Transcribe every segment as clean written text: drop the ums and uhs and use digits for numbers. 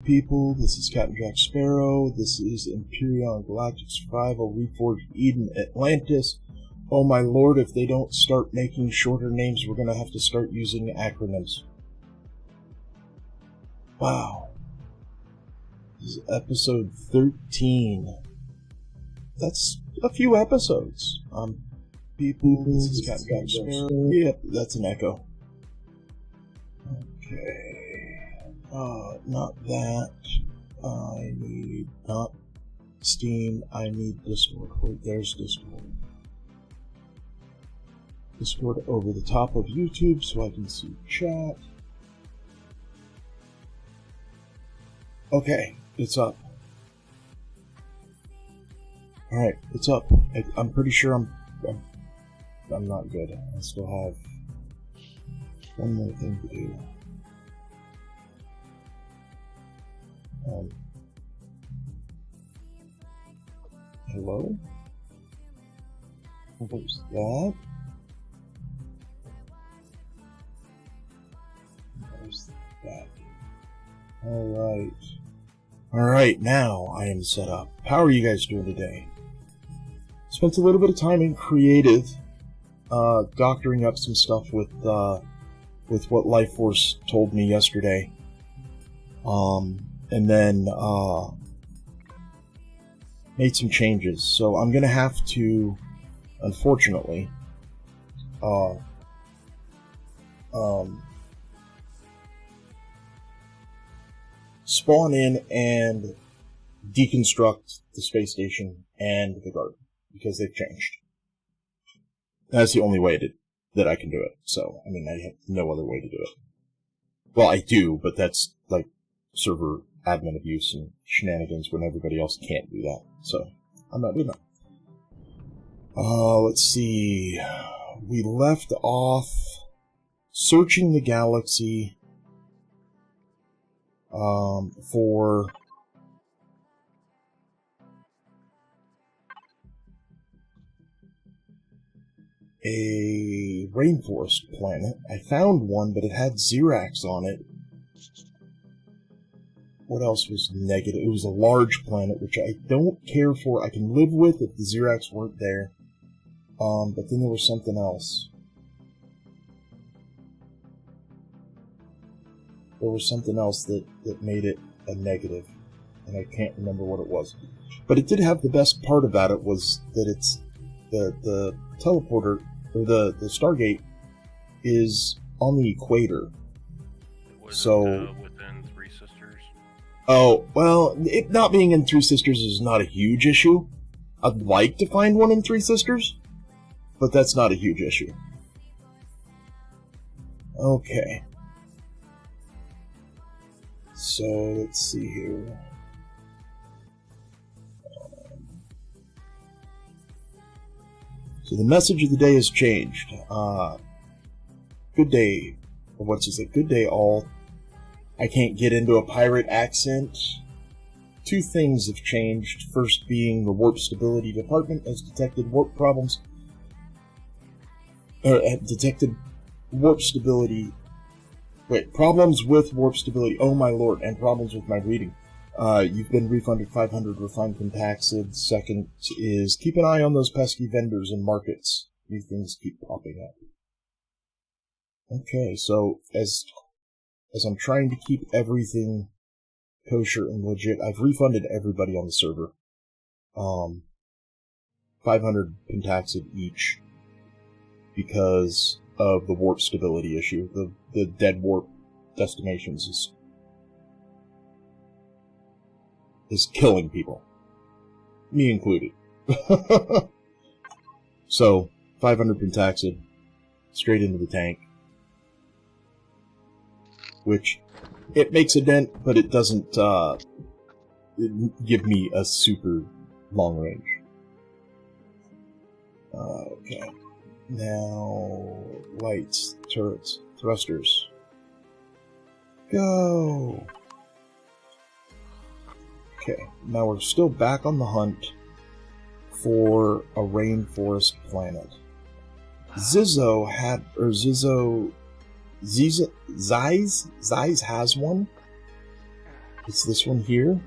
People, this is CaptJacSparo. This is Empyrion Galactic Survival Reforged Eden Atlantis. Oh my lord, if they don't start making shorter names, we're gonna have to start using acronyms. Wow. This is episode 13. That's a few episodes. People, this is CaptJacSparo. Yep, that's an echo. Okay. Not that. I need not Steam. I need Discord. Wait, there's Discord. Discord over the top of YouTube so I can see chat. Okay, it's up. Alright, it's up. I'm pretty sure I'm not good. I still have one more thing to do. Hello? What's that? There's that. Alright. Alright, now I am set up. How are you guys doing today? Spent a little bit of time in creative, doctoring up some stuff with what Life Force told me yesterday. And then, made some changes. So I'm gonna have to, unfortunately, spawn in and deconstruct the space station and the garden, because they've changed. That's the only way that I can do it. So, I mean, I have no other way to do it. Well, I do, but that's, like, server admin abuse and shenanigans when everybody else can't do that. So, I'm not doing that. Let's see. We left off searching the galaxy for a rainforest planet. I found one, but it had Xerax on it. What else was negative? It was a large planet, which I don't care for. I can live with if the Xerax weren't there. But then there was something else. There was something else that made it a negative, and I can't remember what it was. But it did have the best part about it was that it's the teleporter, or the Stargate, is on the equator. So within Three Sisters. Oh, well, it not being in Three Sisters is not a huge issue. I'd like to find one in Three Sisters, but that's not a huge issue. Okay. So, let's see here. So the message of the day has changed. Good day. Or what's he say? Good day, all. I can't get into a pirate accent. Two things have changed. First being the warp stability department has detected warp problems. Detected warp stability. Wait, problems with warp stability. Oh my lord, and problems with my reading. You've been refunded 500 refined pentaxid. Second is keep an eye on those pesky vendors and markets. New things keep popping up. Okay, so as I'm trying to keep everything kosher and legit, I've refunded everybody on the server. 500 pentaxid each because of the warp stability issue. The dead warp destinations is killing people. Me included. So, 500 pentaxid straight into the tank. Which, it makes a dent, but it doesn't give me a super long range. Okay. Now, lights, turrets, thrusters. Go! Okay, now we're still back on the hunt for a rainforest planet. Zizzo had, or Zizzo, Zeiss has one, It's this one here.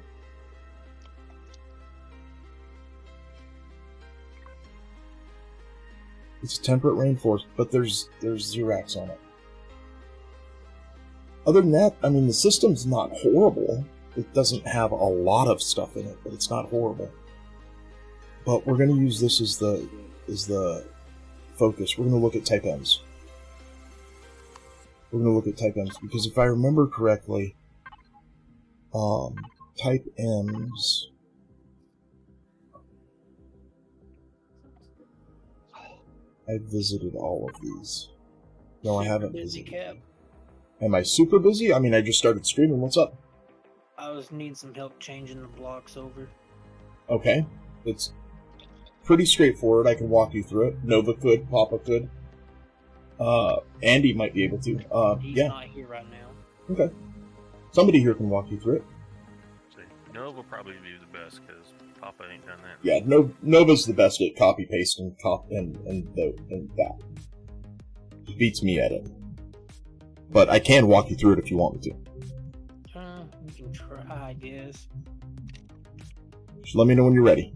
It's a temperate rainforest, but there's Xerax on it. Other than that, I mean, the system's not horrible. It doesn't have a lot of stuff in it, but it's not horrible. But we're going to use this as the focus. We're going to look at Type M's. We're going to look at Type M's, because if I remember correctly, Type M's... I've visited all of these. No, I haven't visited. Cap. Am I super busy? I mean, I just started streaming. What's up? I was needing some help changing the blocks over. Okay. It's pretty straightforward. I can walk you through it. Nova could. Papa could. Andy might be able to. He's yeah. not here right now. Okay. Somebody here can walk you through it. See, Nova will probably be the best, because Papa ain't done that. Yeah, Nova's the best at copy paste and that. He beats me at it. But I can walk you through it if you want me to. We can try, I guess. Just let me know when you're ready.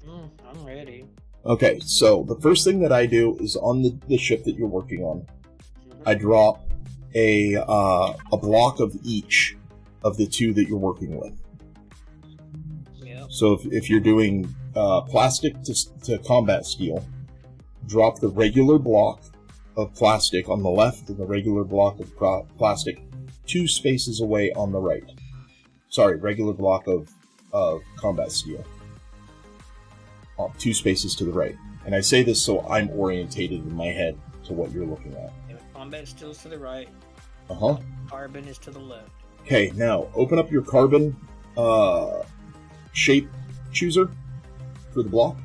I'm ready. Okay, so the first thing that I do is on the ship that you're working on, I drop a block of each of the two that you're working with. Yep. So if you're doing plastic to combat steel, drop the regular block of plastic on the left and the regular block of plastic 2 spaces away on the right. Sorry, regular block of combat steel. 2 spaces to the right. And I say this so I'm orientated in my head to what you're looking at. Yeah, combat steel's to the right. Uh-huh. Carbon is to the left. Okay, now open up your carbon shape chooser for the block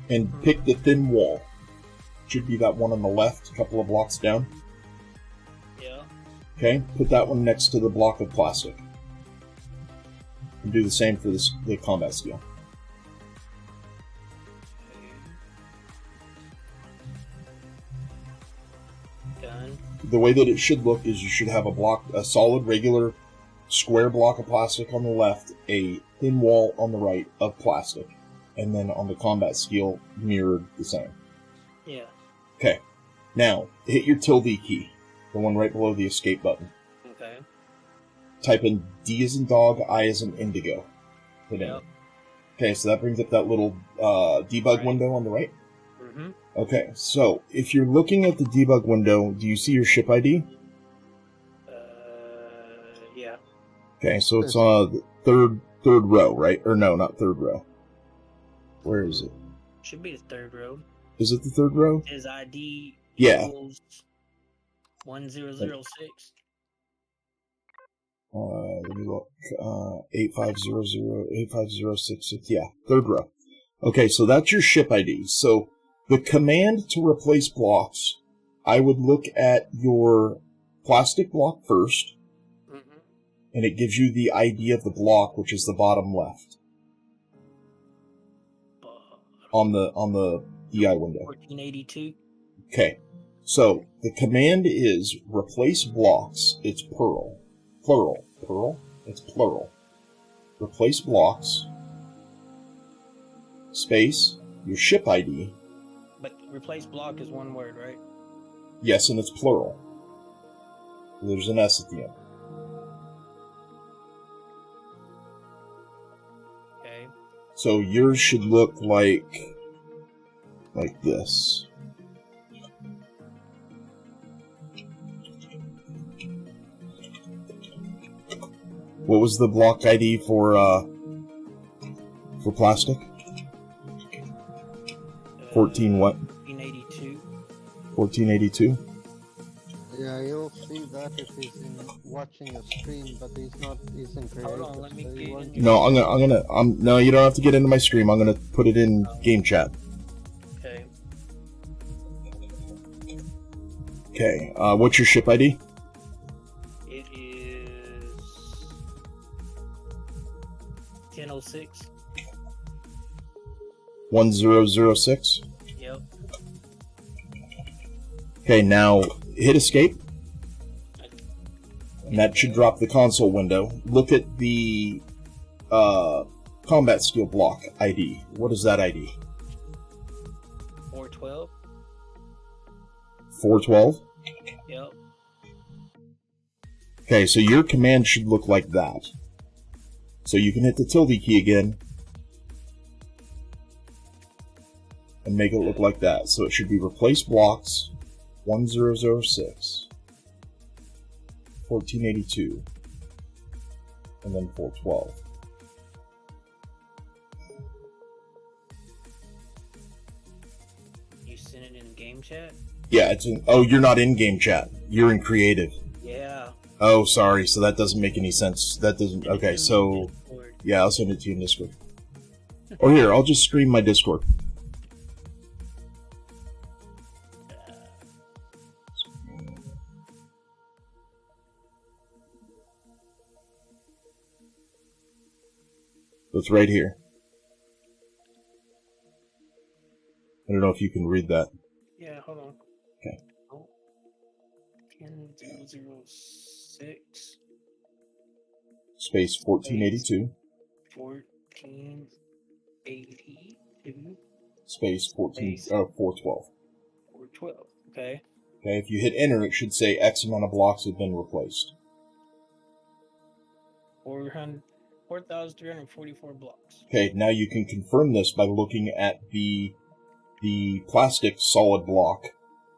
and pick the thin wall. Should be that one on the left, a couple of blocks down. Yeah. Okay, put that one next to the block of plastic. And do the same for the combat steel. Done. The way that it should look is you should have a solid, regular, square block of plastic on the left, a thin wall on the right of plastic, and then on the combat steel, mirrored the same. Yeah. Okay, now hit your tilde key, the one right below the escape button. Okay. Type in D as in dog, I as in indigo. Hit enter. Yep. Okay, so that brings up that little debug window on the right. Mm-hmm. Okay, so if you're looking at the debug window, do you see your ship ID? Yeah. Okay, so it's on the third row, right? Or no, not third row. Where is it? Should be the third row. Is it the third row? His ID equals 1006. Let me look. 8500-85066. Yeah, third row. Okay, so that's your ship ID. So the command to replace blocks, I would look at your plastic block first, and it gives you the ID of the block, which is the bottom left on the DI window. 1482. Okay, so the command is replace blocks. It's plural. It's plural. Replace blocks. Space. Your ship ID. But replace block is one word, right? Yes, and it's plural. There's an S at the end. Okay. So yours should look like this. What was the block ID for plastic? 14 what? 1482. 1482? Yeah, you'll see that if he's watching a stream, but he's in creative. Hold on, let me get in. No, no, you don't have to get into my stream. I'm gonna put it in game chat. Okay. Okay, what's your ship ID? It is 1006. 1006? Yep. Okay, now hit escape. And that should drop the console window. Look at the combat skill block ID. What is that ID? 412. 412? Yep. Okay, so your command should look like that. So you can hit the tilde key again and make it look like that. So it should be replace blocks 1006, 1482, and then 412. You sent it in game chat? Yeah, it's in. Oh, you're not in game chat. You're in creative. Yeah. Oh, sorry. So that doesn't make any sense. That doesn't. Okay, so yeah, I'll send it to you in Discord. Or here, I'll just stream my Discord. It's right here. I don't know if you can read that. Yeah, hold on. Okay. Oh. 10006. Space 1482. 1482. Space 412. 412. Okay. Okay, if you hit enter, it should say X amount of blocks have been replaced. 4,344 blocks. Okay, now you can confirm this by looking at the plastic solid block.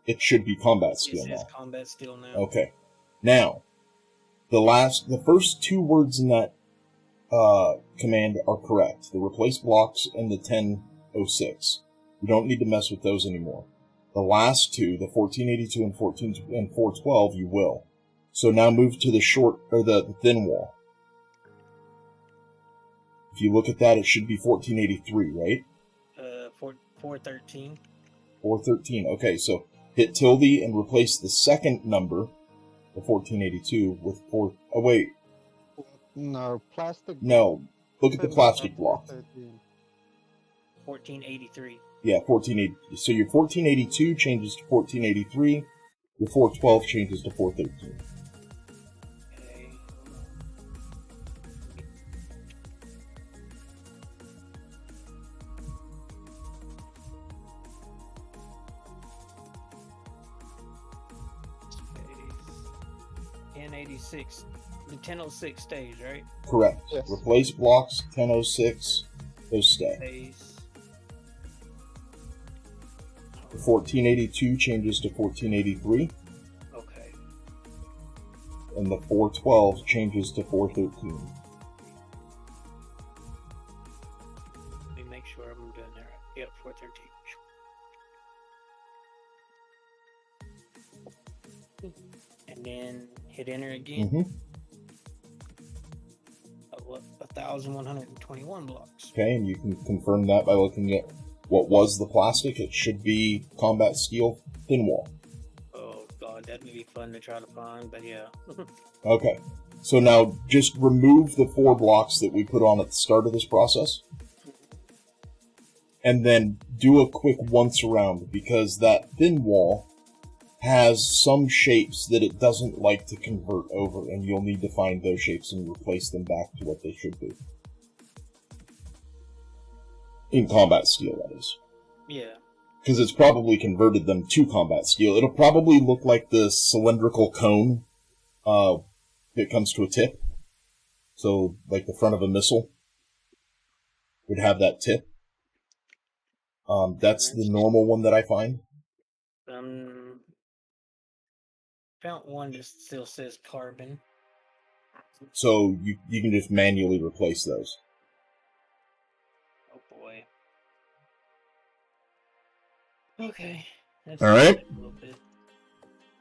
It should be combat steel It says now. combat steel now. Okay. Now, the first two words in that command are correct. The replace blocks and the 1006. You don't need to mess with those anymore. The last two, the 1482 and 412, you will. So now move to the the thin wall. If you look at that, it should be 1483, right? 413. 413. Okay, so hit tilde and replace the second number, the 1482, with 4. Oh, wait. No, plastic. No. Look at the plastic block. 1483. Yeah, 1480. So your 1482 changes to 1483. Your 412 changes to 413. Okay. Space 1086. The 1006 stays, right? Correct. Yes. Replace blocks, 1006. Those stay. Space. The 1482 changes to 1483. Okay. And the 412 changes to 413. Let me make sure I'm doing that right. Yep, 413. And then hit enter again. Mm-hmm. 1,121 blocks. Okay, and you can confirm that by looking at what was the plastic. It should be combat steel thin wall. Oh god, that would be fun to try to find, but yeah. Okay, so now just remove the 4 blocks that we put on at the start of this process. And then do a quick once around, because that thin wall has some shapes that it doesn't like to convert over, and you'll need to find those shapes and replace them back to what they should be. In combat steel, that is. Yeah. Because it's probably converted them to combat steel. It'll probably look like the cylindrical cone that comes to a tip. So, like the front of a missile would have that tip. That's the normal one that I find. Found one that still says carbon. So you can just manually replace those. Oh boy. Okay. That's All right. a little bit.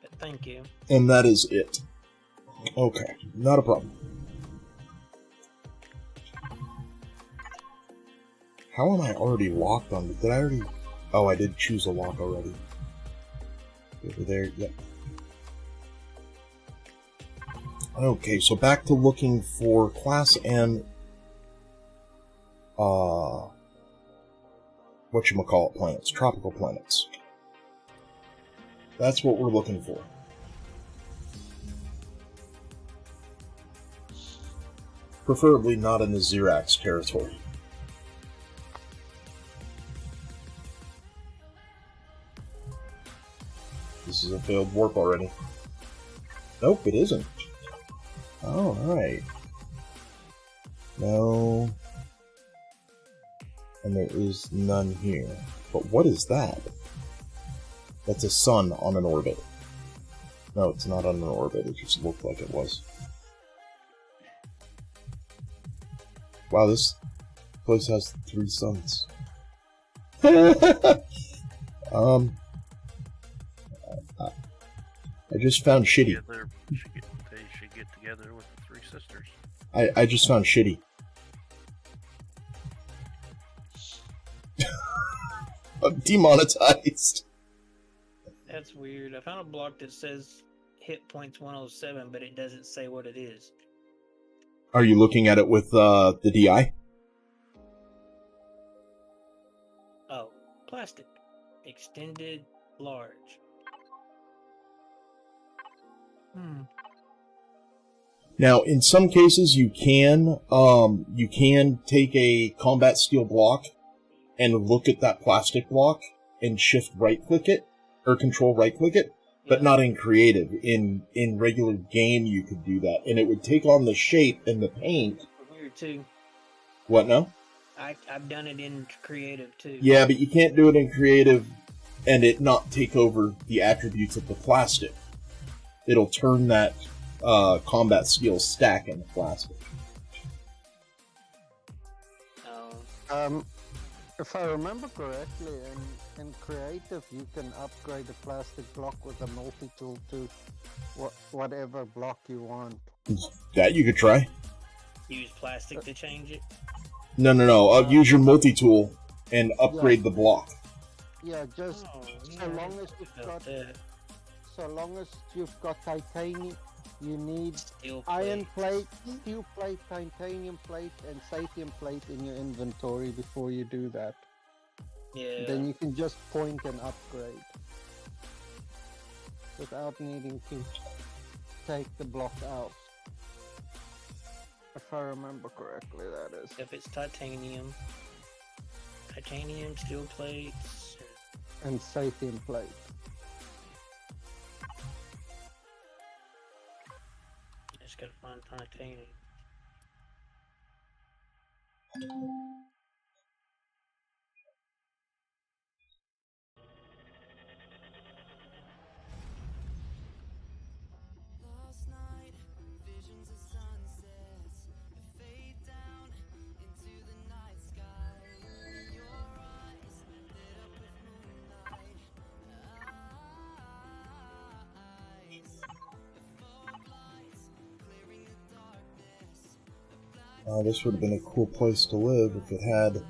But thank you. And that is it. Okay, not a problem. How am I already locked on? Did I already... Oh, I did choose a lock already. Over there, yep. Okay, so back to looking for Class M... whatchamacallit planets. Tropical planets. That's what we're looking for. Preferably not in the Xerax territory. This is a failed warp already. Nope, it isn't. Oh, alright. No. And there is none here. But what is that? That's a sun on an orbit. No, it's not on an orbit. It just looked like it was. Wow, this place has 3 suns. I just found Shitty. Yeah, they should get together with the 3 sisters. I just found Shitty. I'm demonetized. That's weird. I found a block that says hit points 107, but it doesn't say what it is. Are you looking at it with the DI? Oh, plastic. Extended large. Now, in some cases, you can take a combat steel block and look at that plastic block and shift right-click it, or control right-click it, but not in creative. In regular game, you could do that, and it would take on the shape and the paint. Here too. What now? I've done it in creative too. Yeah, but you can't do it in creative and it not take over the attributes of the plastic. It'll turn that combat steel stack into plastic. Oh. If I remember correctly, in creative you can upgrade a plastic block with a multi-tool to whatever block you want. That you could try. Use plastic to change it? No. Use your multi-tool and upgrade the block. Yeah, just so long as you've got titanium, you need Steel iron plate. plate, steel plate, titanium plate, and satium plate in your inventory before you do that. Yeah. Then you can just point and upgrade without needing to take the block out. If I remember correctly, that is. If it's titanium, steel plates, And satium plate. just gotta find titanium. This would have been a cool place to live if it had what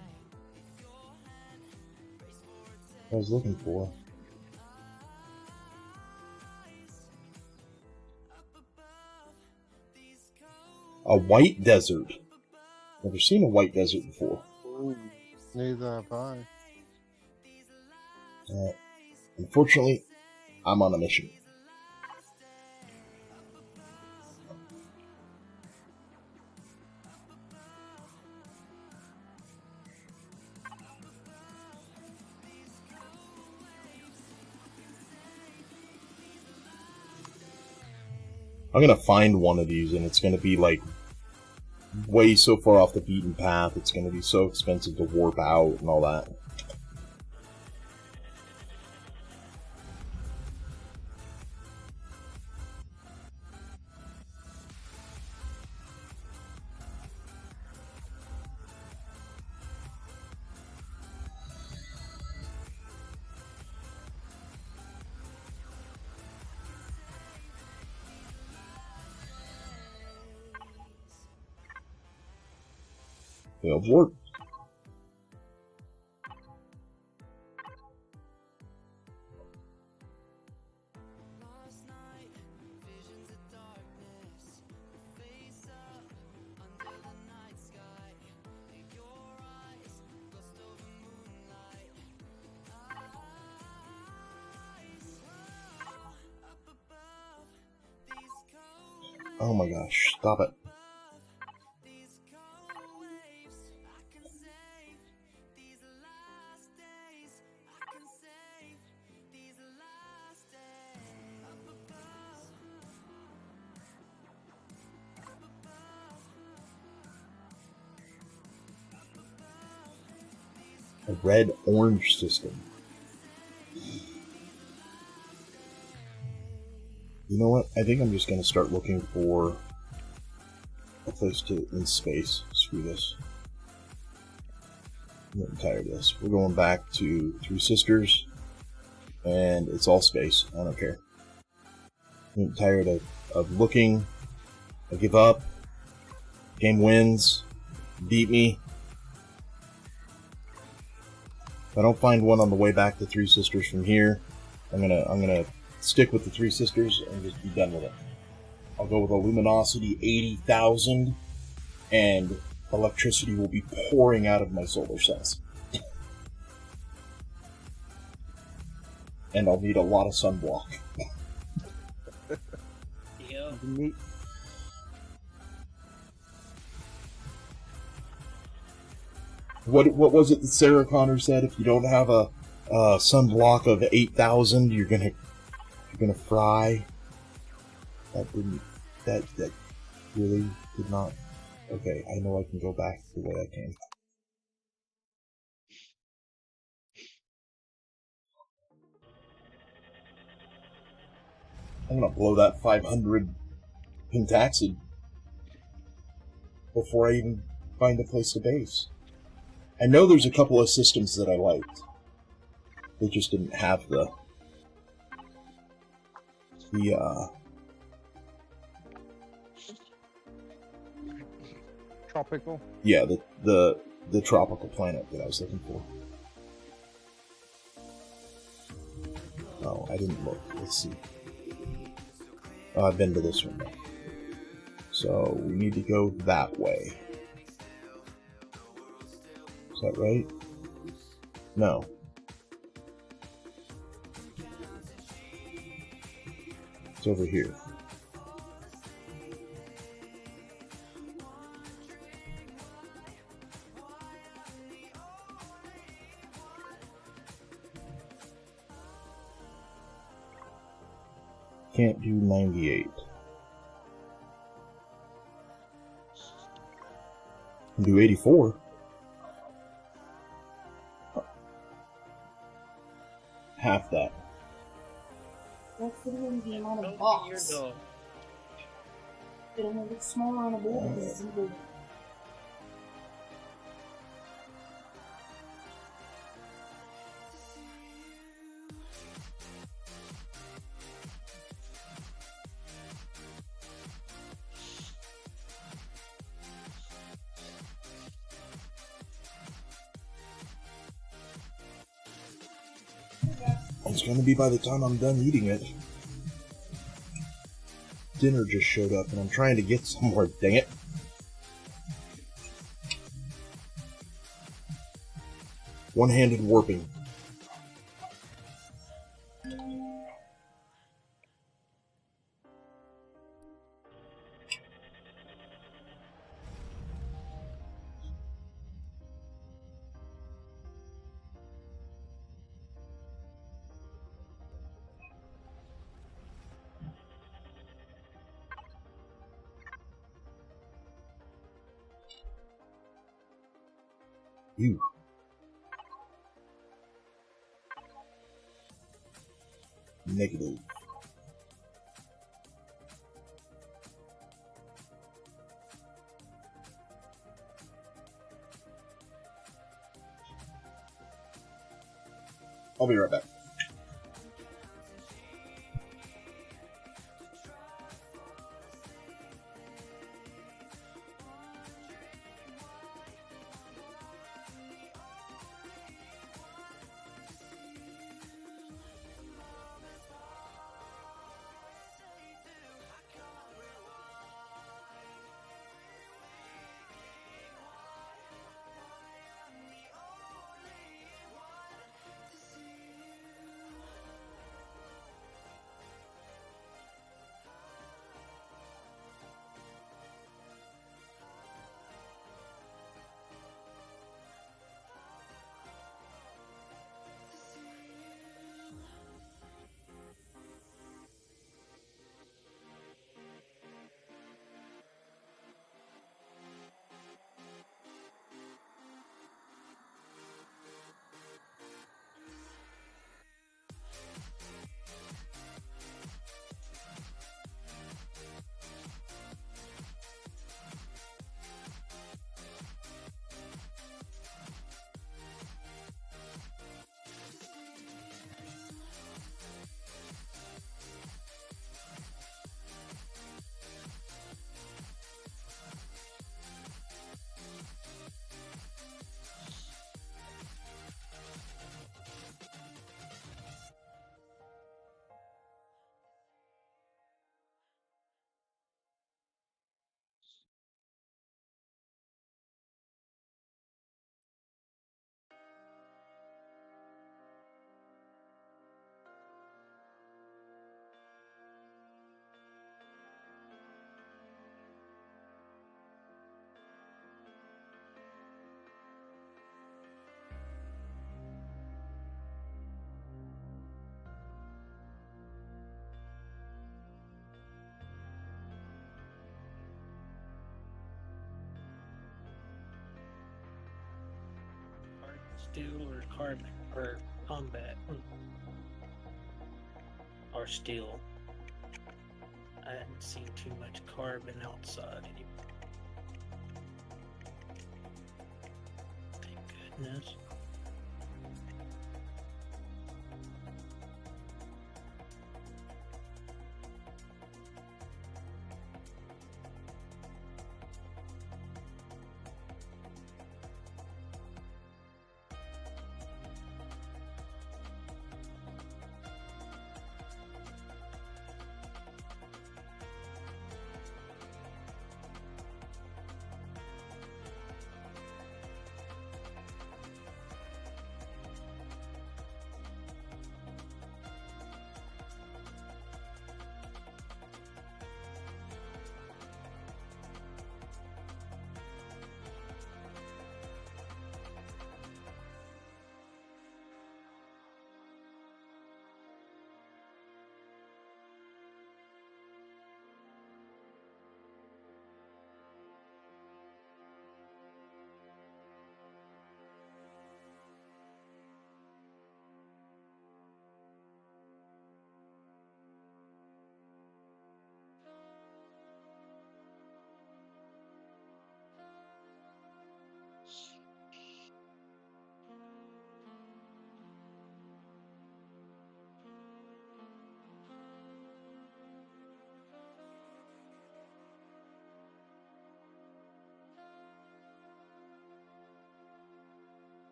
I was looking for. A white desert. Never seen a white desert before. Neither have I. Unfortunately, I'm on a mission. I'm gonna find one of these, and it's gonna be like way so far off the beaten path. It's gonna be so expensive to warp out and all that. Failed warp. Oh my gosh, stop it. A red-orange system. You know what? I think I'm just going to start looking for a place in space. Screw this. I'm getting tired of this. We're going back to Three Sisters, and it's all space. I don't care. I'm getting tired of looking. I give up. Game wins. Beat me. If I don't find one on the way back to Three Sisters from here, I'm gonna stick with the Three Sisters and just be done with it. I'll go with a luminosity 80,000, and electricity will be pouring out of my solar cells. And I'll need a lot of sunblock. Yeah. What was it that Sarah Connor said? If you don't have a sunblock of 8,000, you're gonna fry. That really did not. Okay, I know I can go back the way I came. I'm gonna blow that 500 pentaxid before I even find a place to base. I know there's a couple of systems that I liked. They just didn't have the Tropical. yeah, the tropical planet that I was looking for. Oh, I didn't look. Let's see. Oh, I've been to this one now. So we need to go that way. Is that right? No. It's over here. Can't do 98. Can do 84. Half that. That's literally the amount of Don't be your box. dog. It only looks smaller on a board because it's evil. It's gonna be by the time I'm done eating it. Dinner just showed up and I'm trying to get somewhere, dang it. One-handed warping. You. Negative. I'll be right back. Steel or carbon or combat or steel. I haven't seen too much carbon outside anymore. Thank goodness.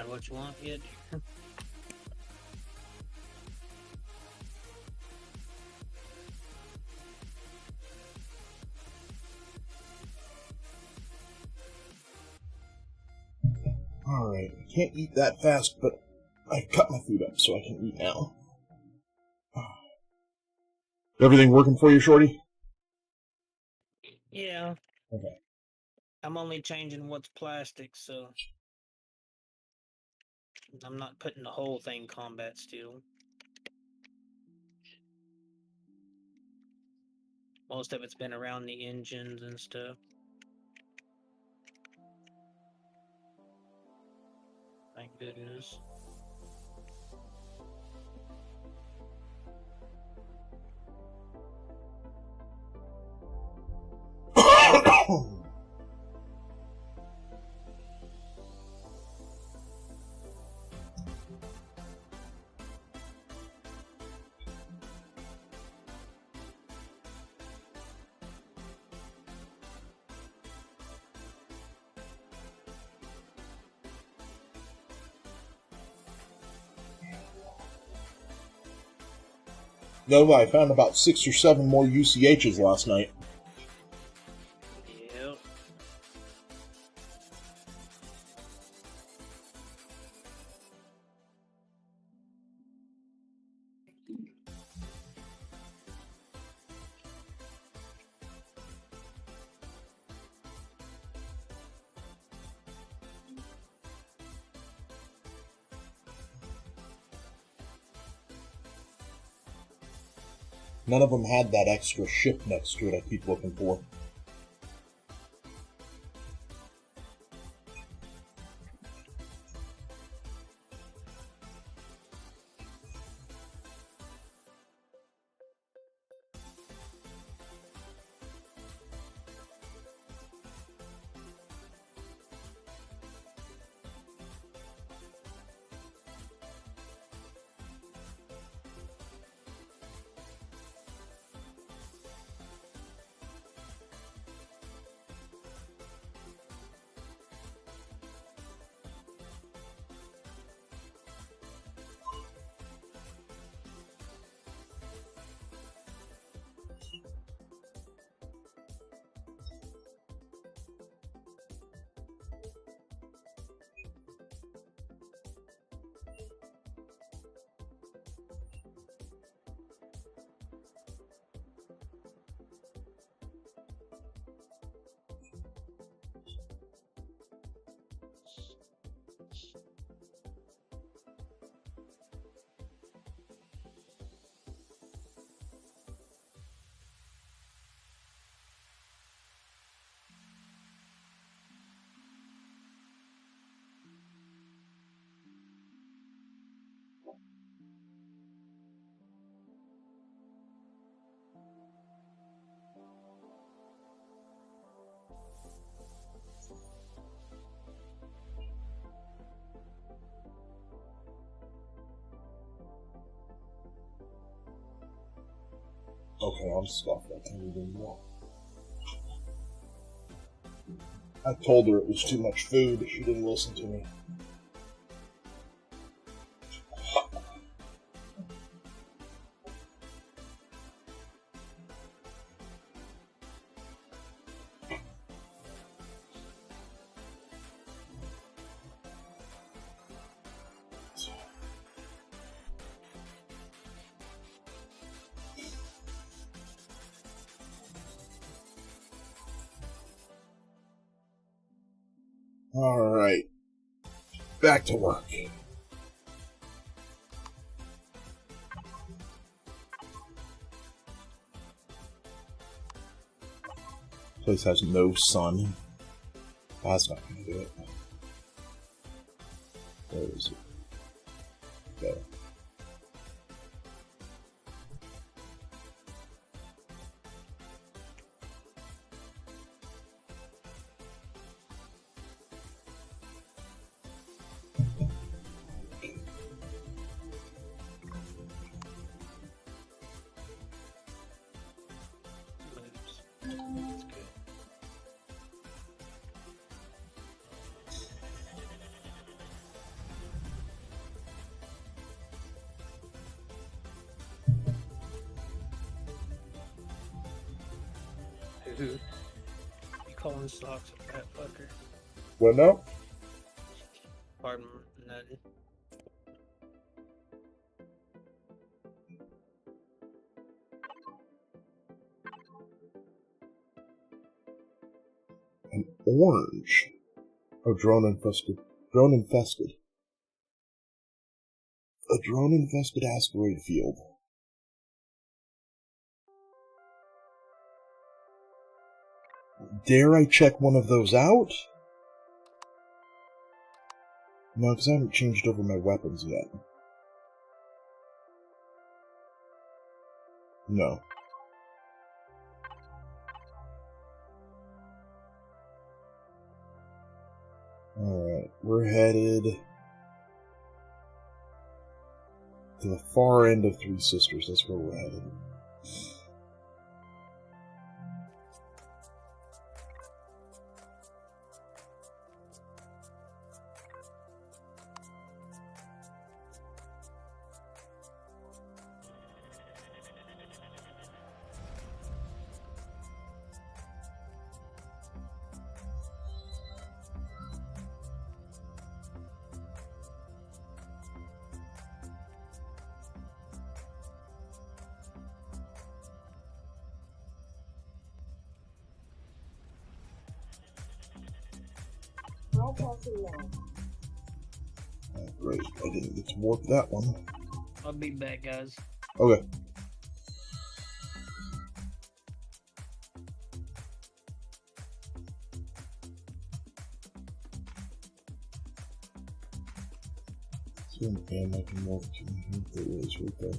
decide what you want yet? Alright, I can't eat that fast, but I cut my food up so I can eat now. Everything working for you, Shorty? Yeah. Okay. I'm only changing what's plastic, so I'm not putting the whole thing combat steel. Most of it's been around the engines and stuff. Thank goodness. Nova, I found about 6 or 7 more UCHs last night. Yep. None of them had that extra ship next to it I keep looking for. Okay, I'm stuffed. I can't even walk. I told her it was too much food. She didn't listen to me. Alright. Back to work. Place has no sun. That's not gonna do it. Where is it? There. Oops. That's good. You calling socks a fat fucker? What now? Pardon, nothing. An orange. Oh, drone infested. Drone infested. A drone infested asteroid field. Dare I check one of those out? No, because I haven't changed over my weapons yet. No. Alright, we're headed to the far end of Three Sisters. That's where we're headed. I'll pass it along. Oh, great, I didn't get to warp that one. I'll be back, guys. Okay. See an M I can warp to. There it is right there.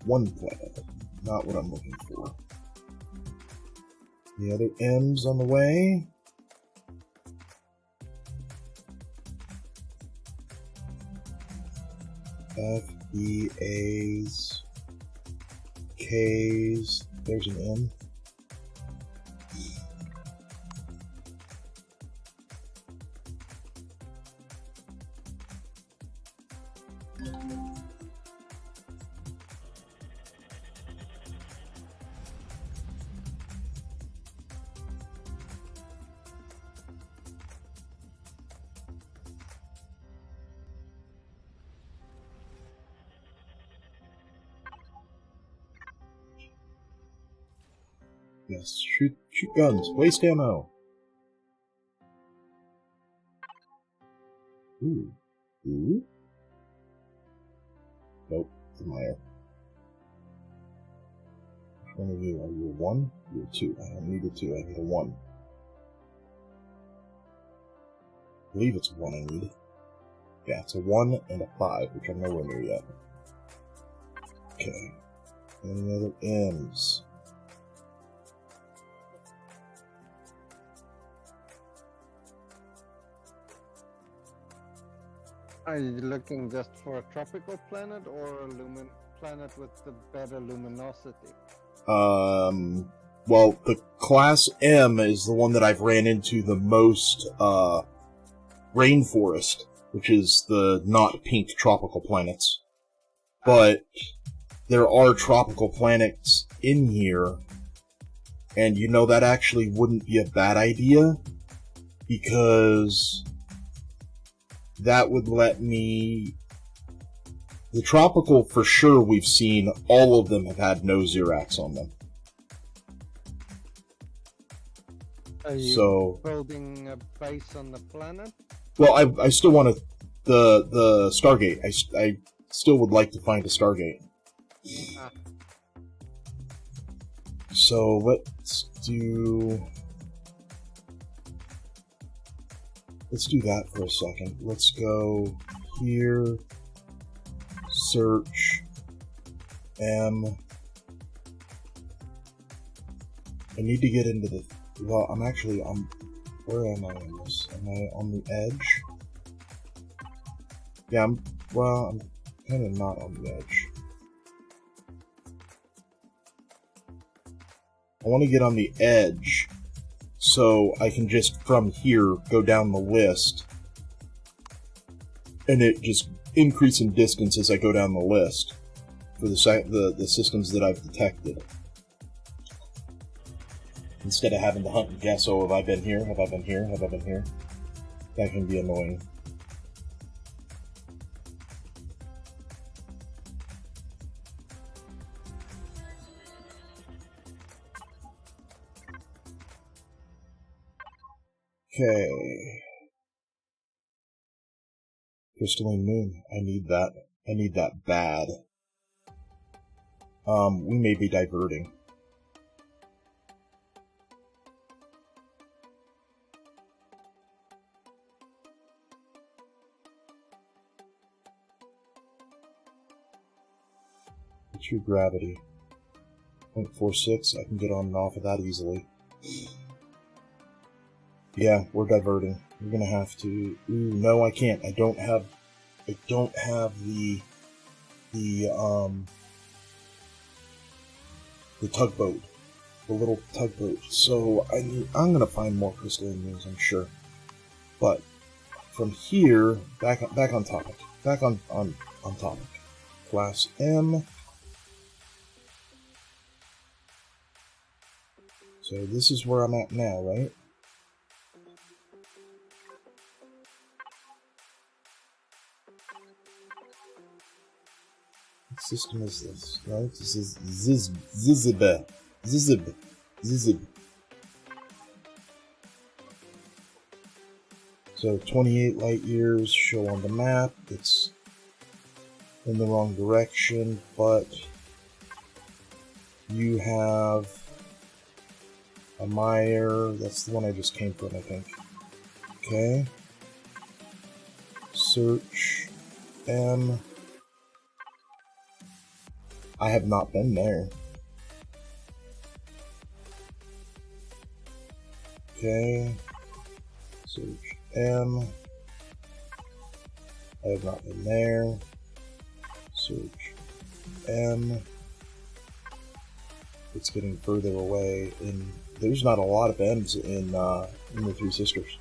One planet, not what I'm looking for. The other M's on the way. F, E, A's, K's, there's an M. Yes, shoot guns, waste ammo. Ooh. Ooh. Nope, it's a Meyer. Which one of you? Are you a 1? You're a 2. I don't need a 2, I need a 1. I believe it's a 1 I need. Yeah, it's a 1 and a 5, which I'm nowhere near yet. Okay. Any other M's? Are you looking just for a tropical planet or a planet with the better luminosity? Well, the Class M is the one that I've ran into the most, rainforest, which is the not pink tropical planets. But there are tropical planets in here, and you know that actually wouldn't be a bad idea, because that would let me... The tropical, for sure, we've seen, all of them have had no Xerax on them. Are you So, building a base on the planet? well, I still want to... The Stargate. I still would like to find a Stargate. Ah. So, let's do that for a second. Let's go here, search, M, I need to get into the... Well, I'm actually on... Where am I in this? Am I on the edge? Yeah, I'm kind of not on the edge. I want to get on the edge so I can just, from here, go down the list. And it just increase in distance as I go down the list for the systems that I've detected. Instead of having to hunt and guess, oh, have I been here? Have I been here? Have I been here? That can be annoying. Okay. Crystalline moon. I need that. I need that bad. We may be diverting. True gravity. 0.46. I can get on and off of that easily. Yeah, we're diverting. We're gonna have to. Ooh, no, I can't. I don't have the tugboat, the little tugboat. So I'm gonna find more crystalline moons, I'm sure. But from here, back on topic. Back on topic. Class M. So this is where I'm at now, right? What system is this? Right? This is Zizib. So 28 light years show on the map. It's in the wrong direction, but you have a Meyer. That's the one I just came from, I think. Okay. Search M. I have not been there. Okay. Search M. I have not been there. Search M. It's getting further away, and there's not a lot of M's in the Three Sisters.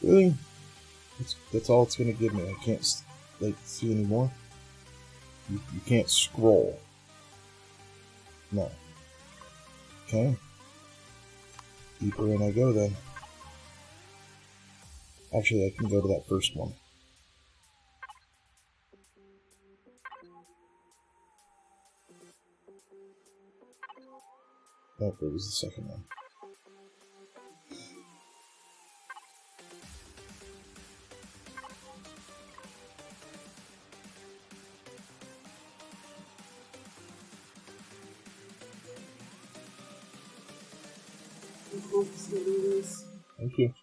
Really? That's all it's gonna give me. I can't see anymore. You can't scroll. No. Okay. Deeper in I go then. Actually, I can go to that first one. That was the second one. Thank you.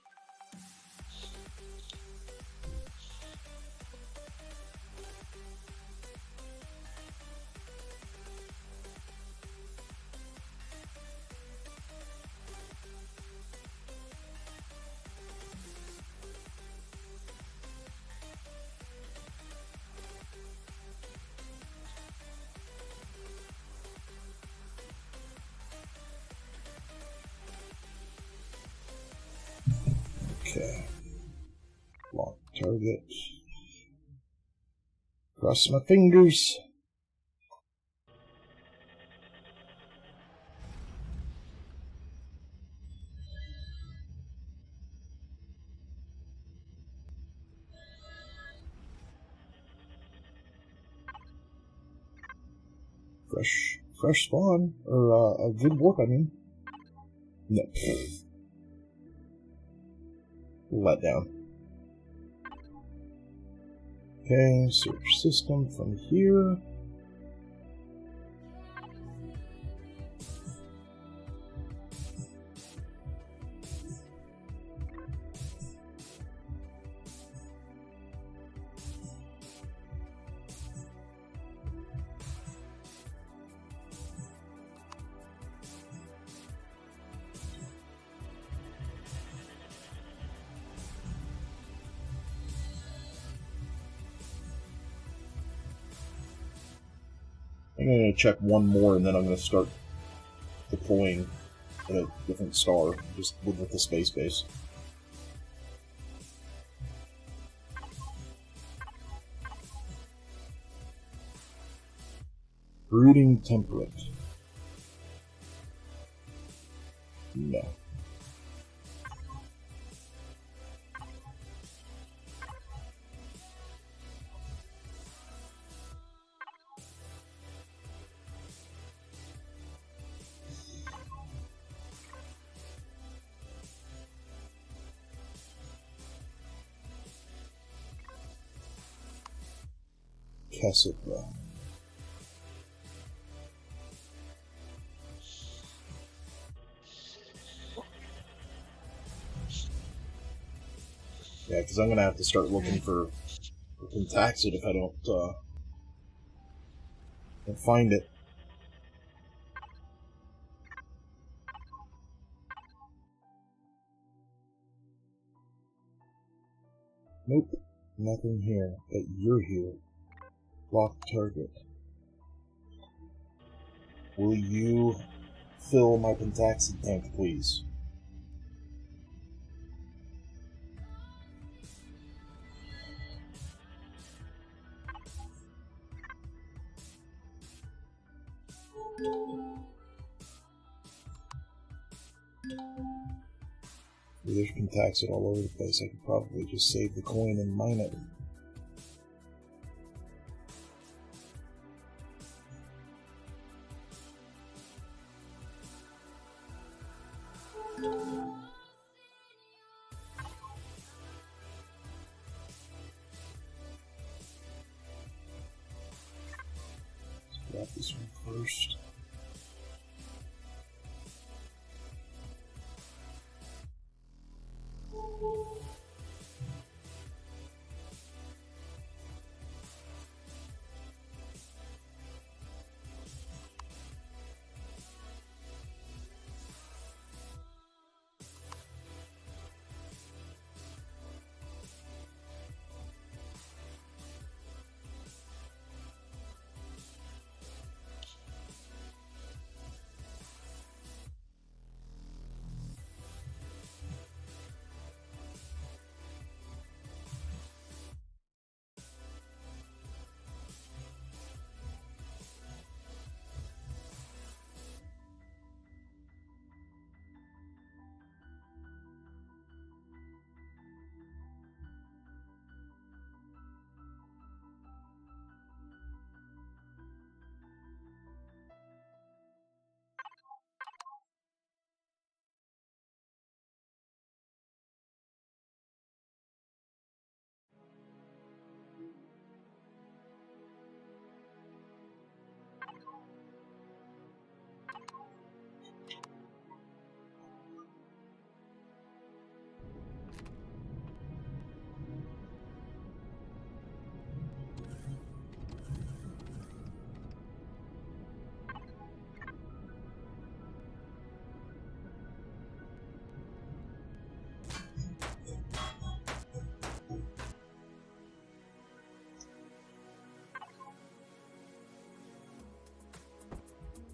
Okay. Lock target. Cross my fingers. Fresh spawn, or a good warp, I mean. No. Let down. Okay, search system from here. I'm going to check one more, and then I'm going to start deploying at a different star, just with the space base. Brooding Temperate. No. Cassandra. Yeah, because I'm going to have to start looking for Pentaxid if I don't find it. Nope, nothing here, but you're here. Lock target. Will you fill my Pentaxid tank, please? There's Pentaxid all over the place. I could probably just save the coin and mine it. Grab this one first.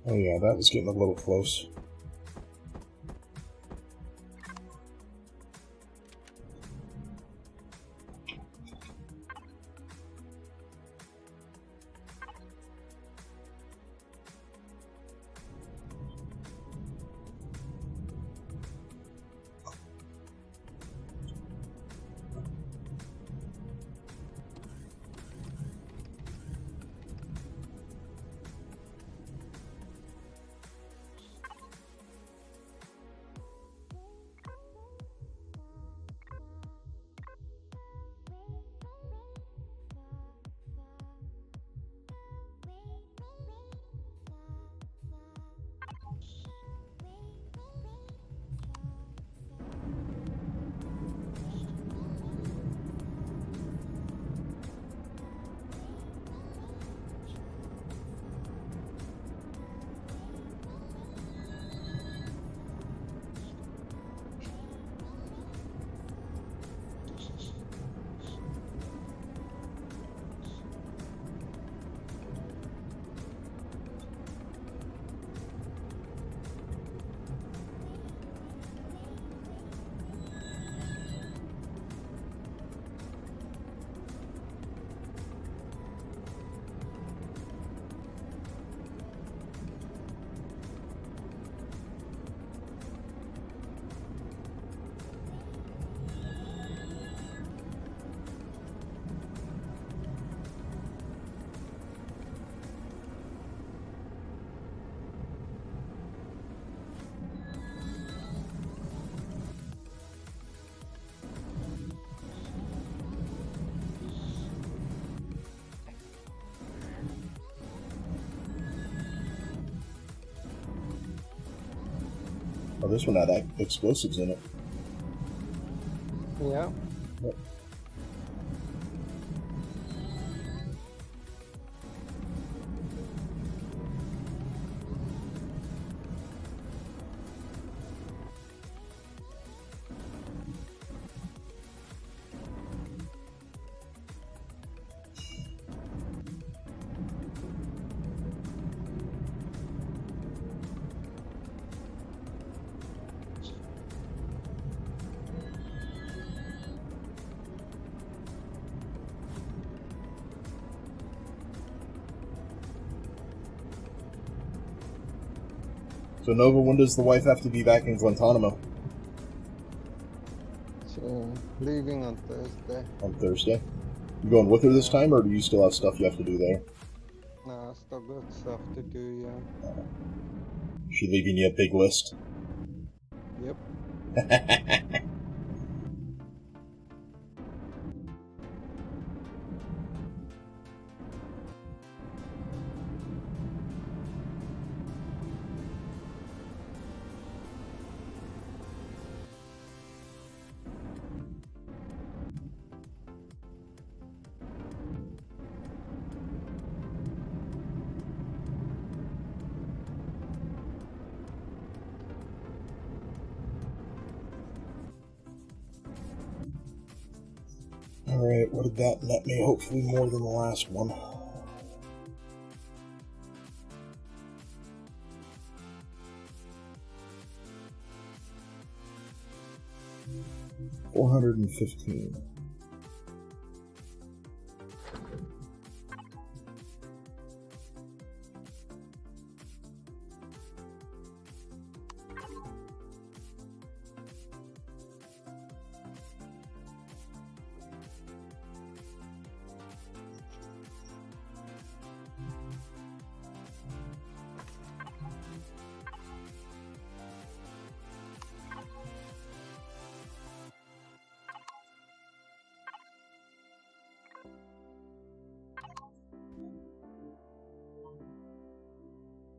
Oh yeah, that was getting a little close. Oh, this one had explosives in it. Yeah. Yep. So Nova, when does the wife have to be back in Guantanamo? So leaving on Thursday. On Thursday? You going with her this time, or do you still have stuff you have to do there? Nah, still got stuff to do, yeah. She leaving you a big list? Yep. Alright, what did that net me? Hopefully more than the last one. $415.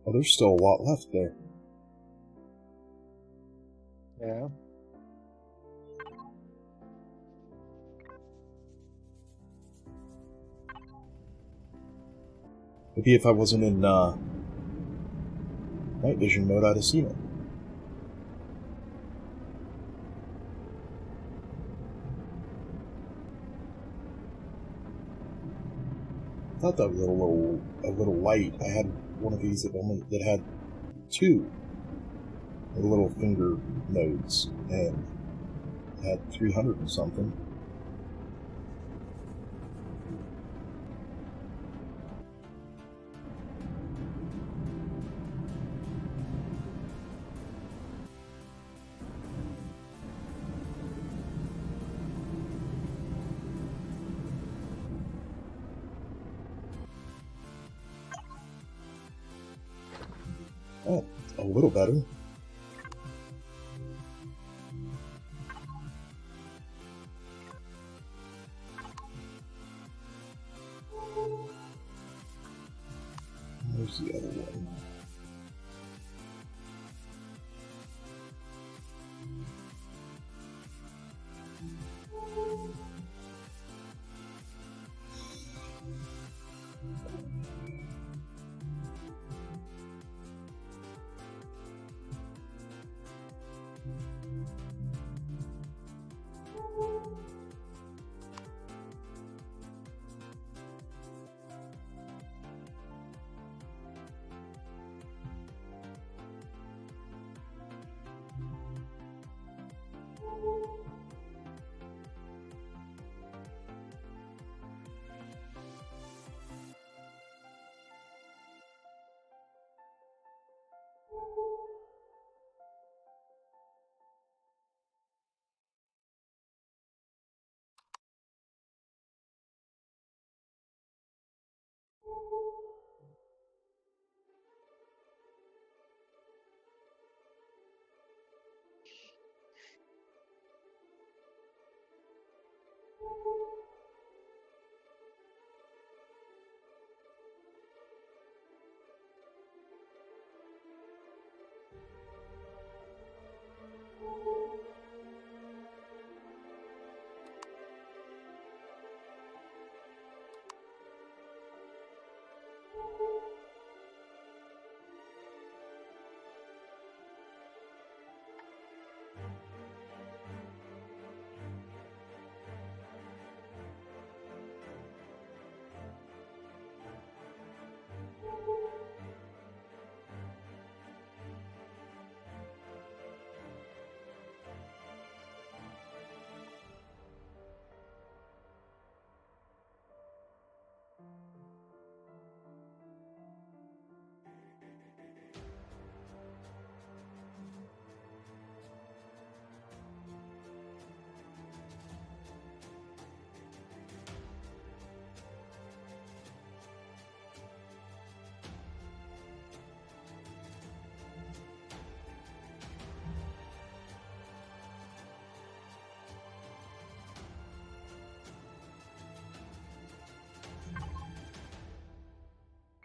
Oh, there's still a lot left there. Yeah. Maybe if I wasn't in night vision mode, I'd have seen it. I thought that was a little light. I had one of these that had two little finger nodes, and had 300 and something. Oh, a little better. Where's the other one?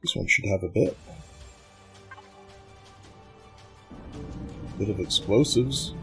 This one should have a bit. Bit of explosives.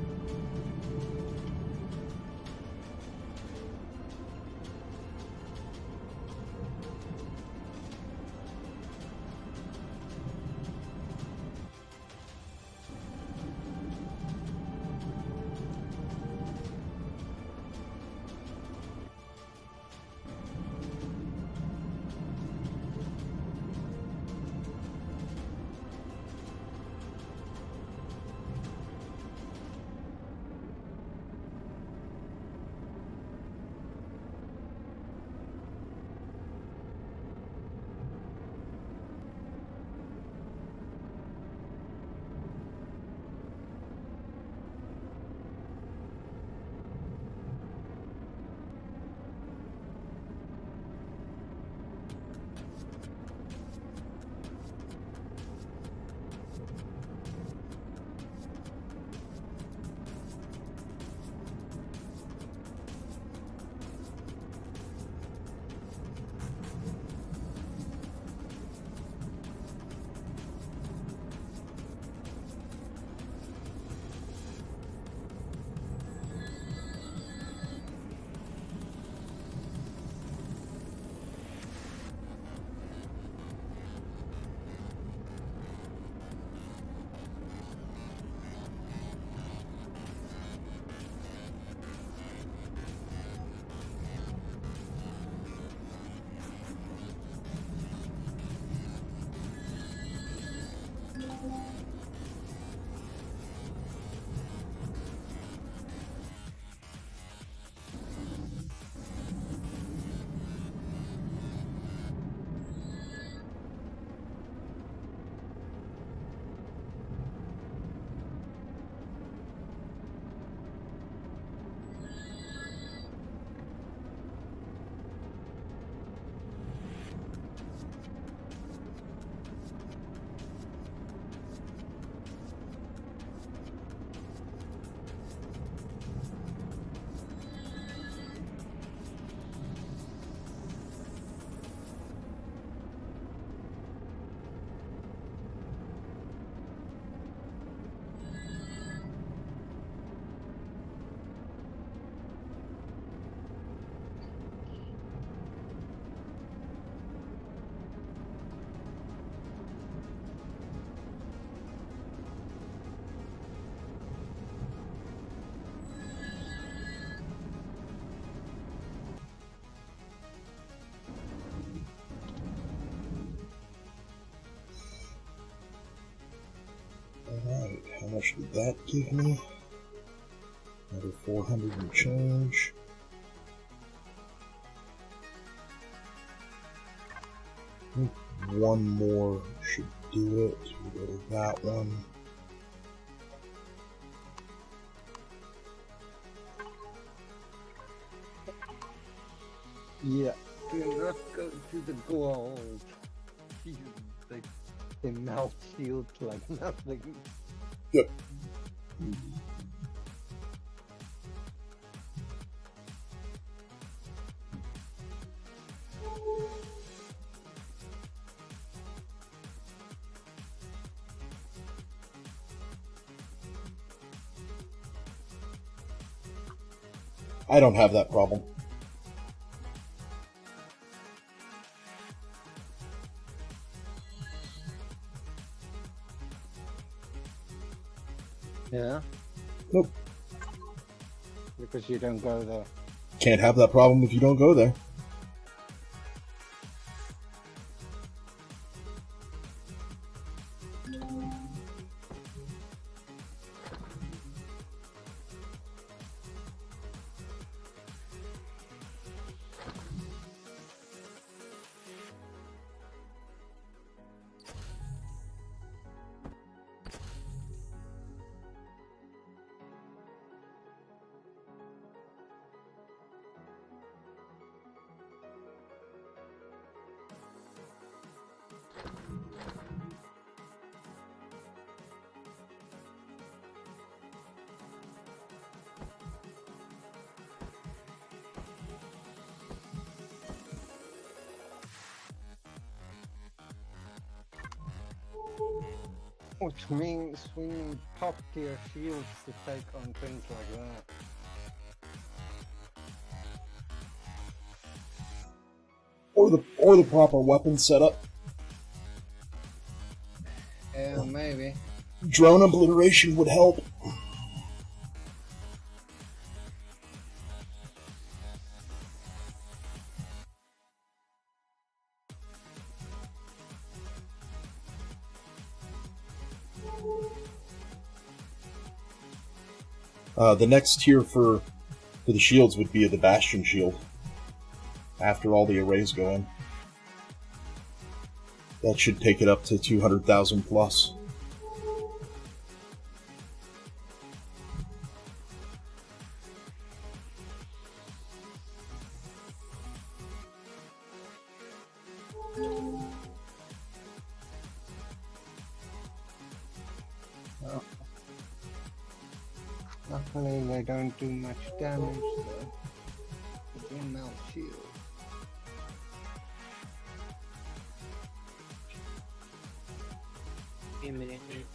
Alright, how much did that give me? Another 400 and change. I think one more should do it. We'll go to that one. Yeah, do not go to the gold. They melt shield like nothing. Yep. I don't have that problem. Yeah? Nope. Because you don't go there. Can't have that problem if you don't go there. Which means we need top tier shields to take on things like that. Or the proper weapon setup. Yeah, maybe. Drone obliteration would help. The next tier for the shields would be the Bastion shield. After all the arrays go in. That should take it up to 200,000 plus. Luckily they don't do much damage though. The melt shield. Immediately.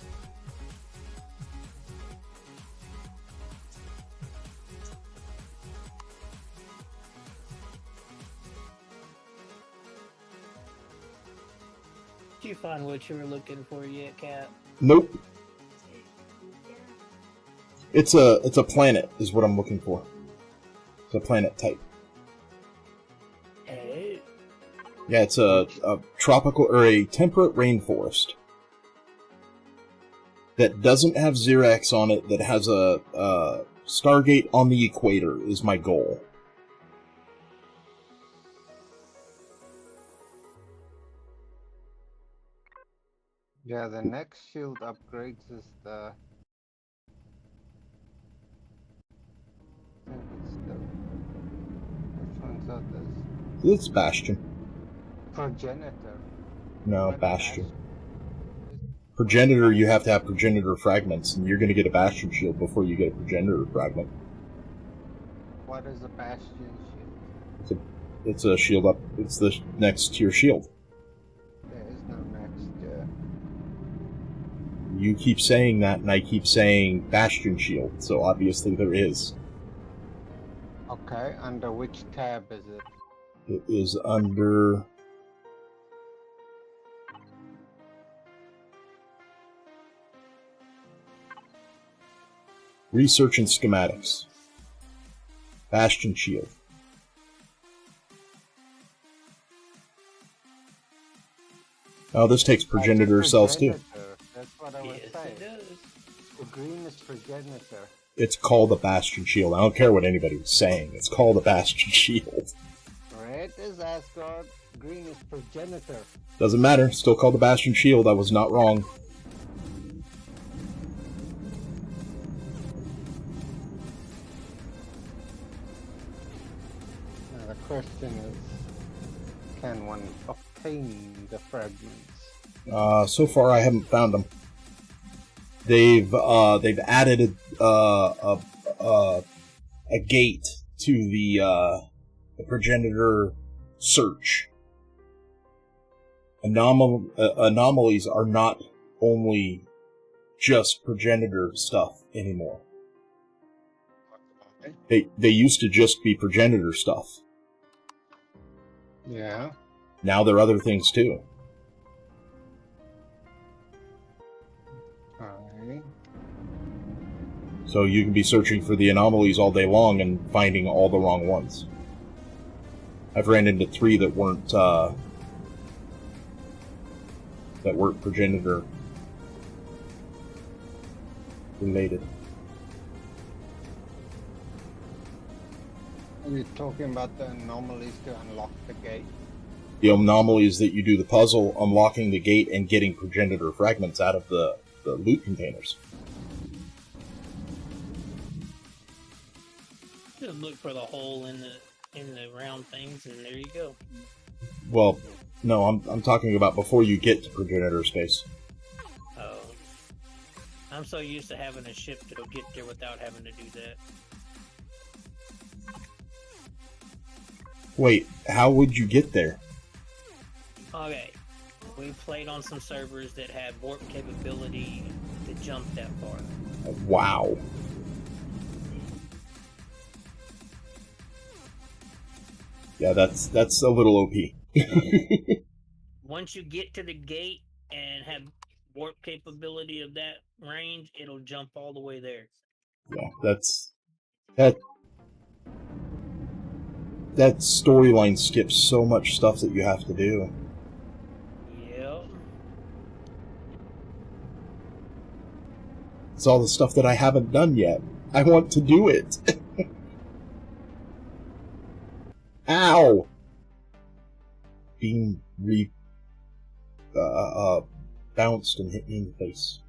Did you find what you were looking for yet, Cap? Nope. It's a planet is what I'm looking for. It's a planet type. Hey. Yeah, it's a tropical or a temperate rainforest that doesn't have Xerax on it. That has a Stargate on the equator is my goal. Yeah, the next shield upgrades is the... I think it's the... Which one's that? This? It's Bastion. Progenitor. No, What Bastion. Progenitor, you have to have Progenitor fragments, and you're going to get a Bastion shield before you get a Progenitor fragment. What is a Bastion shield? It's a shield up. It's the next tier shield. There is no next, You keep saying that, and I keep saying Bastion shield, so obviously there is. Okay, under which tab is it? It is under... Research and Schematics. Bastion shield. Oh, this takes Progenitor cells too. That's what I was Yes, saying. it does. The green is Progenitor. It's called a Bastion shield. I don't care what anybody was saying. It's called a Bastion shield. Red is Asgard, green is Progenitor. Doesn't matter. Still called the Bastion shield. I was not wrong. Now the question is, can one obtain the fragments? So far, I haven't found them. They've added a gate to the Progenitor search. Anomalies are not only just Progenitor stuff anymore. They used to just be Progenitor stuff. Yeah. Now they're other things too. Alright. So you can be searching for the anomalies all day long and finding all the wrong ones. I've ran into 3 that weren't Progenitor related. Are you talking about the anomalies to unlock the gate? The anomalies that you do the puzzle, unlocking the gate and getting Progenitor fragments out of the loot containers. Just look for the hole in the round things, and there you go. Well, no, I'm talking about before you get to Progenitor space. Oh, I'm so used to having a ship that'll get there without having to do that. Wait, how would you get there? Okay, We played on some servers that had warp capability to jump that far. Wow. Yeah, that's a little OP. Once you get to the gate and have warp capability of that range, it'll jump all the way there. Yeah, that storyline skips so much stuff that you have to do. Yep. It's all the stuff that I haven't done yet. I want to do it. Ow! Being bounced and hit me in the face.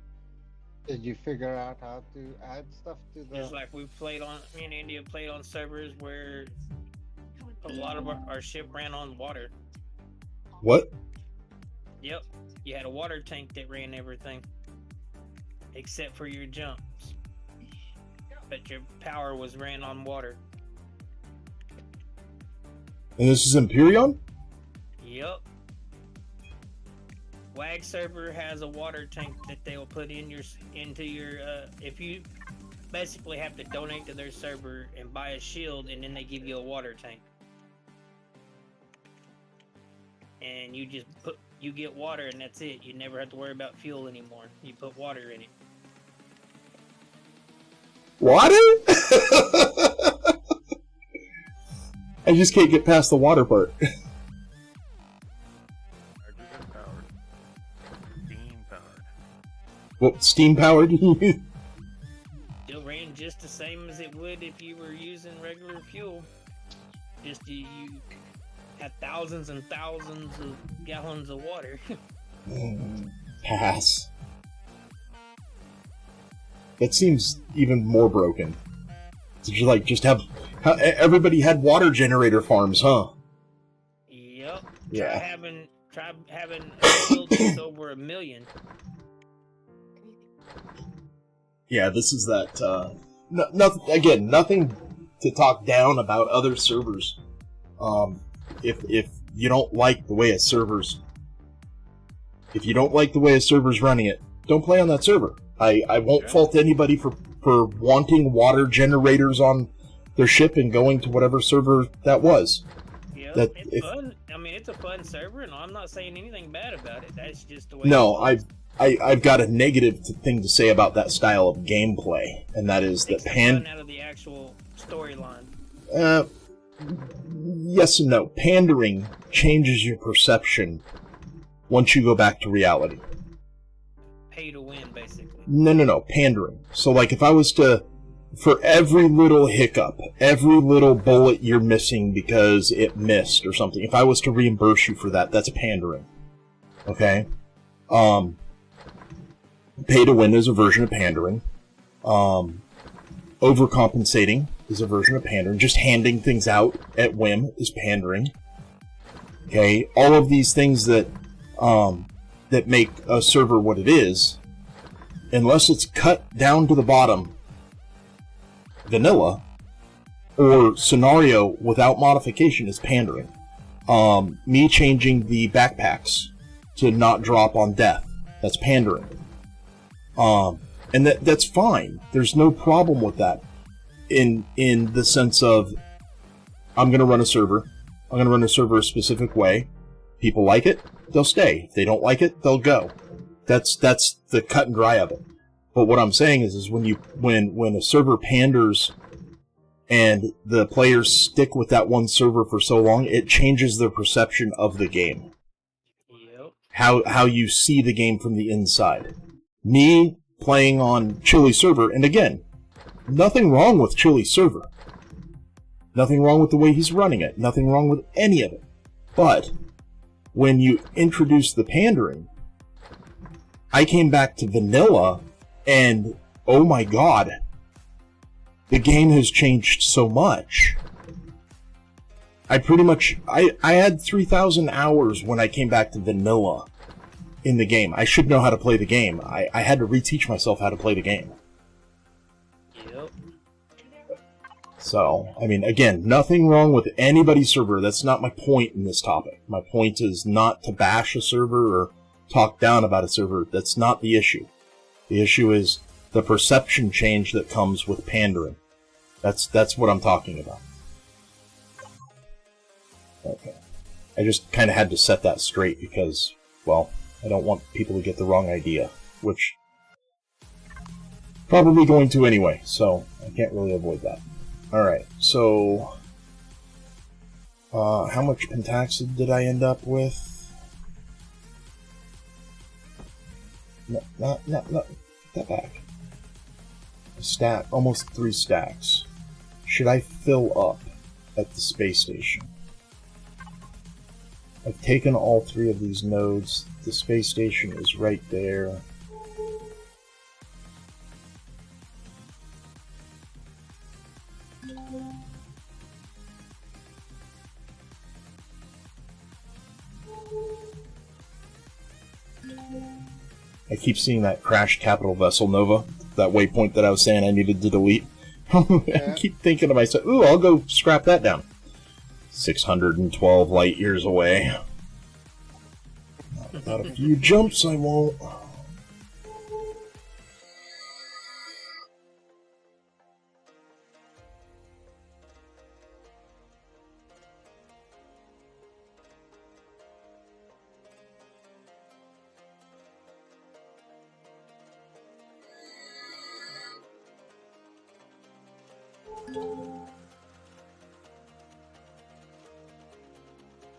Did you figure out how to add stuff to the? Just like we played on, me and India played on servers where a lot of our ship ran on water. What? Yep. You had a water tank that ran everything. Except for your jumps. But your power was ran on water. And this is Empyrion? Yep. WAG server has a water tank that they will put into your if you basically have to donate to their server and buy a shield, and then they give you a water tank. And you just you get water and that's it. You never have to worry about fuel anymore. You put water in it. Water? I just can't get past the water part. Hydrogen powered. Steam powered. What, steam powered? It ran just the same as it would if you were using regular fuel. Just you had thousands and thousands of gallons of water. Pass. That seems even more broken. Did you just have everybody had water generator farms, huh? Yep. Yeah. Try having a build that's over 1 million. Yeah, this is that. Nothing to talk down about other servers. If you don't like the way a server's running it, don't play on that server. I won't fault anybody for wanting water generators on their ship and going to whatever server that was. Yeah, it's fun. I mean, it's a fun server, and I'm not saying anything bad about it. That's just the way. No, I've got a negative thing to say about that style of gameplay, and that is that fun out of the actual storyline. Yes and no. Pandering changes your perception once you go back to reality. Pay to win, basically. No. Pandering. So, if I was to, for every little hiccup, every little bullet you're missing because it missed or something, if I was to reimburse you for that, that's pandering. Okay? Pay to win is a version of pandering. Overcompensating is a version of pandering. Just handing things out at whim is pandering. Okay? All of these things that make a server what it is, unless it's cut down to the bottom, vanilla, or scenario without modification, is pandering. Me changing the backpacks to not drop on death, that's pandering. And that's fine. There's no problem with that. In the sense of, I'm going to run a server. I'm going to run a server a specific way. People like it, they'll stay. If they don't like it, they'll go. That's the cut and dry of it. But what I'm saying is when a server panders and the players stick with that one server for so long, it changes their perception of the game. Yep. How you see the game from the inside. Me playing on Chili's server, and again, nothing wrong with Chili's server. Nothing wrong with the way he's running it. Nothing wrong with any of it. But when you introduce the pandering, I came back to vanilla, and oh my god, the game has changed so much. I had 3,000 hours when I came back to vanilla in the game. I should know how to play the game. I had to reteach myself how to play the game. Yep. So, I mean, again, nothing wrong with anybody's server. That's not my point in this topic. My point is not to bash a server or talk down about a server. That's not the issue. The issue is the perception change that comes with pandering. That's what I'm talking about. Okay. I just kind of had to set that straight because, well, I don't want people to get the wrong idea, which probably going to anyway, so I can't really avoid that. Alright, so how much pentaxid did I end up with? No, not that back. A stack, almost 3 stacks. Should I fill up at the space station? I've taken all 3 of these nodes. The space station is right there. I keep seeing that crashed capital vessel Nova, that waypoint that I was saying I needed to delete. I keep thinking to myself, ooh, I'll go scrap that down. 612 light years away. Without a few jumps, I won't.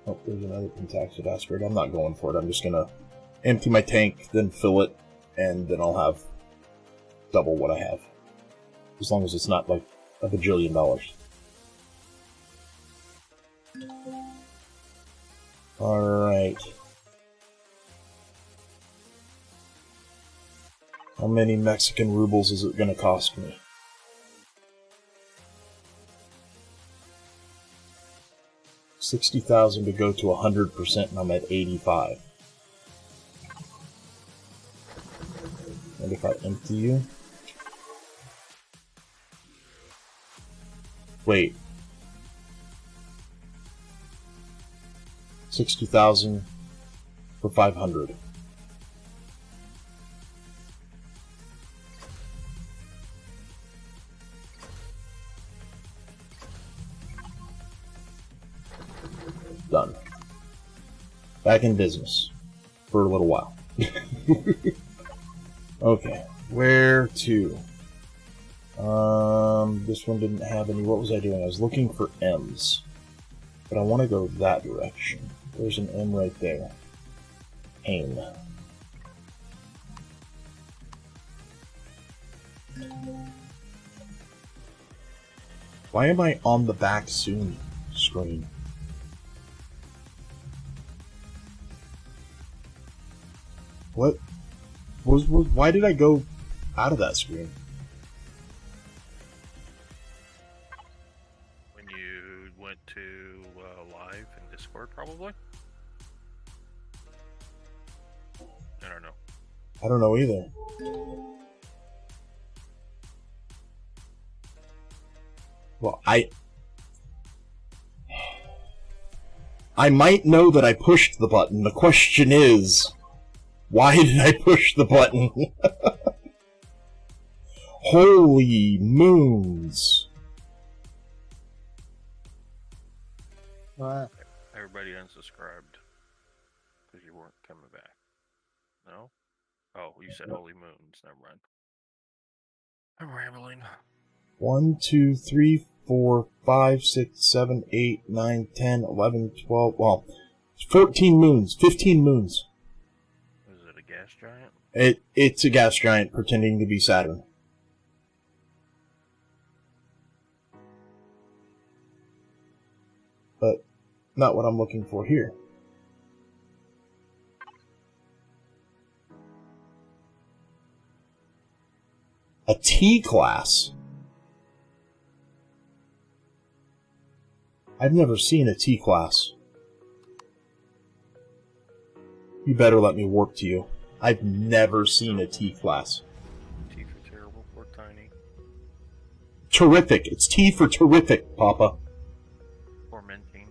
Oh, there's another pentaxid asteroid. I'm not going for it. I'm just gonna empty my tank, then fill it, and then I'll have double what I have. As long as it's not like a bajillion dollars. Alright. How many Mexican rubles is it gonna cost me? $60,000 to go to 100%, and I'm at 85. And if I empty you... Wait. 60,000 for 500. Done. Back in business. For a little while. Okay. Where to? This one didn't have any. What was I doing? I was looking for M's. But I want to go that direction. There's an M right there. Aim. Why am I on the back soon screen? What? Why did I go out of that screen? When you went to live in Discord, probably? I don't know. I don't know either. Well, I might know that I pushed the button. The question is, why did I push the button? Holy moons. What? Everybody unsubscribed because you weren't coming back. No? Oh, you said holy moons. Never mind. I'm rambling. 1, 2, 3, 4, 5, 6, 7, 8, 9, 10, 11, 12, well, 14 moons, 15 moons. Is it a gas giant? It's a gas giant pretending to be Saturn. But not what I'm looking for here. A T-class? I've never seen a T-class. You better let me warp to you. I've never seen a T-class. Teeth are terrible. We're tiny. Terrific. It's T for terrific, Papa. Tormenting.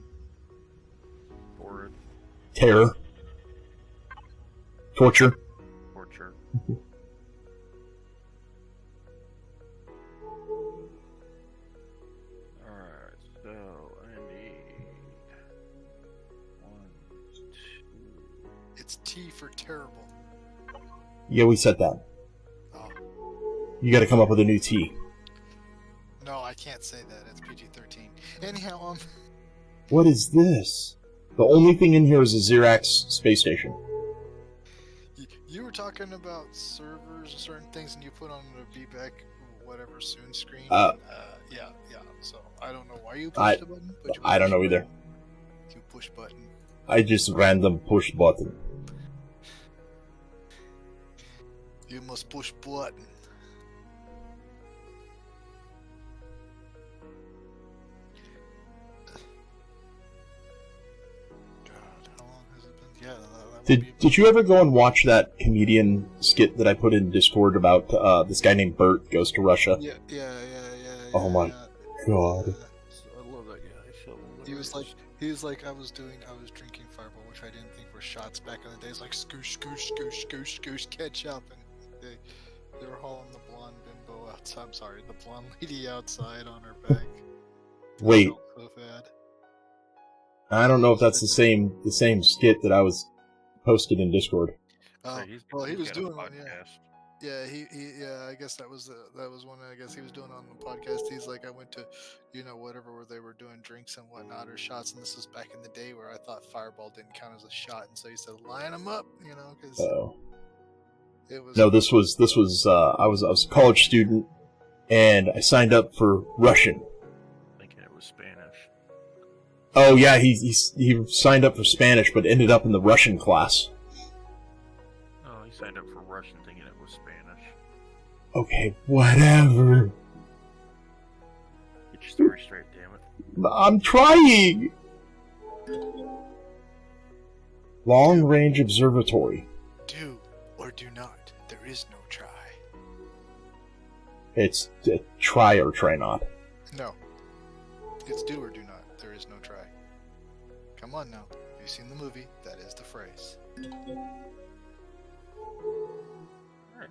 Torrid. Terror. Torture. Torture. Alright, so I need 1, 2. It's T for terrible. Yeah, we said that. Oh. You gotta come up with a new T. No, I can't say that. It's PG-13. Anyhow, What is this? The only thing in here is a Xerax space station. you were talking about servers and certain things, and you put on the be back whatever soon screen. Yeah. So I don't know why you pushed the button. But I don't know either. You push button. I just random push button. You must push button. God, how long has it been? Yeah. Did you ever go and watch that comedian skit that I put in Discord about this guy named Bert goes to Russia? Yeah. Oh my God. I love that guy. He was like, I was drinking Fireball, which I didn't think were shots back in the day. It's like scoosh, scoosh, scoosh, scoosh, scoosh, catch up, and they were hauling the blonde bimbo outside. I'm sorry, the blonde lady outside on her back. Wait, So bad. I don't know if that's the same skit that I was posted in Discord. Oh, He's he was got a doing one, yeah. podcast. Yeah, I guess that was one. I guess he was doing on the podcast. He's like, I went to, whatever where they were doing drinks and whatnot or shots, and this was back in the day where I thought Fireball didn't count as a shot, and so he said, line them up, because it was. No, this was I was a college student, and I signed up for Russian. Thinking it was Spanish. Oh yeah, he signed up for Spanish, but ended up in the Russian class. Oh, he signed up for Russian thinking it was Spanish. Okay, whatever. Get your story straight, damn it. I'm trying! Long Range Observatory. Do or do not. There is no try. It's try or try not. No. It's do or do not. There is no try. Come on now. You've seen the movie. That is the phrase. Alright. I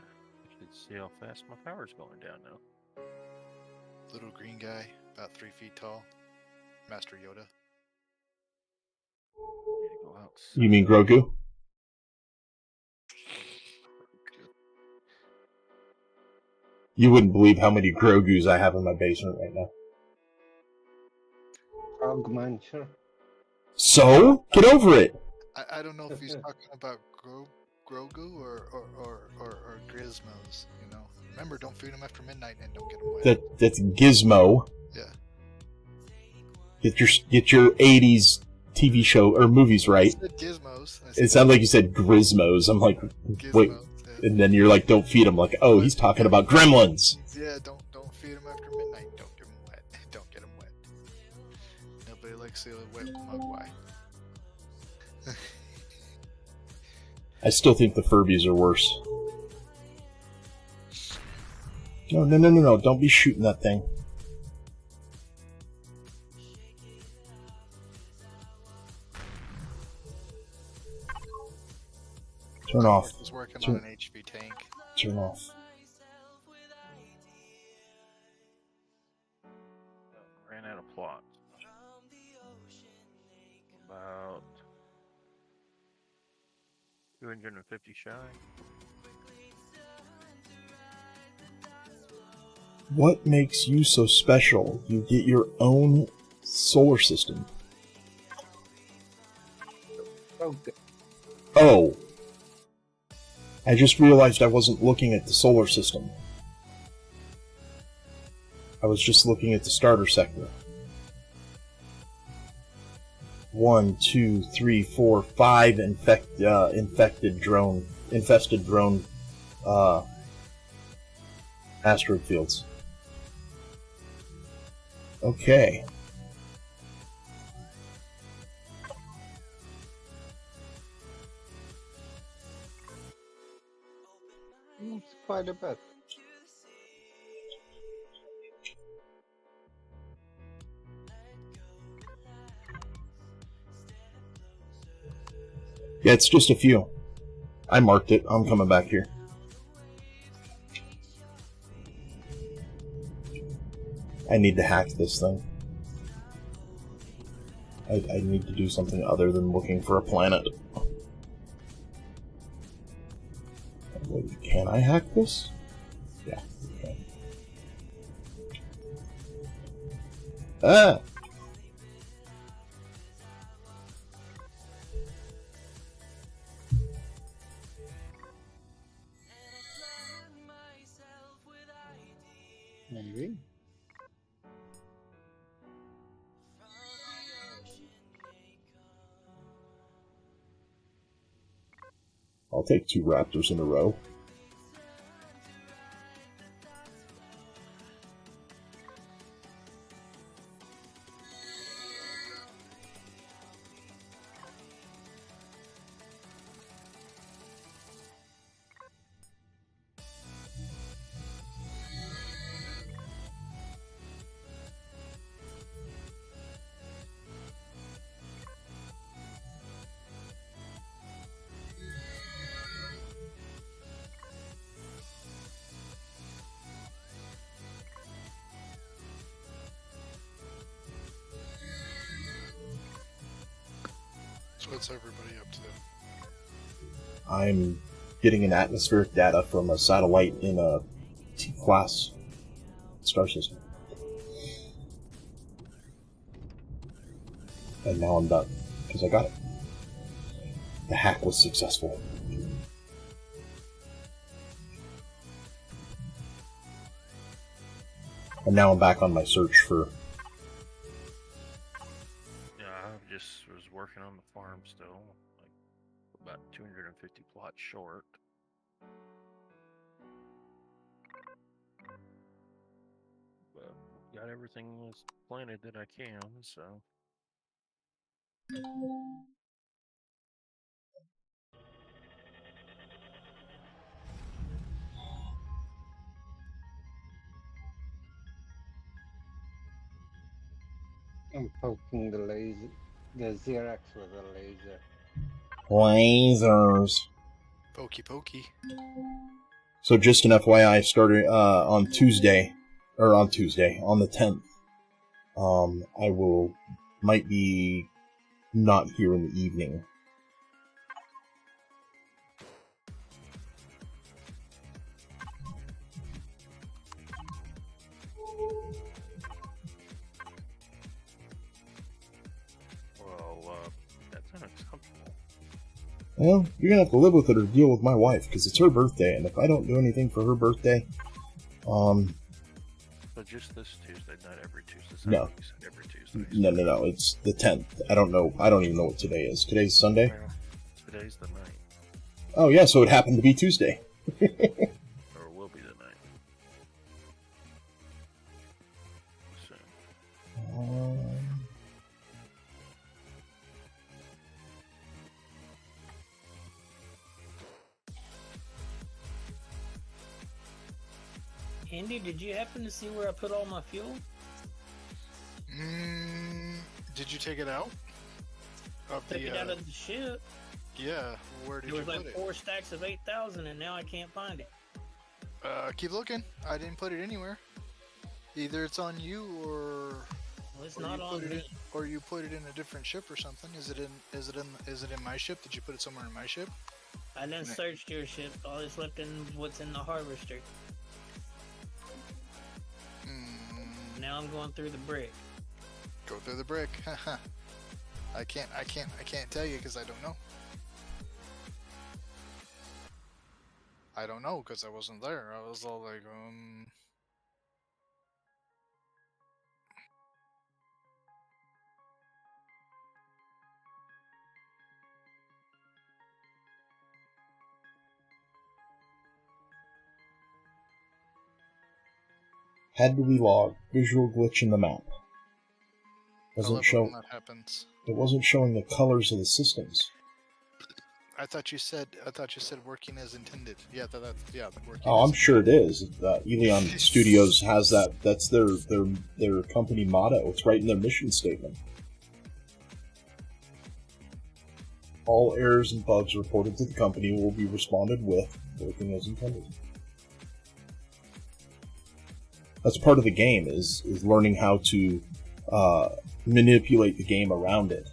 should see how fast my power's going down now. Little green guy, about 3 feet tall. Master Yoda. Need to go outside. You mean Grogu? You wouldn't believe how many Grogus I have in my basement right now. Frogman, sure. So? Get over it! I don't know if he's talking about Grogu or Gizmos, Remember, don't feed him after midnight and don't get him wet. That's Gizmo. Yeah. Get your 80s TV show or movies right. I said Gizmos. It sounded like you said Grismos. I'm like, Gizmos, wait. yeah. And then you're like, don't feed him. Like, oh, he's talking about gremlins. Yeah, don't feed him after midnight. Don't get him wet. Don't get him wet. Nobody likes a wet mugwai. I still think the Furbies are worse. No. Don't be shooting that thing. Turn off. I was working on an HP tank. Turn off. Ran out of plot. About 250 shy. What makes you so special? You get your own solar system. Okay. Oh. I just realized I wasn't looking at the solar system. I was just looking at the starter sector. 1, 2, 3, 4, 5 infested drone asteroid fields. Okay. It's quite a bit. Yeah, it's just a few. I marked it. I'm coming back here. I need to hack this thing. I need to do something other than looking for a planet. Wait, can I hack this? Yeah. Okay. Ah! Maybe. I'll take 2 raptors in a row. So what's everybody up to? I'm getting an atmospheric data from a satellite in a T-class star system. And now I'm done, because I got it. The hack was successful. And now I'm back on my search for... Yeah, I just was working on the farm still, like about 250 plots short. But got everything was planted that I can, so. I'm poking the laser, the Xerox with a laser. lasers. Pokey pokey. So just an FYI, starting on Tuesday, on the 10th. I might be not here in the evening. Well, that's unacceptable. Well, you're gonna have to live with it or deal with my wife, because it's her birthday, and if I don't do anything for her birthday, So just this Tuesday, not every Tuesday. No. You said every Tuesday. no, it's the 10th. I don't even know what today is. Today's Sunday? Well, today's the 9th, Oh yeah, so it happened to be Tuesday. or will be the 9th. Soon. Andy, did you happen to see where I put all my fuel? Did you take it out? Of Took it out of the ship. Yeah, where did There you was put like it? 4 stacks of 8,000, and now I can't find it. Keep looking. I didn't put it anywhere. Either it's on you or Well, it's or not you on put it me. in, or you put it in a different ship or something. Is it in my ship? Did you put it somewhere in my ship? I done searched your ship. All that's left in what's in the harvester. Now I'm going through the brick. Go through the brick. I can't tell you because I don't know. I don't know because I wasn't there. I was all like, Had to be logged. Visual glitch in the map. I love it when that happens. It wasn't showing the colors of the systems. I thought you said working as intended. Yeah, yeah. Working Oh, as I'm sure it is. Elion Studios has that. That's their company motto. It's right in their mission statement. All errors and bugs reported to the company will be responded with, working as intended. That's part of the game, is learning how to manipulate the game around it.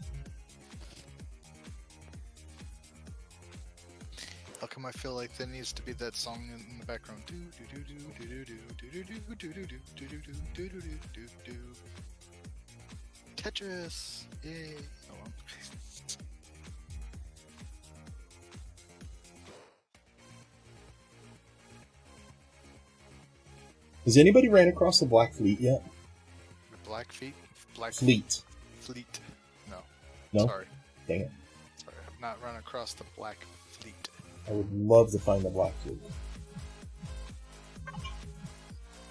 How come I feel like there needs to be that song in the background? Tetris! Yay! Oh, well. Has anybody ran across the Black Fleet yet? The Black Feet? Black Fleet. Fleet. No. No? Sorry. Dang it. Sorry, I've not run across the Black Fleet. I would love to find the Black Fleet.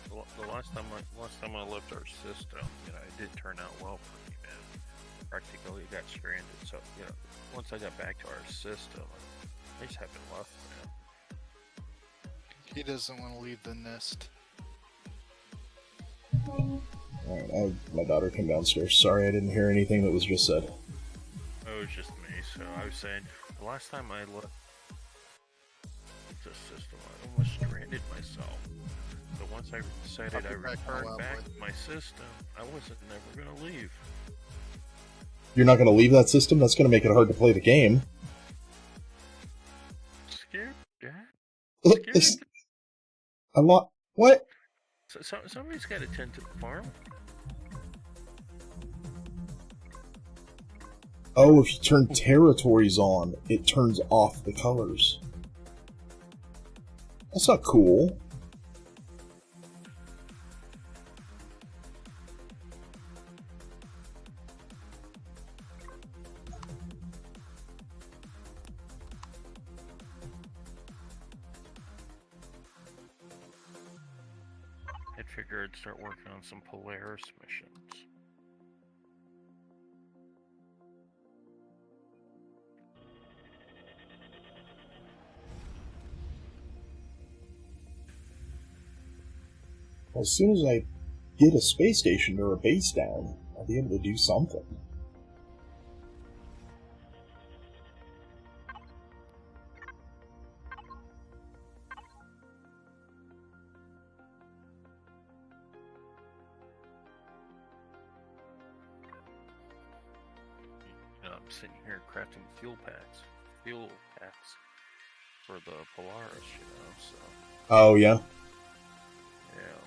The last time I left our system, it did turn out well for me, man. Practically got stranded, so once I got back to our system, I just haven't left, man. He doesn't want to leave the nest. Alright, my daughter came downstairs. Sorry, I didn't hear anything that was just said. It was just me, so I was saying, the last time I left the system, I almost stranded myself. So once I decided I returned back to my system, I wasn't never gonna leave. You're not going to leave that system? That's going to make it hard to play the game. Scared, Dad? Scared? A lot. What? So somebody's got to tend to the farm. Oh, if you turn territories on, it turns off the colors. That's not cool. I'd figure I'd start working on some Polaris missions. Well, as soon as I get a space station or a base down, I'll be able to do something. I'm sitting here crafting fuel packs for the Polaris, so. Oh, yeah? Yeah.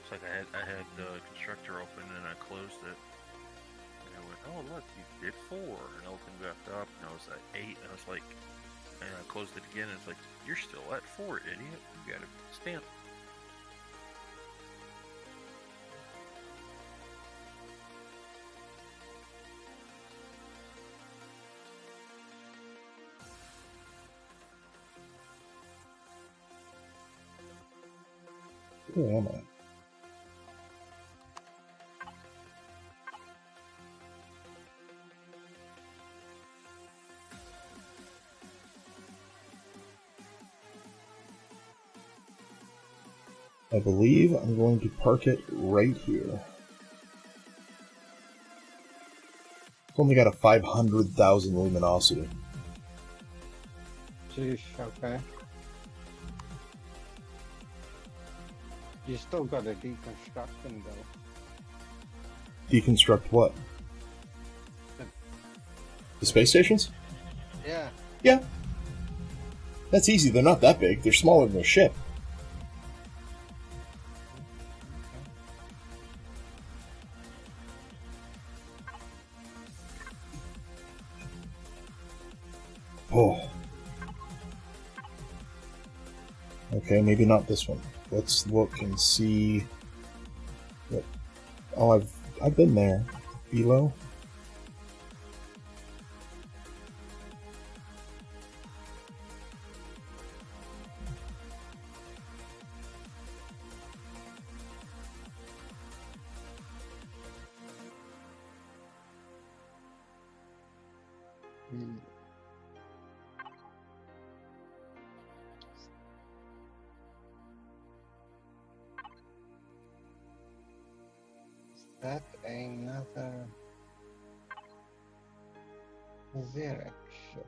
It's like I had the constructor open and I closed it. And I went, oh look, you did 4. And I opened it back up and I was at 8. And I was like, and I closed it again and it's like, you're still at 4, idiot. You gotta stand. Where am I? I believe I'm going to park it right here. It's only got a 500,000 luminosity. Jeez, okay. You still gotta deconstruct them though. Deconstruct what? The space stations? Yeah. Yeah. That's easy. They're not that big. They're smaller than a ship. Oh. Okay, maybe not this one. Let's look and see. What? Oh, I've been there. Below. That another. Xerac ship.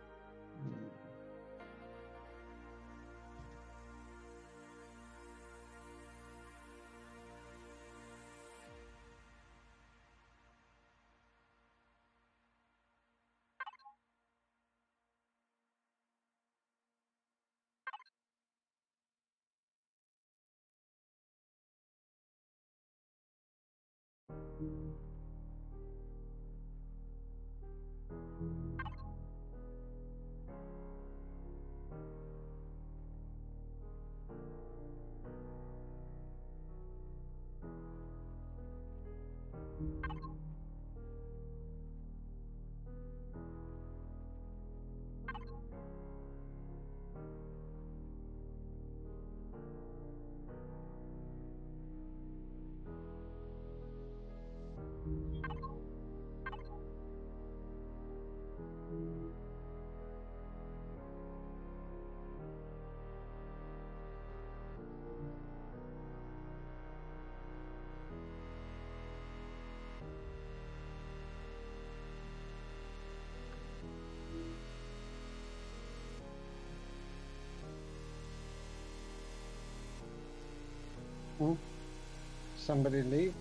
Somebody leave?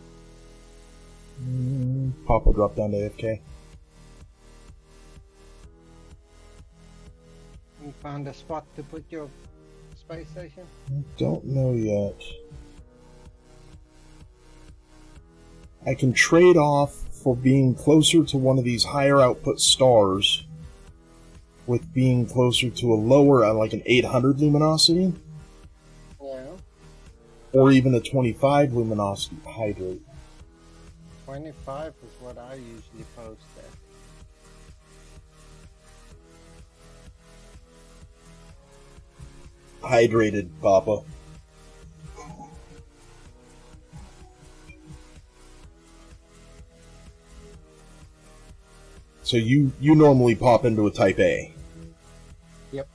Papa dropped down to AFK. You found a spot to put your space station? Don't know yet. I can trade off for being closer to one of these higher output stars with being closer to a lower, like an 800 luminosity, Yeah. or even a 25 luminosity hydrate. 25 is what I usually post there. Hydrated, Papa. So you normally pop into a Type A. Yep.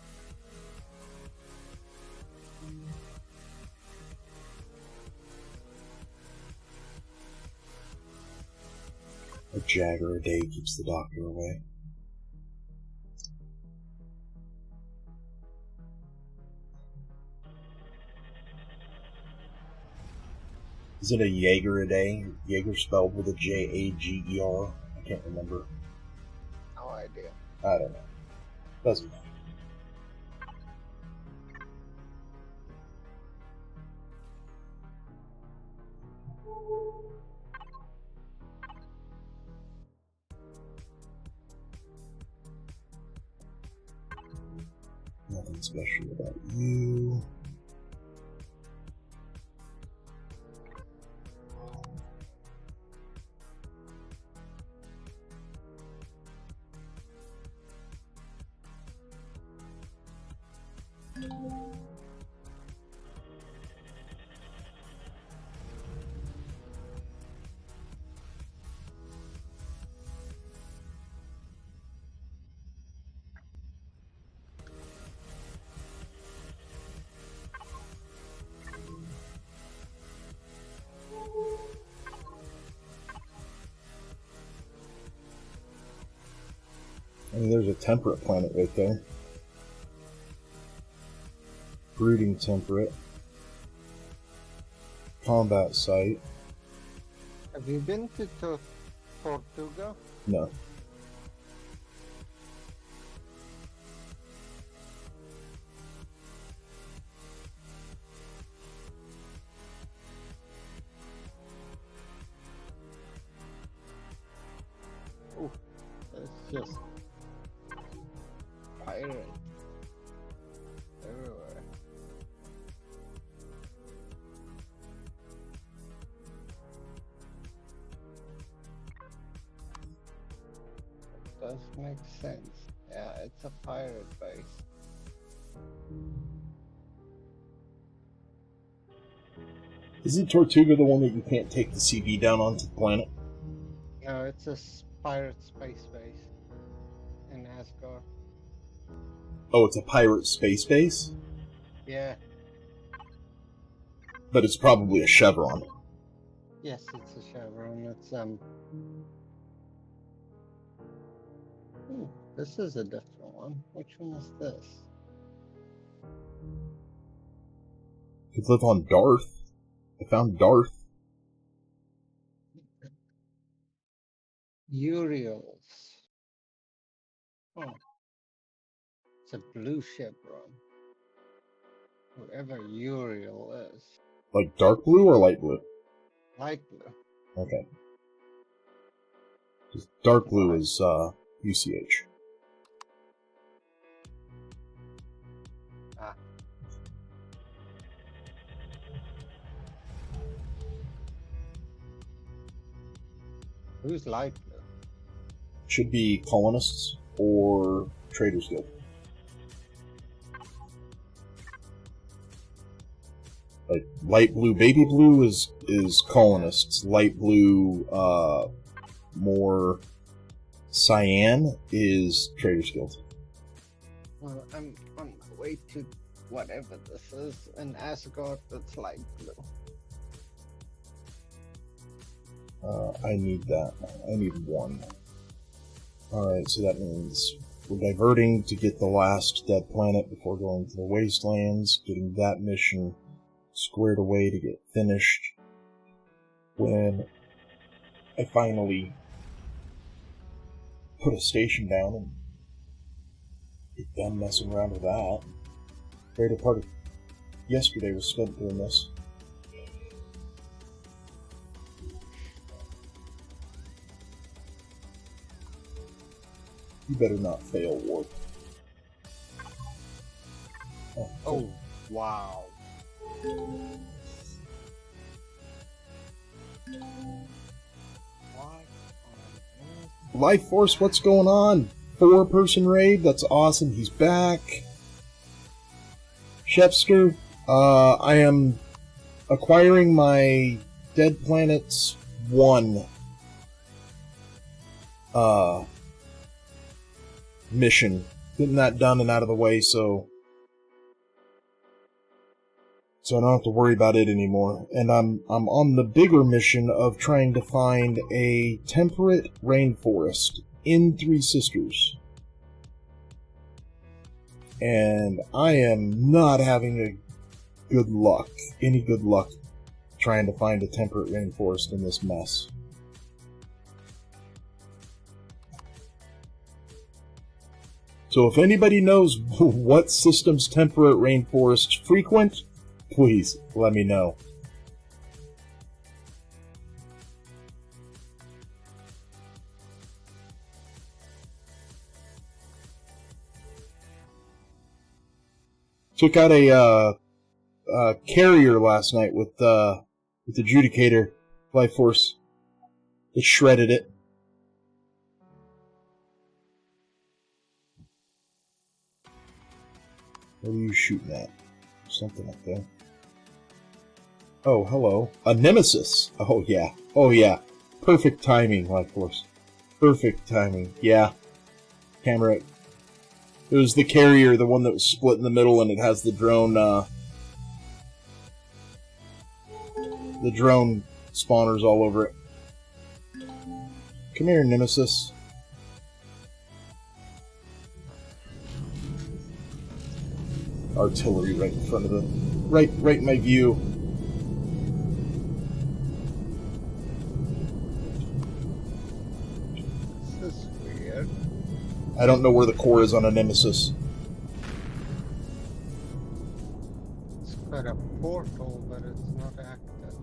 A Jagger a day keeps the doctor away. Is it a Jaeger a day? Jaeger spelled with a Jager? I can't remember. No idea. I don't know. Doesn't matter. Nothing special about you. I mean, there's a temperate planet right there. Brooding temperate. Combat site. Have you been to Tortuga? No. Oh, it's just pirate everywhere. Does make sense. Yeah, it's a pirate base. Isn't Tortuga the one that you can't take the CV down onto the planet? No, it's a pirate space base in Asgard. Oh, it's a pirate space base? Yeah, But it's probably a Chevron. yes, it's a Chevron. It's Ooh, this is a different one. Which one is this? Could live on Darth. I found Darth. Uriel's. Oh. It's a blue ship, Ron. Whoever Uriel is. Like dark blue or light blue? Light blue. Okay. Just dark blue is UCH. Ah. Who's light blue? Should be colonists or Traders Guild. Like light blue, baby blue is colonists. Light blue, more cyan is Traders Guild. Well, I'm on my way to whatever this is in Asgard that's light blue. I need that. I need one. Alright, so that means we're diverting to get the last dead planet before going to the Wastelands, getting that mission squared away to get finished. When I finally put a station down and get done messing around with that. Greater part of yesterday was spent doing this. You better not fail, Warp. Oh, wow. Life Force, what's going on? 4-person raid, that's awesome, he's back. Chefster, I am acquiring my Dead Planets 1 mission. Getting that done and out of the way so I don't have to worry about it anymore. And I'm on the bigger mission of trying to find a temperate rainforest in Three Sisters. And I am not having any good luck trying to find a temperate rainforest in this mess. So if anybody knows what system's temperate rainforests frequent, please let me know. Took out a carrier last night with Adjudicator Life Force. It shredded it. What are you shooting at? Something up there. Oh, hello. A Nemesis! Oh, yeah. Oh, yeah. Perfect timing, Life Force. Perfect timing. Yeah. Camera. It was the carrier, the one that was split in the middle, and it has the drone, the drone spawners all over it. Come here, Nemesis. Artillery right in front of the... Right in my view. This is weird. I don't know where the core is on a Nemesis. It's got a portal, but it's not active.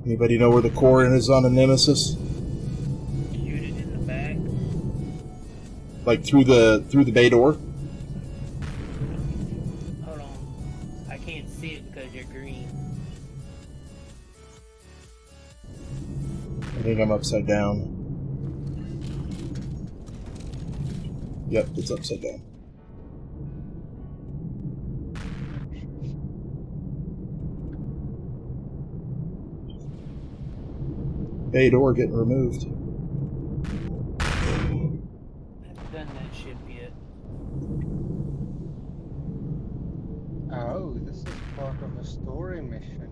Anybody know where the core is on a Nemesis? Shoot it in the back. Like through the bay door? Hold on. I can't see it because you're green. I think I'm upside down. Yep, it's upside down. Bay door getting removed. I've done that ship yet. Oh, this is part of a story mission.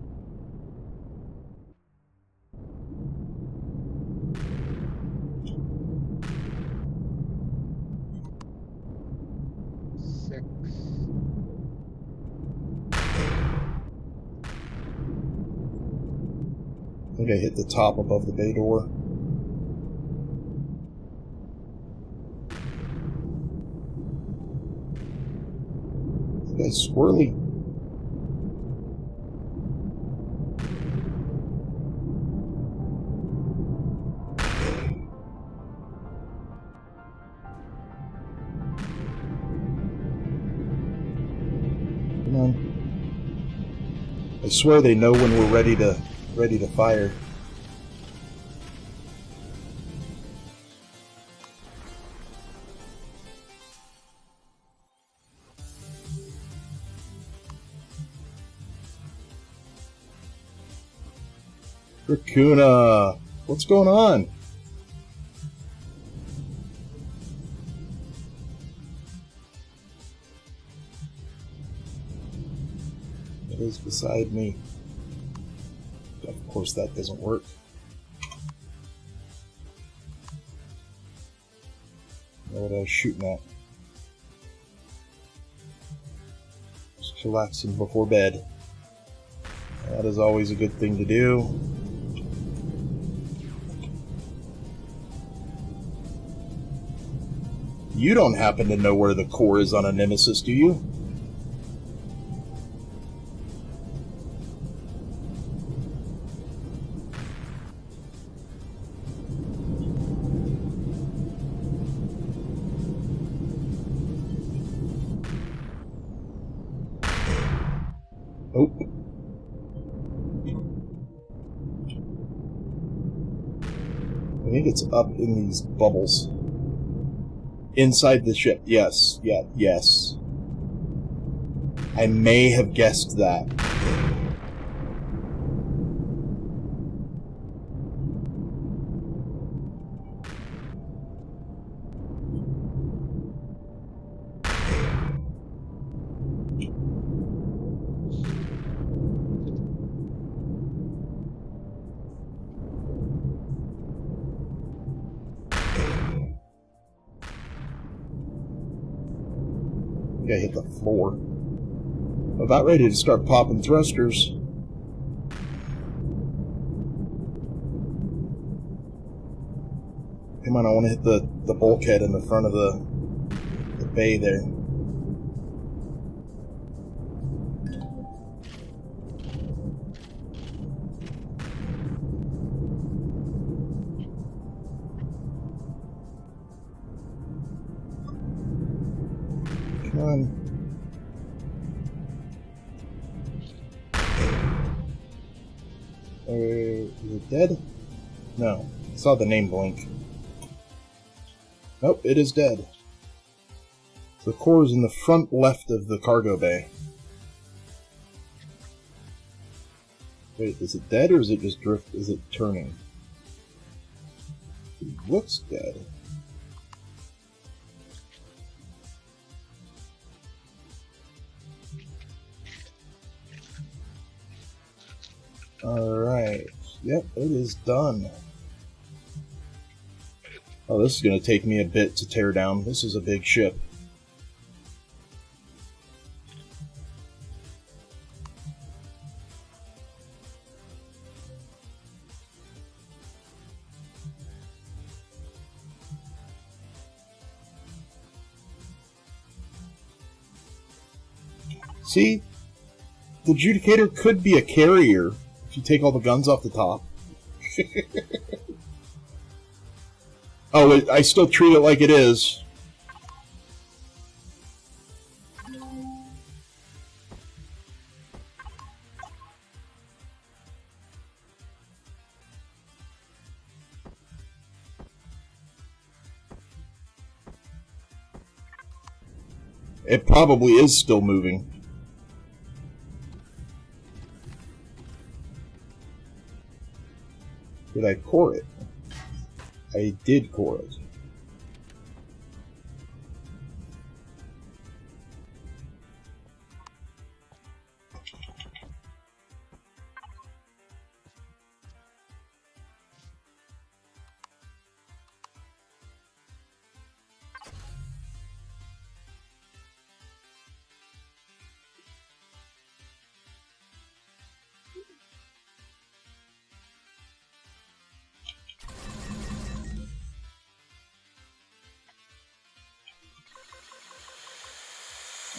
think I hit the top above the bay door. That's squirrely. Come on. I swear they know when we're ready to fire. Raccoona, what's going on? It is beside me. Of course, that doesn't work. I know what I was shooting at. Just chillaxing before bed. That is always a good thing to do. You don't happen to know where the core is on a Nemesis, do you? Oh. I think it's up in these bubbles. Inside the ship, yes. Yeah, yes. I may have guessed that. I hit the floor. About ready to start popping thrusters. Come on, I want to hit the bulkhead in the front of the bay there. Come on. Is it dead? No. I saw the name blink. Nope, it is dead. The core is in the front left of the cargo bay. Wait, is it dead or is it just drift? Is it turning? It looks dead. Alright. Yep, it is done. Oh, this is going to take me a bit to tear down. This is a big ship. See? The Judicator could be a carrier if you take all the guns off the top. Oh, I still treat it like it is. It probably is still moving. Did I core it? I did core it.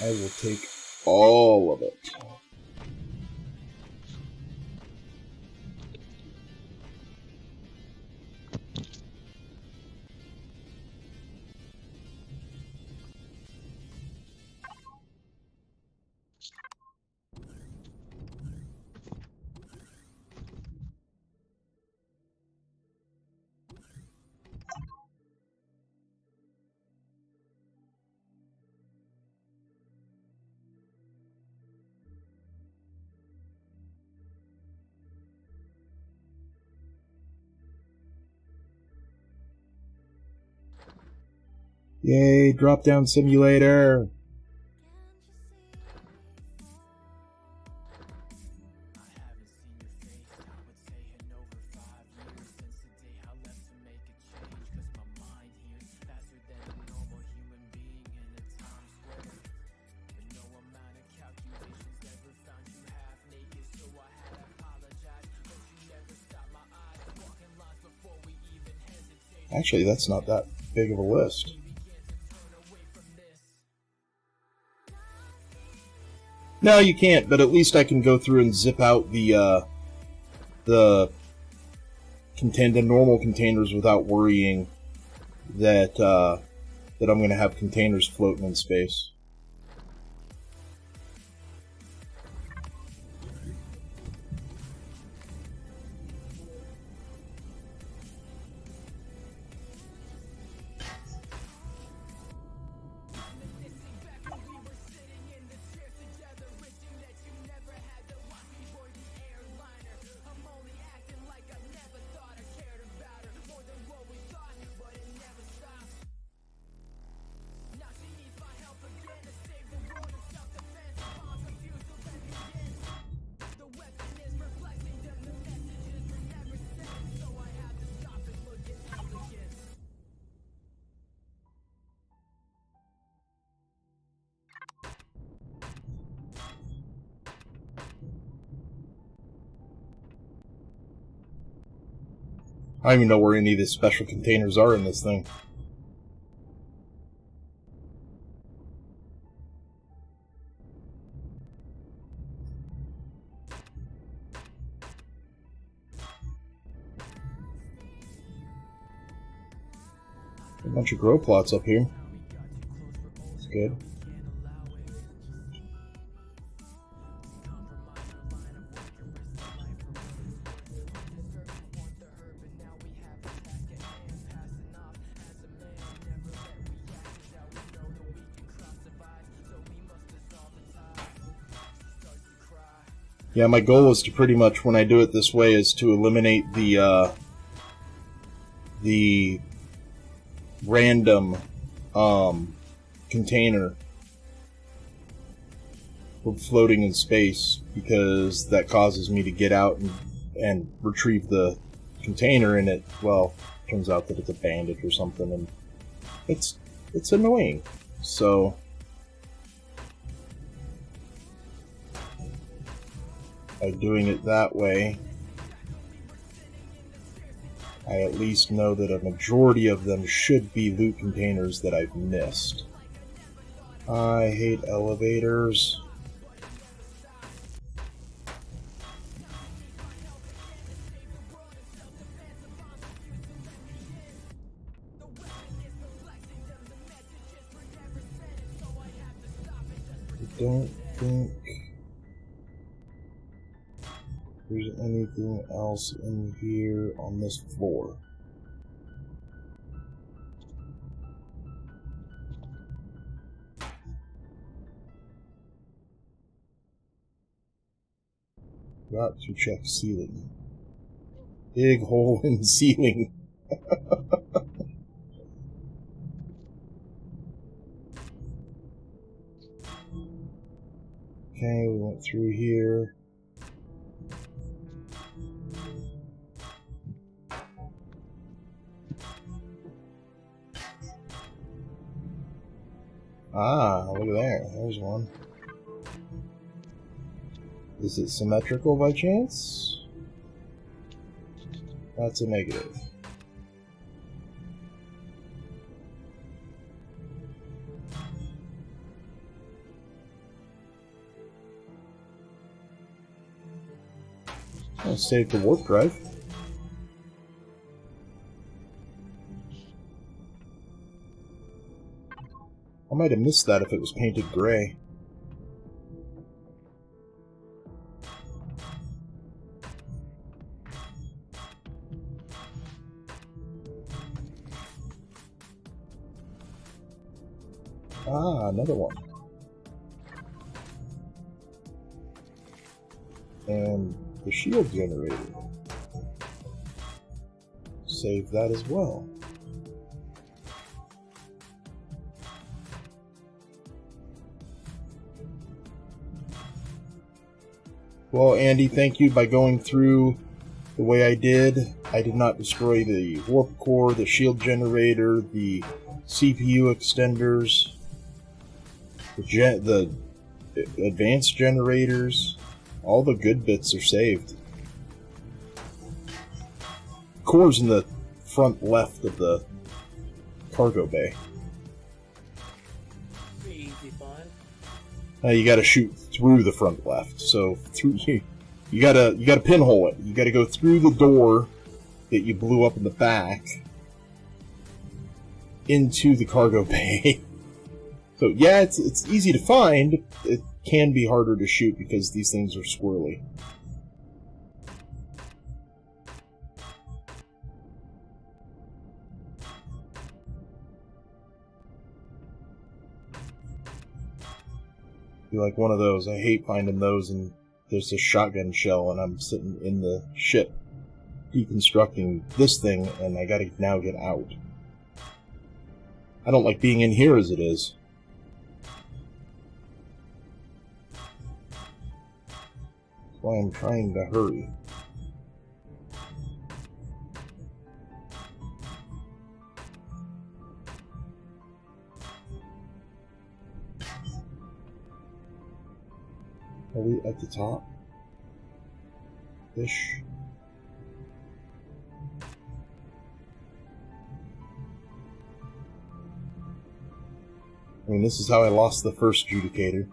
I will take all of it. Yay, drop down simulator! Actually, that's not that big of a list. No, you can't, but at least I can go through and zip out the normal containers without worrying that that I'm going to have containers floating in space. I don't even know where any of these special containers are in this thing. A bunch of grow plots up here. That's good. Yeah, my goal is to pretty much, when I do it this way, is to eliminate the random container from floating in space, because that causes me to get out and retrieve the container, and it, well, turns out that it's a bandage or something, and it's annoying. So by doing it that way, I at least know that a majority of them should be loot containers that I've missed. I hate elevators. I don't think there's anything else in here on this floor. Got to check ceiling. Big hole in the ceiling. Okay, we went through here. Ah, look at there. There's one. Is it symmetrical by chance? That's a negative. I'll save the warp drive. I might have missed that if it was painted gray. Ah, another one. And the shield generator. Save that as well. Well, Andy, thank you. By going through the way I did not destroy the warp core, the shield generator, the CPU extenders, the advanced generators. All the good bits are saved. Core's in the front left of the cargo bay. Pretty easy find. You gotta shoot through the front left. So through you gotta pinhole it. You gotta go through the door that you blew up in the back into the cargo bay. So yeah, it's easy to find. It can be harder to shoot because these things are squirrely. Be like one of those. I hate finding those, and there's a shotgun shell, and I'm sitting in the ship deconstructing this thing, and I gotta now get out. I don't like being in here as it is. That's why I'm trying to hurry. Are we at the top? Ish. I mean, this is how I lost the first Judicator.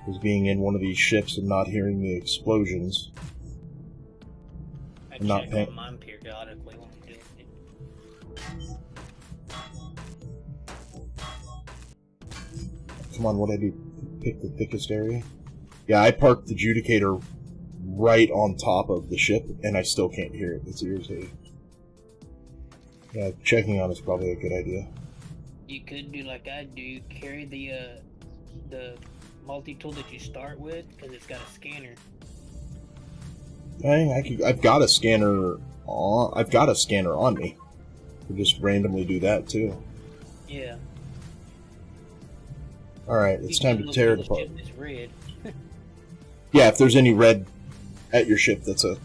Was being in one of these ships and not hearing the explosions. I Not check on mine periodically when we do it. Come on, what'd I do? Pick the thickest area? Yeah, I parked the Judicator right on top of the ship, and I still can't hear it. It's irritating. Yeah, checking on is probably a good idea. You could do like I do, carry the multi-tool that you start with, because it's got a scanner. I've got a scanner on. I've got a scanner on me. I could just randomly do that too. Yeah. All right, it's time to tear it apart. It's red. Yeah, if there's any red at your ship, that's a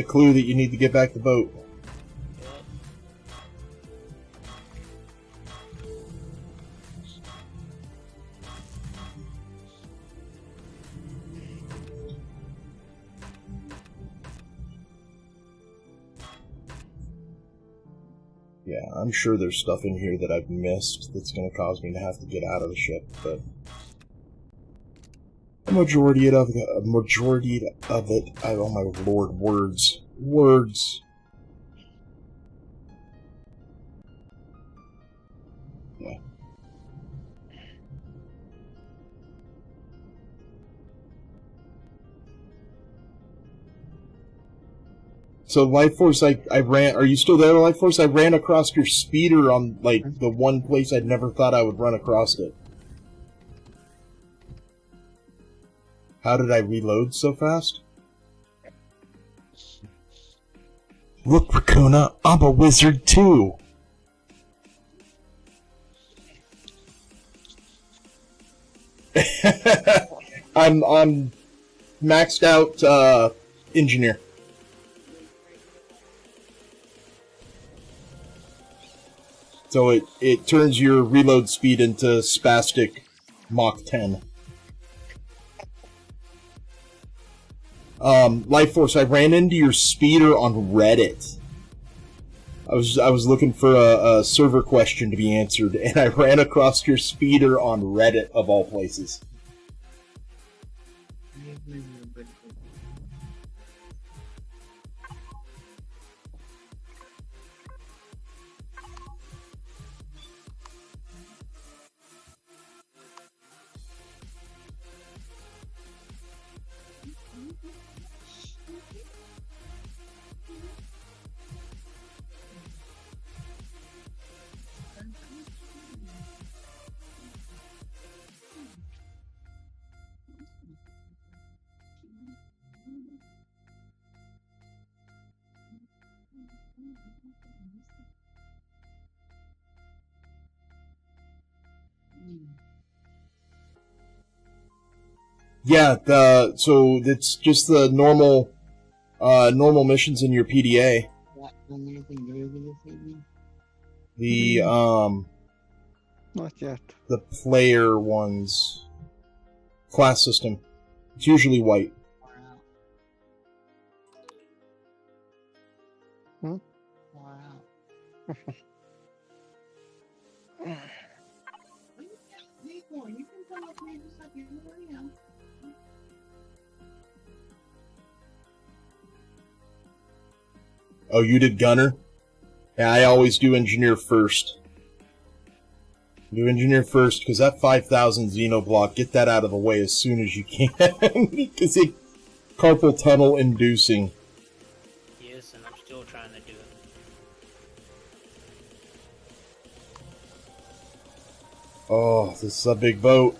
clue that you need to get back the boat. Yep. Yeah, I'm sure there's stuff in here that I've missed that's going to cause me to have to get out of the ship, but a majority of it, oh my lord, words. Yeah. So, Life Force, I ran... Are you still there, Life Force? I ran across your speeder on, like, the one place I'd never thought I would run across it. How did I reload so fast? Look, Raccoona, I'm a wizard, too! I'm maxed out, engineer. So it turns your reload speed into spastic Mach 10. Life Force, I ran into your speeder on Reddit. I was looking for a server question to be answered, and I ran across your speeder on Reddit, of all places. Yeah, so it's just the normal missions in your PDA. The Not yet. the player ones. Class system. It's usually white. Hmm? Oh, you did gunner? Yeah, I always do engineer first. Do engineer first, because that 5,000 Xenoblock, get that out of the way as soon as you can. Because it's carpal tunnel inducing. Yes, and I'm still trying to do it. Oh, this is a big boat.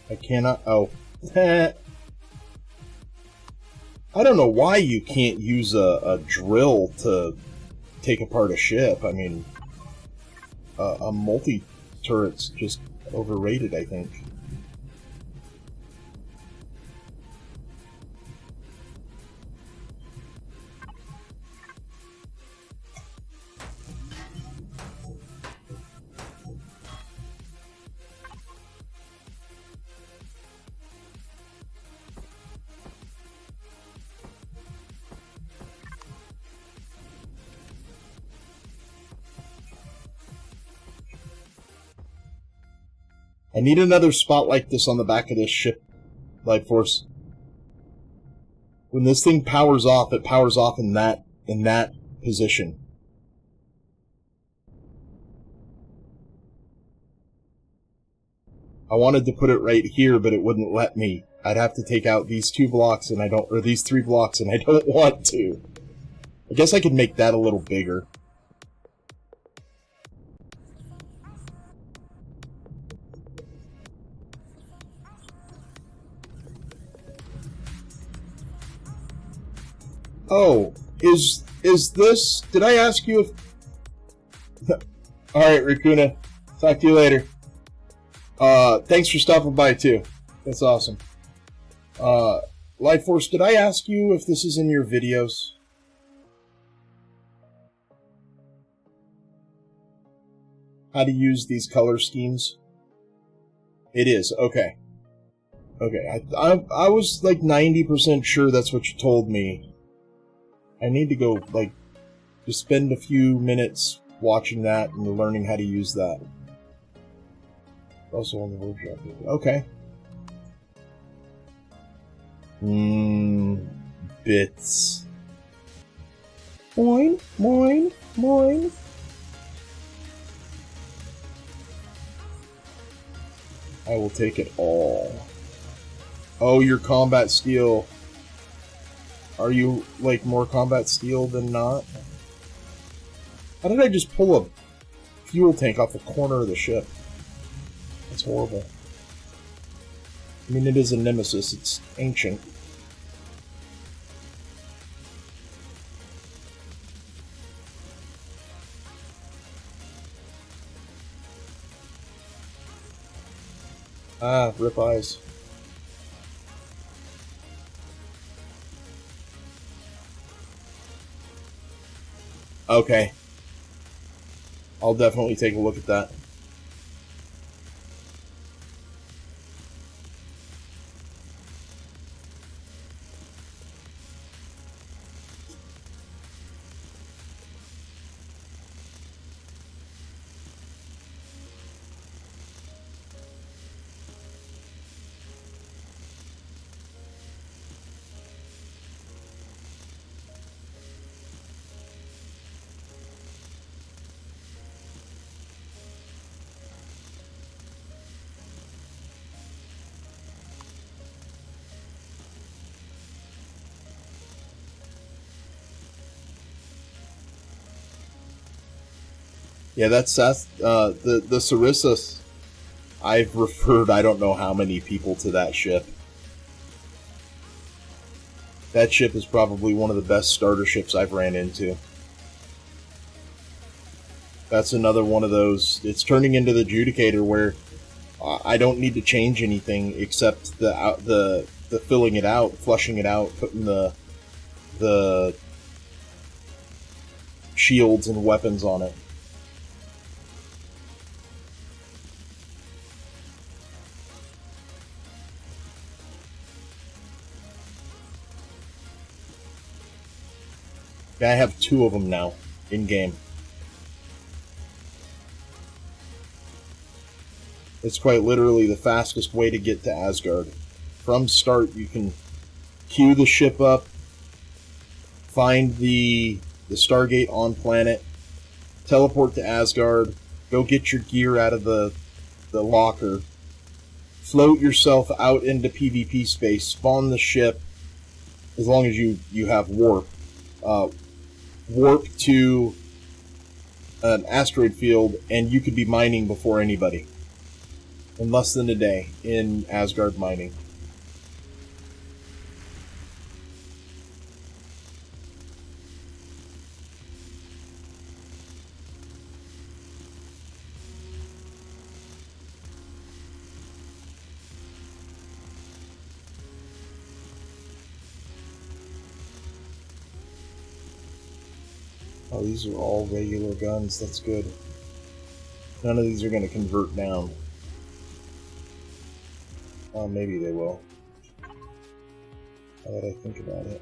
I cannot... Oh. I don't know why you can't use a drill to take apart a ship. I mean, a multi-turret's just overrated, I think. I need another spot like this on the back of this ship, Life Force. When this thing powers off, it powers off in that position. I wanted to put it right here, but it wouldn't let me. I'd have to take out these 2 blocks, and or these 3 blocks, and I don't want to. I guess I could make that a little bigger. Oh, is this... Did I ask you if... Alright, Raccoona. Talk to you later. Thanks for stopping by, too. That's awesome. Life Force, did I ask you if this is in your videos? How to use these color schemes? It is, okay. Okay, I was like 90% sure that's what you told me. I need to go, like, just spend a few minutes watching that and learning how to use that. Also on the workshop. Okay. Bits. Moin, moin, moin. I will take it all. Oh, your combat steel. Are you, like, more combat steel than not? How did I just pull a fuel tank off the corner of the ship? That's horrible. I mean, it is a nemesis. It's ancient. Ah, rip eyes. Okay. I'll definitely take a look at that. Yeah, that's the Sarissa. I've referred I don't know how many people to that ship. That ship is probably one of the best starter ships I've ran into. That's another one of those. It's turning into the Judicator where I don't need to change anything except the filling it out, flushing it out, putting the shields and weapons on it. I have 2 of them now in game. It's quite literally the fastest way to get to Asgard. From start, you can queue the ship up, find the Stargate on planet, teleport to Asgard, go get your gear out of the locker, float yourself out into PvP space, spawn the ship, as long as you have warp. Warp to an asteroid field, and you could be mining before anybody. In less than a day in Asgard mining. Oh, these are all regular guns. That's good. None of these are going to convert down. Oh, maybe they will. Now that I think about it.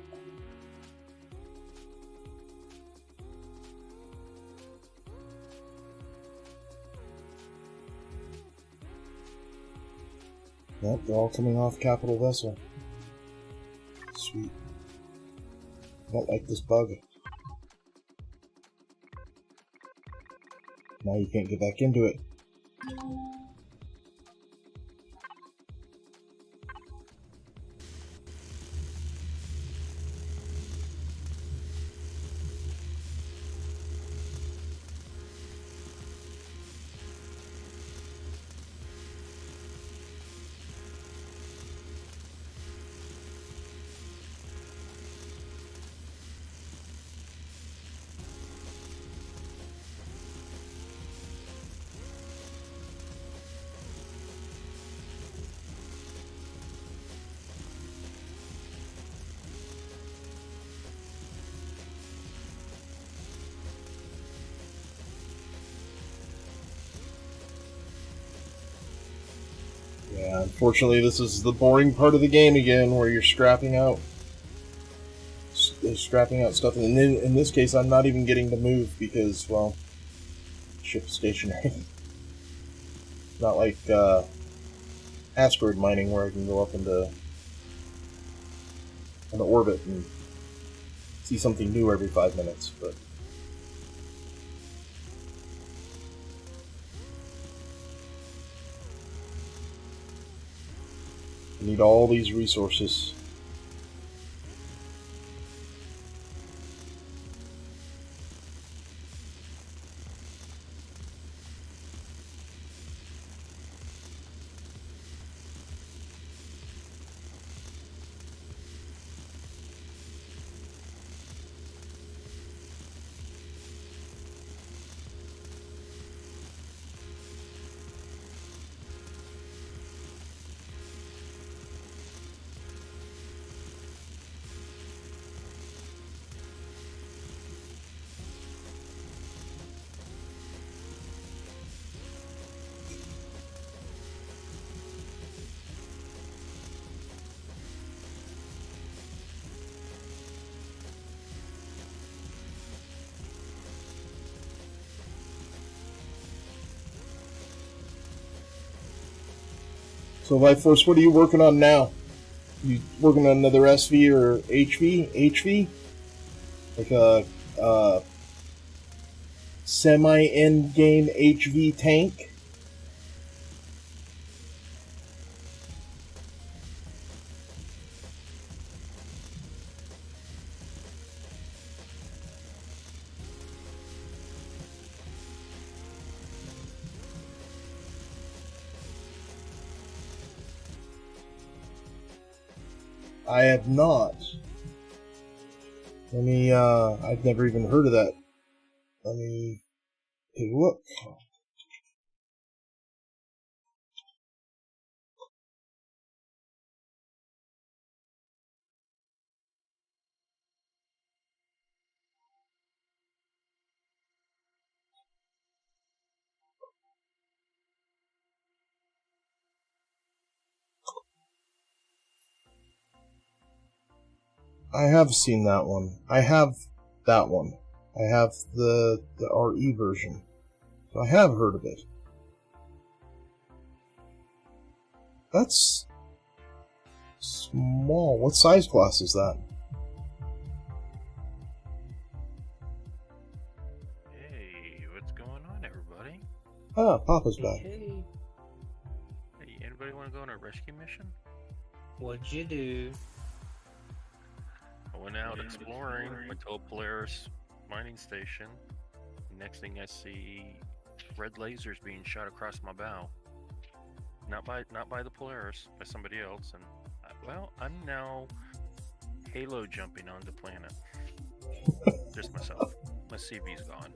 Nope, they're all coming off Capital Vessel. Sweet. I don't like this bug. Now you can't get back into it. Yeah, unfortunately, this is the boring part of the game again, where you're scrapping out stuff. And in this case, I'm not even getting to move because, well, ship stationary. Not like asteroid mining, where I can go up into orbit and see something new every 5 minutes. But I need all these resources. So, Life Force, what are you working on now? You working on another SV or HV? HV? Like a semi-end-game HV tank? I have not. Let me, I've never even heard of that. Let me take a look. I have seen that one. I have that one. I have the RE version. So I have heard of it. That's small. What size class is that? Hey, what's going on, everybody? Ah, Papa's back. Hey, Hey, anybody want to go on a rescue mission? what'd you do? I went out exploring, went to a Polaris mining station. Next thing I see, red lasers being shot across my bow. Not by the Polaris, by somebody else. And I'm now halo jumping onto planet. Just myself. My CV's gone.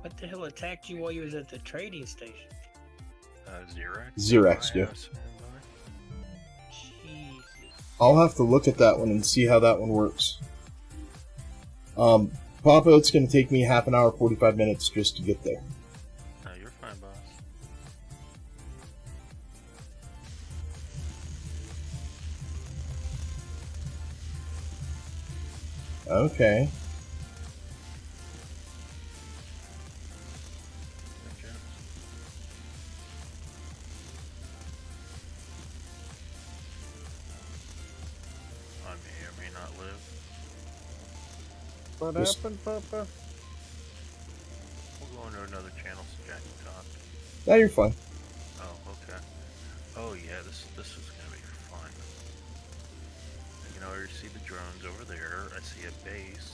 What the hell attacked you while you was at the trading station? Xerax. Xerax, yeah. Jesus. I'll have to look at that one and see how that one works. Papa, it's going to take me half an hour, 45 minutes just to get there. No, you're fine, boss. Okay. I may or may not live. What Yes. happened, Papa? We'll go into another channel so Jack can talk. Yeah, you're fine. Oh, okay. Oh yeah, this is gonna be fun. You know, I see the drones over there. I see a base.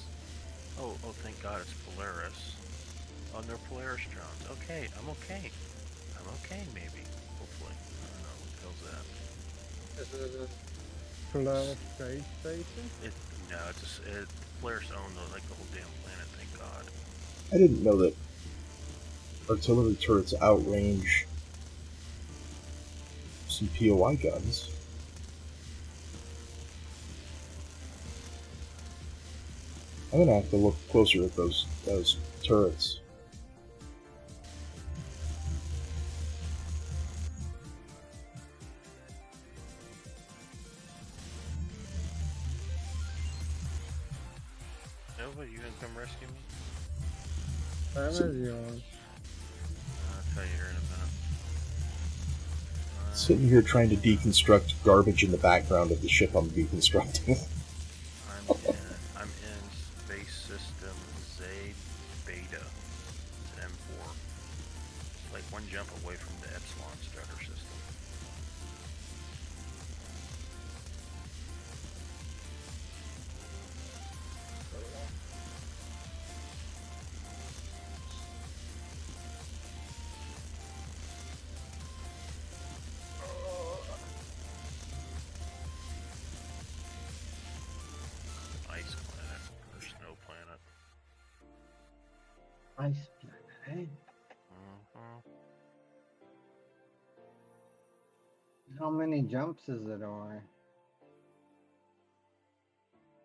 Oh, thank God it's Polaris. Oh, and they're Polaris drones. Okay, I'm okay. I'm okay, maybe. Hopefully. I don't know. What the hell's that? Is it a Polaris trade station? No, it's Polaris owned the whole damn planet. Thank God. I didn't know that artillery turrets outrange some POI guns. I'm gonna have to look closer at those turrets. Nova, you gonna come rescue me? I'm as yours. I'll tell you here in a minute. Sitting here trying to deconstruct garbage in the background of the ship I'm deconstructing. I'm in Space System Z Beta. It's an M4. It's like one jump away from the Epsilon starter system. Ice planet or snow planet. Ice planet, eh? How many jumps is it on?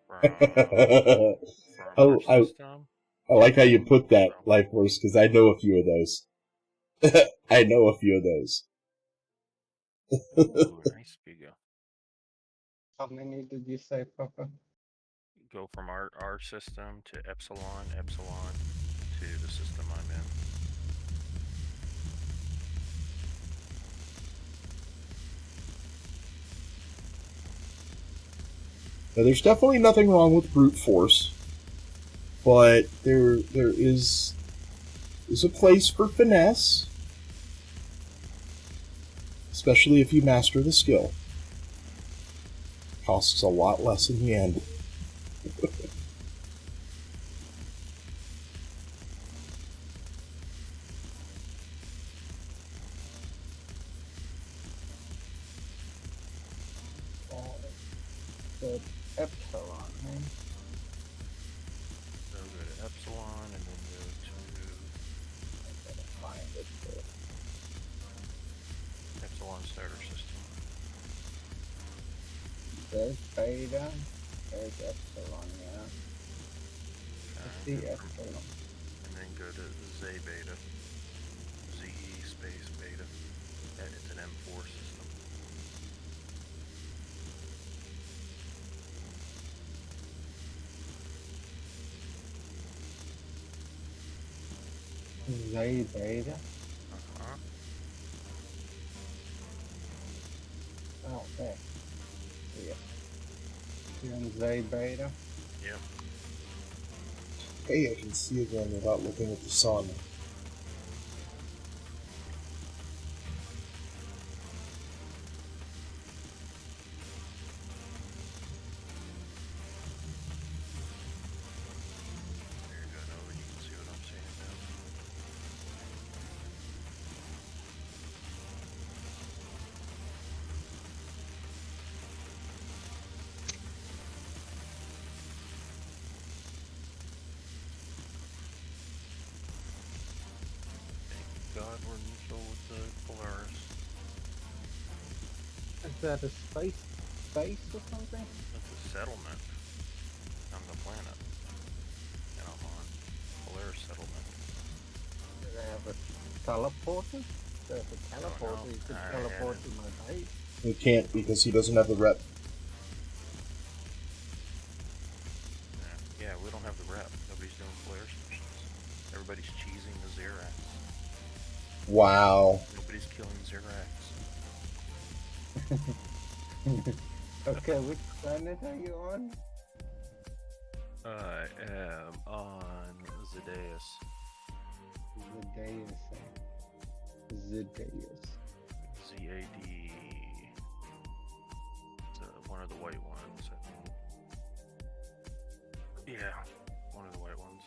From our system. I like how you put that, Life Force, because I know a few of those. I know a few of those. Ooh, nice Bigo. How many did you say, Papa? Go from our system to Epsilon to the system I'm in. Now, there's definitely nothing wrong with brute force, but there is a place for finesse, especially if you master the skill. Costs a lot less in the end. Epsilon, man. So go to Epsilon and then go to Find it there. Epsilon starter system. There's Beta. There's Epsilon, yeah. Let's see Epsilon. And then go to Z Beta. ZE space Beta. And it's an M4 system. Z Beta. Uh-huh. Oh, there. Yeah. You're in Z Beta. Yep. Hey, I can see again without looking at the sun. There you go, Nova. You can see what I'm saying now. Thank God we're neutral with the Polaris. Is that a space base or something? It's a settlement on the planet. And I'm on Polaris settlement. Do they have a teleporter? There's a teleporter. You could teleport to my base. He can't because he doesn't have the rep. Yeah, we don't have the rep. Nobody's doing Polaris missions. Everybody's cheesing the Zerax. Wow. Nobody's killing Zerax. Okay, which planet are you on? I am on Zedeus. Zedeus. Zedeus. ZAD. It's one of the white ones, I think. Yeah, one of the white ones.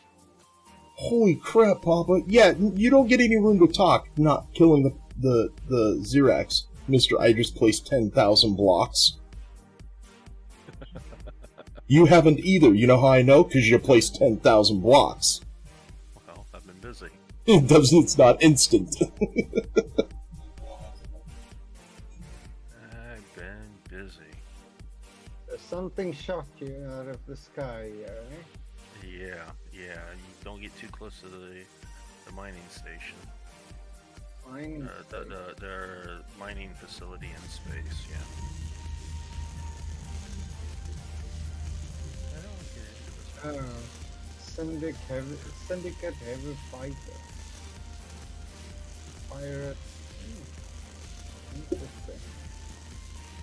Holy crap, Papa. Yeah, you don't get any room to talk not killing the Xerax. Mister, I just placed 10,000 blocks. You haven't either. You know how I know? Because you placed 10,000 blocks. Well, I've been busy. It's not instant. I've been busy. Something shot you out of the sky, right? Yeah. You don't get too close to the mining station. Mining The mining facility in space, yeah. I don't want to get into this. Syndicate heavy fighter. Pirate. Interesting.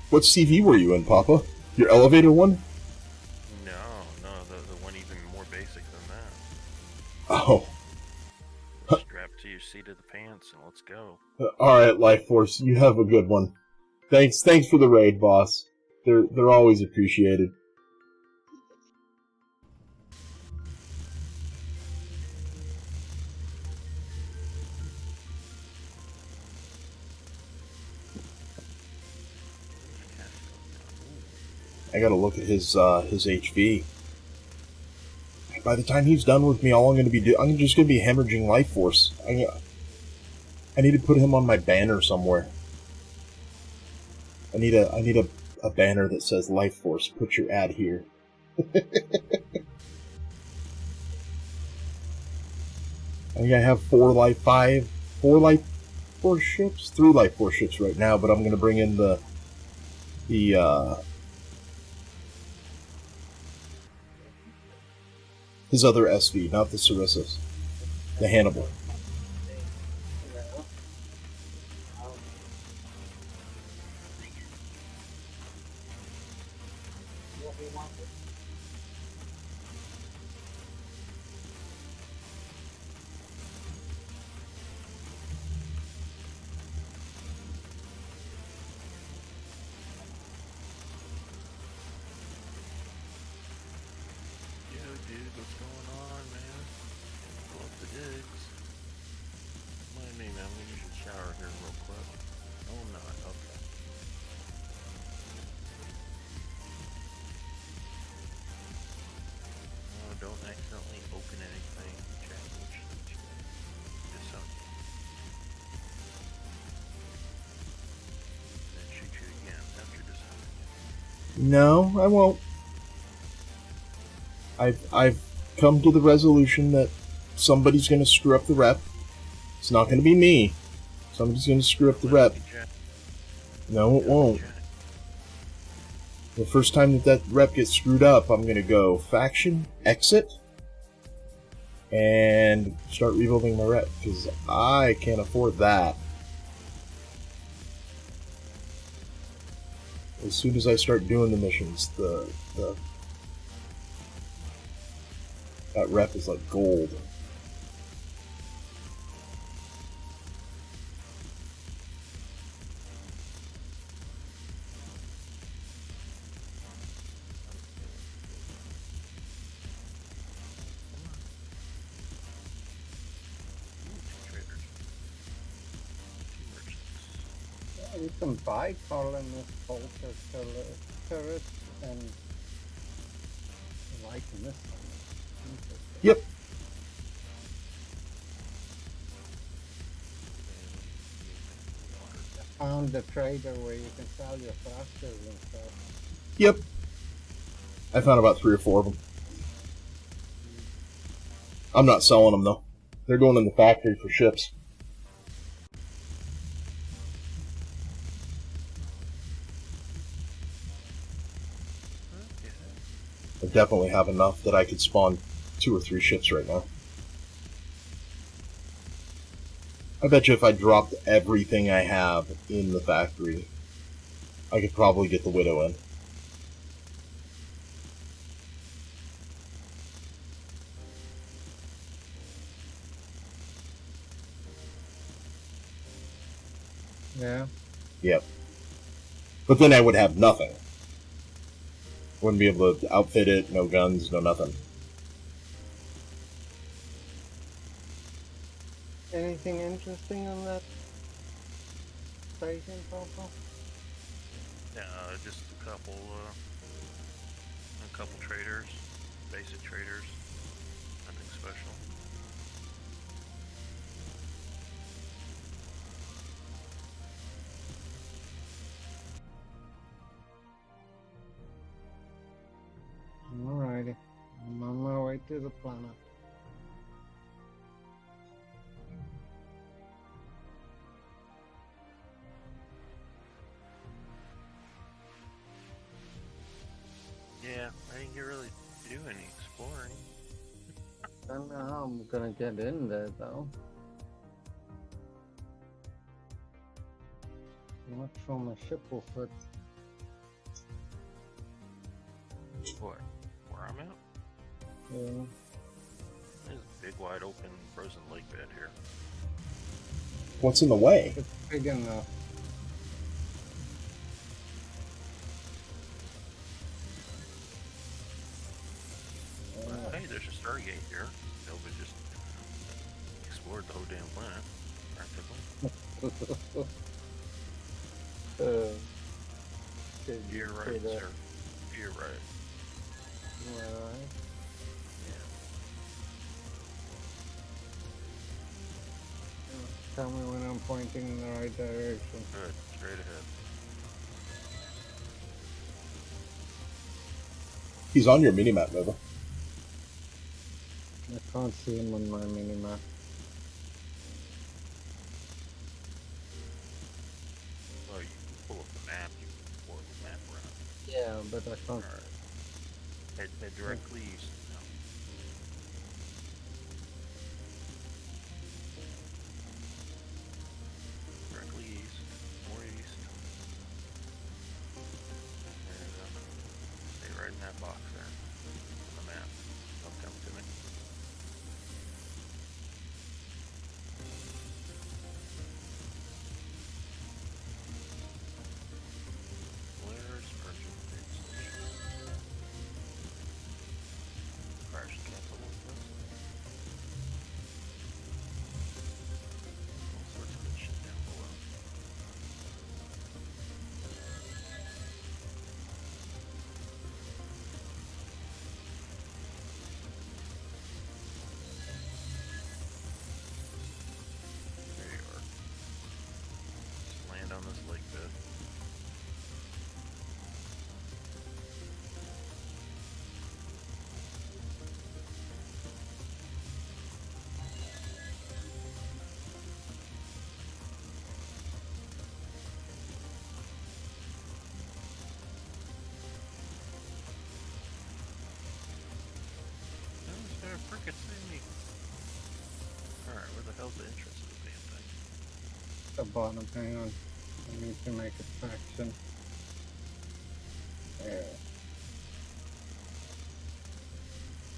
What CV were you in, Papa? Your elevator one? No, the one even more basic than that. Oh. Strap to your seat of the pants and let's go. Alright, Life Force, you have a good one. Thanks for the raid, boss. They're always appreciated. I gotta look at his HV. By the time he's done with me, all I'm gonna be I'm just gonna be hemorrhaging Life Force. I need to put him on my banner somewhere. I need a banner that says Life Force. Put your ad here. I think I have 3 Life Force ships right now, but I'm gonna bring in his other SV, not the Cerissus. The Hannibal. Yo, dude, what's going on, man? Love the digs. Mind me, man, I'm gonna use your shower here real quick. Oh, I'm not. Okay. No, I won't. I've come to the resolution that somebody's going to screw up the rep. It's not going to be me. Somebody's going to screw up the rep. No, it won't. The first time that rep gets screwed up, I'm going to go faction, exit, and start rebuilding my rep, because I can't afford that. As soon as I start doing the missions, that rep is like gold. You can buy columnist bolter turrets and like this one. Yep. I found the trader where you can sell your thrusters and stuff. Yep. I found about 3 or 4 of them. I'm not selling them though. They're going in the factory for ships. I definitely have enough that I could spawn 2 or 3 ships right now. I bet you if I dropped everything I have in the factory, I could probably get the Widow in. Yeah. Yep. But then I would have nothing. Wouldn't be able to outfit it, no guns, no nothing. Anything interesting on that station, Papa? Just a couple traders, basic traders, nothing special. Alrighty. I'm on my way to the planet. Yeah, I didn't really do any exploring. I don't know how I'm gonna get in there though. Not from a ship will fit. What? Where I'm at? Yeah. There's a big, wide open, frozen lake bed here. What's in the way? It's big enough. Hey, there's a Stargate here. Nobody just explored the whole damn planet, practically. You're right, sir. You're right. Alright. Tell me when I'm pointing in the right direction. Good. Straight ahead. He's on your minimap, Nova. I can't see him on my minimap. Well, you can pull up the map. You can pull the map around. Yeah, but I can't. Alright. Head directly east now. Directly east. More east. And stay right in that box there. On the map. Don't come to me. Where's Urgent Big Station? Crash cancel this. All sorts of good shit down below. lost the interest of the damn thing. The bottom, hang on. I need to make a traction. There.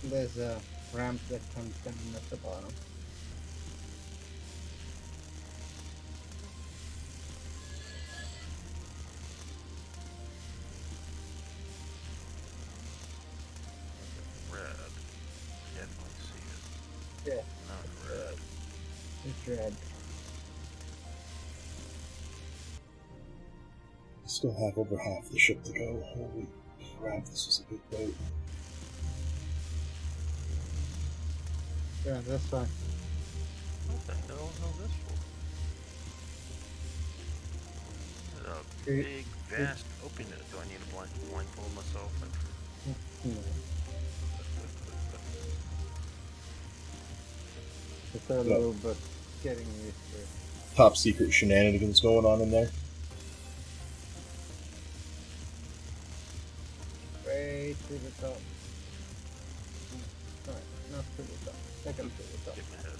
There's a ramp that comes down at the bottom. Red. Definitely see it. Yeah. Not red. It's red. I still have over half the ship to go. Holy crap, this is a big boat. Yeah, that's fine. What the hell is all this for? A big, vast opening. Do I need to blindfold myself? No. It's a little bit getting used to it. Top secret shenanigans going on in there. Way to the top. Alright, not to the top. Second to the top. Get my head.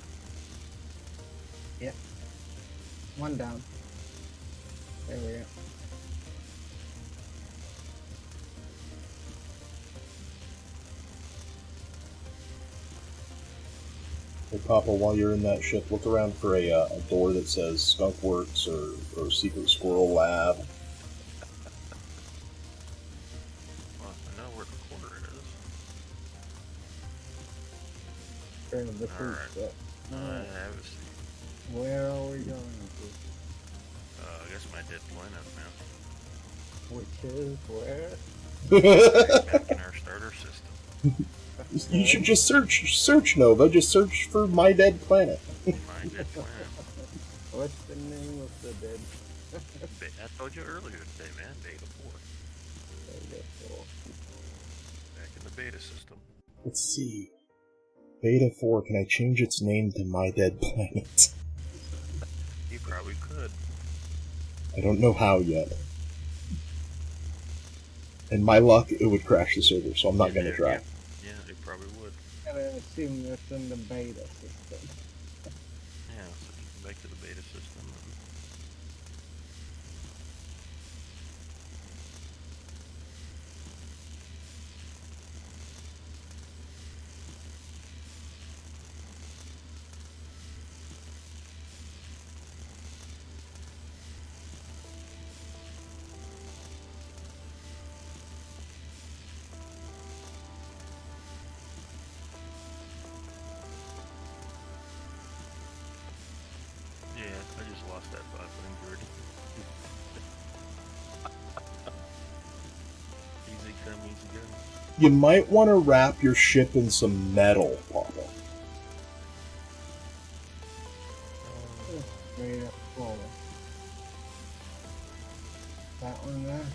Yeah. One down. There we go. Hey, Papa, while you're in that ship, look around for a door that says Skunk Works or Secret Squirrel Lab. Well, I know where the quarter is. Turn the Alright. seat. I have a seat. Where are we going to? I guess my dead planet, man. Which is where? Back in our starter system. You should just search Nova. Just search for My Dead Planet. My dead planet. What's the name of the dead? I told you earlier today, man. Beta 4. Back in the beta system. Let's see. Beta 4, can I change its name to My Dead Planet? You probably could. I don't know how yet. And my luck, it would crash the server, so I'm not going to try. Yeah, it probably would. And I assume that's in the beta system. Yeah, so if you come back to the beta system. Yeah, I just lost that 5-foot grid. Easy come, easy go. You might want to wrap your ship in some metal, Papa. Beta 4. That one there?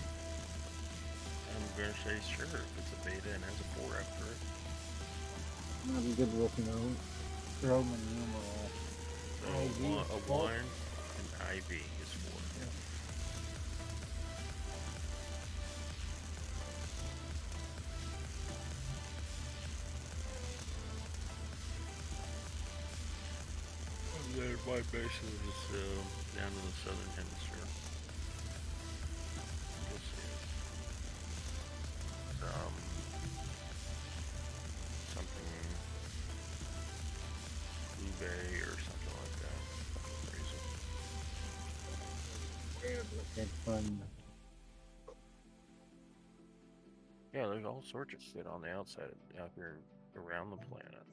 I'm gonna say sure if it's a beta and has a 4 after it. Not good with no Roman numeral. So IV a is 1 4. and IV is 4. And then my base is down in the southern hemisphere. You'll see it. Something Blue Bay or something like that. Crazy. Weird looking fun. Yeah, there's all sorts of shit on the outside out here around the planet.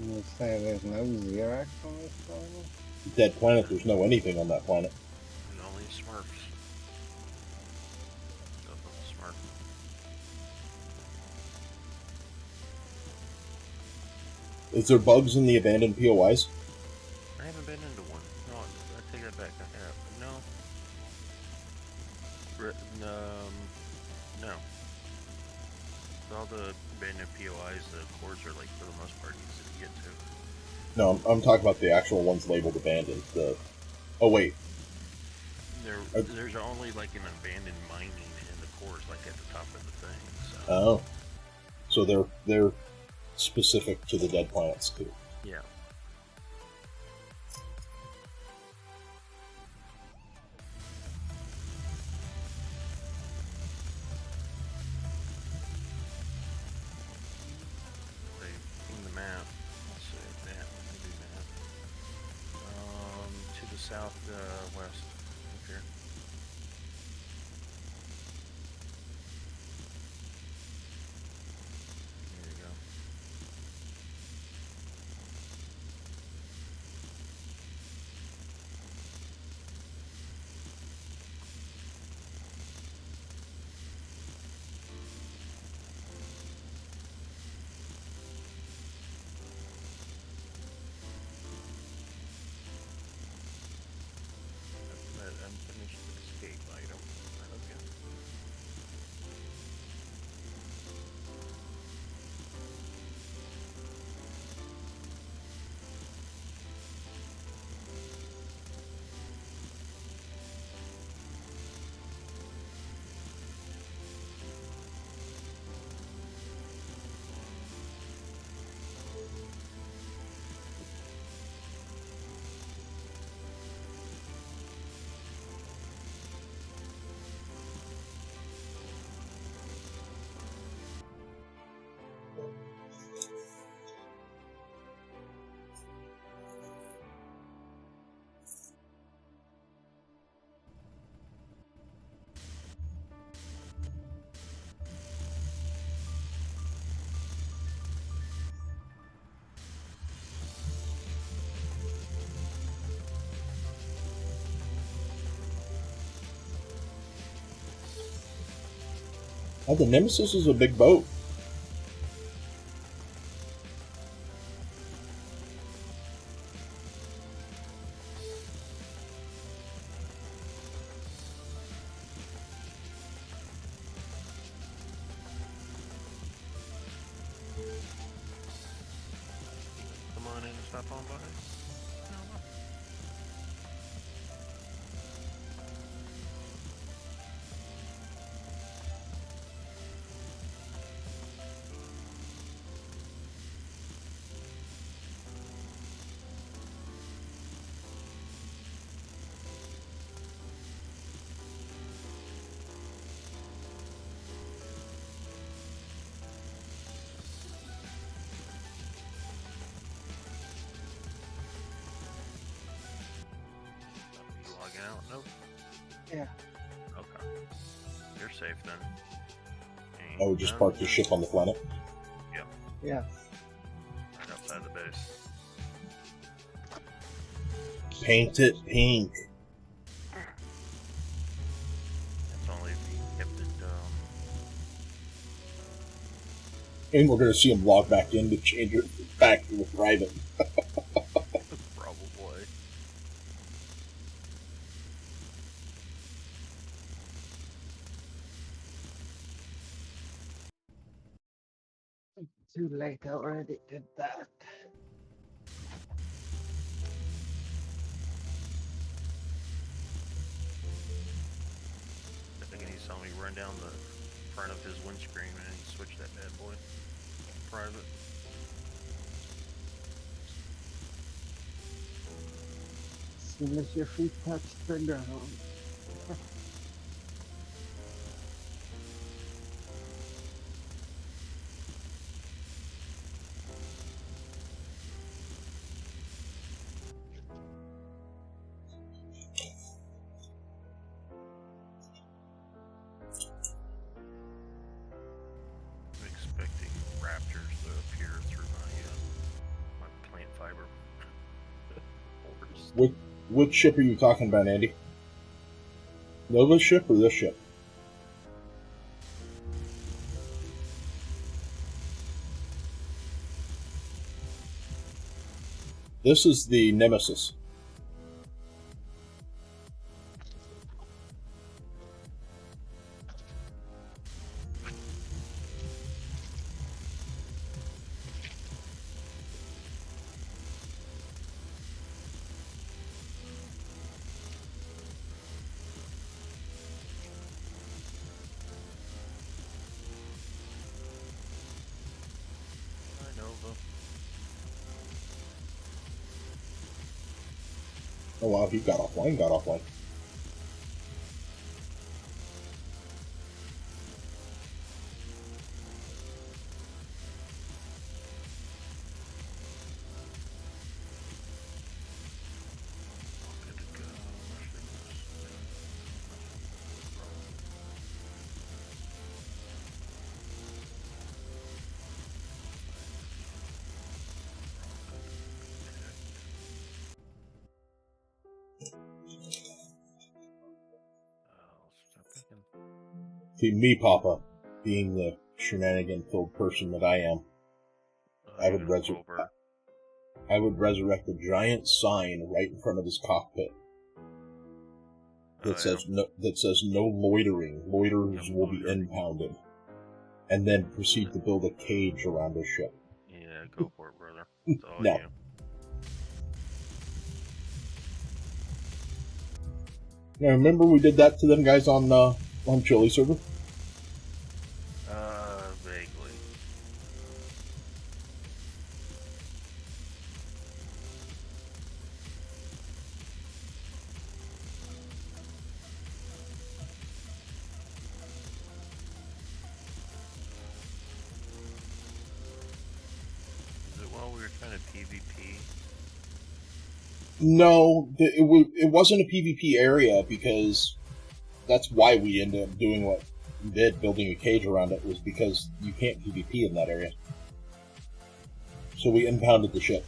You say there's no Xerox on this planet? Dead Planet, there's no anything on that planet. There's only Smurfs. Nothing Smurf. Is there bugs in the abandoned POIs? I haven't been into one. No, I take that back. I have. No. No. With all the abandoned POIs, the cores are like for the most part easy to get to. No, I'm talking about the actual ones labeled abandoned. Oh wait, There's only like an abandoned mining in the cores, like at the top of the thing. So. oh, so they're specific to the dead plants too. Yeah. In the map, let's see, map, maybe map. To the south, west, up here. There you go. That unfinished escape item. Okay. Oh, the Nemesis is a big boat. Come on in and stop on by. No. You logging out? Nope. Yeah. Okay. You're safe then. I would just park the ship on the planet. Yeah. Right outside the base. Paint it pink. That's only if you kept it, And we're going to see him log back in to change it back with Riven. probably. Too late. I already did that. I think he saw me run down the front of his windscreen and he switched that bad boy. Private. As soon as your feet touch the ground. I'm expecting raptors to appear through my plant fiber. Ores. Which ship are you talking about, Andy? Nova's ship or this ship? This is the Nemesis. Oh wow, he got offline, got offline. Good to go. Mushrooms. Stop thinking. See, me, Papa, being the shenanigan-filled person that I am, I would resurrect a giant sign right in front of his cockpit that says no loitering. Loiterers will be impounded, and then proceed to build a cage around his ship. Yeah, go for it, brother. It's all No. you. Now, remember we did that to them guys on Chili server? Vaguely. Is it while we were trying to PvP? No, it wasn't a PvP area, because that's why we ended up doing what we did, building a cage around it, was because you can't PvP in that area. So we impounded the ship.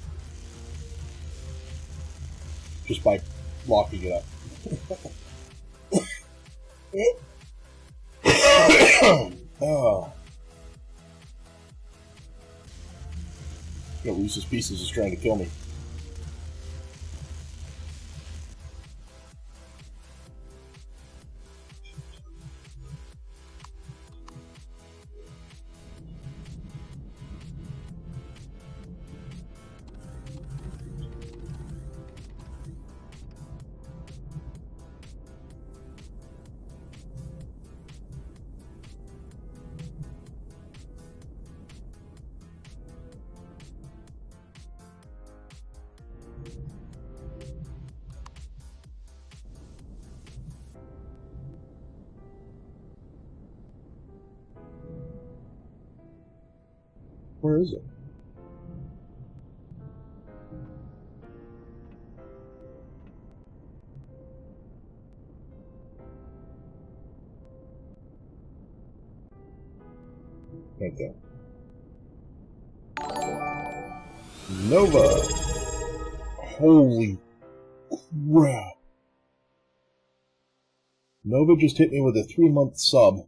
Just by locking it up. Oh. Reese's Pieces is trying to kill me. Where is it? Right there. Nova! Holy crap! Nova just hit me with a 3-month sub.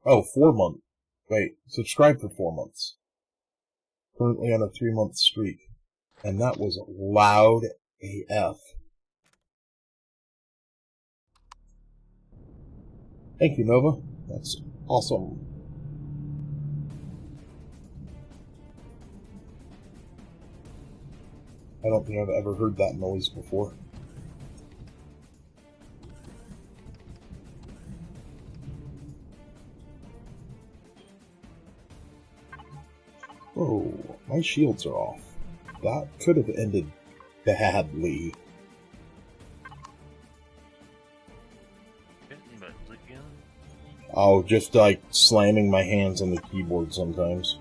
Oh, 4 month. Wait, subscribe for 4 months. Currently on a 3-month streak. And that was loud AF. Thank you, Nova. That's awesome. I don't think I've ever heard that noise before. Oh, my shields are off. That could have ended badly. Hitting buttons again? Oh, just like slamming my hands on the keyboard sometimes.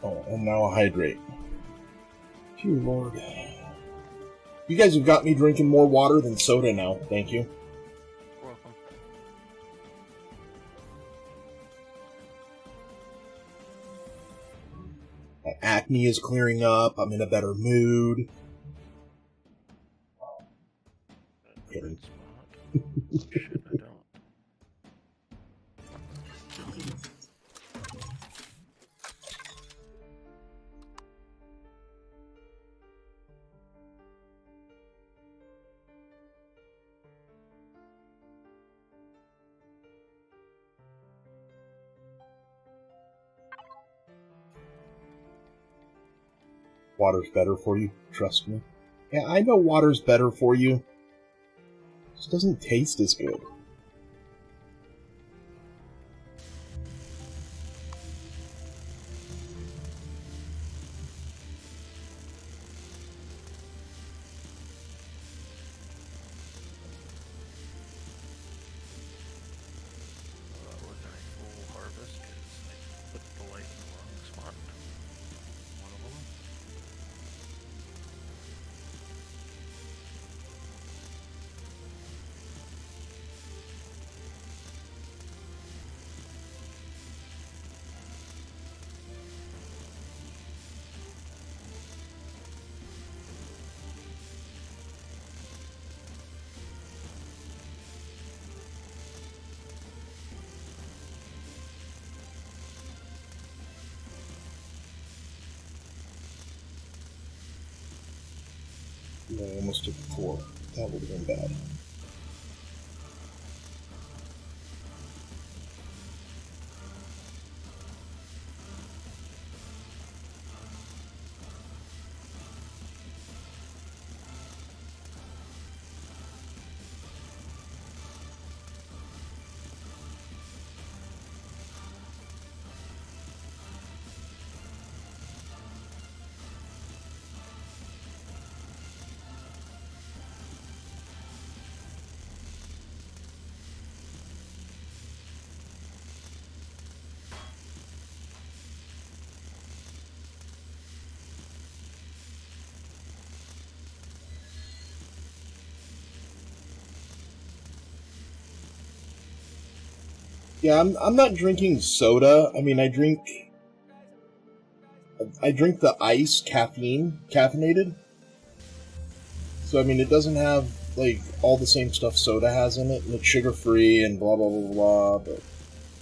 Oh, and now a hydrate. Dear Lord. You guys have got me drinking more water than soda now. Thank you. You're welcome. My acne is clearing up. I'm in a better mood. Red spot. Shit, I don't. Water's better for you. Trust me. Yeah, I know water's better for you. It just doesn't taste as good. Wasn't a full harvest because I put the light in the wrong spot. One of them. No, I almost took 4. That would have been bad. Yeah, I'm not drinking soda. I mean, I drink the ice caffeinated. So I mean, it doesn't have like all the same stuff soda has in it, and it's sugar free and blah blah blah blah. But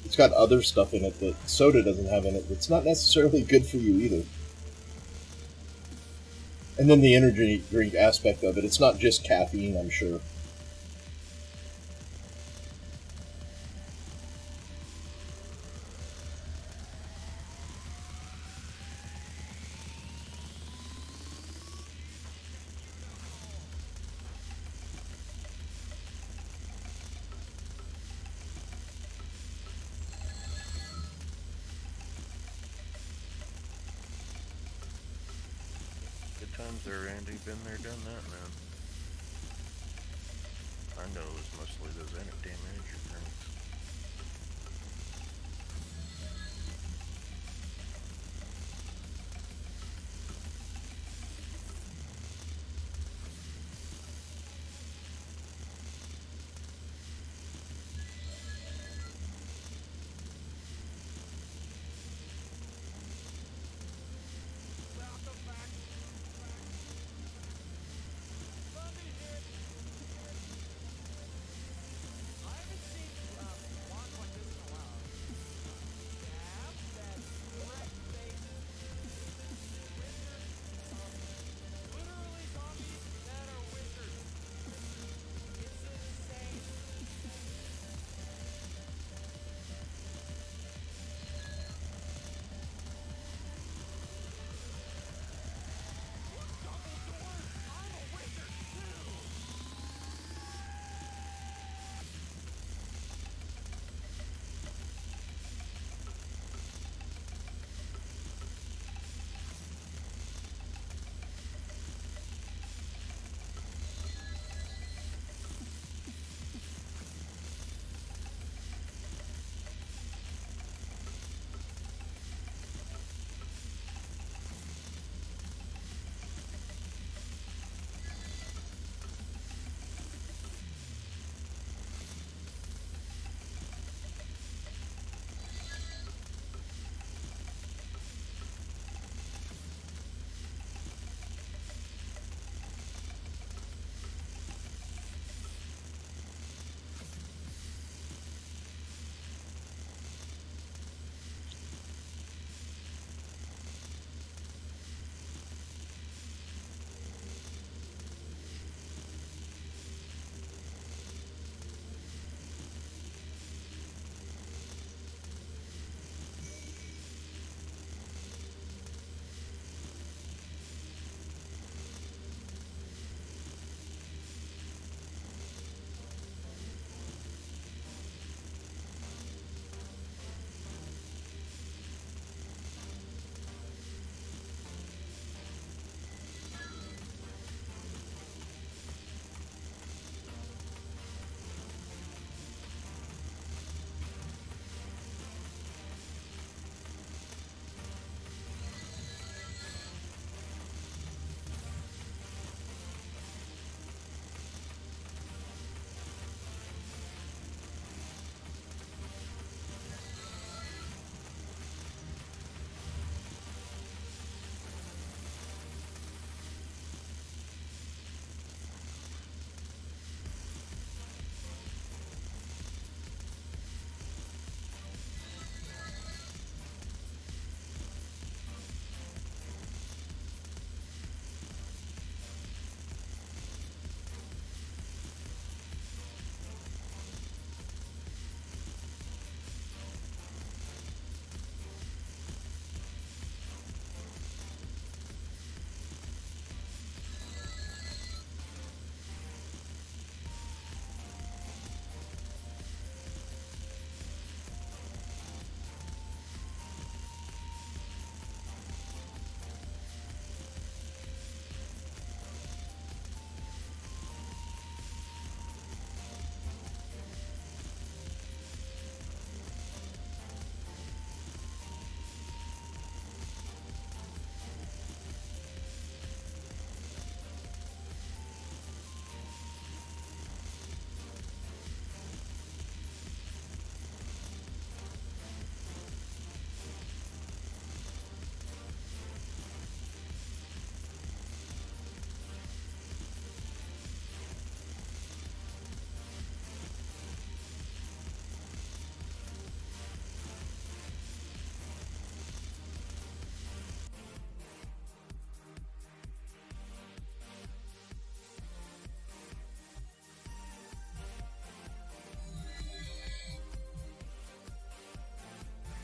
it's got other stuff in it that soda doesn't have in it. That's not necessarily good for you either. And then the energy drink aspect of it, it's not just caffeine, I'm sure. Good times there, Randy. Been there, done that, man. I know it was mostly those damn energy drinks.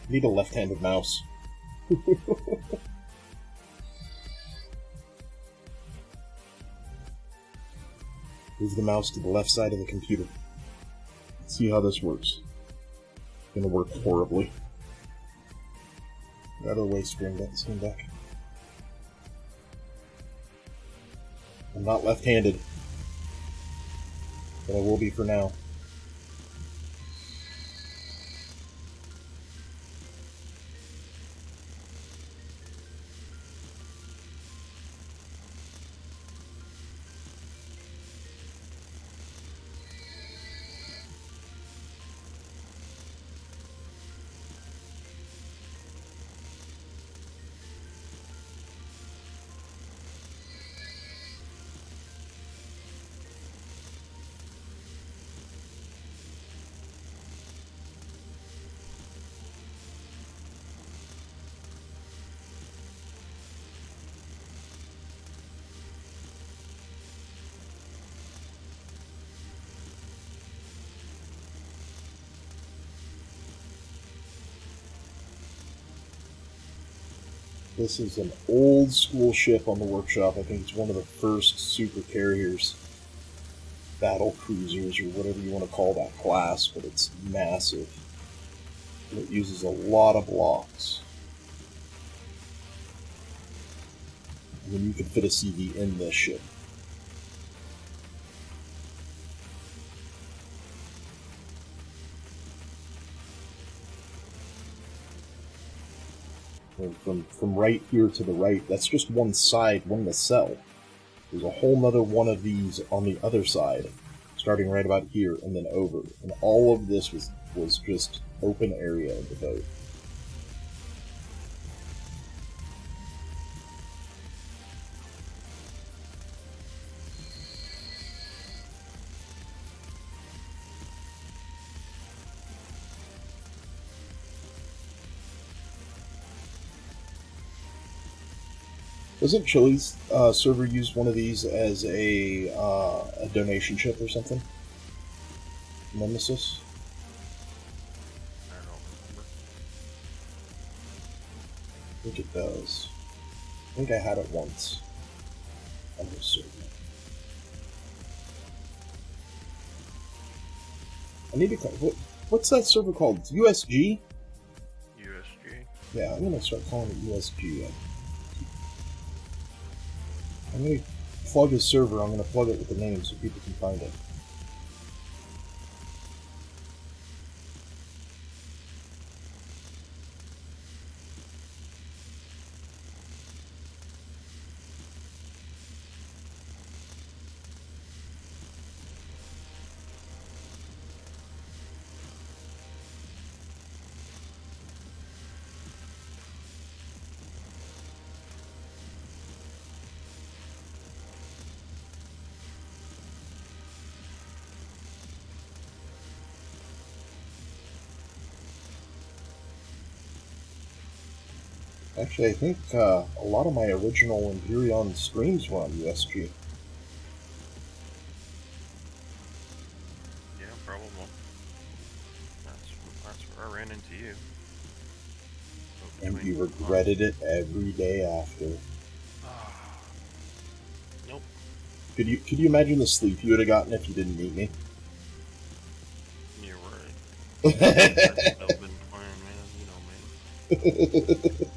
Need a left-handed mouse. Move the mouse to the left side of the computer. Let's see how this works. It's gonna work horribly. Get out of the way, Stream Deck. I'm not left-handed, but I will be for now. This is an old school ship on the workshop. I think it's one of the first super carriers, battle cruisers, or whatever you want to call that class, but it's massive. And it uses a lot of blocks. I mean, you can fit a CV in this ship. From right here to the right, that's just one side, one nacelle. There's a whole nother one of these on the other side, starting right about here and then over. And all of this was just open area of the boat. Wasn't Chili's server use one of these as a donation ship or something? Nemesis? I don't remember. I think it does. I think I had it once on this server. I need to call. What's that server called? USG? USG. Yeah, I'm gonna start calling it USG. I'm going to plug his server, I'm going to plug it with the name so people can find it. Actually, I think a lot of my original Empyrion streams were on USG. Yeah, probably. That's where I ran into you. And you regretted it every day after. Nope. Could you imagine the sleep you would have gotten if you didn't meet me? You're right. I've been playing, man. You know me.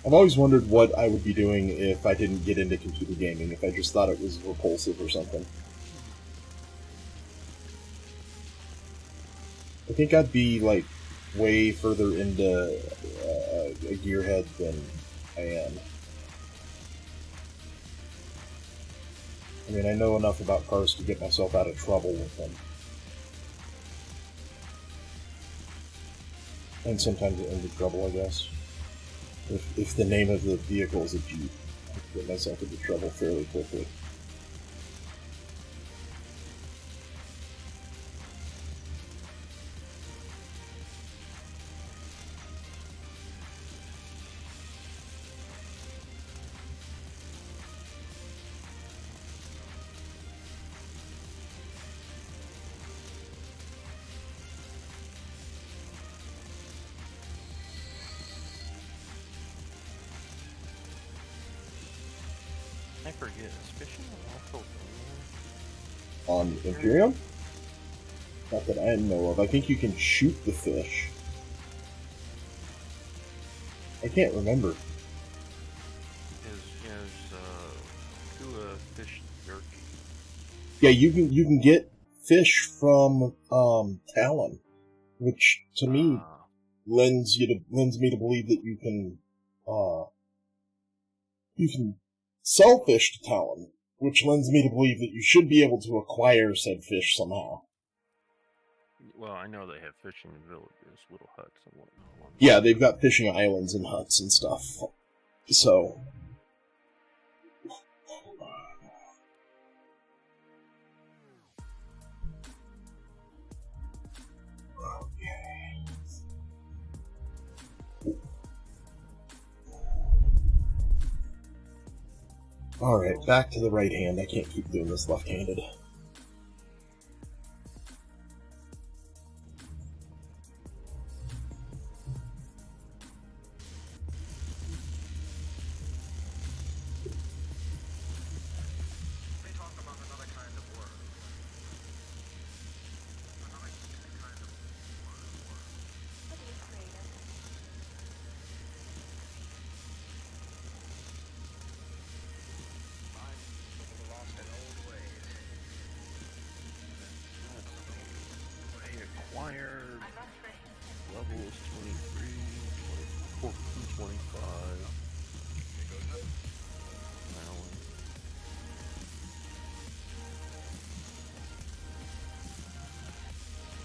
I've always wondered what I would be doing if I didn't get into computer gaming, if I just thought it was repulsive or something. I think I'd be, like, way further into a gearhead than I am. I mean, I know enough about cars to get myself out of trouble with them. And sometimes into trouble, I guess. If the name of the vehicle is a Jeep, I can get myself into trouble fairly quickly. forget, is fishing also On Empyrion? Not that I know of. I think you can shoot the fish. I can't remember. Do a fish jerky. Yeah, you can get fish from Talon, which to me lends me to believe that you can sell fish to Talon, which lends me to believe that you should be able to acquire said fish somehow. Well, I know they have fishing villages, little huts and whatnot. Yeah, they've got fishing islands and huts and stuff. So. Alright, back to the right hand. I can't keep doing this left-handed. Acquired levels 23, 24, 25.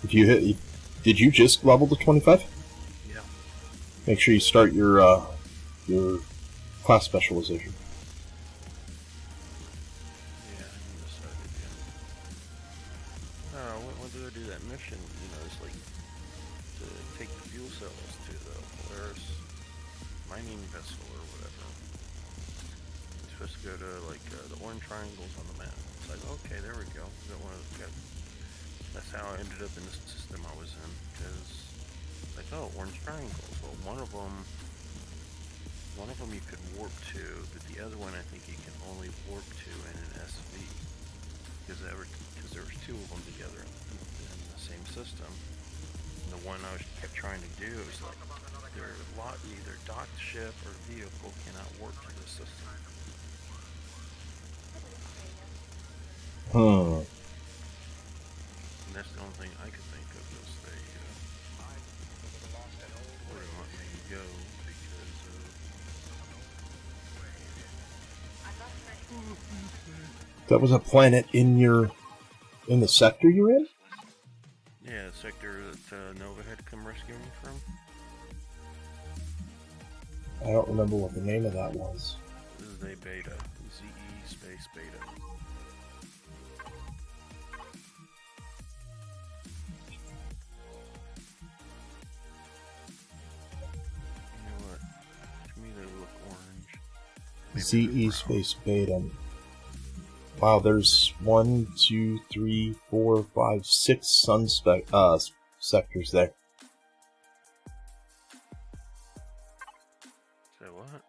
If you hit, did you just level to 25? Yeah. Make sure you start your class specialization. When do I do that mission? You know, it's like to take the fuel cells to the Polaris mining vessel or whatever. It's supposed to go to like the orange triangles on the map. It's like, okay, there we go. That's how I ended up in the system I was in. Because like, oh, orange triangles. Well, one of them you could warp to, but the other one I think you can only warp to in an SV. Because there were two of them together in the same system. And the one I kept trying to do is like either docked ship or vehicle cannot warp to the system. And that's the only thing I could think of is they wouldn't let me go because That was a planet in the sector you're in? yeah, the sector that Nova had to come rescue me from. I don't remember what the name of that was. This is a beta. ZE space beta. You know what? To me they look orange. Maybe ZE they're brown. Space Beta. Wow, there's 1, 2, 3, 4, 5, 6 sun sectors there. Say what?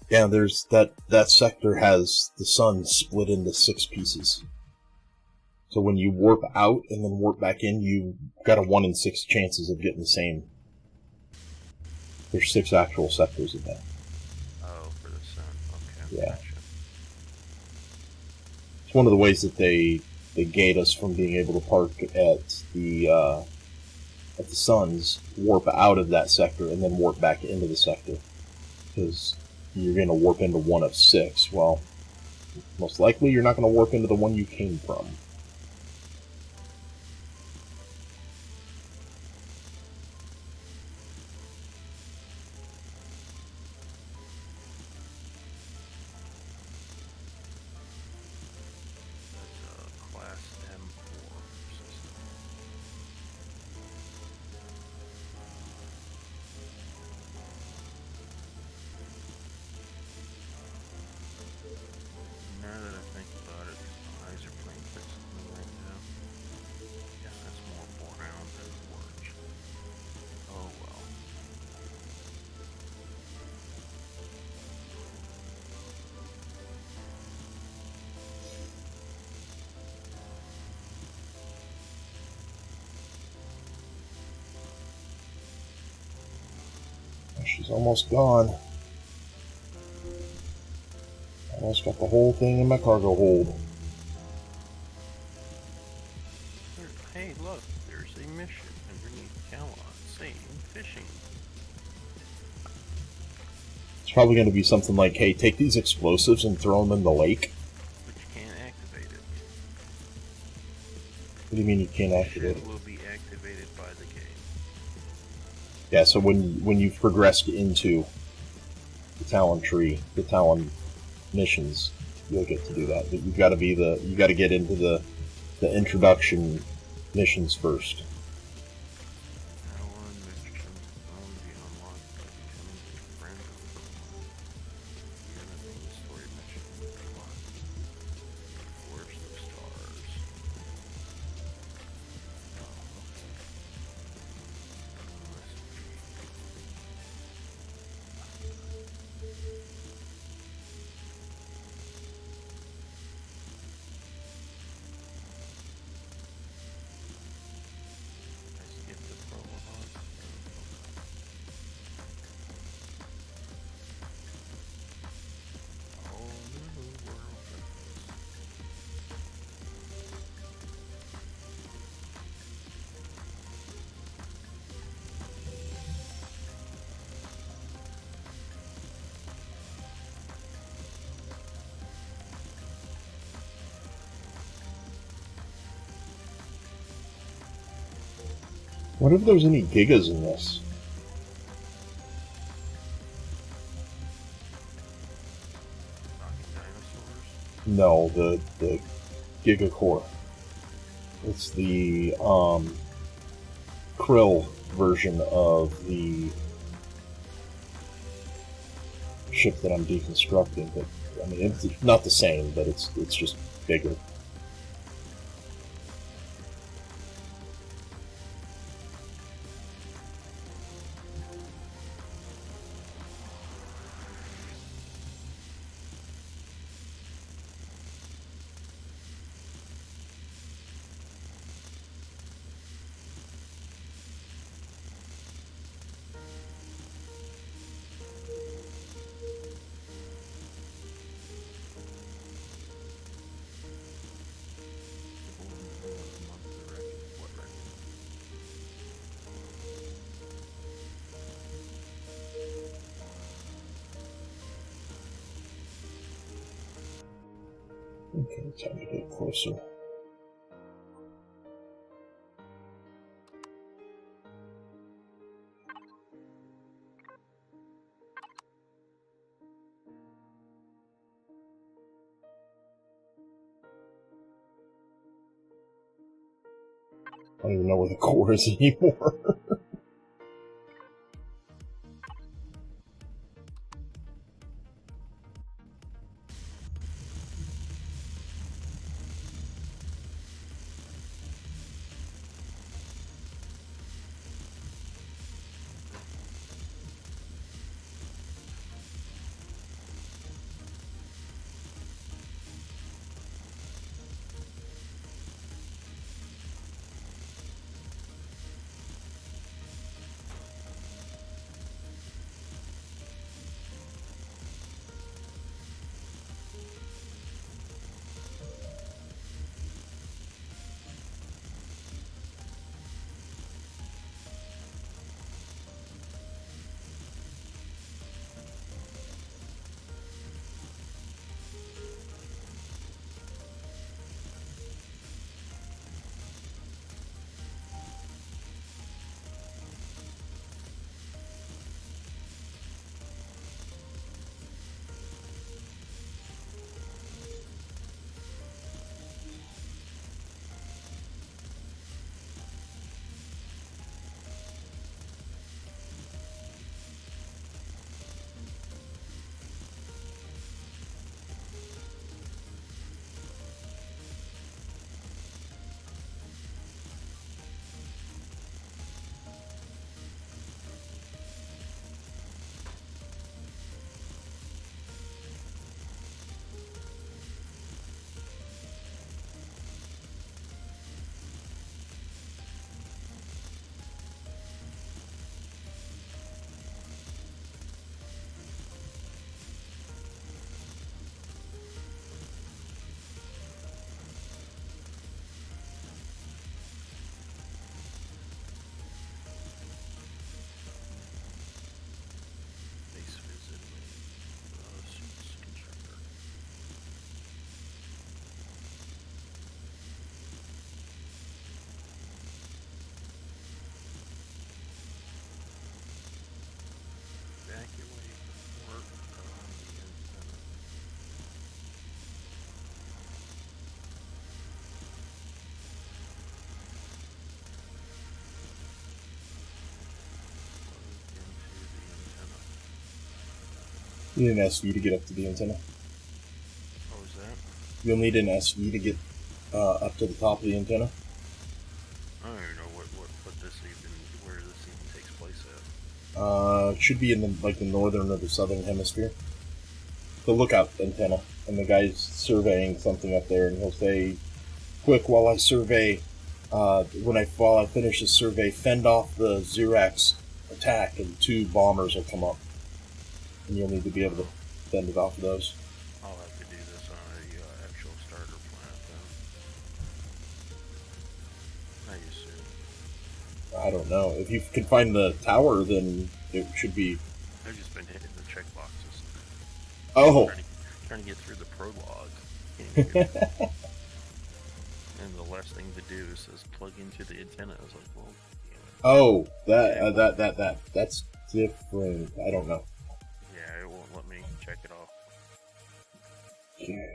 Yeah, there's that sector has the sun split into 6 pieces. So when you warp out and then warp back in, you've got a 1 in 6 chances of getting the same. There's 6 actual sectors of that. Oh, for the sun. Okay. Yeah. Gotcha. It's one of the ways that they gate us from being able to park at the suns, warp out of that sector, and then warp back into the sector. Because you're going to warp into 1 of 6. Well, most likely you're not going to warp into the one you came from. That's a class M4 system. Now that I think about it, my eyes are playing tricks on She's almost gone. Almost got the whole thing in my cargo hold. Hey, look, there's a mission underneath Talon saying fishing. It's probably going to be something like, hey, take these explosives and throw them in the lake. But you can't activate it. What do you mean you can't activate It it? will be activated by the game. Yeah, so when you've progressed into the Talon tree, the Talon missions, you'll get to do that. But you got to get into the introduction missions first. Talon missions only be unlocked by becoming a friend of the enemy. Story mission unlocked. Forest of Stars. Oh, okay. I skipped the prologue. Whole new world reference. What if there's any gigas in this? Talking dinosaurs. No, the Giga Core. It's the Krill version of the ship that I'm deconstructing. But I mean, it's not the same, but it's just bigger. What record? Okay, time to get closer. I don't even know where the core is anymore. You need an SV to get up to the antenna. What was that? You'll need an SV to get up to the top of the antenna. I don't even know what this even, where this even takes place at. It should be in the northern or the southern hemisphere. The lookout antenna, and the guy's surveying something up there, and he'll say, "Quick, while I survey, while I finish the survey, fend off the Xerax attack, and 2 bombers will come up, and you'll need to be able to fend it off of those." I'll have to do this on a actual starter planet then. I assume. I don't know. If you can find the tower, then it should be. I've just been hitting the checkboxes. Oh. Trying to get through the prologue. And the last thing to do says plug into the antenna. I was like, well, Oh, that's different. I don't know. yeah, it won't let me check it off. Okay.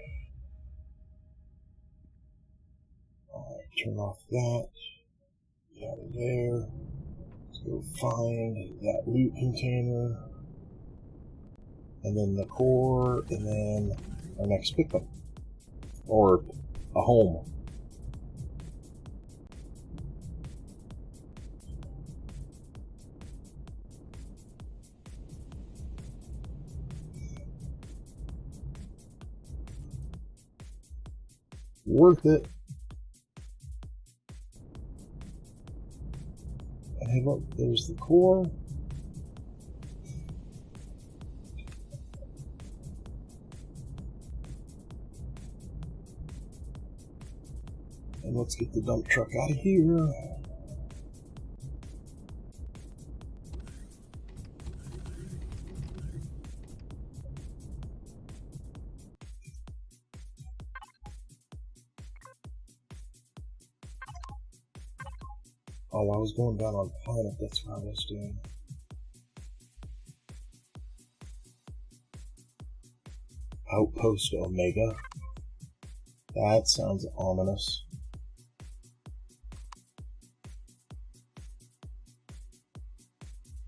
Alright, turn off that. Get out of there. Let's go find that loot container. And then the core, and then our next victim. Or a home. Worth it. And hey, look, there's the core. And let's get the dump truck out of here. Oh, I was going down on planet, that's what I was doing. Outpost Omega. That sounds ominous.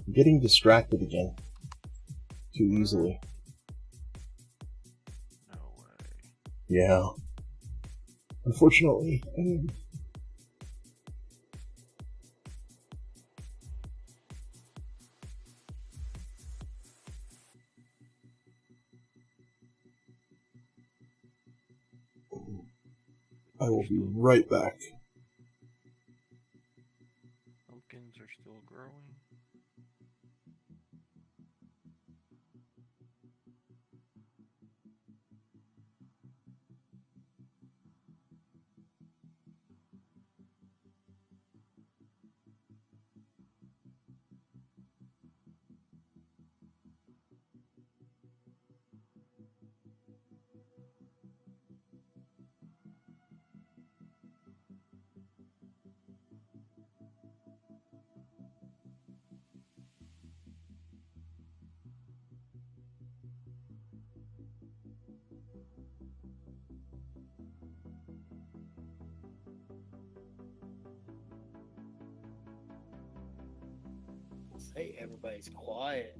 I'm getting distracted again. Too easily. No way. Yeah. Unfortunately, I am. I will be right back. Pumpkins are still growing. Hey, everybody's quiet.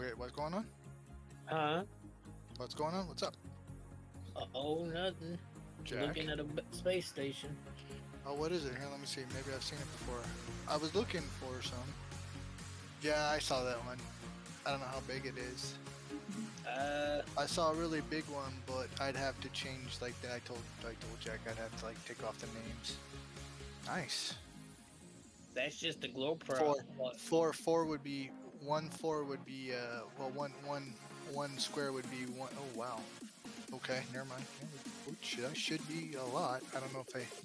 Okay, what's going on? Huh? What's going on? What's up, Oh, nothing. Jack? Looking at a space station. Oh, what is it? Here, let me see. Maybe I've seen it before. I was looking for some. Yeah, I saw that one. I don't know how big it is. I saw a really big one, but I'd have to change. Like I told Jack, I'd have to like take off the names. Nice. That's just a glow Four would be one. Four would be well, one square would be one. Oh wow. Okay, never mind. Which should be a lot. I don't know if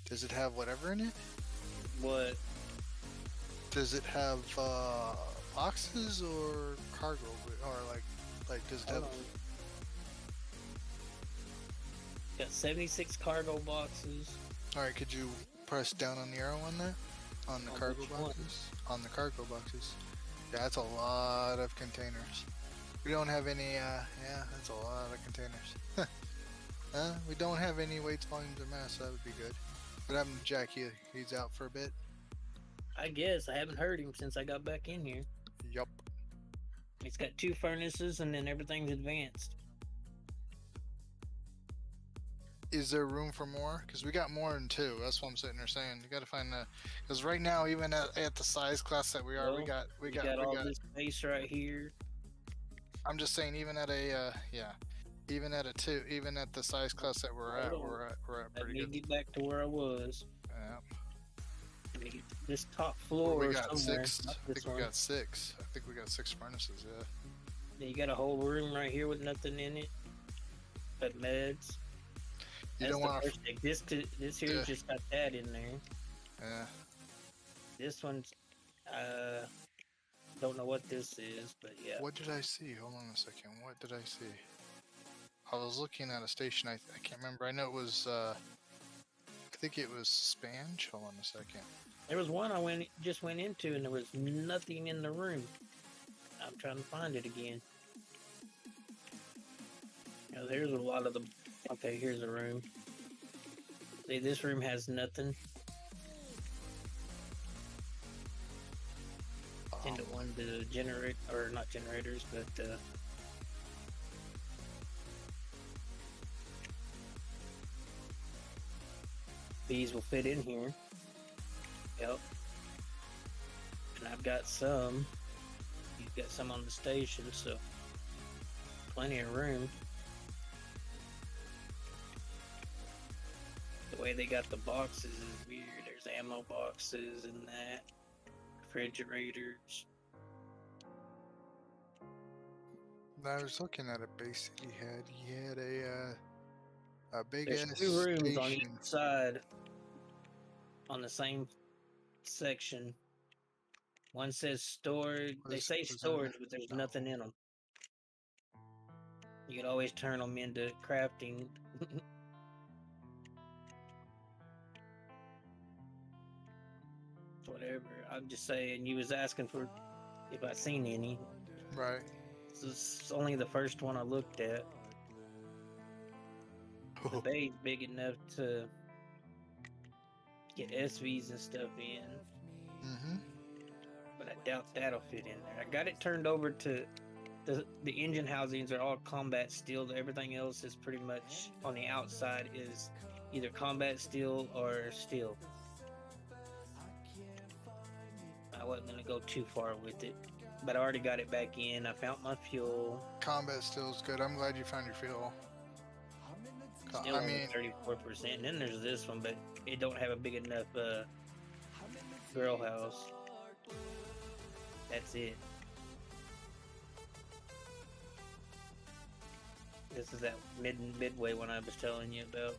does it have whatever in it? What? Does it have boxes or cargo or like does it have? Got 76 cargo boxes. All right, could you press down on the arrow on that? On the cargo boxes? On the cargo boxes. Yeah, that's a lot of containers. We don't have any, yeah, that's a lot of containers. We don't have any weights, volumes, or mass, so that would be good. What happened to Jack? He's out for a bit? I guess. I haven't heard him since I got back in here. Yup. It's got 2 furnaces and then everything's advanced. Is there room for more? Because we got more than 2. That's what I'm sitting there saying. You got to find the. Because right now, even at the size class that we are, Well, we got all this space right here. I'm just saying, even at a even at a 2, even at the size class that we're at, we're at pretty good. Let me get back to where I was. Yeah. This top floor. We got somewhere. 6. I think we got 6. I think we got 6 furnaces. Yeah. You got a whole room right here with nothing in it, but meds. You don't want to. This here just got that in there. Yeah. This one's, don't know what this is, but yeah. What did I see? Hold on a second. What did I see? I was looking at a station. I can't remember. I know it was. I think it was Spange. Hold on a second. There was one I just went into, and there was nothing in the room. I'm trying to find it again. Now, there's a lot of them. Okay, here's a room. See, this room has nothing. Into one to generate, or not generators, but these will fit in here. Yep. And I've got some. You've got some on the station, so plenty of room. The way they got the boxes is weird. There's ammo boxes and that. Refrigerators. I was looking at a base that he had a big There's ass 2 rooms station. on each side on the same section. One says storage. They say storage, but there's nothing in them. You could always turn them into crafting. Whatever. I'm just saying, you was asking for if I seen any. Right. This is only the first one I looked at. The bay's big enough to get SVs and stuff in. Mm-hmm. But I doubt that'll fit in there. I got it turned over to the engine housings are all combat steel. Everything else is pretty much on the outside is either combat steel or steel. I wasn't gonna go too far with it, but I already got it back in. I found my fuel. Combat still's good. I'm glad you found your fuel. Still only 34%. And then there's this one, but it don't have a big enough grill house. That's it. This is that midway one I was telling you about.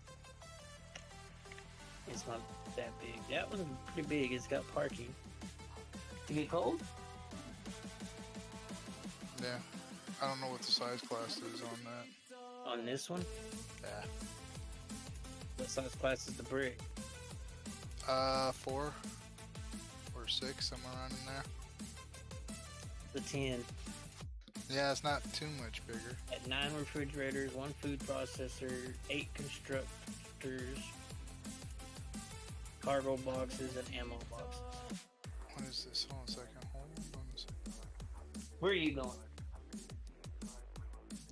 It's not that big. That one's pretty big. It's got parking. To get cold? Yeah. I don't know what the size class is on that. On this one? Yeah. What size class is the brick? 4 or 6, somewhere around in there. The 10. Yeah, it's not too much bigger. At 9 refrigerators, 1 food processor, 8 constructors, cargo boxes, and ammo boxes. What is this? Hold on a second. Hold on a second. Where are you going?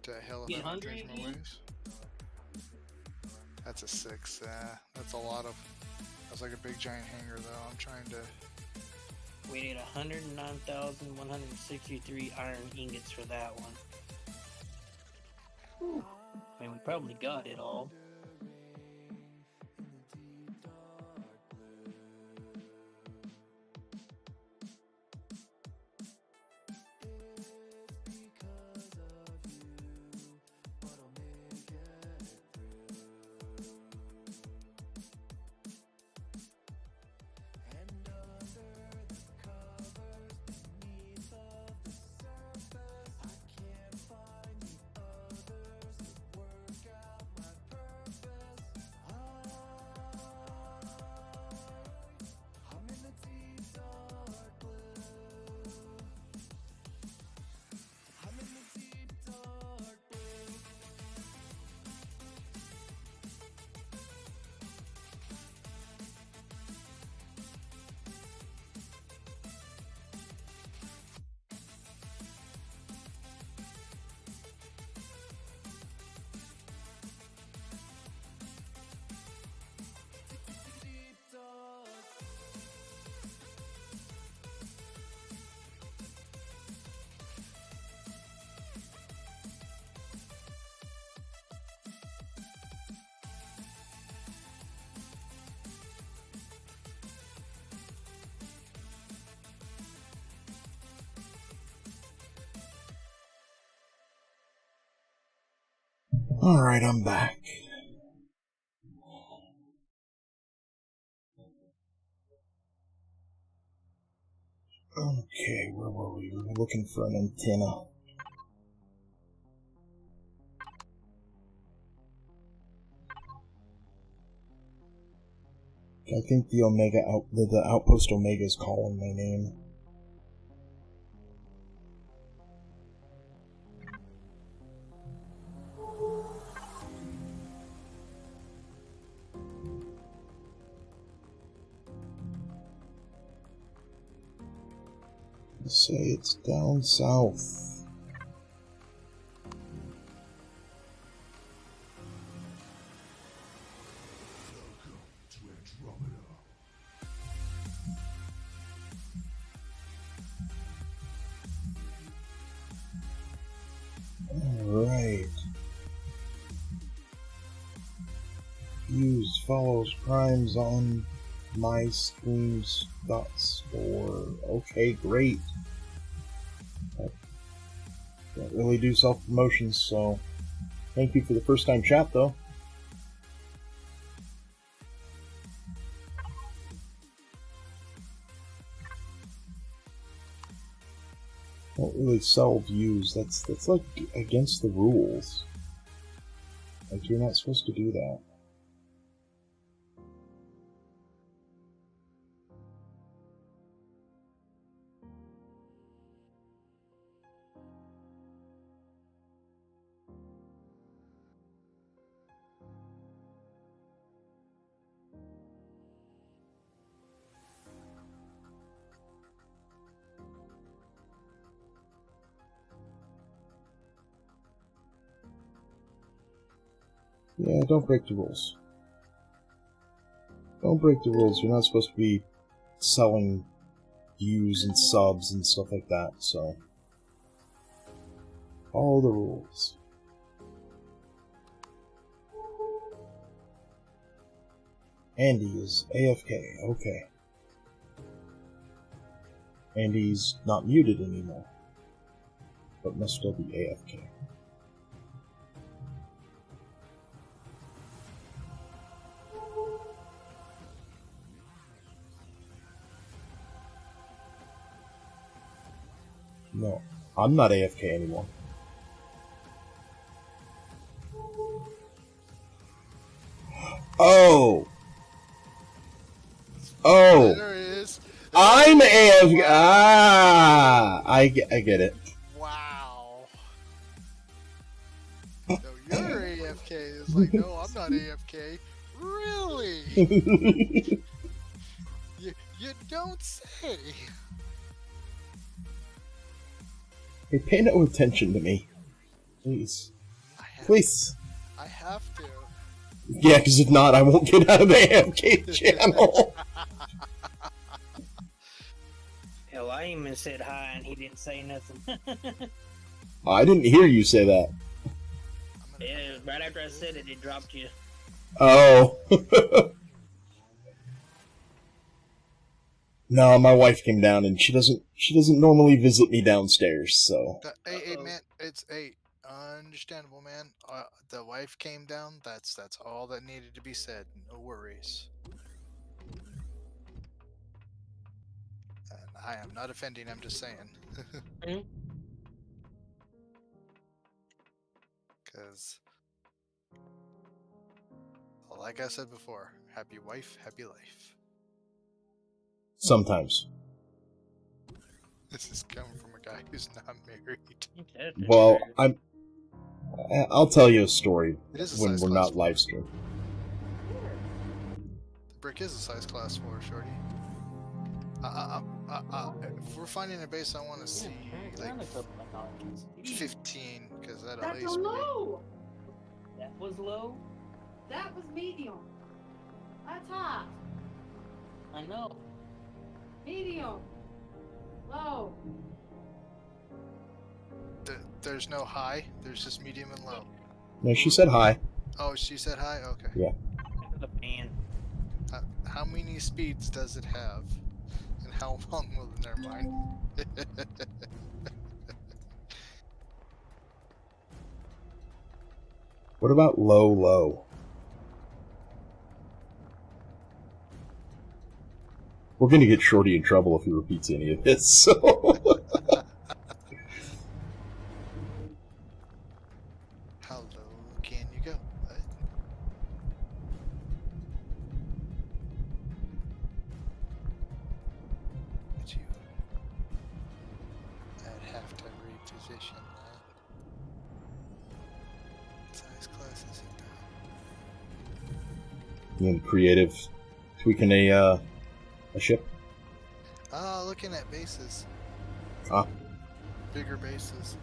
To hell if Get I don't hungry change my again? ways. That's a 6. That's a lot of. That's like a big giant hanger, though. I'm trying to. We need 109,163 iron ingots for that one. Whew. I mean, we probably got it all. Alright, I'm back. Okay, where were we? We were looking for an antenna. I think the the outpost Omega is calling my name. Say it's down south. Alright. Views follows crimes on my streams.store. Okay, great. I don't really do self-promotions, so thank you for the first time chat, though. Don't really sell views. That's like against the rules. Like, you're not supposed to do that. Yeah, don't break the rules. Don't break the rules. You're not supposed to be selling views and subs and stuff like that, so follow the rules. Andy is AFK. Okay. Andy's not muted anymore, but must still be AFK. No, I'm not AFK anymore. Oh! Oh! There it is. I'm AFK! Ah! I get it. Wow. No, you're AFK. It's like, no, I'm not AFK. Really? You don't say. Hey, pay no attention to me. Please. Please. I have to. Yeah, because if not, I won't get out of the AMK channel. Hell, I even said hi and he didn't say nothing. I didn't hear you say that. Yeah, right after I said it, it dropped you. Oh. No, my wife came down and she doesn't normally visit me downstairs, so. Hey, man, it's understandable, man. The wife came down. That's all that needed to be said. No worries. And I am not offending. I'm just saying. Because, like I said before, happy wife, happy life. Sometimes. This is coming from a guy who's not married. Well, I'll tell you a story It is a when size we're class not live stream. The brick is a size class 4, shorty. If we're finding a base, I want to see like 15, because that'll at That's least be. low. That was low? That was medium. That's hot. I know. Medium. Low. There's no high. There's just medium and low. No, she said hi. Oh, she said high. Okay. Yeah. The fan. How many speeds does it have? And how long will it? Never mind. What about low? We're gonna get Shorty in trouble if he repeats any of this, so... How low can you go? What? But you... I'd have to reposition that. Size class isn't that. And creative tweaking a ship. Looking at bases. Ah. Bigger bases.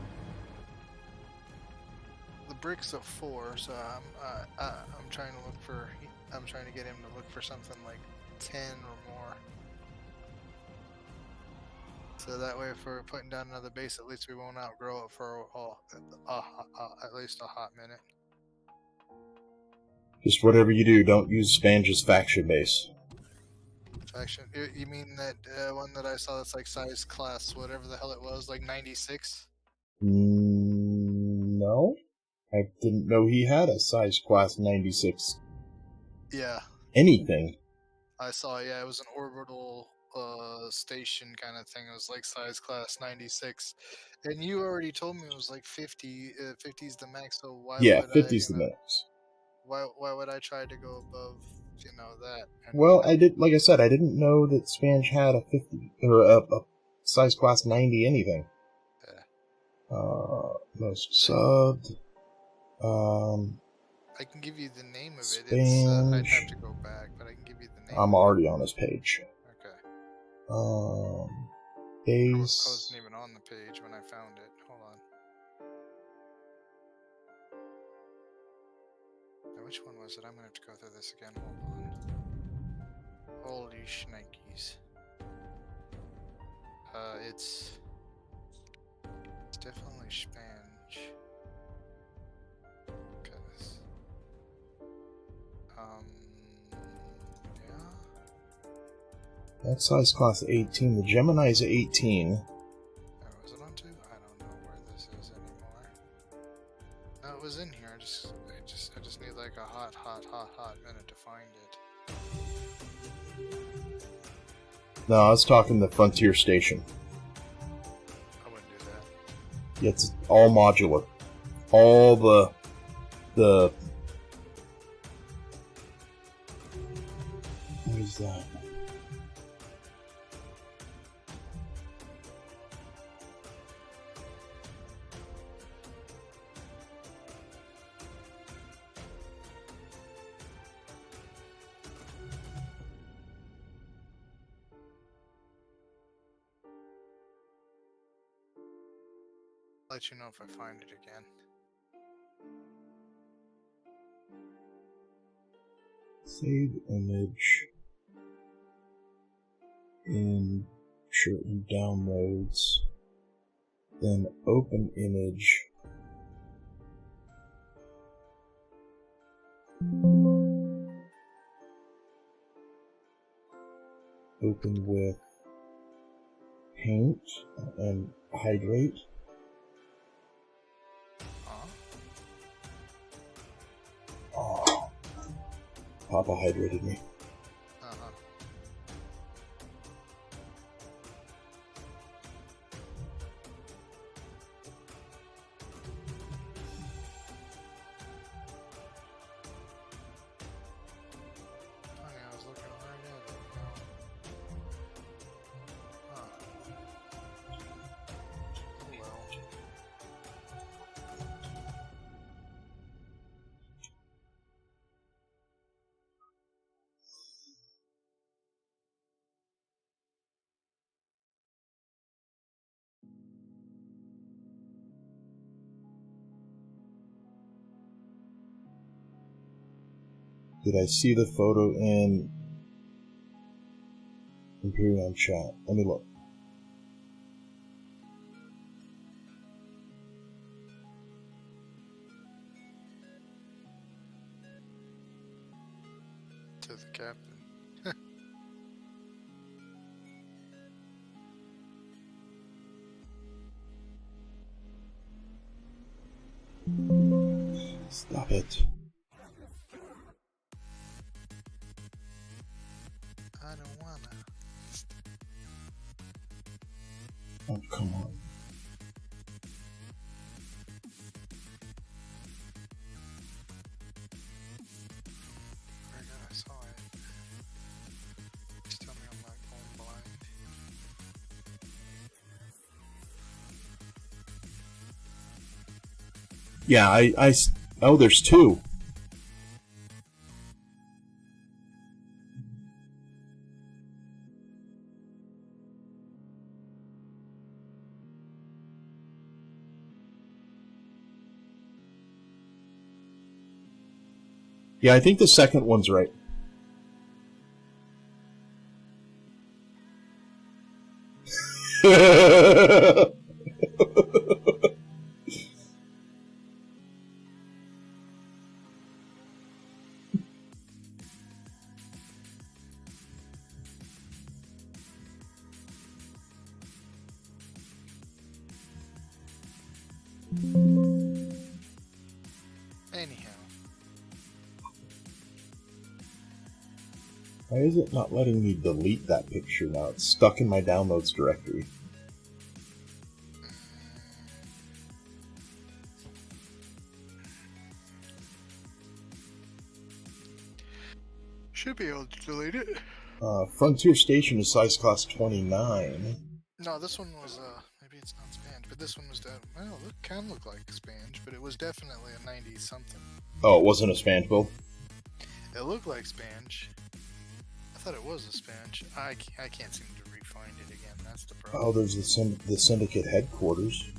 The brick's a 4, so I'm trying to look for. I'm trying to get him to look for something like 10 or more. So that way, if we're putting down another base, at least we won't outgrow it for at least a hot minute. Just whatever you do, don't use Spange's faction base. Faction? You mean that one that I saw that's like size class, whatever the hell it was, like 96? No. I didn't know he had a size class 96. Yeah. Anything. I saw, yeah, it was an orbital station kind of thing. It was like size class 96. And you already told me it was like 50. 50 is the max, so why Yeah, would 50 is I, the max. Why would I try to go above, that? And Well, like I said, I didn't know that Spange had a 50, or a size class 90 anything. Yeah. Most subbed. I can give you the name of it. It's, Spange. I'd have to go back, but I can give you the name. I'm already on his page. Okay. I Base. wasn't even on the page when I found it. Hold on. Now, which one was it? I'm gonna have to go through this again. Hold on. Holy shnikes. It's definitely Spange. Cause, yeah. That's size class 18. The Gemini's 18. Oh, was it on 2? I don't know where this is anymore. No, it was in here. I just need like a hot minute to find it. No, I was talking the Frontier Station. I wouldn't do that. It's all modular. All the what is that? I'll let you know if I find it again. Save image. In downloads. Then open image. Open with paint and hydrate. Oh, Papa hydrated me. I was looking right at it. Oh well. Did I see the photo in Empyrion chat? Let me look. To the captain. Stop it. I don't wanna. Oh, come on. Very good, I saw it. Just tell me I'm not going blind. Yeah, oh, there's two. Yeah, I think the second one's right. Anyhow. Why is it not letting me delete that picture now? It's stuck in my downloads directory. Should be able to delete it. Frontier Station is size class 29. No, this one was, maybe it's not Spange, but this one was, well, it can look like Spange, but it was definitely a 90-something. Oh, it wasn't a Spange build? It looked like Spange. I thought it was a Spange. I can't seem to re-find it again, that's the problem. Oh, there's the Syndicate headquarters.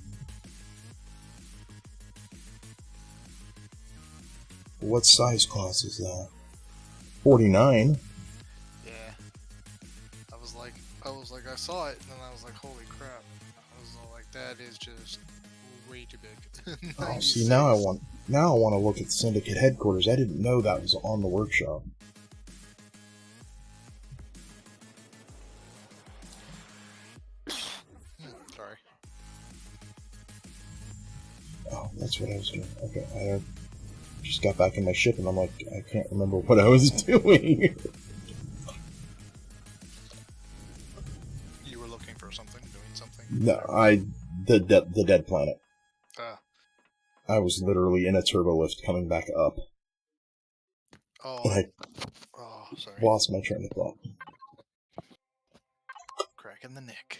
What size class is that? 49. Yeah. I saw it, and then I was like, holy crap. I was all like, that is just way too big. Oh, see, now I want to look at Syndicate headquarters. I didn't know that was on the workshop. Sorry. Oh, that's what I was doing. Okay, I just got back in my ship, and I'm like, I can't remember what I was doing. You were looking for something, doing something? No, the dead planet. I was literally in a turbo lift coming back up. Oh. And I Sorry. lost my train of thought. Crack in the neck.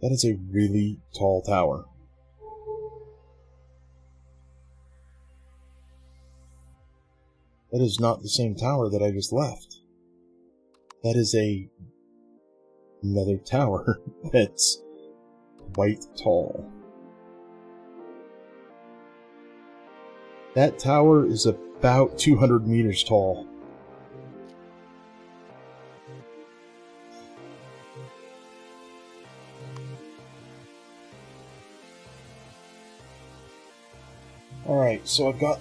That is a really tall tower. That is not the same tower that I just left. That is another tower that's quite tall. That tower is about 200 meters tall. Alright, so I've got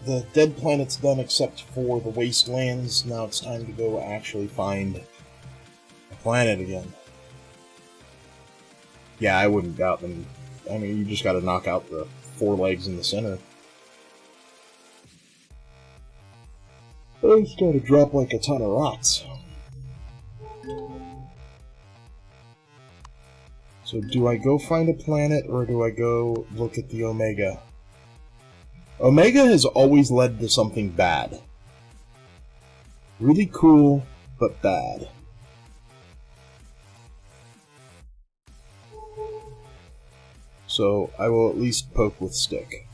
the dead planets done except for the wastelands. Now it's time to go actually find a planet again. Yeah, I wouldn't doubt them. I mean, you just gotta knock out the 4 legs in the center. It's gotta drop like a ton of rocks. So do I go find a planet, or do I go look at the Omega? Omega has always led to something bad. Really cool, but bad. So I will at least poke with stick.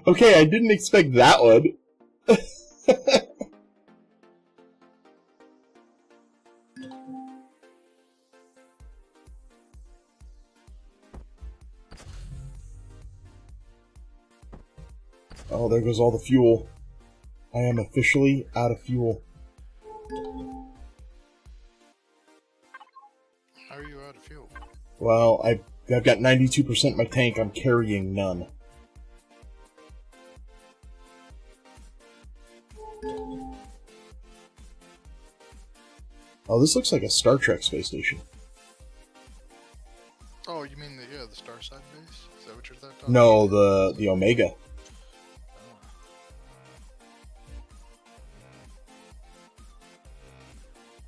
Okay, I didn't expect that one. Oh, there goes all the fuel. I am officially out of fuel. How are you out of fuel? Well, I've got 92% in my tank. I'm carrying none. Oh, this looks like a Star Trek space station. Oh, you mean the Star Side base? Is that what you're talking about? No, the Omega.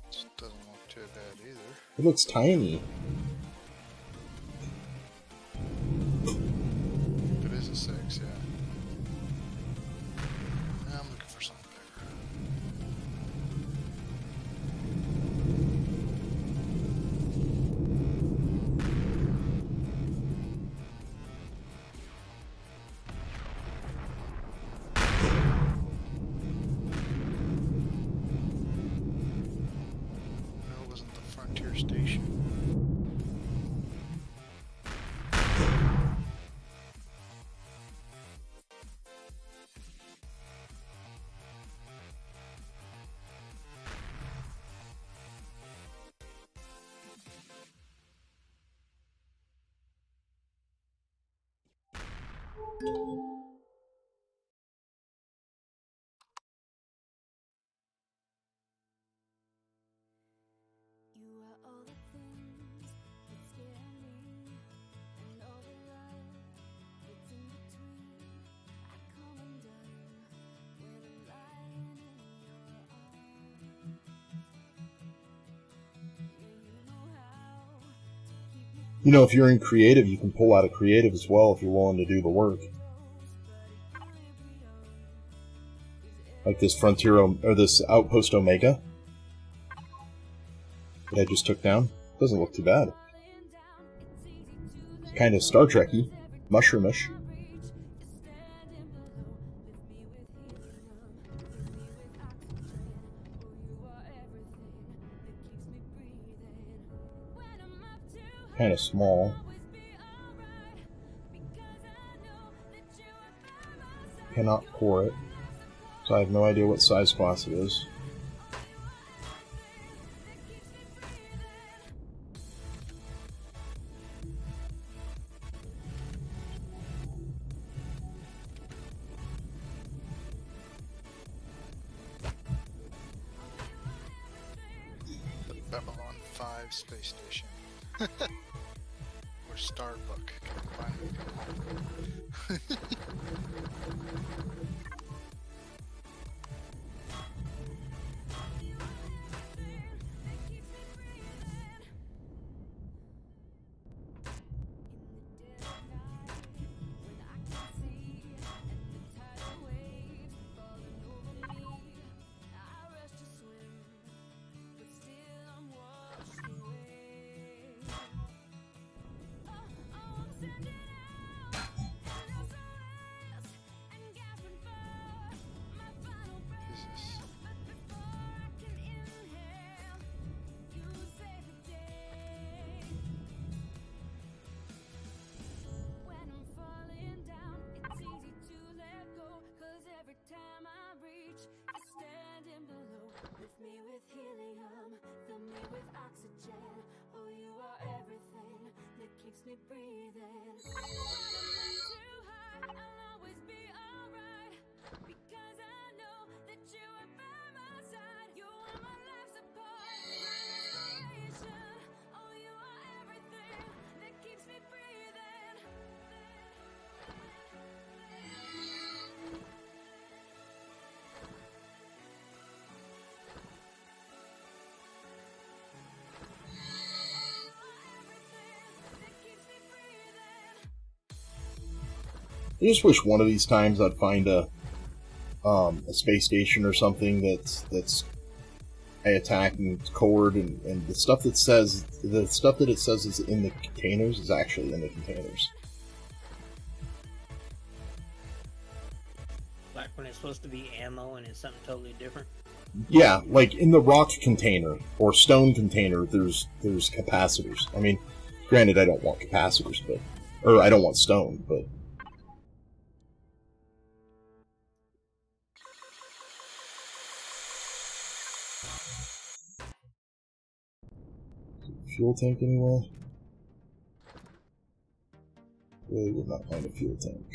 This doesn't look too bad either. It looks tiny. It is a 6, yeah. I'm looking for something bigger. No, it wasn't the Frontier Station. You are all the things that scare me, and all the love that's in between. I come undone when I'm lying in your arms. Yeah, you know how to keep me You know, if you're in creative, you can pull out a creative as well if you're willing to do the work. Like this Frontier, or this Outpost Omega that I just took down. Doesn't look too bad. Kind of Star Trek-y, mushroomish. Kind of small. Cannot pour it, so I have no idea what size class it is. The Babylon 5 space station. Or Starbuck can finally come home. me breathing. I know when I'm left too high, I'll always be alright. Because I know that you are by my side. You are my life support, my inspiration. Oh, you are everything that keeps me breathing. I just wish one of these times I'd find a space station or something that's I attack and it's cored, and the stuff that it says is in the containers is actually in the containers. Like when it's supposed to be ammo and it's something totally different. Yeah, like in the rock container or stone container, there's capacitors. I mean, granted, I don't want capacitors, or I don't want stone, but. Fuel tank anywhere? Really would not find a fuel tank.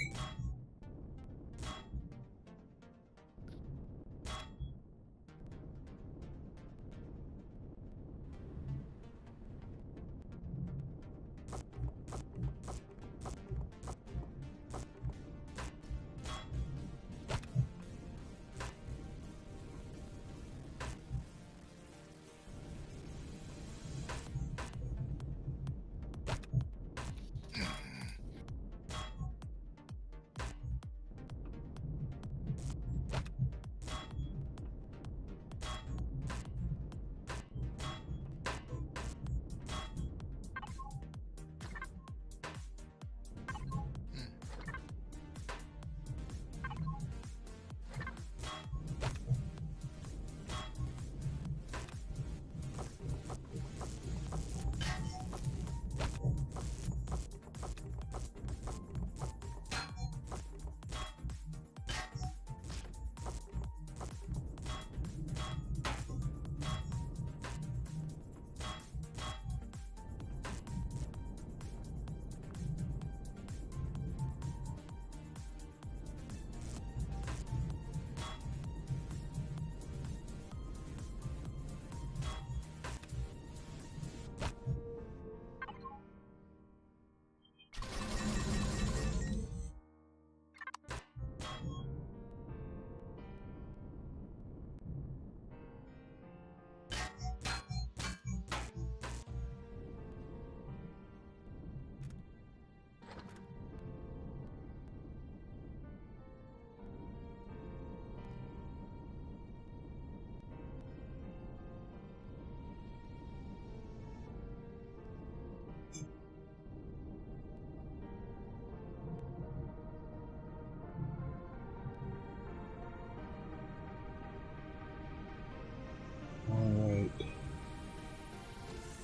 Alright.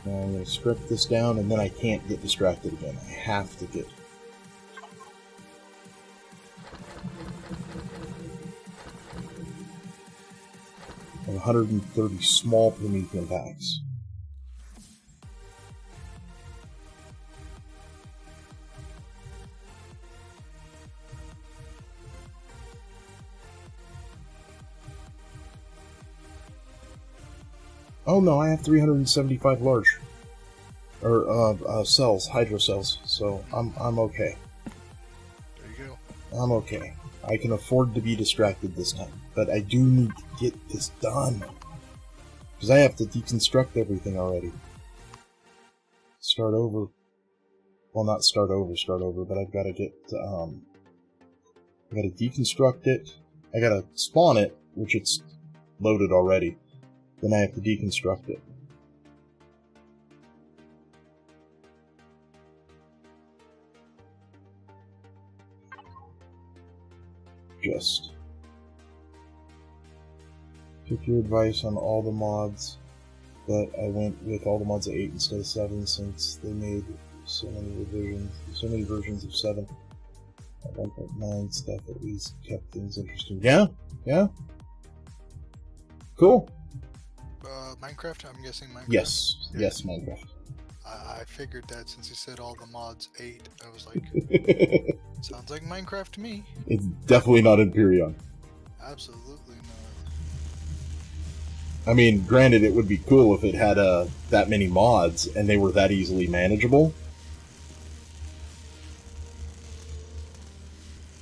Now I'm going to script this down, and then I can't get distracted again. I have to get... I have 130 small Promethean packs. Oh no, I have 375 large, or cells, hydro cells. So I'm okay. There you go. I'm okay. I can afford to be distracted this time, but I do need to get this done because I have to deconstruct everything already. Start over. Well, not start over, but I've got to get. I got to deconstruct it. I got to spawn it, which it's loaded already. Then I have to deconstruct it. Just took your advice on all the mods, but I went with all the mods at 8 instead of 7 since they made so many versions of 7. 1.9 stuff at least kept things interesting. Yeah? Cool. Minecraft? I'm guessing Minecraft. Yes, Minecraft. I figured that since you said all the mods 8, I was like, sounds like Minecraft to me. It's definitely not Empyrion. Absolutely not. I mean, granted, it would be cool if it had that many mods and they were that easily manageable.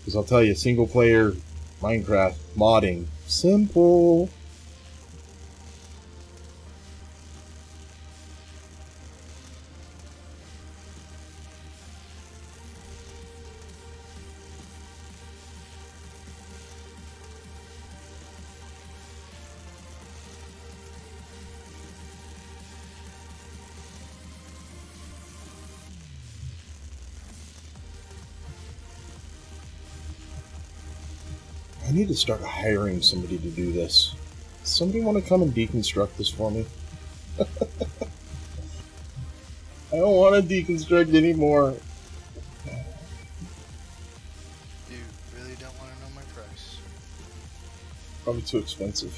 Because I'll tell you, single-player Minecraft modding, simple. I need to start hiring somebody to do this. Does somebody want to come and deconstruct this for me? I don't want to deconstruct anymore. You really don't want to know my price. Probably too expensive.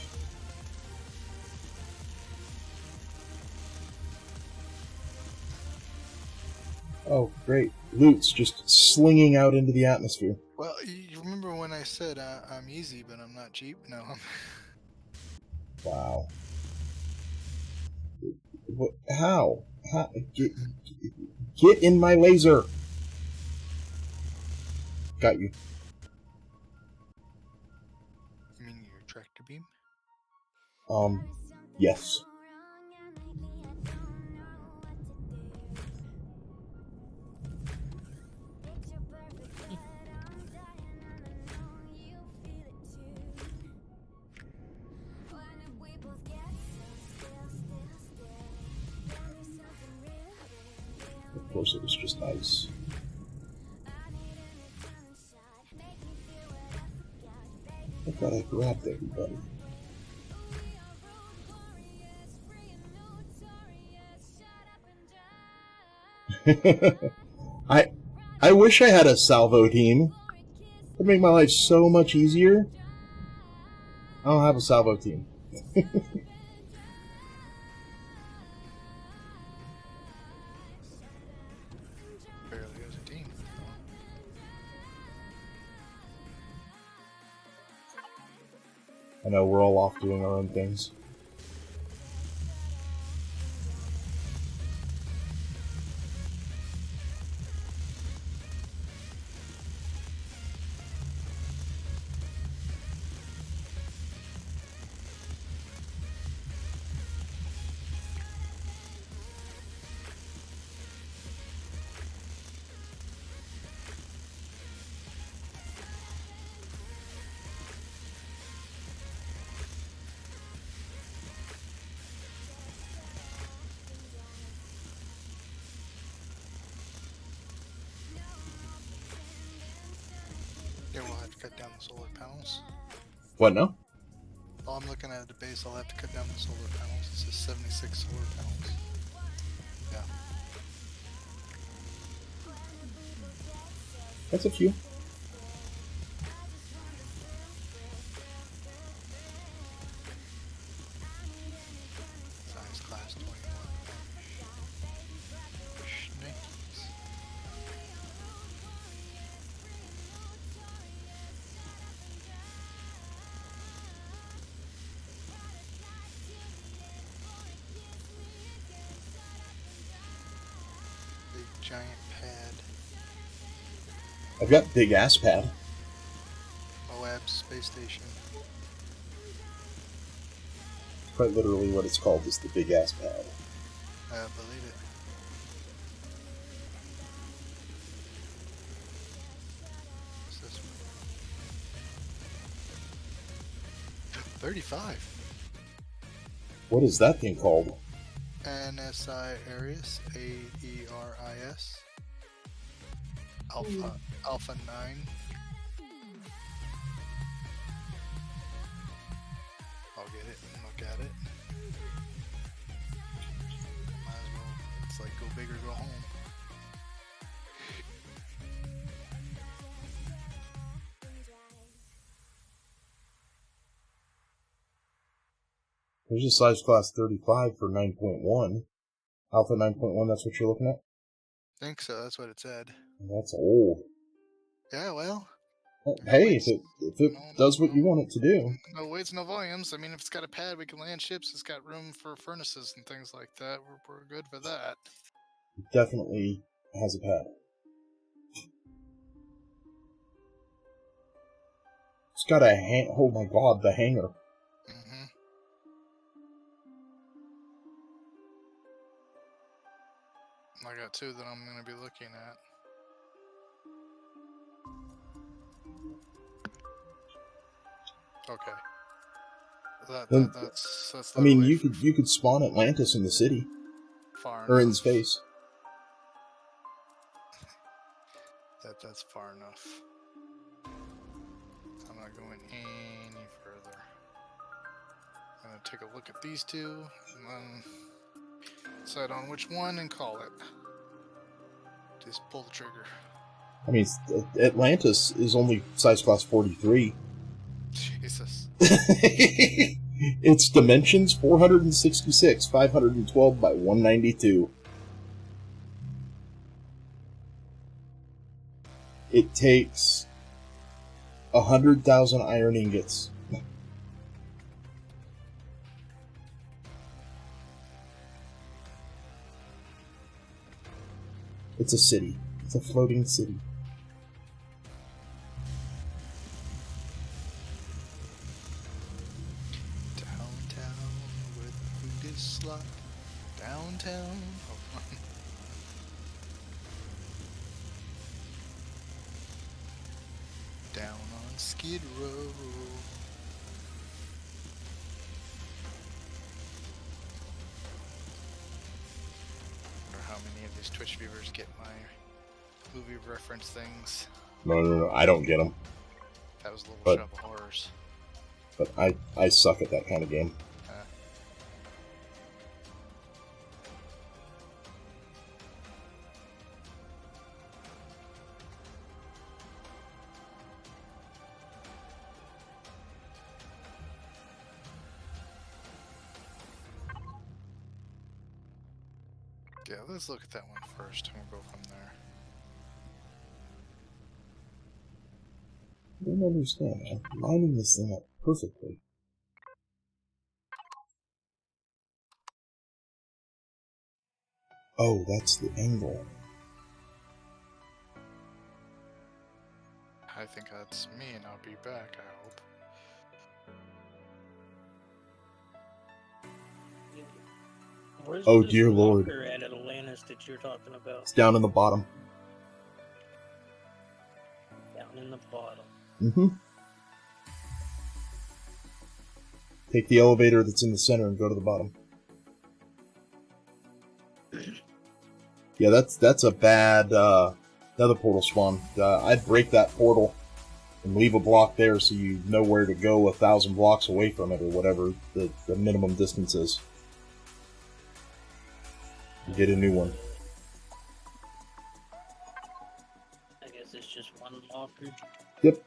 Oh, great. Loot's just slinging out into the atmosphere. Well, you remember when I said I'm easy, but I'm not cheap? No. Wow. What, how? Get in my laser! Got you. You mean your tractor beam? Yes. Of course, it was just nice. I thought I grabbed everybody. I wish I had a salvo team. It'd make my life so much easier. I don't have a salvo team. Barely has a team. I know we're all off doing our own things. Yeah, we'll have to cut down the solar panels. What now? Oh, I'm looking at the base. I'll have to cut down the solar panels. It says 76 solar panels. Yeah. That's a few. Size class 21. Schnickies. Big giant pad. I've got big ass pad. Moab space station. Quite literally what it's called is the big ass pad. I believe it. What's this one? 35. What is that thing called? NSI Arius, AERIS. Alpha 9. I'll get it and look at it. Might as well, it's like go big or go home. There's a size class 35 for 9.1. Alpha 9.1, that's what you're looking at? I think so. That's what it said. That's old. Yeah, well. Well, No hey, weights, if it does what you want it to do. no weights, no volumes. I mean, if it's got a pad, we can land ships. It's got room for furnaces and things like that. We're good for that. It definitely has a pad. It's got a oh my god, the hangar. Mm-hmm. I got two that I'm going to be looking at. Okay. That's I mean, literally you could spawn Atlantis in the city. far Or in enough. space. That's far enough. I'm not going any further. I'm going to take a look at these two and then decide on which one and call it. Just pull the trigger. I mean, Atlantis is only size class 43. Jesus. Its dimensions 466, 512 by 192. It takes 100,000 iron ingots. It's a city. It's a floating city. Downtown where the food is slot. Downtown. Oh. Down on Skid Row. Wonder how many of these Twitch viewers get my movie reference things. No, I don't get them. That was Little But- Shop of Horrors. But I suck at that kind of game. Yeah, let's look at that one first and we'll go from there. I don't understand. I'm lining this thing up perfectly. Oh, that's the angle. I think that's me and I'll be back, I hope. Where's Oh, this dear Lord. locker at Atlantis that you're talking about? It's down in the bottom. Down in the bottom. Mm-hmm. Take the elevator that's in the center and go to the bottom. Yeah, that's a bad another portal spawn. I'd break that portal and leave a block there so you know where to go 1,000 blocks away from it or whatever the minimum distance is. Get a new one. I guess it's just one locker. Yep.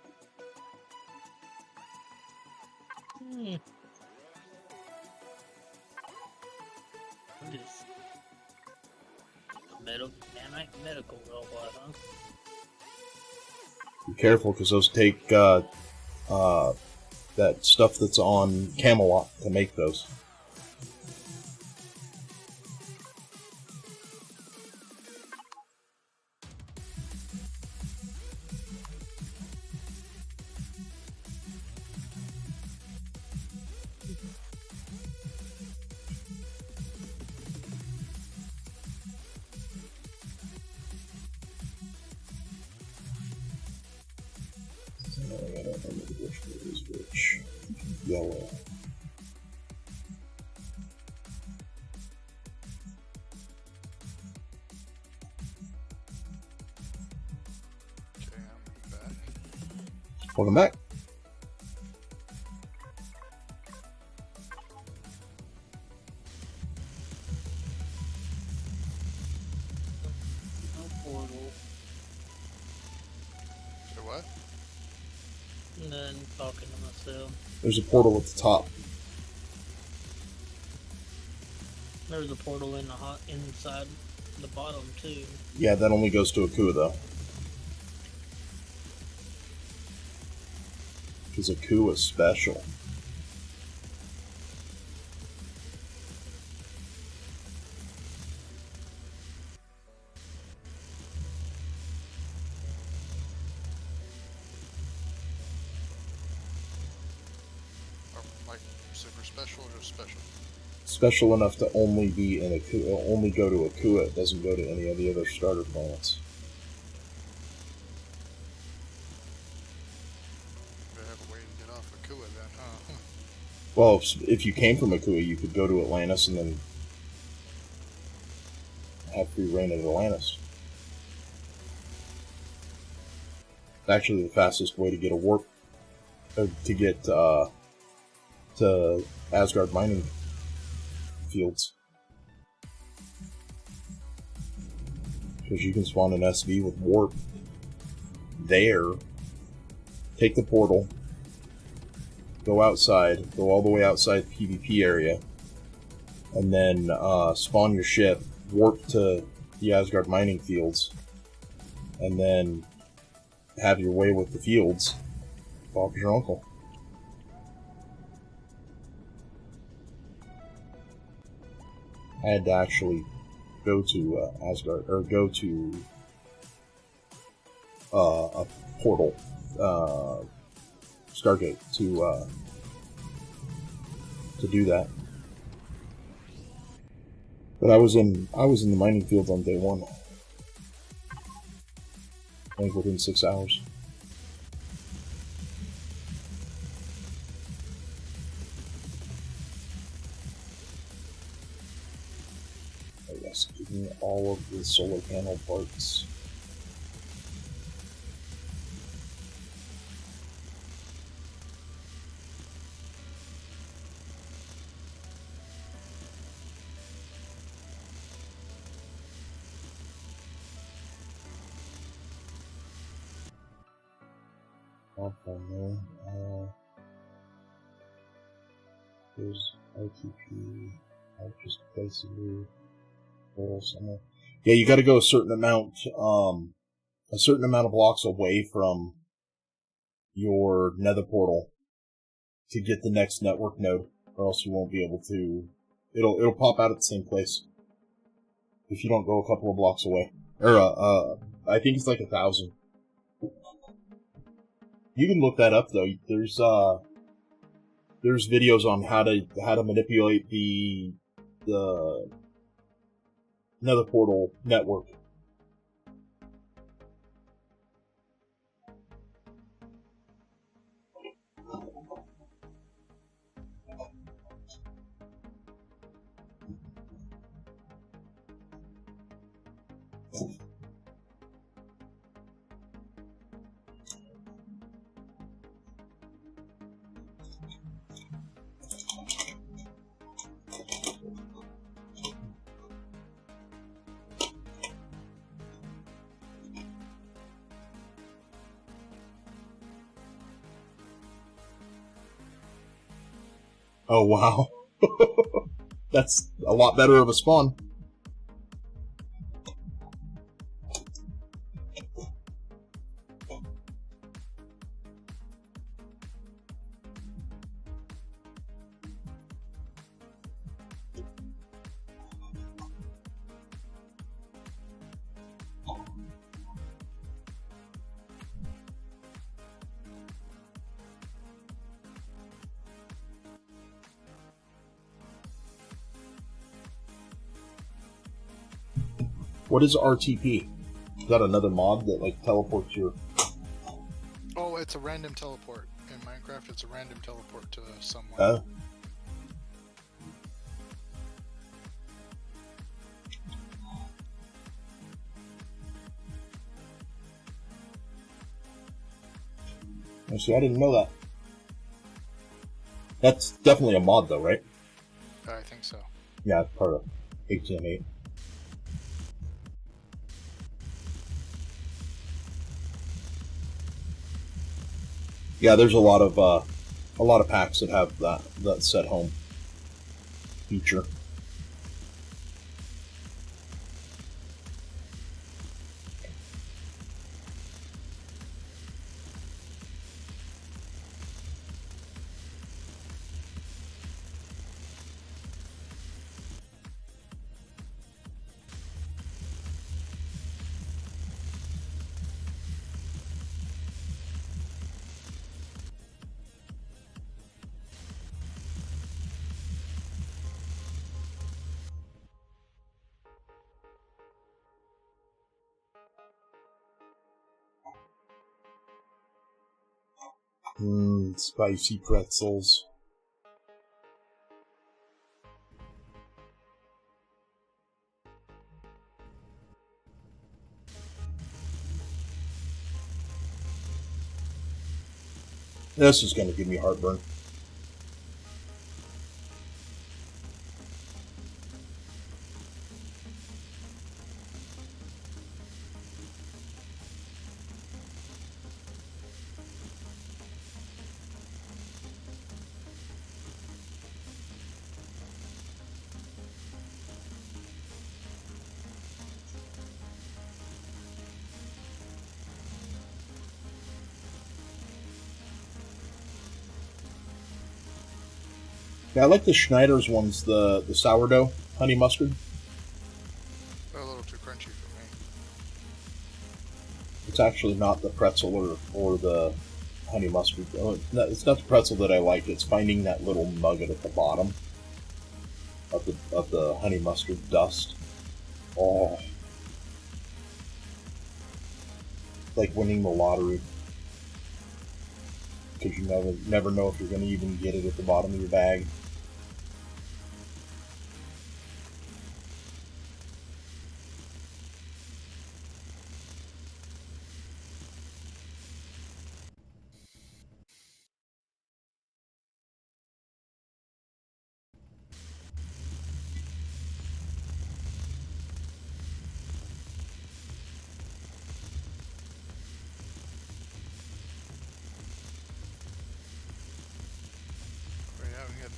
What is a medical robot, huh? Be careful, because those take that stuff that's on Camelot to make those. I don't remember which one is which. Yellow. Okay, I'm back. Welcome back. No portal. So what? None, talking to myself. There's a portal at the top. There's a portal in the inside the bottom too. Yeah, that only goes to Akua though. Because Akua is special. Like super special or just special? Special enough to only be in Akua, only go to Akua. It doesn't go to any of the other starter planets. They have a way to get off Akua then, huh? Well, if you came from Akua, you could go to Atlantis and then have free reign at Atlantis. It's actually the fastest way to get a warp, to get to Asgard mining fields. Because you can spawn an SV with warp there, take the portal, go outside, go all the way outside the PvP area, and then spawn your ship, warp to the Asgard mining fields, and then have your way with the fields. Talk to your uncle. I had to actually go to Asgard, or go to a portal, Stargate, to do that. But I was in the mining fields on day one. I think within 6 hours. Oh yes, give me all of the solar panel parts. There's RTP. I'll just place a new portal somewhere. Yeah, you got to go a certain amount of blocks away from your nether portal to get the next network node, or else you won't be able to. It'll pop out at the same place if you don't go a couple of blocks away. Or I think it's like 1,000. You can look that up though. There's videos on how to manipulate the nether portal network. Oh wow. That's a lot better of a spawn. What is RTP? Is that another mod that like teleports your? Oh, it's a random teleport. In Minecraft, it's a random teleport to someone. See, I didn't know that. That's definitely a mod though, right? I think so. Yeah, it's part of HTM8. Yeah, there's a lot of packs that have that set home feature. Spicy pretzels. This is going to give me heartburn. Yeah, I like the Schneider's ones, the sourdough honey mustard. They're a little too crunchy for me. It's actually not the pretzel or the honey mustard. It's not the pretzel that I like. It's finding that little nugget at the bottom of the honey mustard dust. Oh, like winning the lottery, because you never know if you're going to even get it at the bottom of your bag. Yeah, we got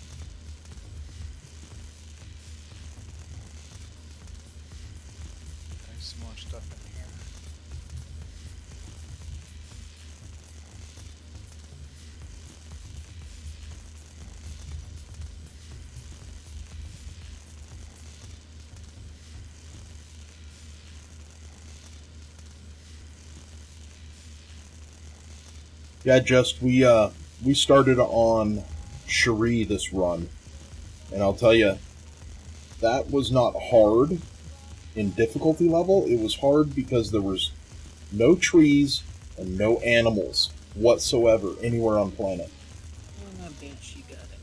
some more stuff in here. Yeah, we started on Cherie this run, and I'll tell you, that was not hard in difficulty level. It was hard because there was no trees and no animals whatsoever anywhere on planet. Oh, I bet she got it.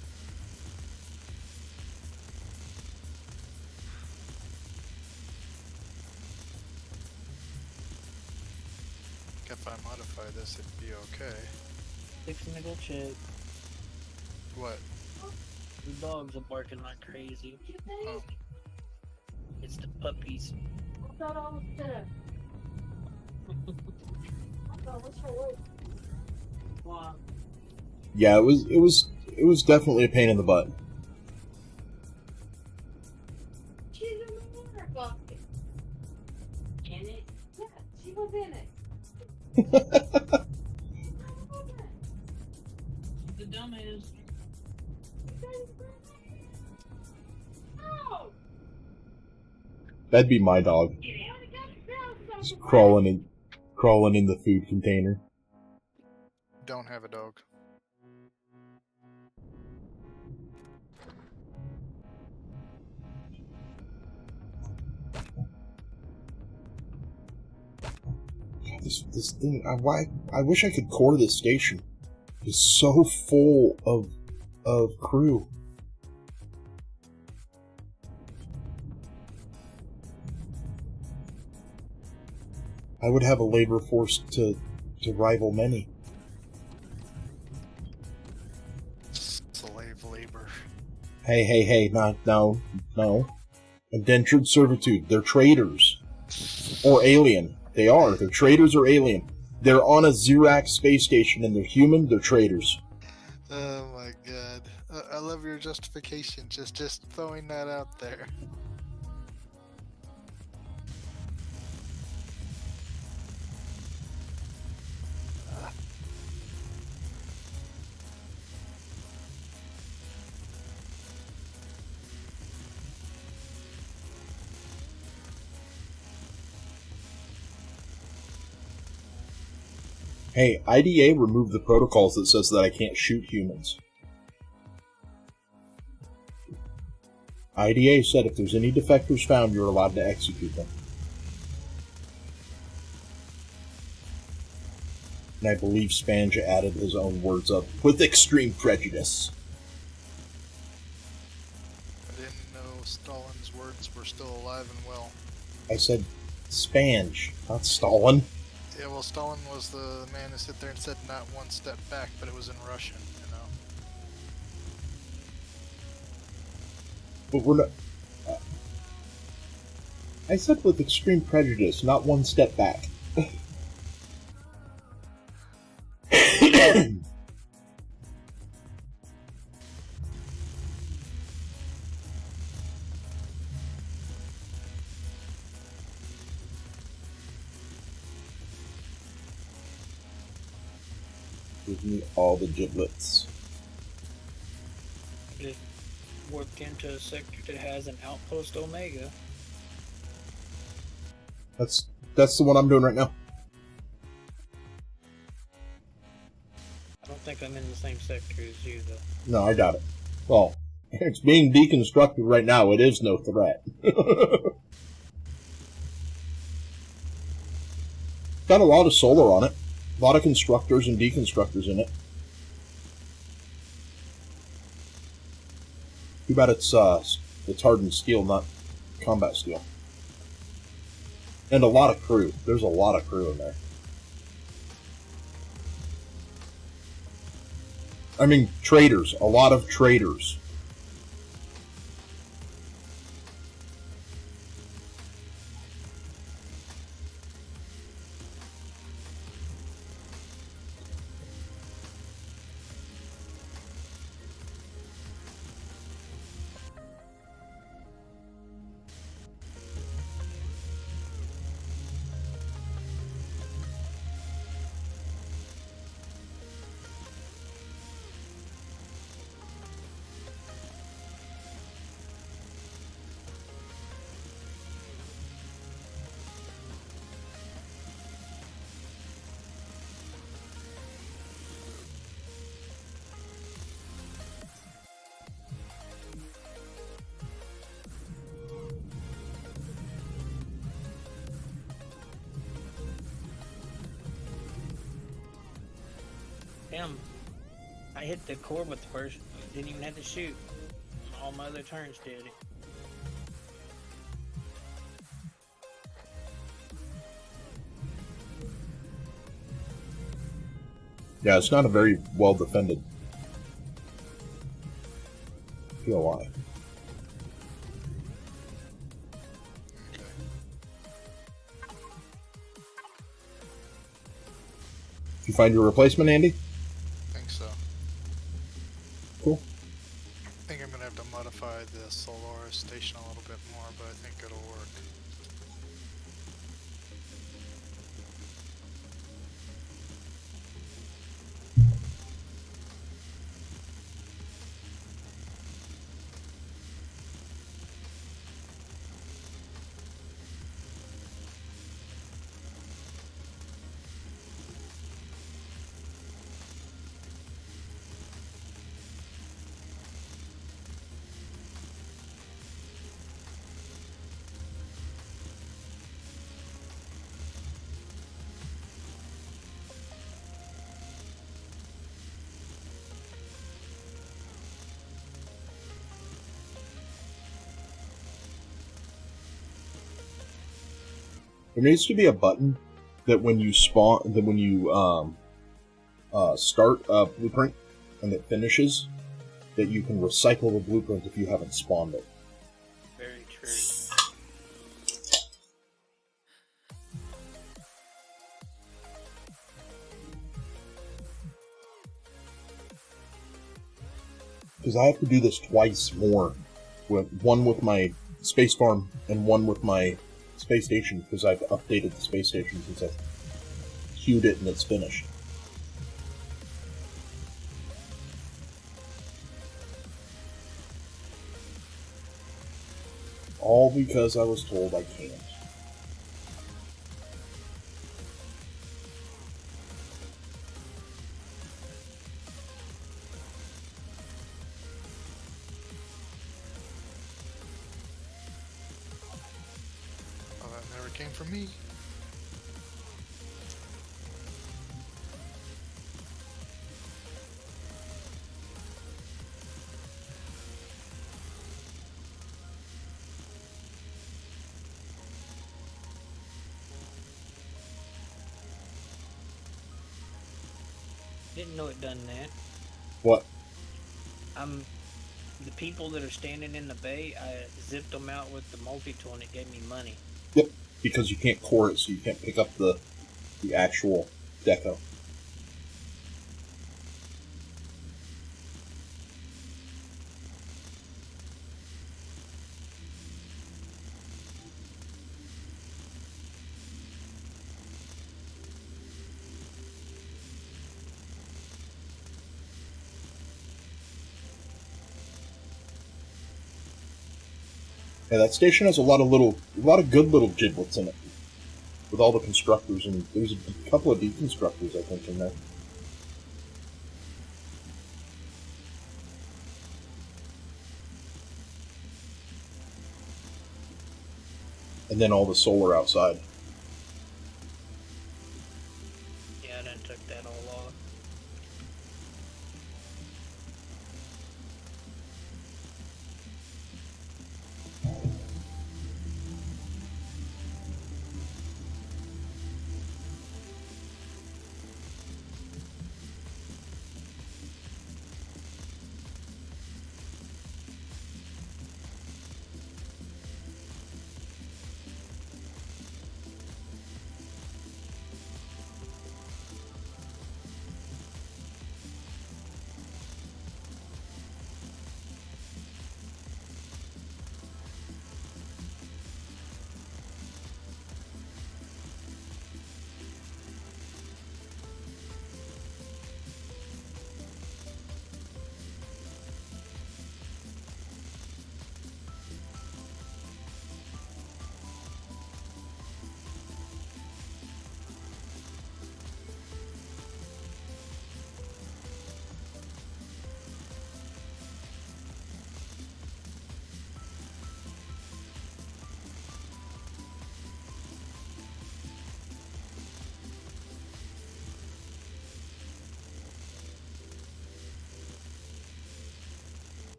If I modify this, it'd be okay. Fixing to go check. What? The dogs are barking like crazy. Oh. It's the puppies. Wow. Yeah, it was definitely a pain in the butt. She's in the water bucket. In it? Yeah, she was in it. The dumbass. Oh! That'd be my dog, just crawling in the food container. Don't have a dog. This thing, I wish I could core this station. It's so full of crew. I would have a labor force to rival many. Slave labor. Hey, no. Indentured servitude. They're traitors. Or alien. They are. They're traitors or alien. They're on a Xerax space station and they're human, they're traitors. Oh my god. I love your justification. Just throwing that out there. Hey, IDA removed the protocols that says that I can't shoot humans. IDA said if there's any defectors found, you're allowed to execute them. And I believe Spange added his own words of, with extreme prejudice. I didn't know Stalin's words were still alive and well. I said Spange, not Stalin. Yeah, well, Stalin was the man who sit there and said not one step back, but it was in Russian, you know. But we're not... I said with extreme prejudice, not one step back. Give me all the giblets. Just warped into a sector that has an outpost Omega. That's the one I'm doing right now. I don't think I'm in the same sector as you, though. No, I doubt it. Well, it's being deconstructed right now. It is no threat. Got a lot of solar on it. A lot of constructors and deconstructors in it. Too bad it's hardened steel, not combat steel. And a lot of crew. There's a lot of crew in there. I mean, traders. A lot of traders. Damn. I hit the core with the first. Didn't even have to shoot. All my other turns did it. Yeah, it's not a very well defended POI. Did you find your replacement, Andy? I think so. Cool. I think I'm gonna have to modify the Solaris station a little bit more, but I think it'll work. There needs to be a button that when you spawn, that when you start a blueprint and it finishes, that you can recycle the blueprint if you haven't spawned it. Very true. Because I have to do this twice more. One with my space farm and one with my space station, because I've updated the space station since I queued it and it's finished. All because I was told I can't. Well, that never came from me. Didn't know it done that. What? The people that are standing in the bay, I zipped them out with the multi-tool and it gave me money. Yep. Because you can't core it, so you can't pick up the actual deco. Yeah, that station has a lot of good little giblets in it, with all the constructors, and there's a couple of deconstructors, I think, in there. And then all the solar outside. Yeah, I done took that all off.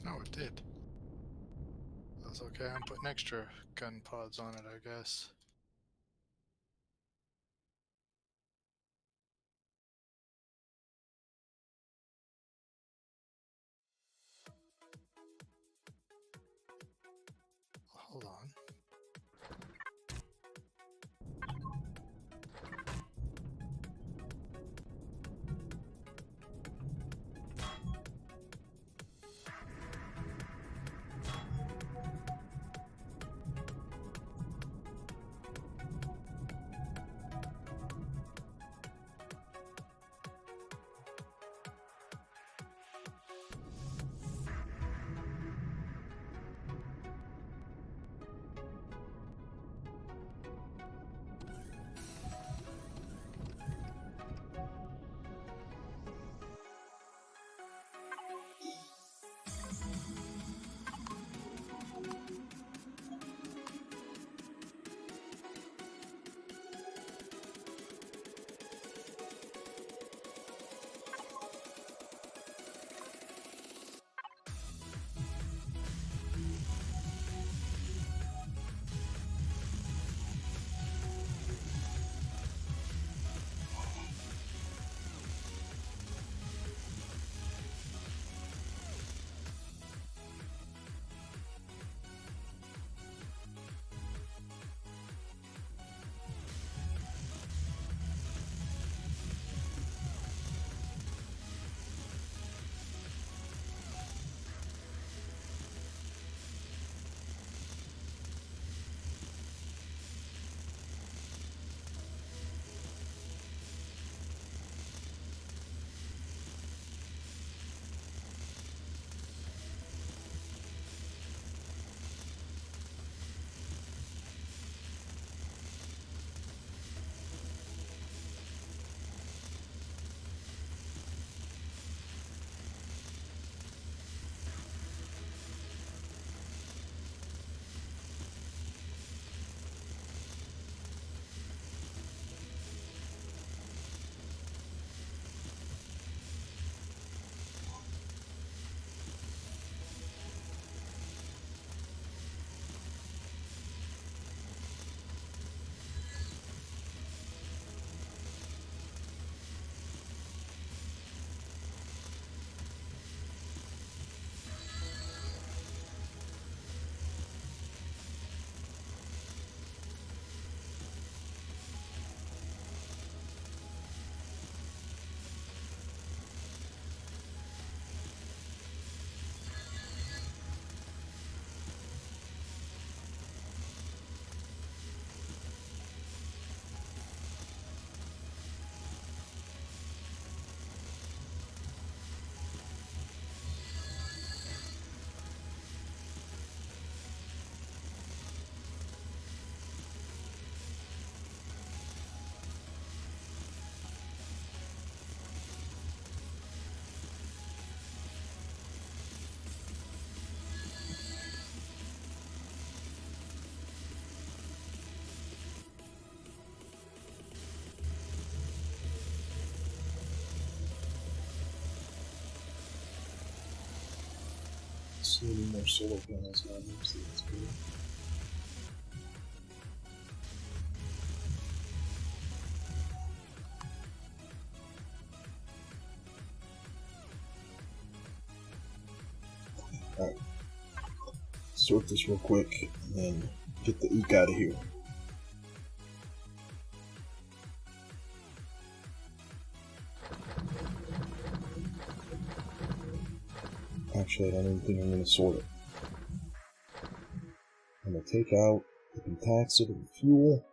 Oh, it did. That's okay. I'm putting extra gun pods on it, I guess. Hold on. So we need more solar panels down here, so that's good. Alright. Sort this real quick, and then get the eek out of here. Actually, I don't even think I'm going to sort it. I'm going to take out the contaxid and fuel.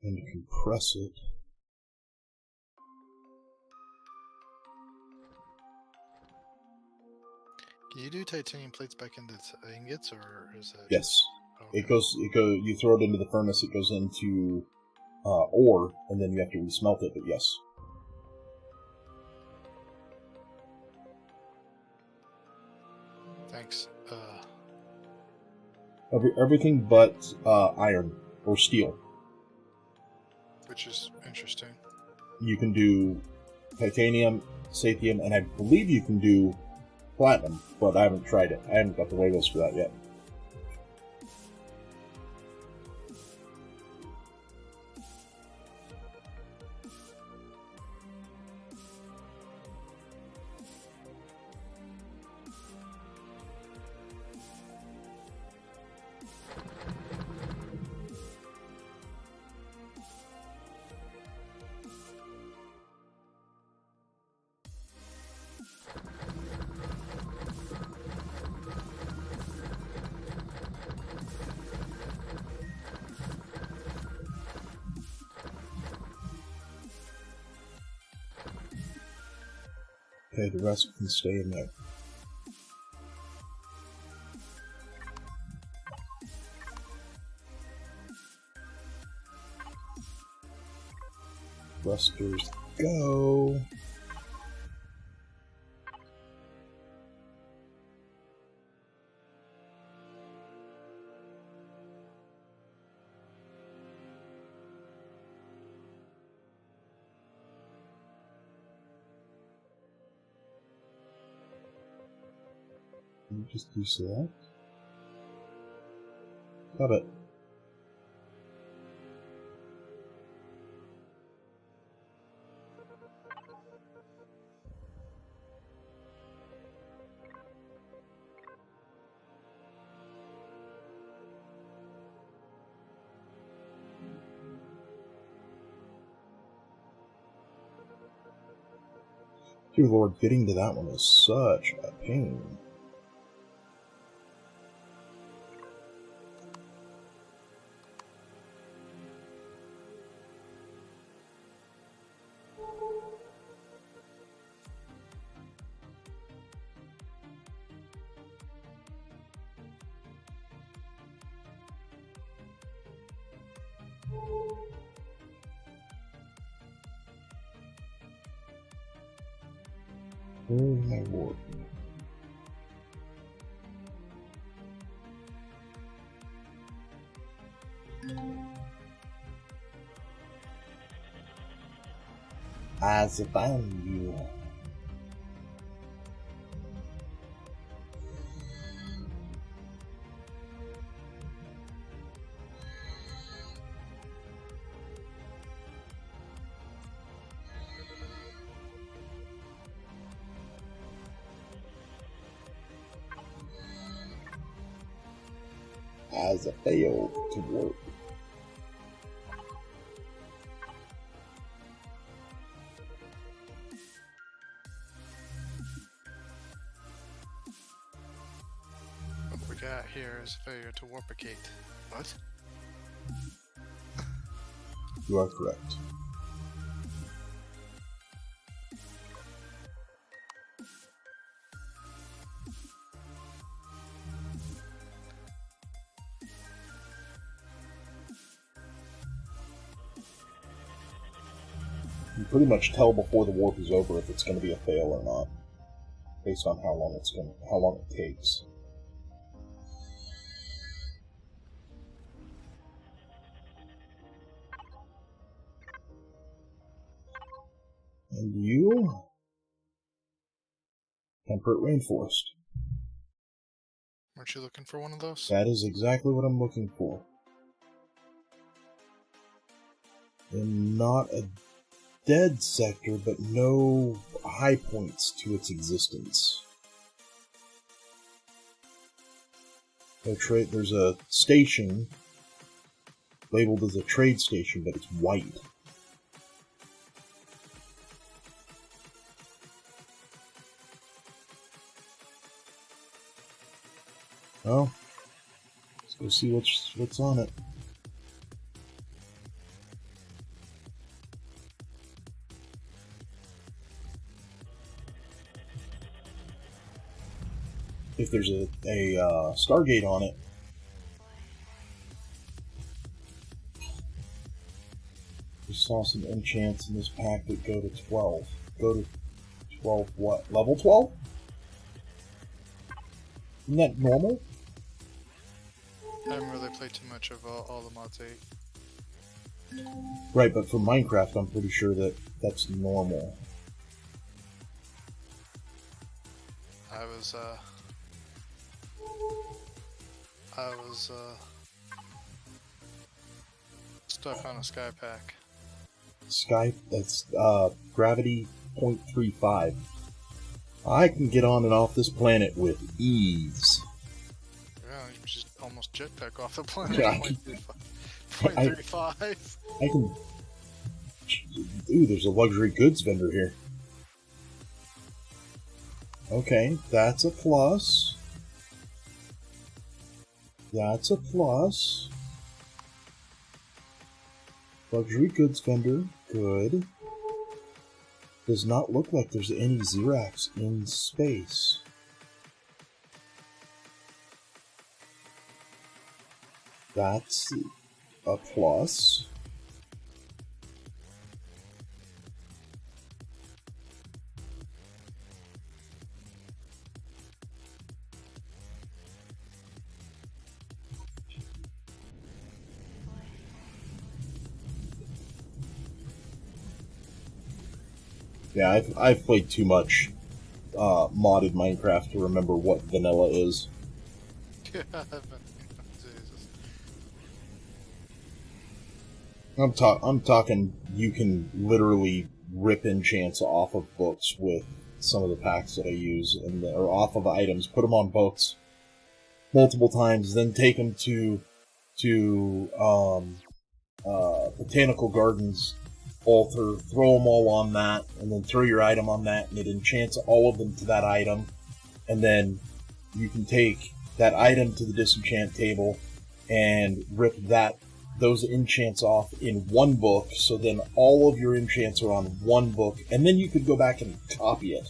And compress it. Can you do titanium plates back into ingots, or is that? Yes. Just... Okay. It goes. You throw it into the furnace. It goes into ore, and then you have to resmelt it. But yes. Thanks. Everything but iron or steel. Which is interesting. You can do titanium, sathium, and I believe you can do platinum, but I haven't tried it. I haven't got the labels for that yet. Okay, the rest can stay in there. Thrusters go. You just do select. Got it. Dear Lord, getting to that one is such a pain. Oh my lord. I found you. As a failed to work. What we got here is failure to warpicate. What? You are correct. You pretty much tell before the warp is over if it's going to be a fail or not, based on how long it takes. And you? Temperate rainforest. Aren't you looking for one of those? That is exactly what I'm looking for. And not a dead sector, but no high points to its existence. There's a station labeled as a trade station, but it's white. Well, let's go see what's on it. If there's a Stargate on it, we saw some enchants in this pack that go to 12. Go to 12 what? Level 12? Isn't that normal? I haven't really played too much of all the mods 8. Right, but for Minecraft, I'm pretty sure that that's normal. I was stuck on a sky pack. That's gravity 0.35. I can get on and off this planet with ease. Yeah, you just almost jetpack off the planet. Yeah, 0.35. I can. Ooh, there's a luxury goods vendor here. Okay, that's a plus. That's a plus. Luxury goods vendor, good. Does not look like there's any Xerax in space. That's a plus. Yeah, I've played too much modded Minecraft to remember what vanilla is. Jesus. I'm talking. You can literally rip enchants off of books with some of the packs that I use, or off of items. Put them on books multiple times, then take them to botanical gardens altar, throw them all on that, and then throw your item on that, and it enchants all of them to that item, and then you can take that item to the disenchant table and rip those enchants off in one book, so then all of your enchants are on one book, and then you could go back and copy it.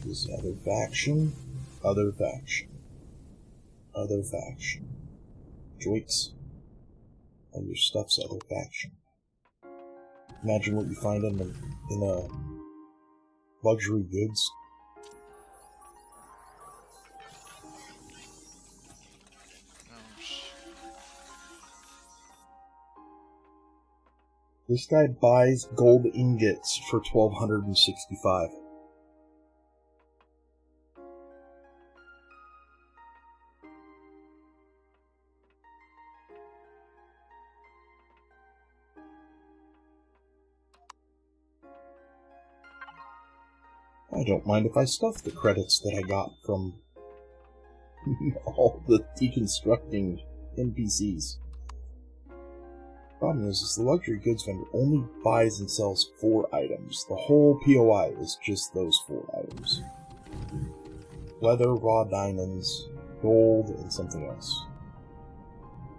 This other faction. Joits. And your stuff's other faction. Imagine what you find in a luxury goods. This guy buys gold ingots for 1,265. I don't mind if I stuff the credits that I got from all the deconstructing NPCs. Problem is the luxury goods vendor only buys and sells 4 items. The whole POI is just those 4 items. Leather, raw diamonds, gold, and something else.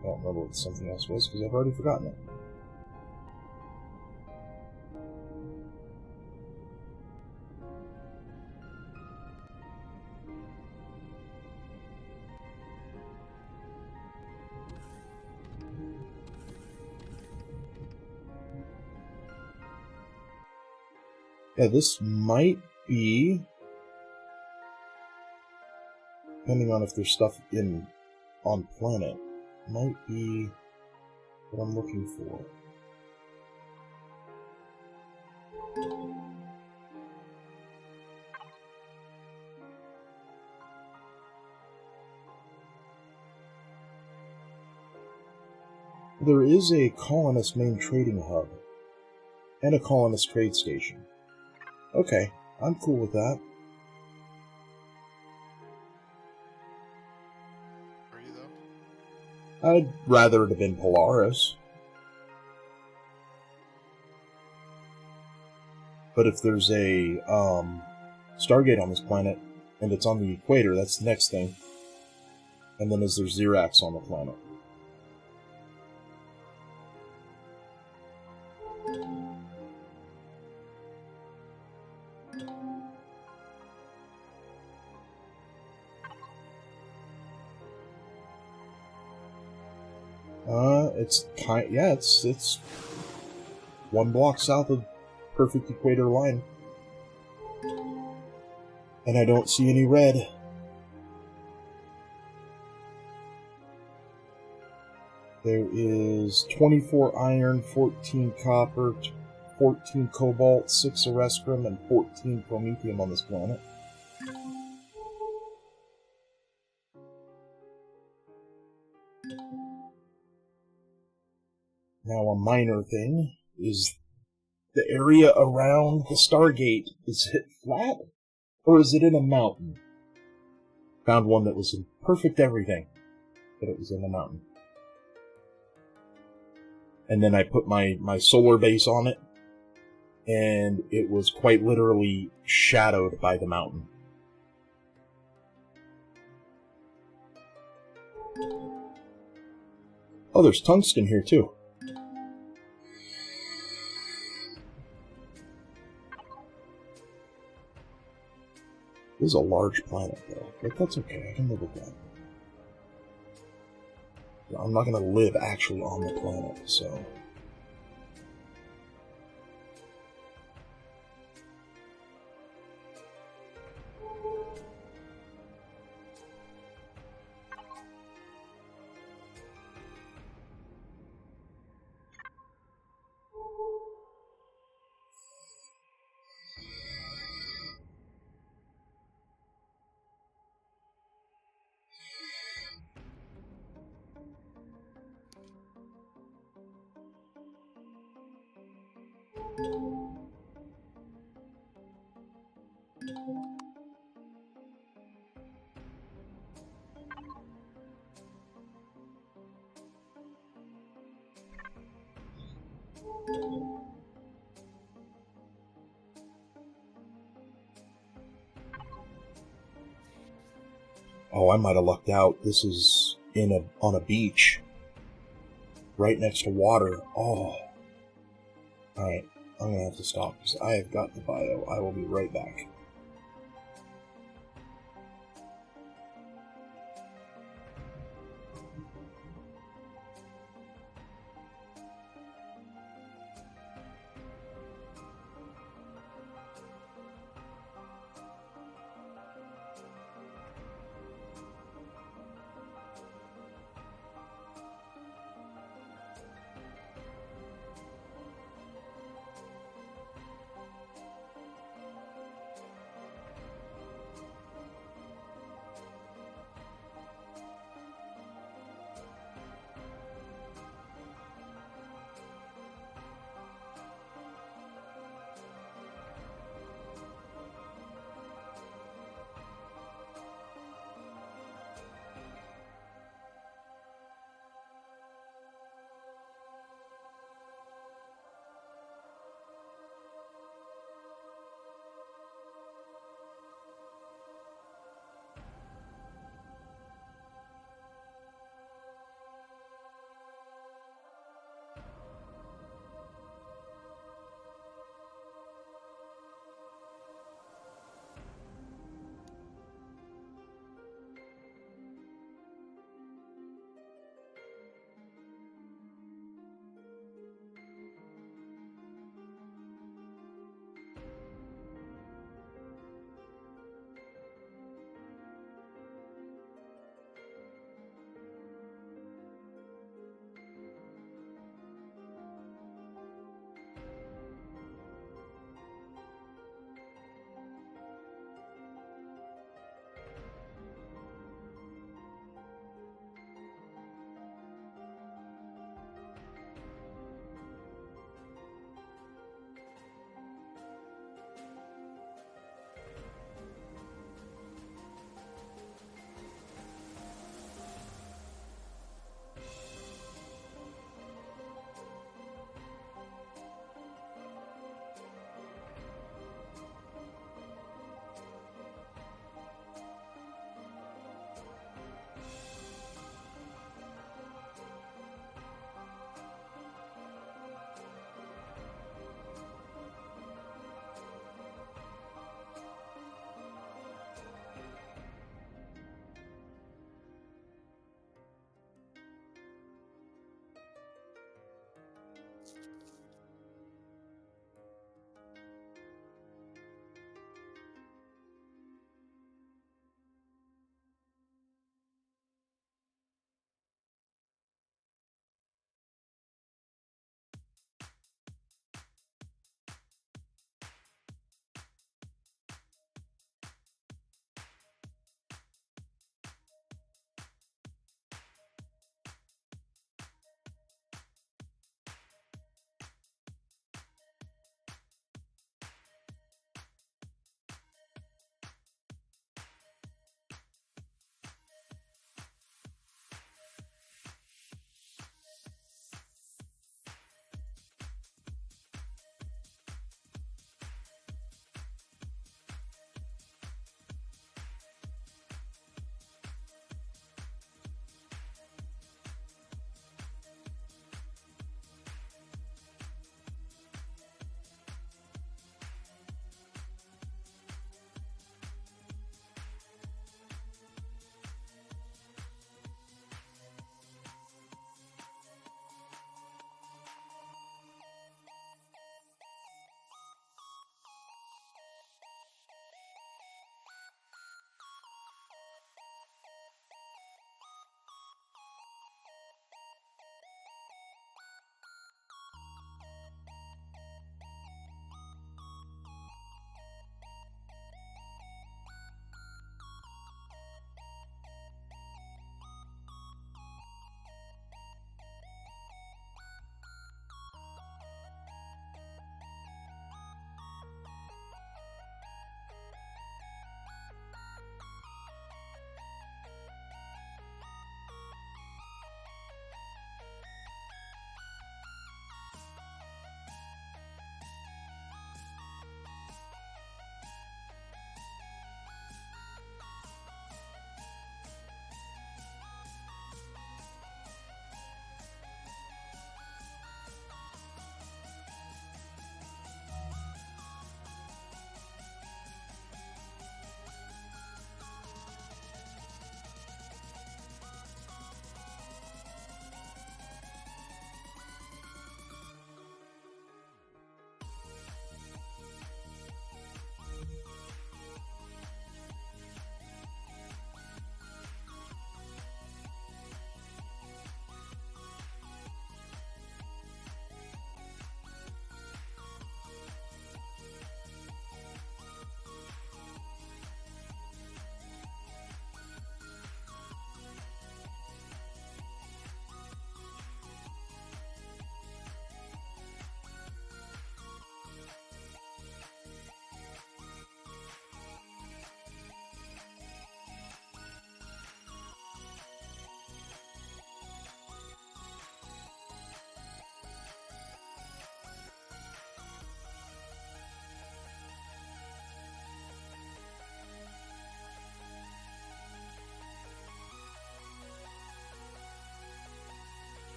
I don't remember what something else was because I've already forgotten it. Yeah, this might be, depending on if there's stuff on planet, might be what I'm looking for. There is a colonist main trading hub and a colonist trade station. Okay, I'm cool with that. Are you though? I'd rather it have been Polaris. But if there's a Stargate on this planet, and it's on the equator, that's the next thing. And then is there Xerax on the planet? It's one block south of perfect equator line. And I don't see any red. There is 24 iron, 14 copper, 14 cobalt, 6 erestrum, and 14 promethium on this planet. Now, a minor thing is the area around the Stargate. Is it flat? Or is it in a mountain? Found one that was in perfect everything, but it was in a mountain. And then I put my solar base on it, and it was quite literally shadowed by the mountain. Oh, there's tungsten here too. This is a large planet, though, but that's okay. I can live with that. I'm not going to live actually on the planet, so... Oh, I might have lucked out. This is on a beach. Right next to water. Oh. Alright, I'm gonna have to stop because I have got the bio. I will be right back.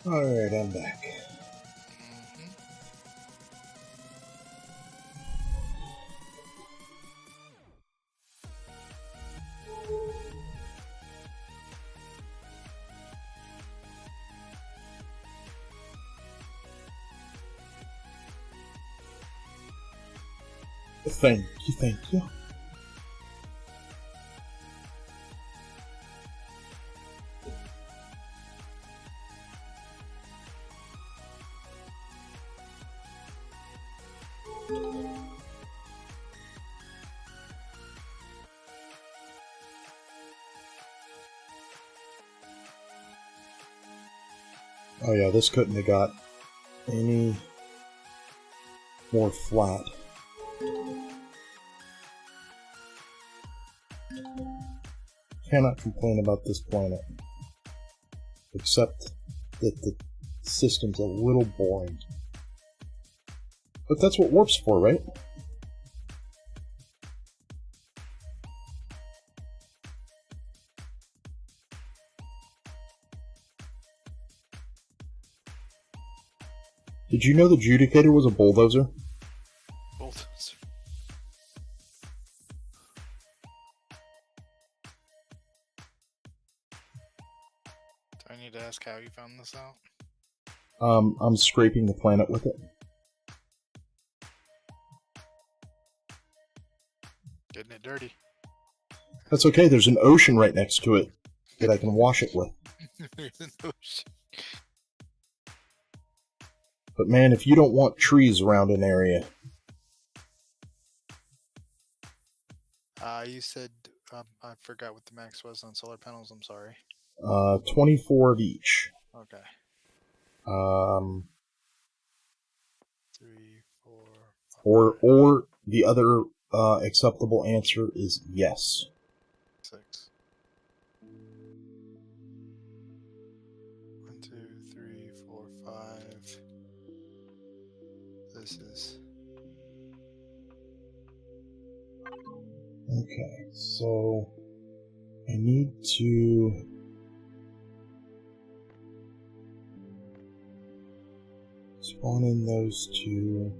Alright, I'm back. Mhm. Thank you, thank you. Oh yeah, this couldn't have got any more flat. Cannot complain about this planet. Except that the system's a little boring. But that's what warp's for, right? Did you know the Judicator was a bulldozer? Bulldozer. Do I need to ask how you found this out? I'm scraping the planet with it. Getting it dirty. That's okay, there's an ocean right next to it that I can wash it with. There's an ocean. But man, if you don't want trees around an area... You said, I forgot what the max was on solar panels, I'm sorry. 24 of each. Okay. 3, 4, 5, or the other acceptable answer is yes. 6. 1, 2, 3, 4, 5. This is... Okay, so I need to spawn in those two.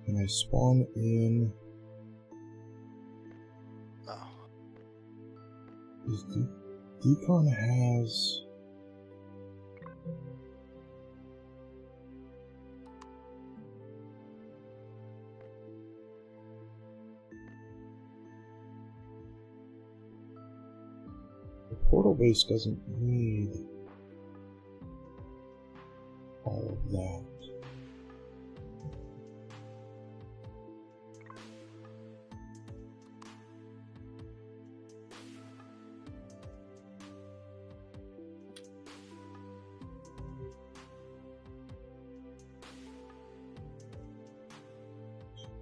And I spawn in... Oh. Decon has... The portal base doesn't need all of that.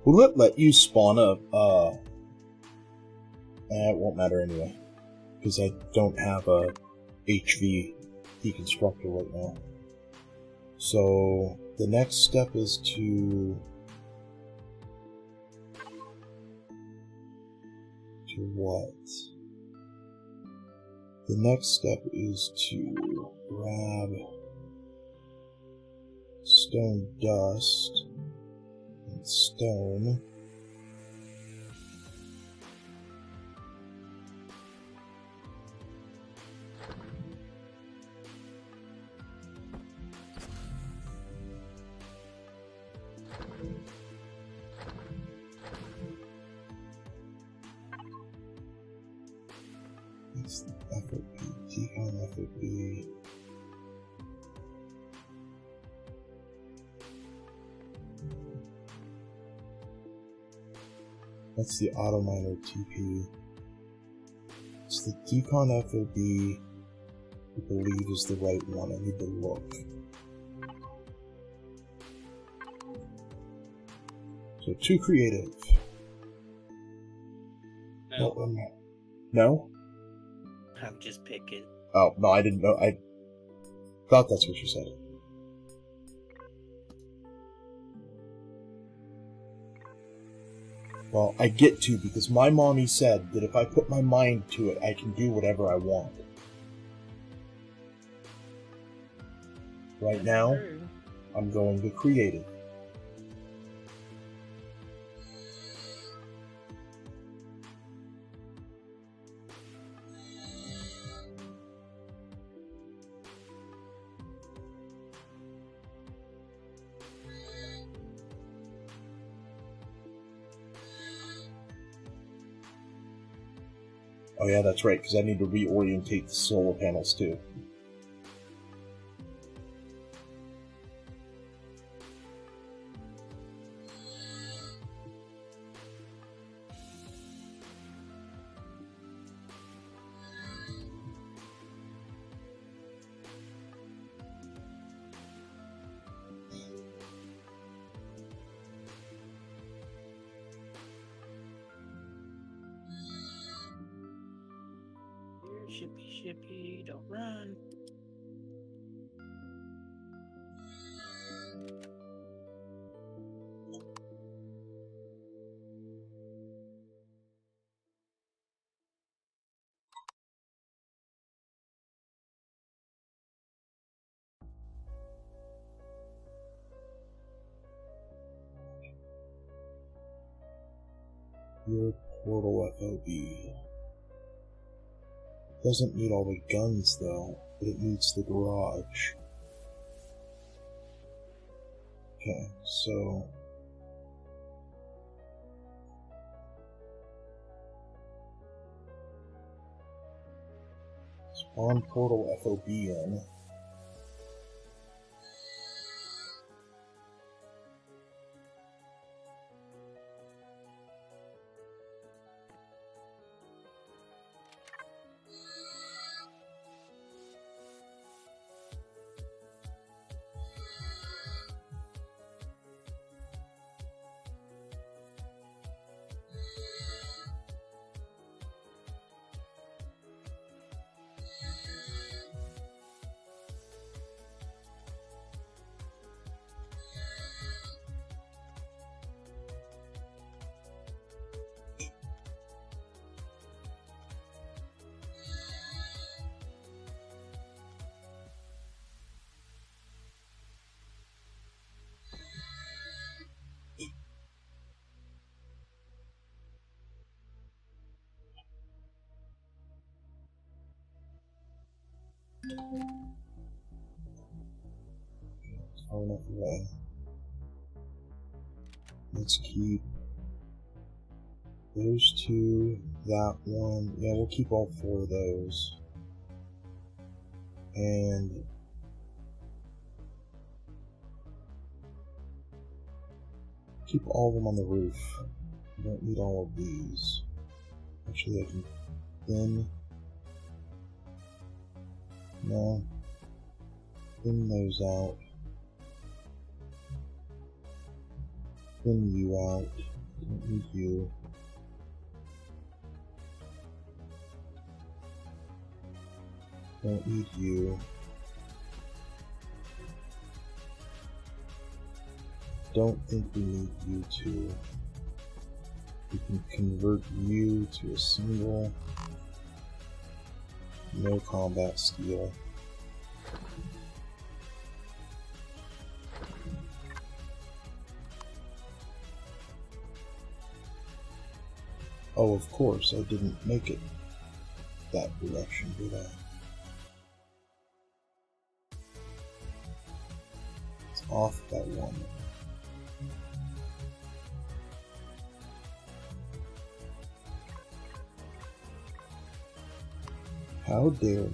Will it let you spawn a, it won't matter anyway, because I don't have a HV deconstructor right now. So, the next step is to what? The next step is to grab stone dust and stone. That's the FOP, decon FOP. That's the auto miner TP. It's the decon FOB, I believe is the right one. I need to look. So too creative. No, No? I'm just picking. Oh, no, I didn't know. I thought that's what you said. Well, I get to because my mommy said that if I put my mind to it, I can do whatever I want. Right now, True. I'm going to creative. Oh yeah, that's right, because I need to reorientate the solar panels too. Shippy, shippy, don't run. Your portal FOB. Doesn't need all the guns though, but it needs the garage. Okay, so spawn portal FOB in. Far enough away. Let's keep those two, that one. Yeah, we'll keep all four of those. And keep all of them on the roof. I don't need all of these. Actually, I can thin. No. Thin those out. Thin you out. Don't need you. Don't need you. Don't think we need you two. We can convert you to a single. No combat steel. Oh, of course, I didn't make it that direction, did I? It's off that one. How dare you?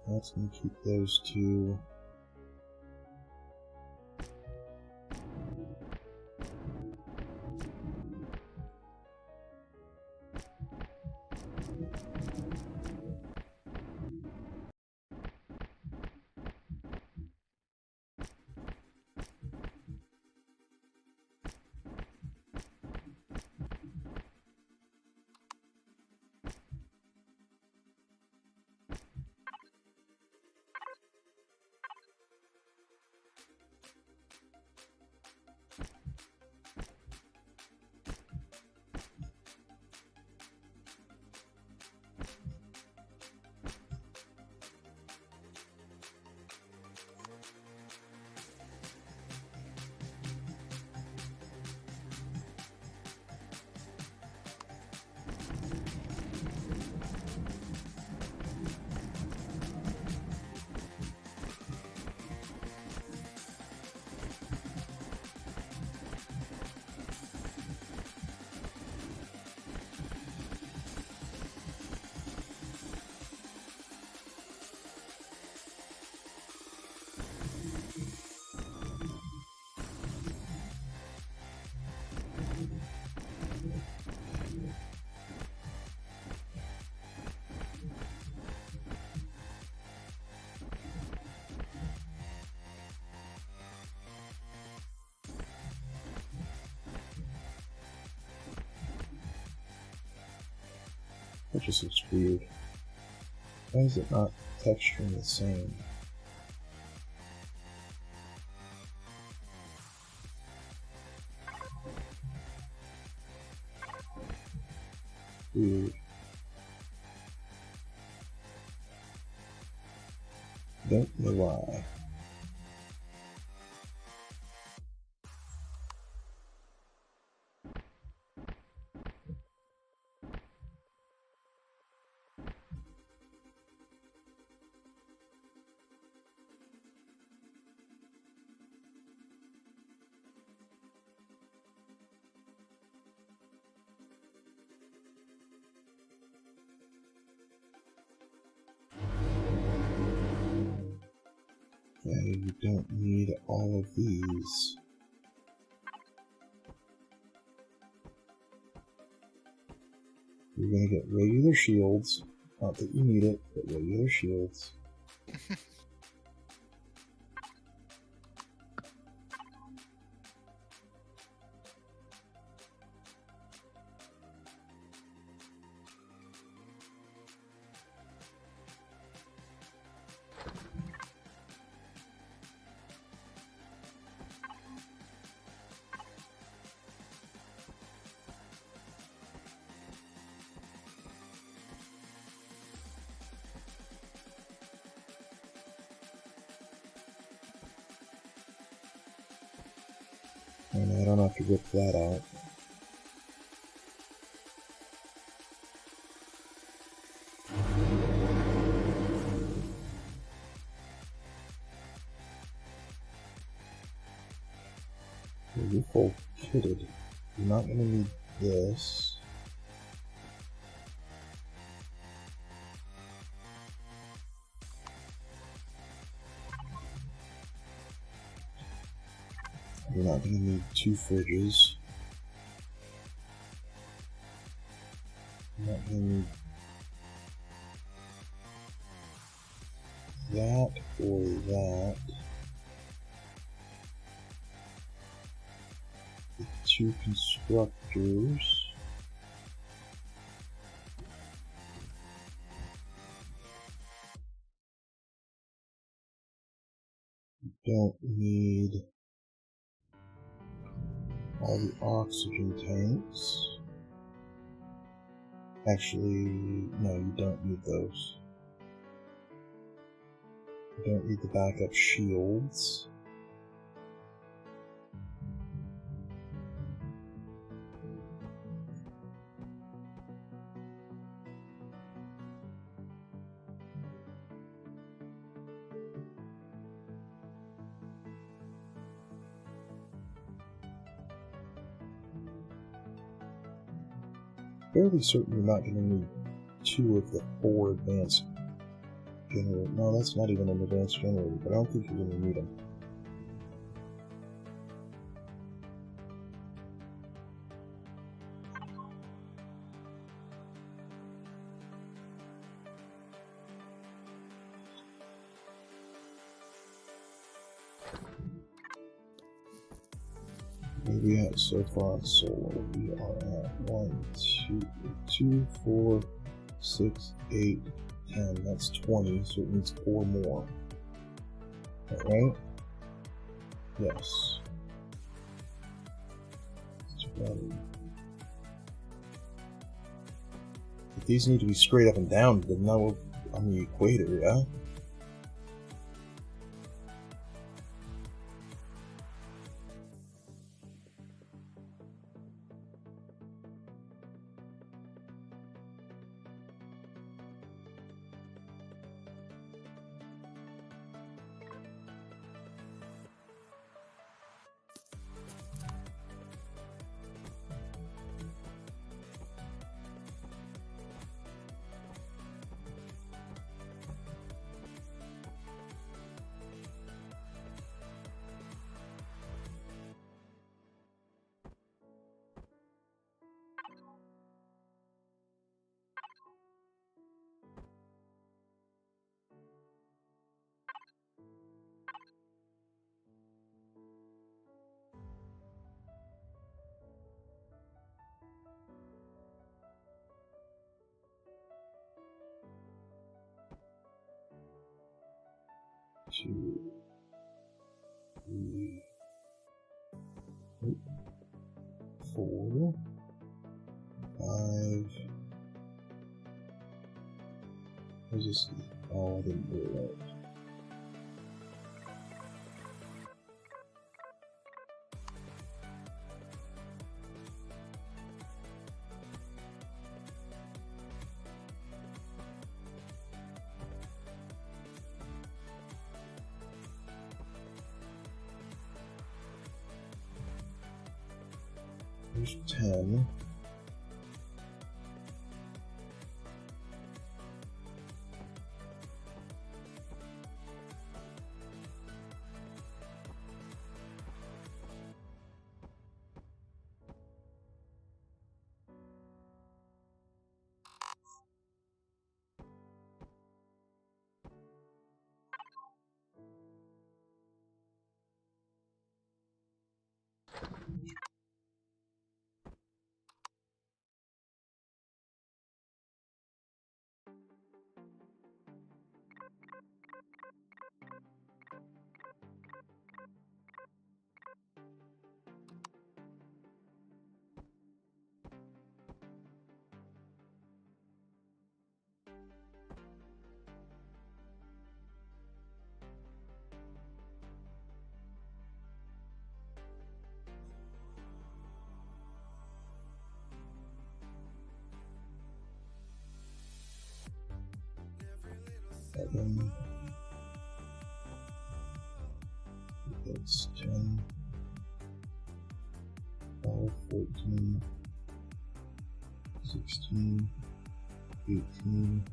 That's gonna keep those two. That just looks weird. Why is it not texturing the same? Weird. Don't know why. Okay, you don't need all of these. You're gonna get regular shields. Not that you need it, but regular shields. And I don't have to rip that out. You're full kitted. You're not going to need this. You're not going to need 2 fridges. You're not going to need that or that. The 2 constructors. You don't need all the oxygen tanks. Actually, no, you don't need those. You don't need the backup shields. Fairly certain you're not going to need 2 of the 4 advanced generators. No, that's not even an advanced generator, but I don't think you're going to need them. Where are we at so far on solar? We are at 1, 2, 4, 6, 8, 10. That's 20, so it needs 4 more. Alright? Yes. 20. But these need to be straight up and down, but not on the equator, yeah? 2, 3, 4, 5. Where's this? Oh, I didn't do it right. There's 10. Seven. That's 10, 12, 14, 16, 18,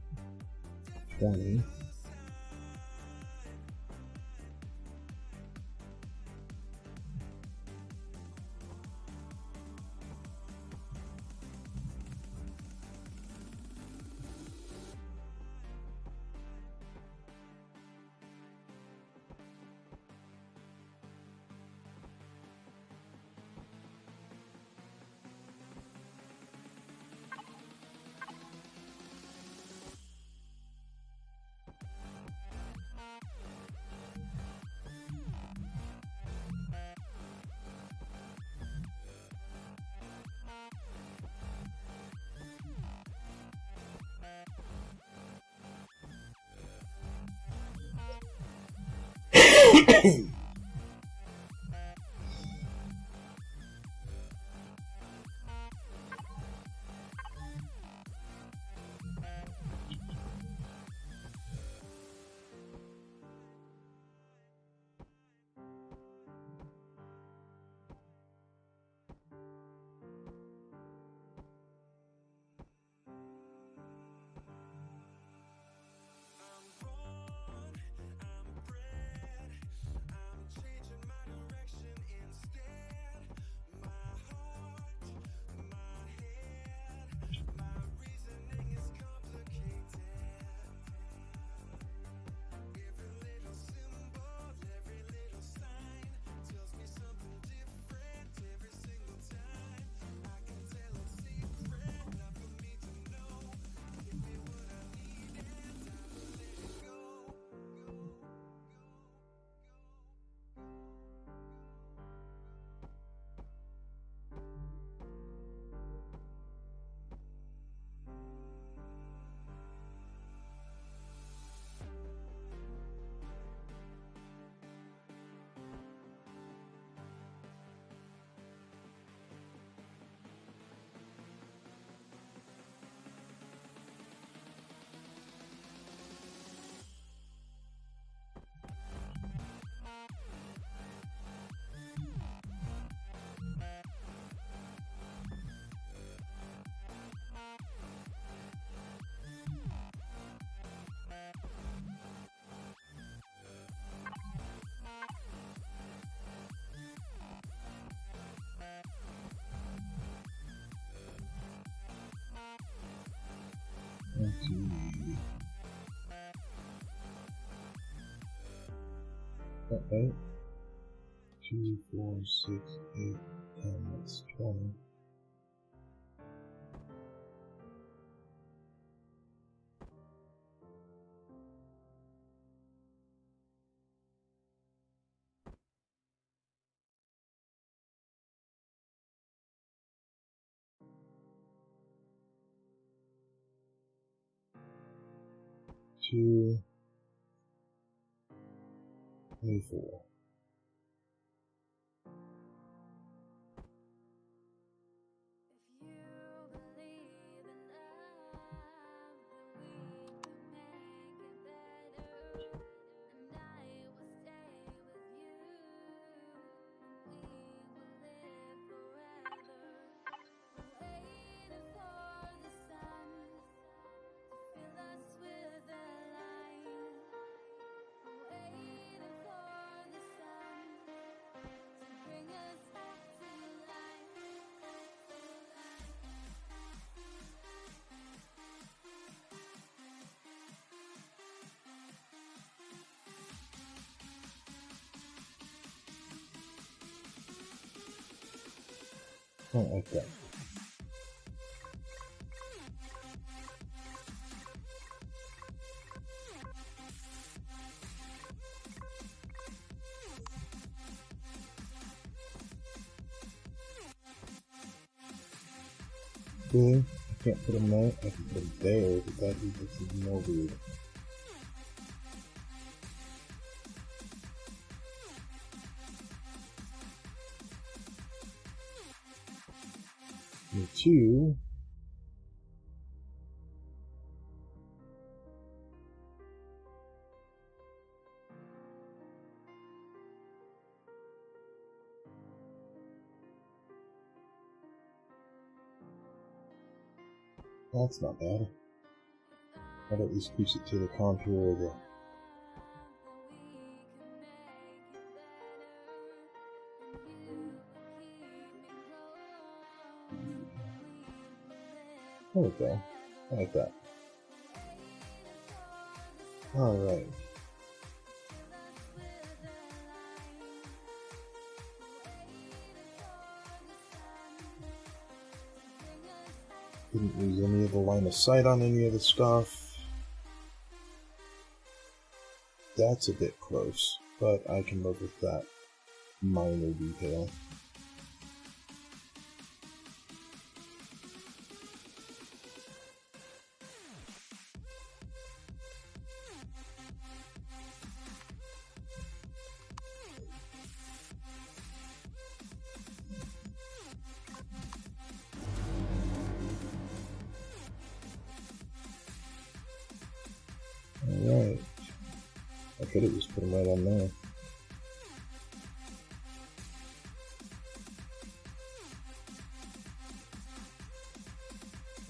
20. That right? 2, 4, 6, 8, 10, that's 20. 22, 24. If you believe in love, then we can make it better. And I will stay with you, and we will live forever. Waiting for the sun to fill us with the light. Waiting for the sun to bring us back to life. I don't like that. Really? I can't put them there. I can put them there, but that is no weird. Me too. That's not bad. That at least keeps it to the contour of the. There we go. I like that. Alright. Didn't lose any of the line of sight on any of the stuff. That's a bit close, but I can live with that minor detail. Alright. I could have just put them right on there.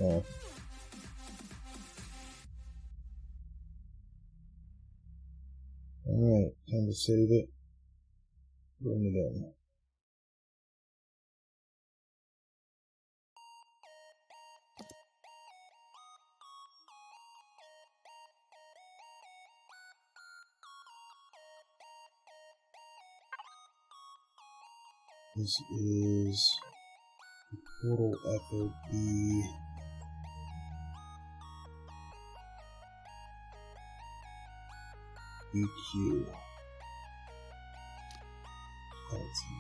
Oh. Alright, time to save it. Bring it in. This is total FOB EQ. LTD.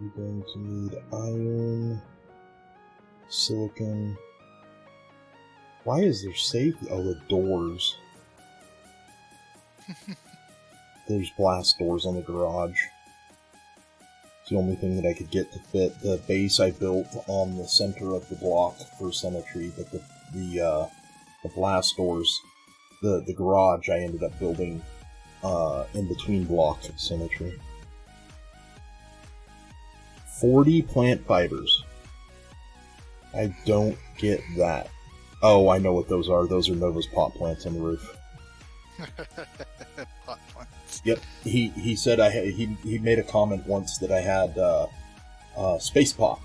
You're going to need iron, silicon. Why is there safety? Oh, the doors. There's blast doors on the garage. It's the only thing that I could get to fit the base I built on the center of the block for symmetry, but the blast doors, the garage I ended up building in between block symmetry. 40 plant fibers. I don't get that. Oh, I know what those are. Those are Nova's pot plants on the roof. Pot plants. Yep. He said he made a comment once that I had space pop.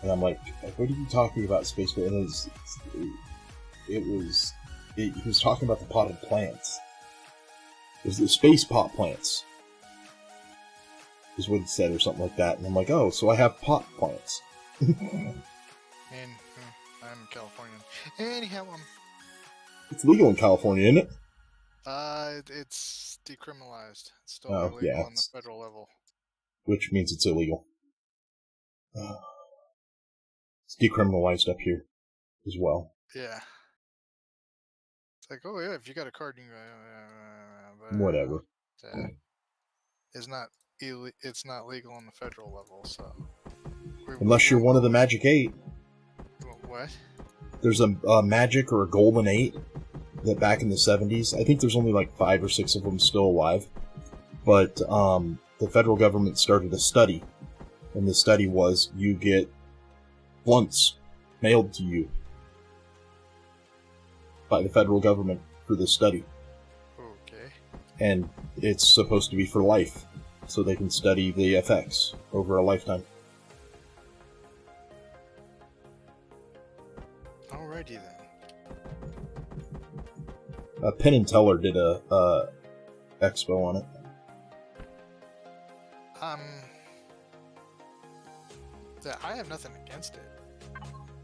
And I'm like, what are you talking about, space pop? And he was talking about the potted plants. It was the space pot plants. Is what he said, or something like that. And I'm like, oh, so I have pot plants. And I'm Californian. Anyhow, It's legal in California, isn't it? it's decriminalized. It's still illegal on the federal level. Which means it's illegal. It's decriminalized up here as well. Yeah. It's like, oh yeah, if you got a card, you can go. Whatever. It's not legal on the federal level, so. Unless you're one of the Magic 8. What? There's a Magic or a Golden 8 that back in the 70s, I think there's only like 5 or 6 of them still alive, but the federal government started a study, and the study was you get blunts mailed to you by the federal government for this study. Okay. And it's supposed to be for life, so they can study the effects over a lifetime. Alrighty then. Penn and Teller did a expo on it. I have nothing against it.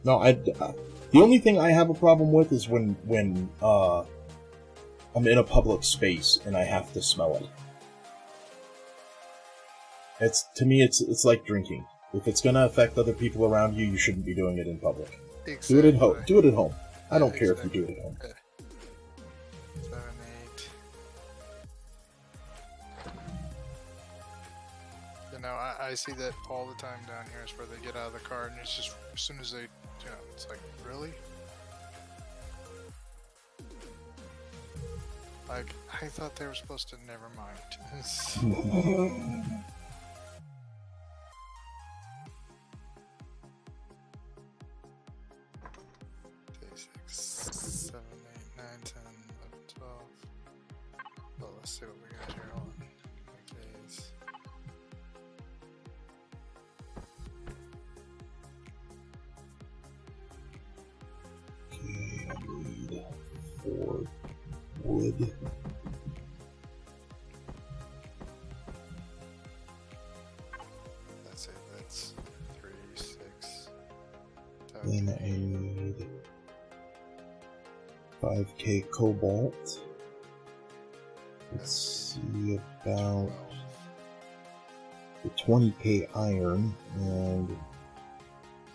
No, the only thing I have a problem with is when I'm in a public space and I have to smell it. To me, it's like drinking. If it's going to affect other people around you, you shouldn't be doing it in public. Exactly. Do it at home. Do it at home. I don't care if you do it at home. Okay. 7, 8. You know, I see that all the time down here. Is where they get out of the car and it's just as soon as they, it's like, really? Like, I thought they were supposed to. Never mind. 7, 8, 9, 10, 11, 12. Well, let's see what we got here. Hold on. Okay, I need 4 wood. That's it. That's 3, 6. Then I need 5k cobalt. Let's see about 20k iron and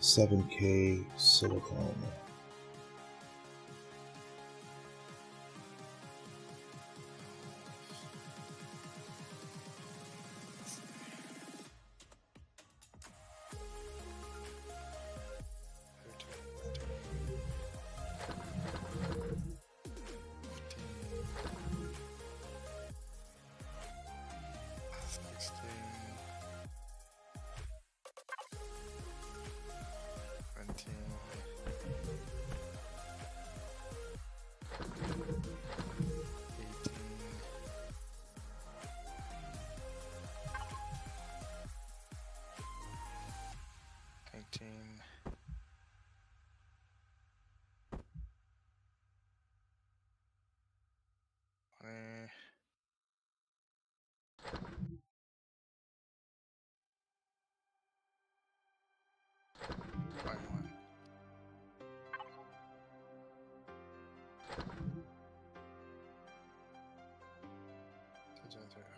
7k silicone.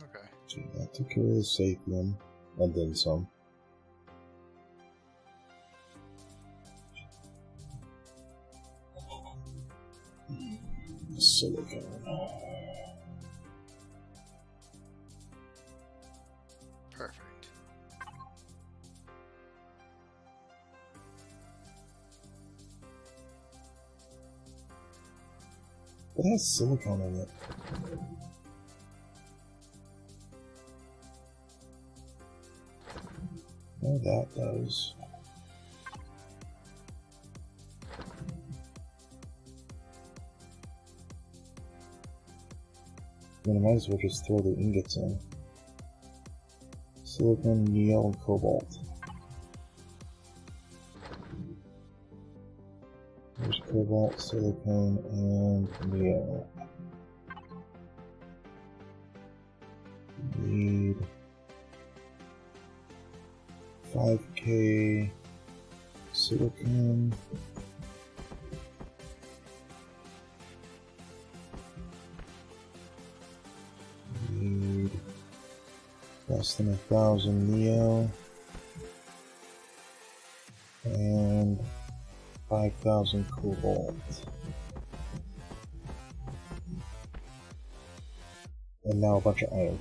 Okay. So that took care of the sapien. And then some. Silicon. Perfect. It has silicone in it. Oh, that does. I might as well just throw the ingots in. Silicon, neo, and cobalt. There's cobalt, silicon, and neo. Need 5K silicon. Need less than 1,000 neo. And 5,000 cobalt. And now a bunch of iron.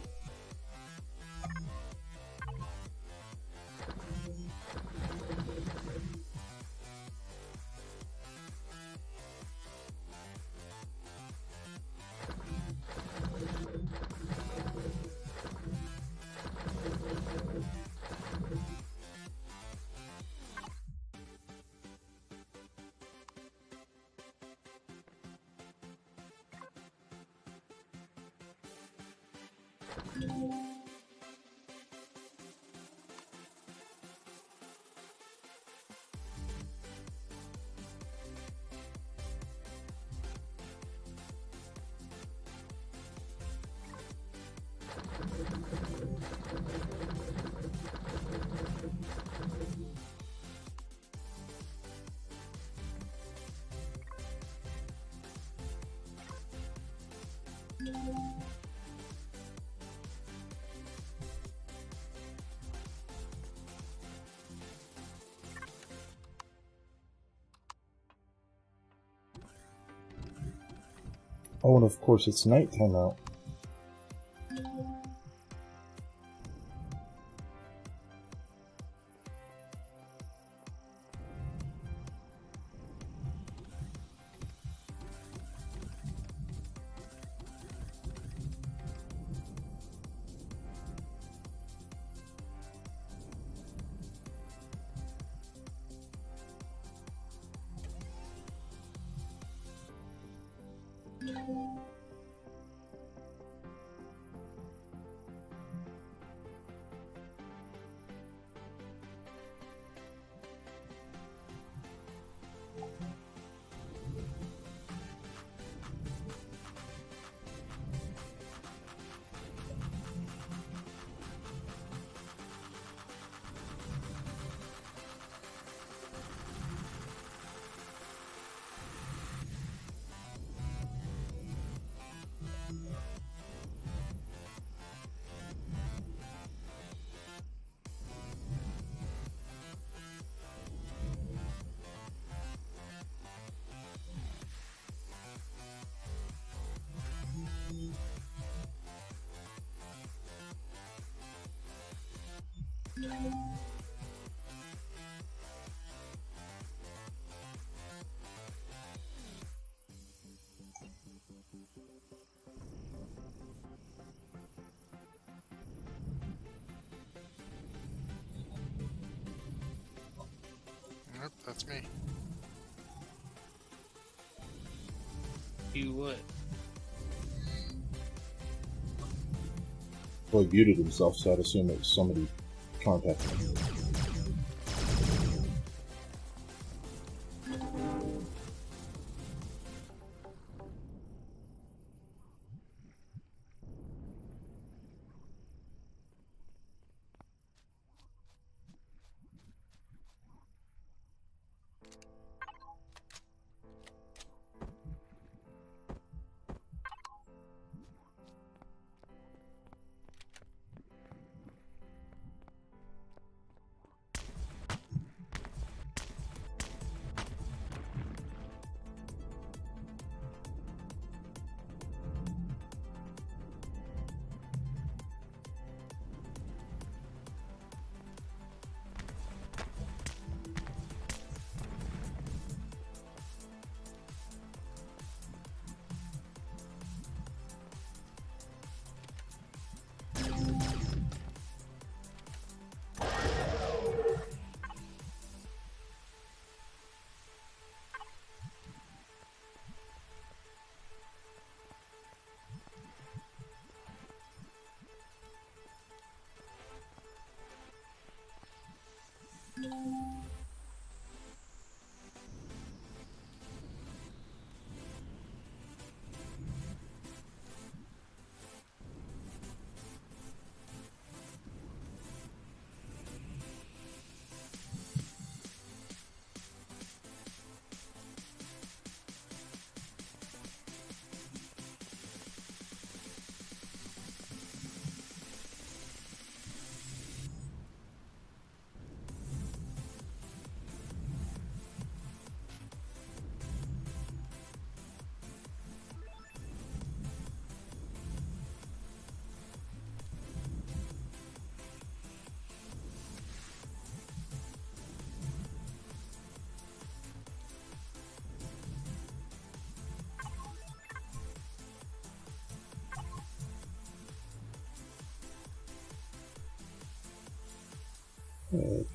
Oh, and of course it's nighttime out. Yep, that's me. You what? Well, he muted himself, so I'd assume it was somebody contacting him.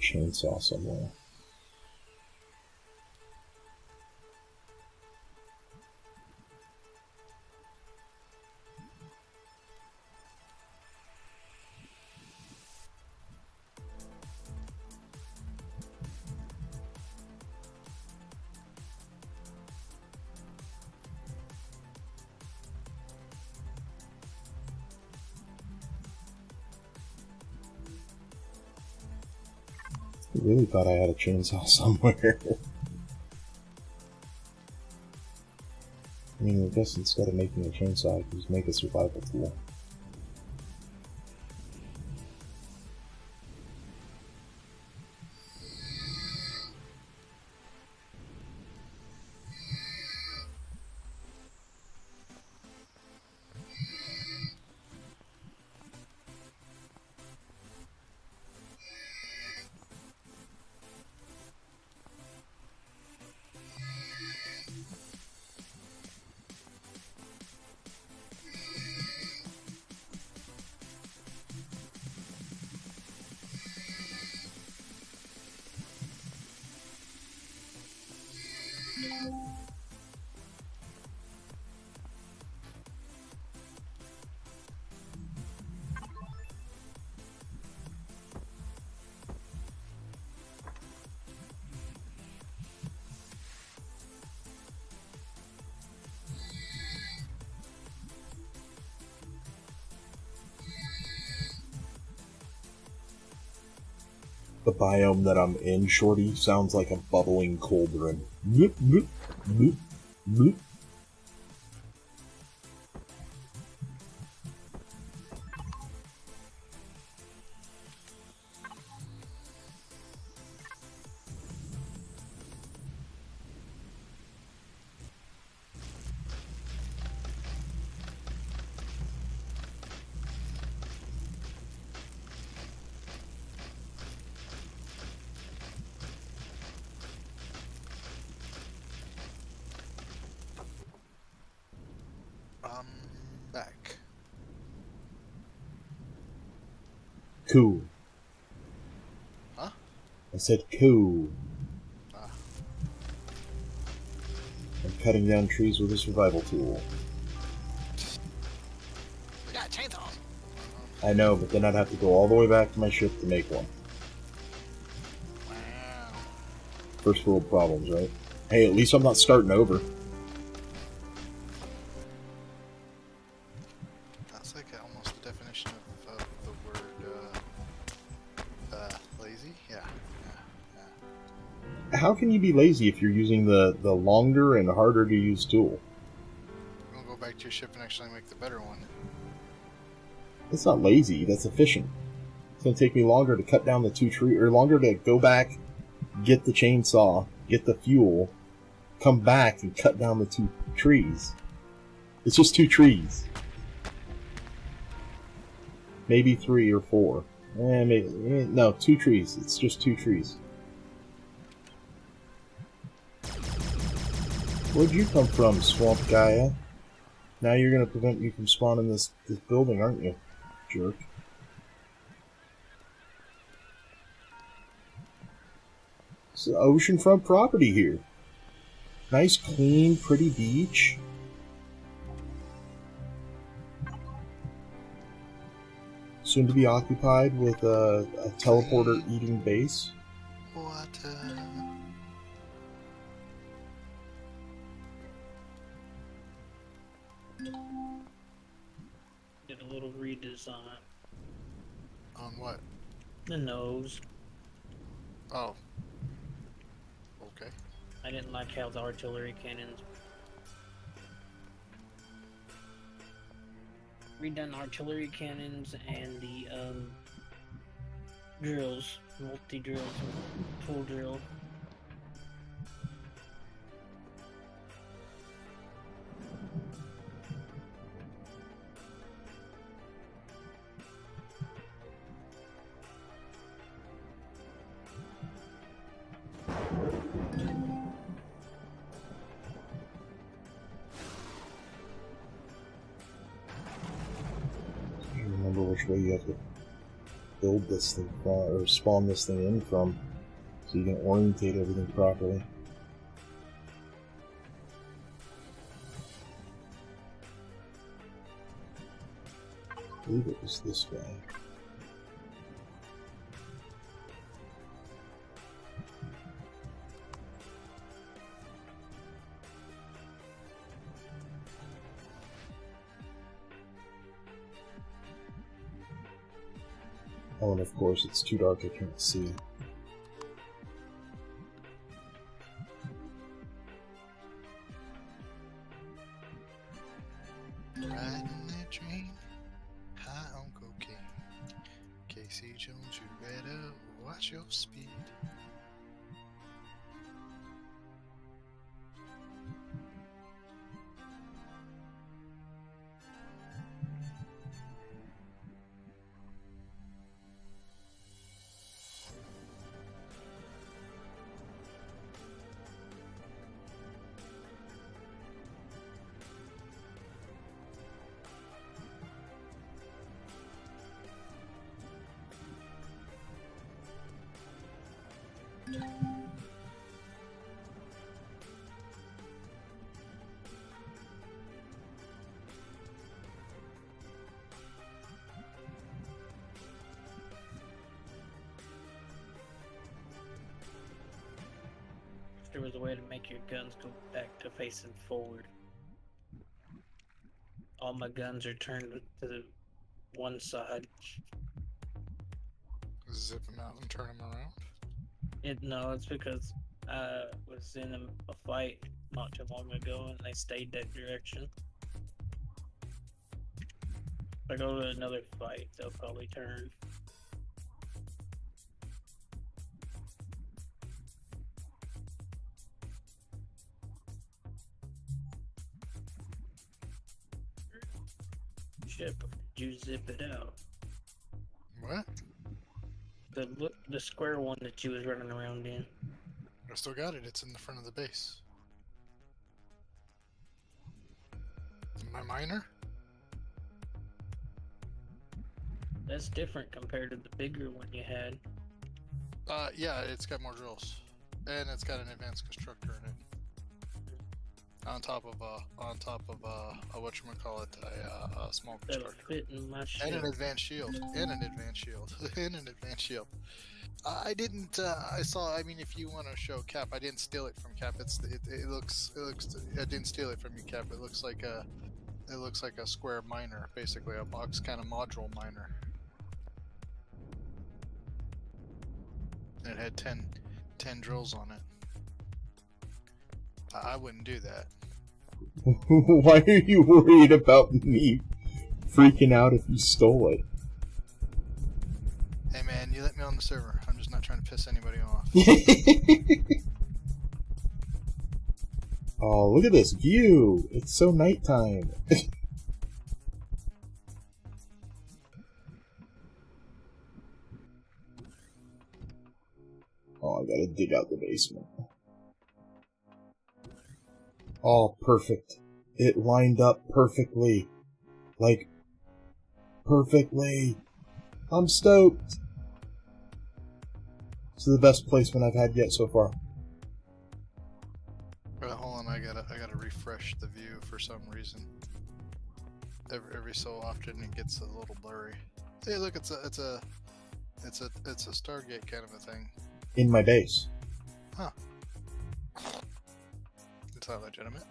Chainsaw somewhere. I really thought I had a chainsaw somewhere. I mean, I guess instead of making a chainsaw, I could just make a survival tool. The biome that I'm in, Shorty, sounds like a bubbling cauldron. Bloop, bloop, bloop, bloop. Back. Cool. Huh? I said cool. Ah. I'm cutting down trees with a survival tool. We got chainsaws. I know, but then I'd have to go all the way back to my ship to make one. Wow. First world problems, right? Hey, at least I'm not starting over. That's like almost the definition of the word lazy. Yeah. How can you be lazy if you're using the longer and harder to use tool? We'll go back to your ship and actually make the better one. That's not lazy, that's efficient. It's going to take me longer to cut down the 2 trees, or longer to go back, get the chainsaw, get the fuel, come back and cut down the 2 trees. It's just 2 trees. Maybe 3 or 4. No, 2 trees. It's just 2 trees. Where'd you come from, Swamp Gaia? Now you're going to prevent me from spawning this building, aren't you, jerk? It's oceanfront property here. Nice, clean, pretty beach. Soon to be occupied with a teleporter eating base. water. Did a little redesign. On what? The nose. Oh. Okay. I didn't like how the artillery cannons. Redone artillery cannons and the drills, multi-drills, full drill. You remember which way you have to build this thing from, or spawn this thing in from, so you can orientate everything properly. I believe it was this way. Oh, and of course it's too dark, I can't see. Riding that train, high on cocaine. Casey Jones, you better watch your speed. There was a way to make your guns go back to facing forward. All my guns are turned to the one side. Zip them out and turn them around. No, it's because I was in a fight not too long ago and they stayed that direction. If I go to another fight, they'll probably turn. Shit, but did you zip it out? What? The square one that you was running around in. I still got it. It's in the front of the base. My miner? That's different compared to the bigger one you had. Yeah, it's got more drills, and it's got an advanced constructor in it. On top of whatchamacallit, a small That'll constructor. fit in my shit. And an advanced shield. And an advanced shield. And an advanced shield. I didn't. I saw. I mean, if you want to show Cap, I didn't steal it from Cap. It looks. I didn't steal it from you, Cap. It looks like a. It looks like a square miner, basically a box kind of module miner. And it had 10 drills on it. I wouldn't do that. Why are you worried about me freaking out if you stole it? Hey man, you let me on the server. I'm just not trying to piss anybody off. Oh, look at this view! It's so nighttime. Oh, I gotta dig out the basement. Oh, perfect. It lined up perfectly. Like, perfectly. I'm stoked. This is the best placement I've had yet so far. Hold on, I gotta refresh the view for some reason. Every so often it gets a little blurry. Hey, look, it's a Stargate kind of a thing. in my base. Is that legitimate?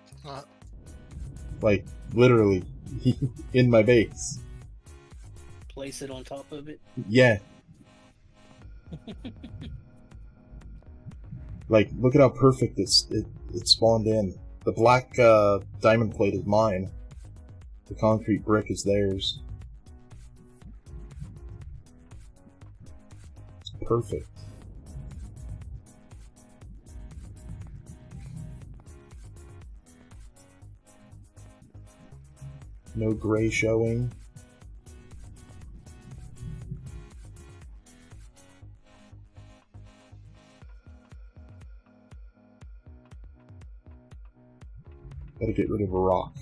Like, literally, in my base. Place it on top of it. Yeah. Like, look at how perfect it spawned in. The black diamond plate is mine. The concrete brick is theirs. It's perfect. No gray showing. Gotta get rid of a rock.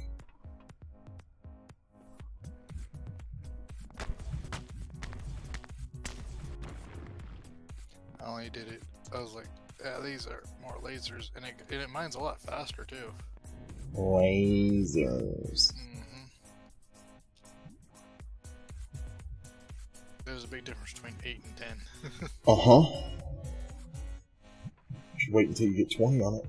I only did it. I was like, yeah, these are more lasers, and it mine's a lot faster too. Lasers. There's a big difference between 8 and 10. Uh-huh. Should wait until you get 20 on it.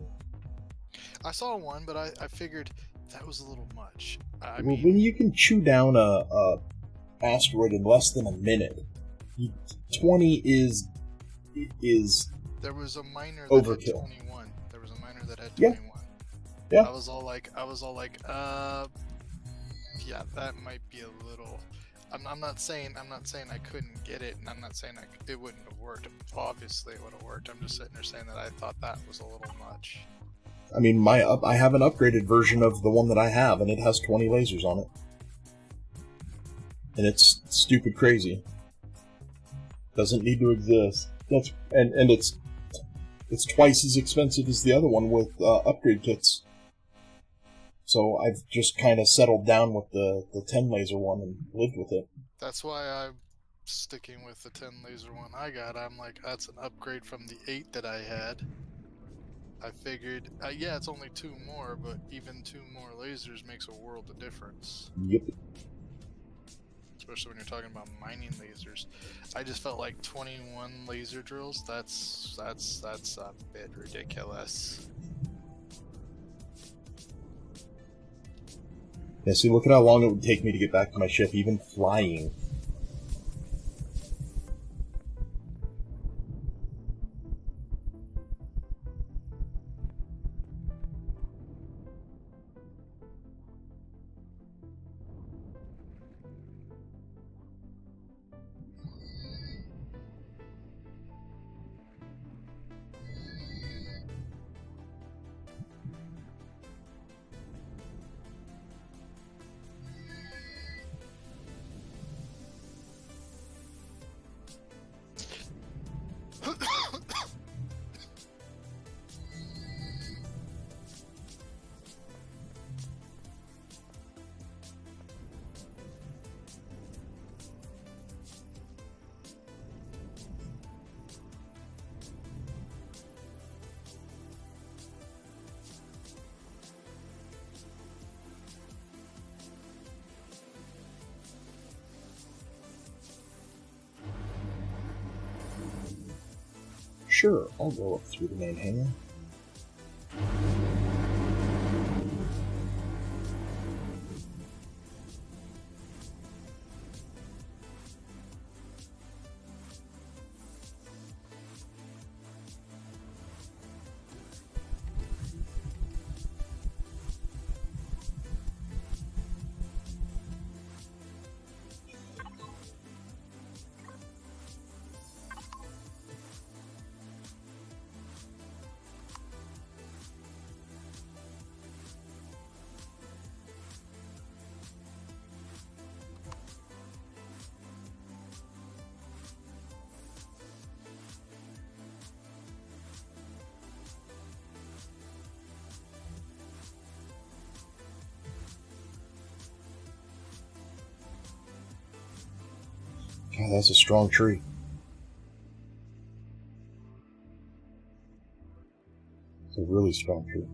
I saw one, but I figured that was a little much. I Well, mean, when you can chew down a asteroid in less than a minute, 20 is there was a miner that overkill. had 21. There was a miner that had Yeah. 21. Yeah. I was all like, yeah, that might be a little. I'm not saying I couldn't get it, and I'm not saying it wouldn't have worked. Obviously, it would have worked. I'm just sitting there saying that I thought that was a little much. I mean, I have an upgraded version of the one that I have, and it has 20 lasers on it. And it's stupid crazy. Doesn't need to exist. And it's twice as expensive as the other one with upgrade kits. So I've just kind of settled down with the 10 laser one and lived with it. That's why I'm sticking with the 10 laser one I got. I'm like, that's an upgrade from the 8 that I had. I figured, yeah, it's only 2 more, but even 2 more lasers makes a world of difference. Yep. Especially when you're talking about mining lasers. I just felt like 21 laser drills, that's a bit ridiculous. Yeah, see, look at how long it would take me to get back to my ship, even flying. Sure, I'll go up through the main hangar. God, that's a strong tree. It's a really strong tree.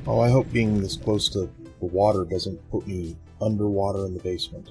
Oh, I hope being this close to the water doesn't put me underwater in the basement.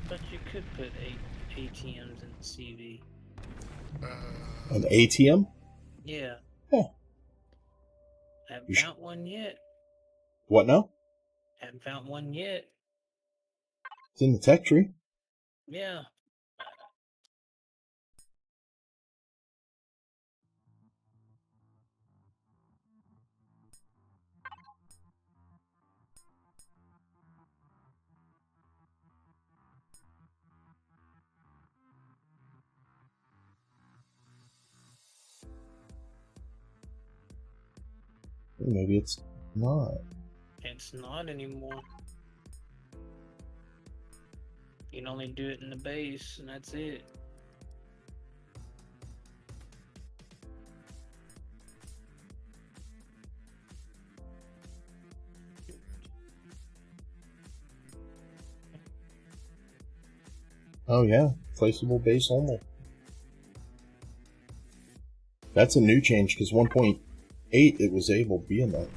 But you could put ATMs in the CV. An ATM? Yeah. Huh. Haven't found one yet. What now? Haven't found one yet. It's in the tech tree. Yeah. Maybe it's not. It's not anymore. You can only do it in the base, and that's it. Oh yeah, placeable base only. That's a new change because 1.8 it was able to be in that.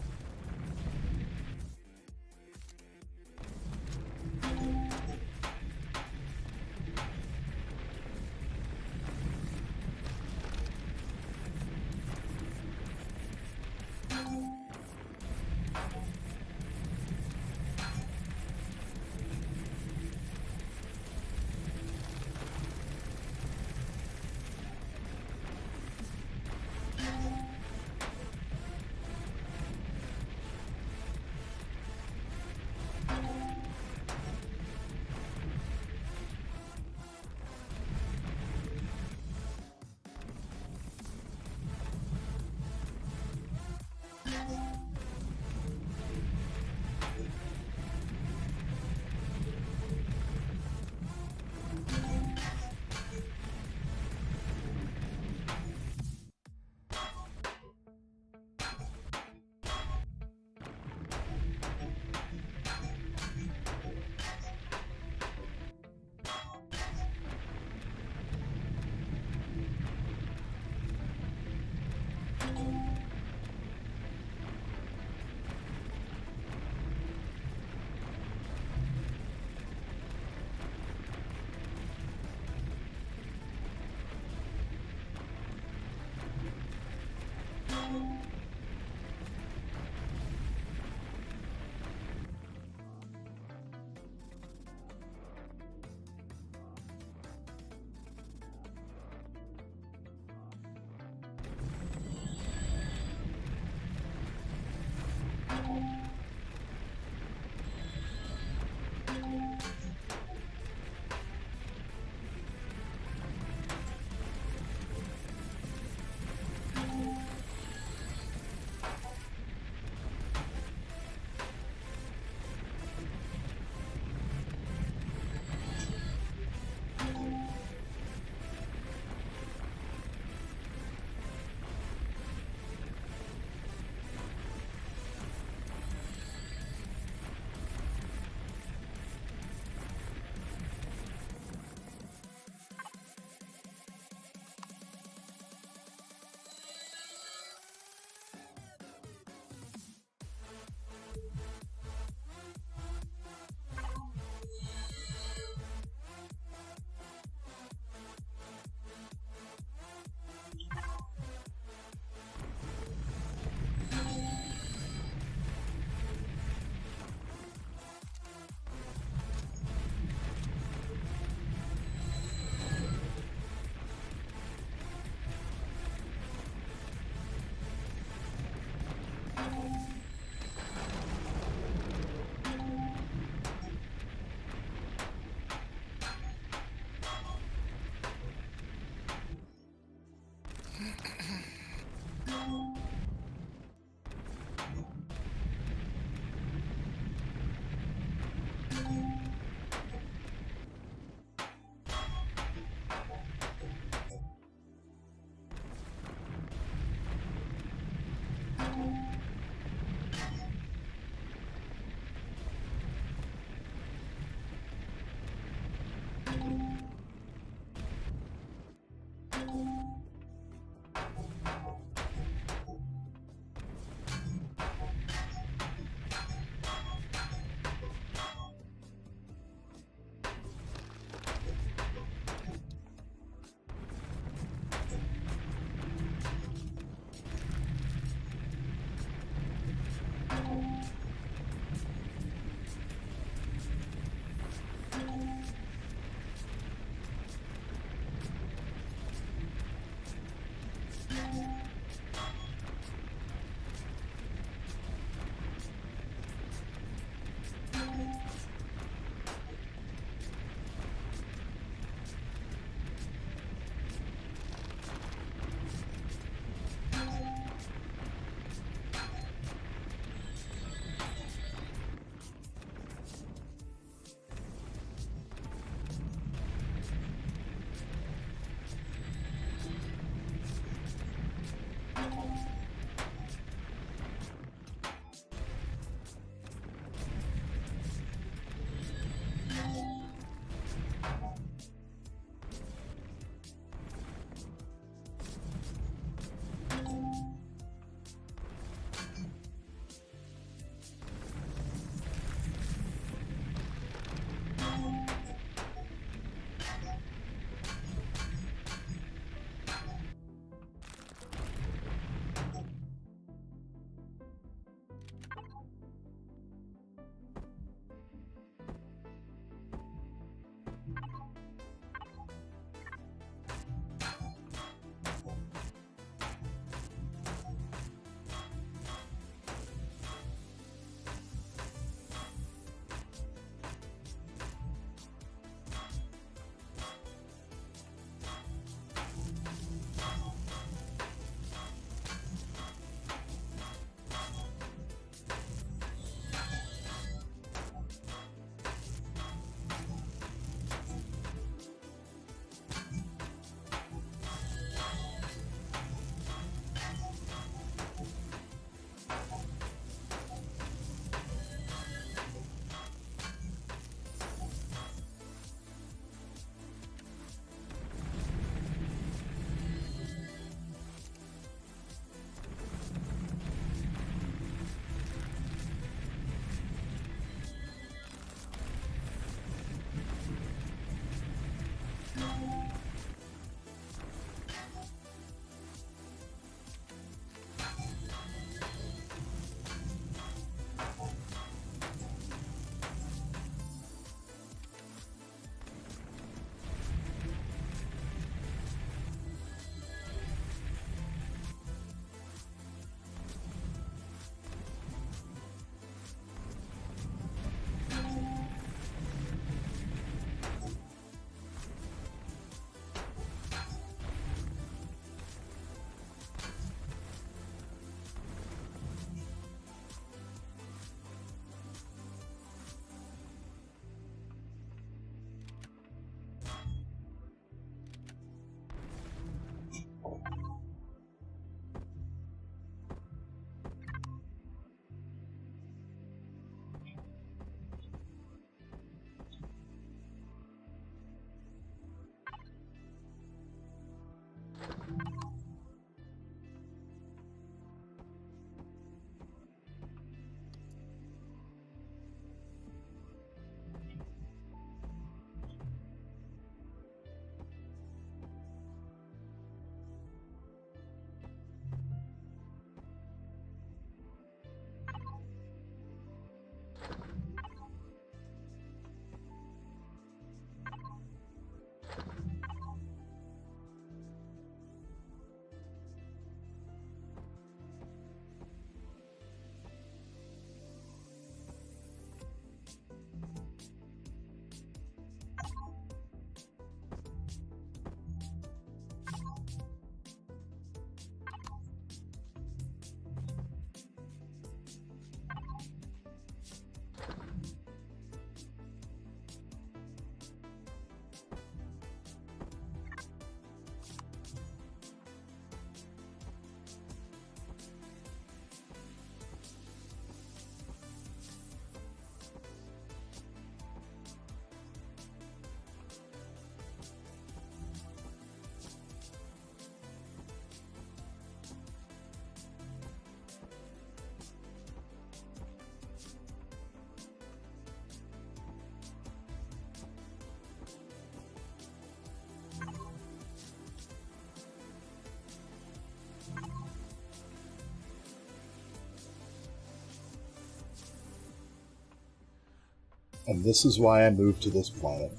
And this is why I moved to this planet.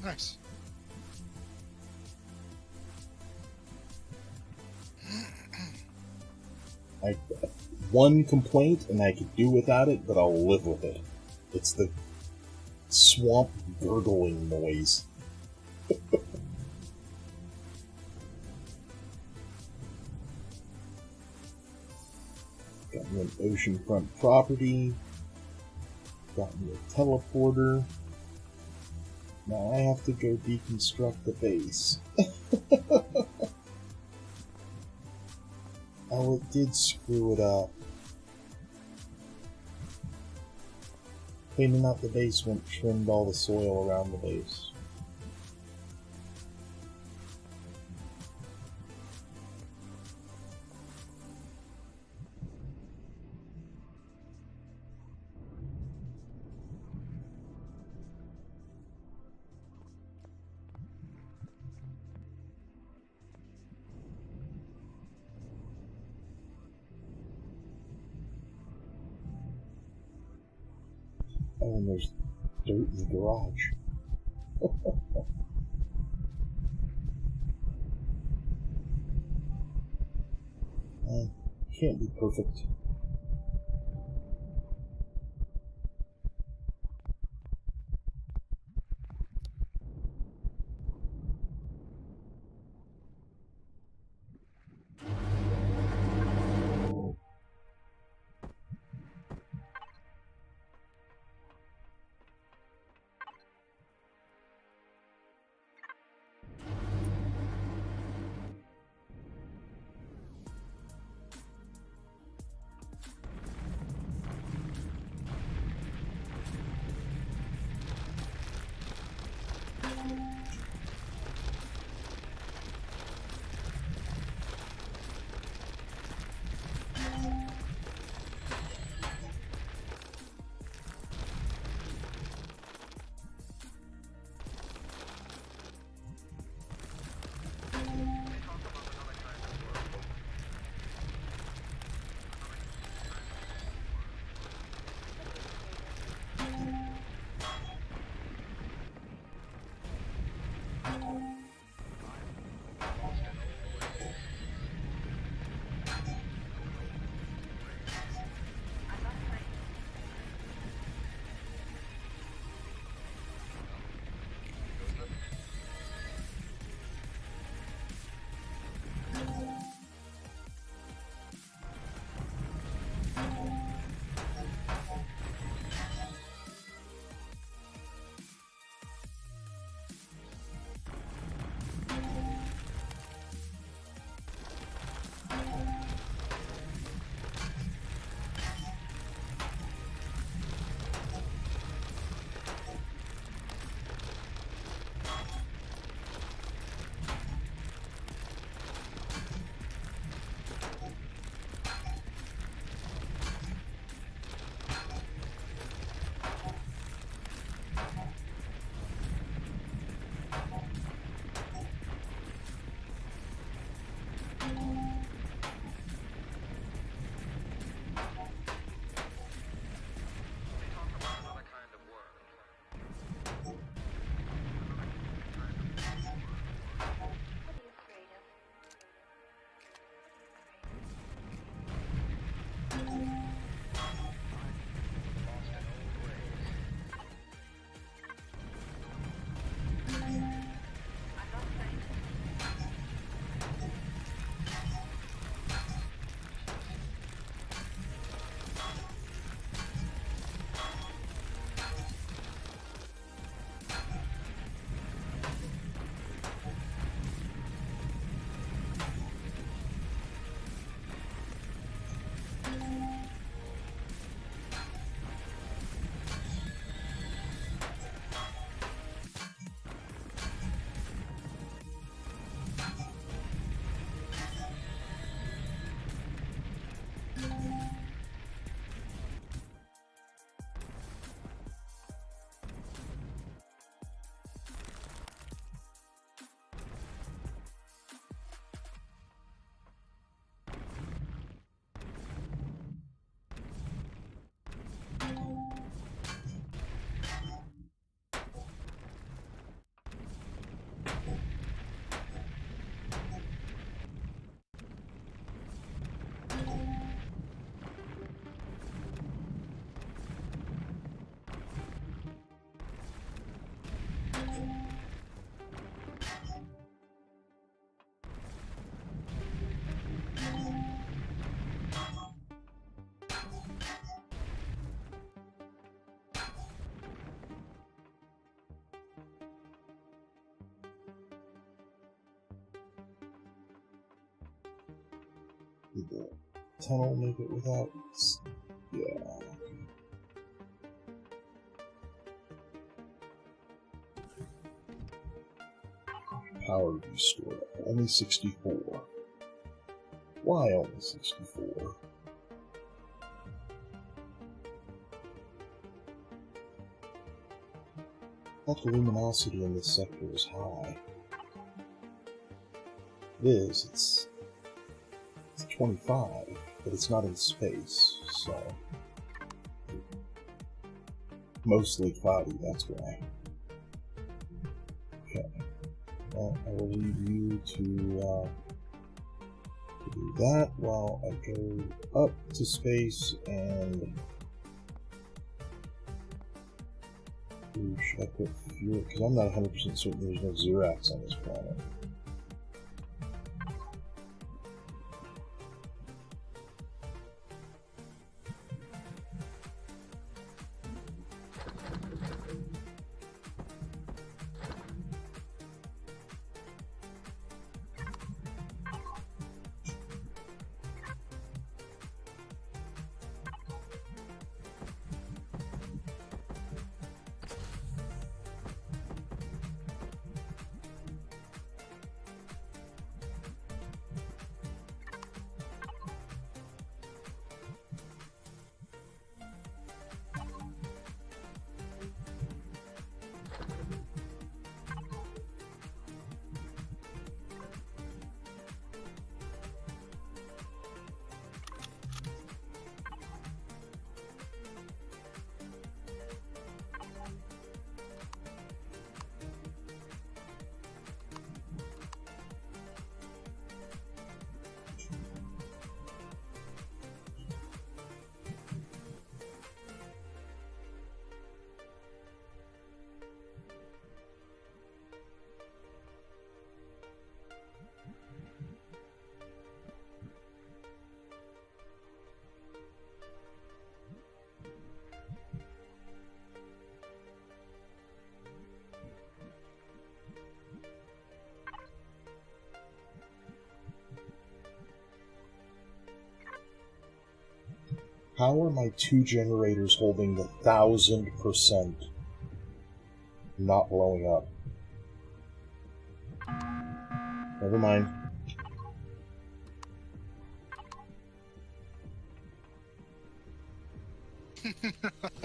Nice. I one complaint, and I could do without it, but I'll live with it. It's the swamp gurgling noise. Got me an oceanfront property. Got me a teleporter. Now I have to go deconstruct the base. Oh, it did screw it up. Cleaning out the basement trimmed all the soil around the base. Oh, and there's dirt in the garage. Can't be perfect. Did the tunnel make it without? Yeah. Power restored. Only 64. Why only 64? But the luminosity in this sector is high. It is. It's 25, but it's not in space, so mostly cloudy. That's why. Okay. Well, I will leave you to do that while I go up to space and. Ooh, should I put fuel? Because I'm not 100% certain there's no Xerax on this planet. How are my two generators holding the 1000% not blowing up? Never mind.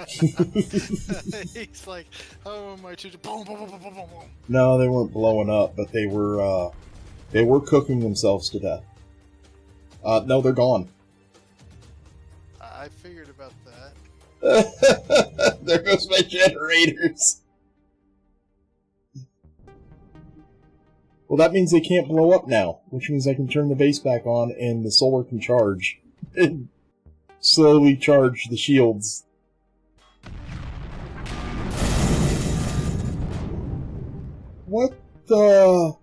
He's like, oh my two, boom, boom, boom, boom, boom, boom. No, they weren't blowing up, but they were cooking themselves to death. No, they're gone. I figured about that. There goes my generators. Well, that means they can't blow up now, which means I can turn the base back on and the solar can charge. And slowly charge the shields. What the...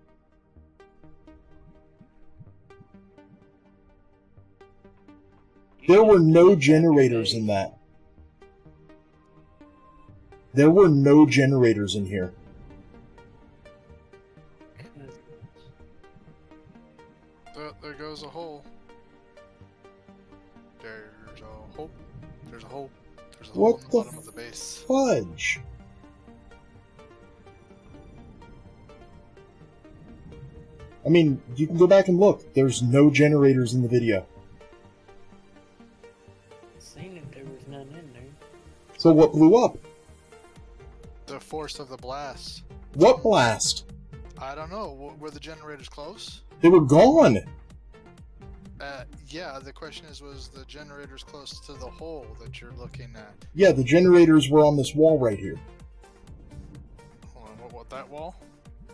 There were no generators in that. There were no generators in here. There goes a hole. There's a hole. There's a hole. There's a hole What in the the bottom of the base. fudge? I mean, you can go back and look. There's no generators in the video. Seen it, there was none in there. So what blew up? The force of the blast. What blast? I don't know. Were the generators close? They were gone. Yeah, the question is, was the generators close to the hole that you're looking at? Yeah, the generators were on this wall right here. Hold on, what that wall?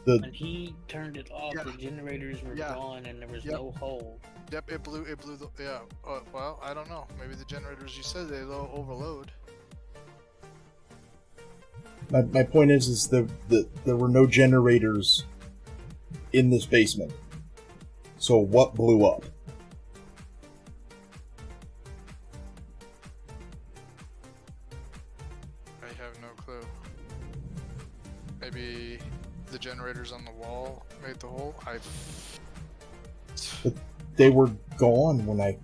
When he turned it off, Yeah. the generators were Yeah. gone and there was Yep. no hole. Yep, it blew the, yeah. Well, I don't know. Maybe the generators, you said they overload. My point is there were no generators in this basement. So what blew up? I have no clue. Maybe the generators on the wall made the hole? they were gone when I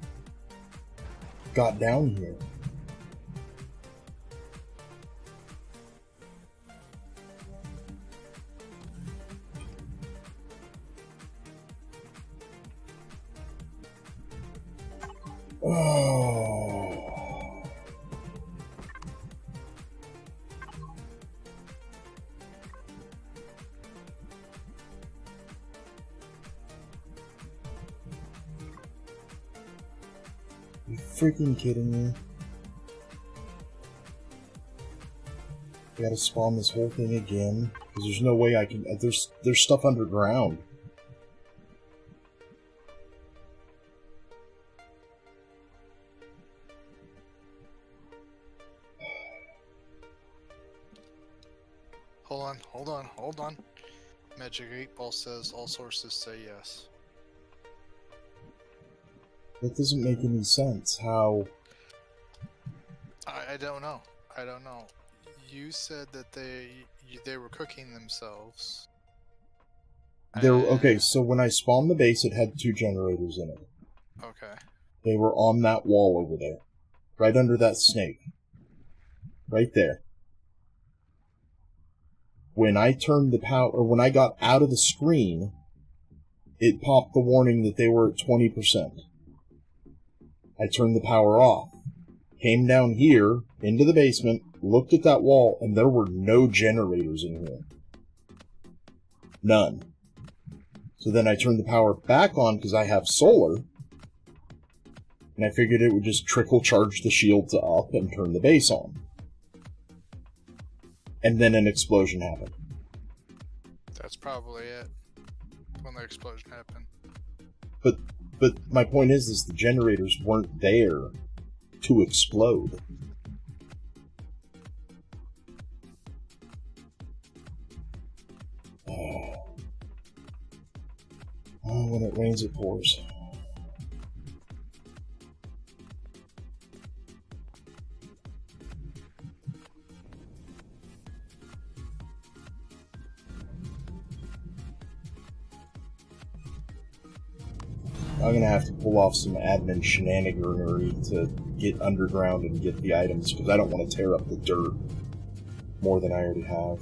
got down here. Oh. You freaking kidding me? I gotta spawn this whole thing again because there's no way I can. There's stuff underground. Hold on. Magic 8 Ball says all sources say yes. That doesn't make any sense. How? I don't know. You said that they were cooking themselves. Okay, so when I spawned the base, it had 2 generators in it. Okay. They were on that wall over there. Right under that snake. Right there. When I turned the power, or when I got out of the screen, it popped the warning that they were at 20%. I turned the power off. Came down here, into the basement, looked at that wall, and there were no generators in here. None. So then I turned the power back on because I have solar, and I figured it would just trickle charge the shields up and turn the base on. And then an explosion happened. That's probably it. When the explosion happened. But my point is the generators weren't there to explode. Oh, when it rains, it pours. I'm gonna have to pull off some admin shenaniganery to get underground and get the items, because I don't want to tear up the dirt more than I already have.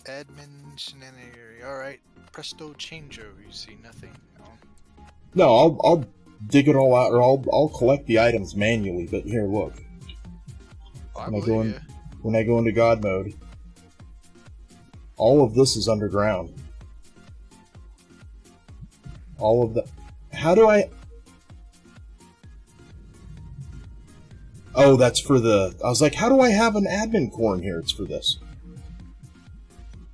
Admin shenaniganery. Alright. Presto changeo. You see nothing? No, I'll dig it all out, or I'll collect the items manually, but here, look. Well, when I go into God mode, all of this is underground. All of the... How do I... Oh, that's for the... I was like, how do I have an admin core in here? It's for this.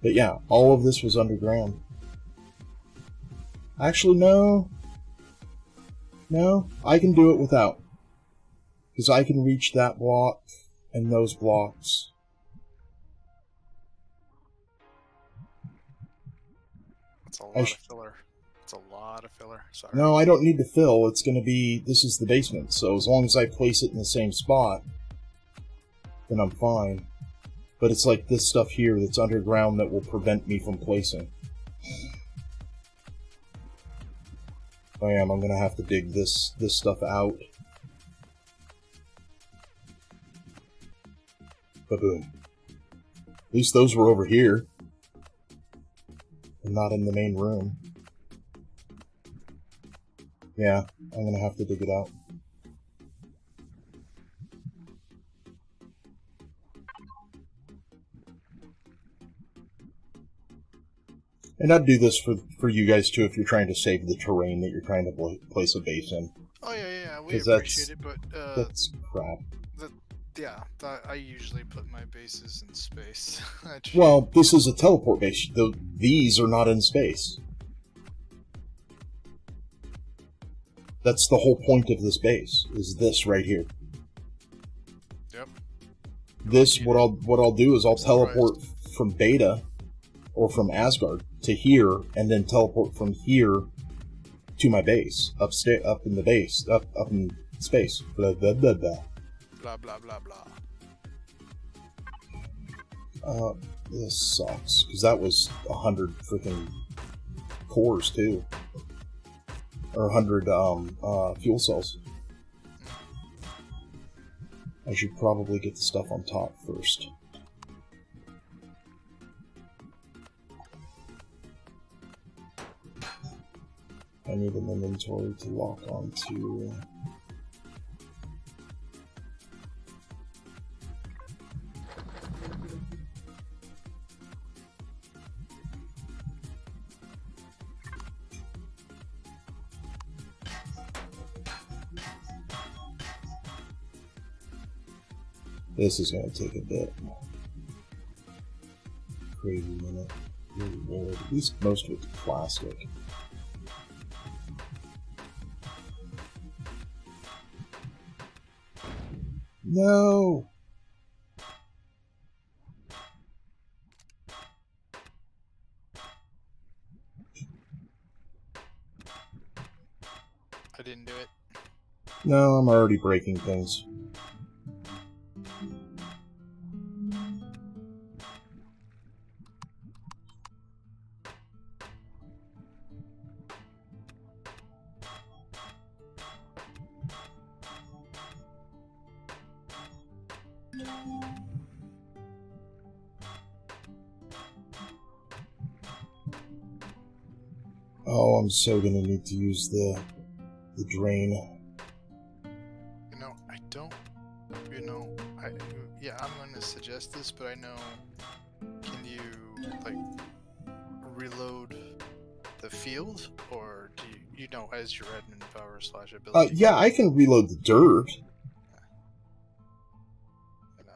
But yeah, all of this was underground. Actually, no. No, I can do it without. Because I can reach that block and those blocks. It's a lot of filler. It's a lot of filler. Sorry. No, I don't need to fill. It's going to be... This is the basement, so as long as I place it in the same spot, then I'm fine. But it's like this stuff here that's underground that will prevent me from placing. I'm going to have to dig this stuff out. Ba-boom. At least those were over here. And not in the main room. Yeah, I'm gonna have to dig it out. And I'd do this for you guys too if you're trying to save the terrain that you're trying to place a base in. Oh yeah, we 'Cause appreciate it, but that's crap. I usually put my bases in space. Well, this is a teleport base. These are not in space. That's the whole point of this base, is this right here. Yep. This, what I'll do is I'll teleport from Beta, or from Asgard, to here, and then teleport from here to my base, up in the base, up in space. Blah, blah, blah, blah. Blah, blah, blah, blah. This sucks, because that was 100 freaking cores, too. Or 100, fuel cells. I should probably get the stuff on top first. I need an inventory to lock onto... This is going to take a bit. Crazy minute. Really weird. At least most of it's plastic. No! I didn't do it. No, I'm already breaking things. Oh, I'm so gonna need to use the drain. You know, I don't. You know, yeah, I'm gonna suggest this, but I know. Can you like reload the field, or do you know as your admin power / ability? Yeah, I can reload the dirt. You know,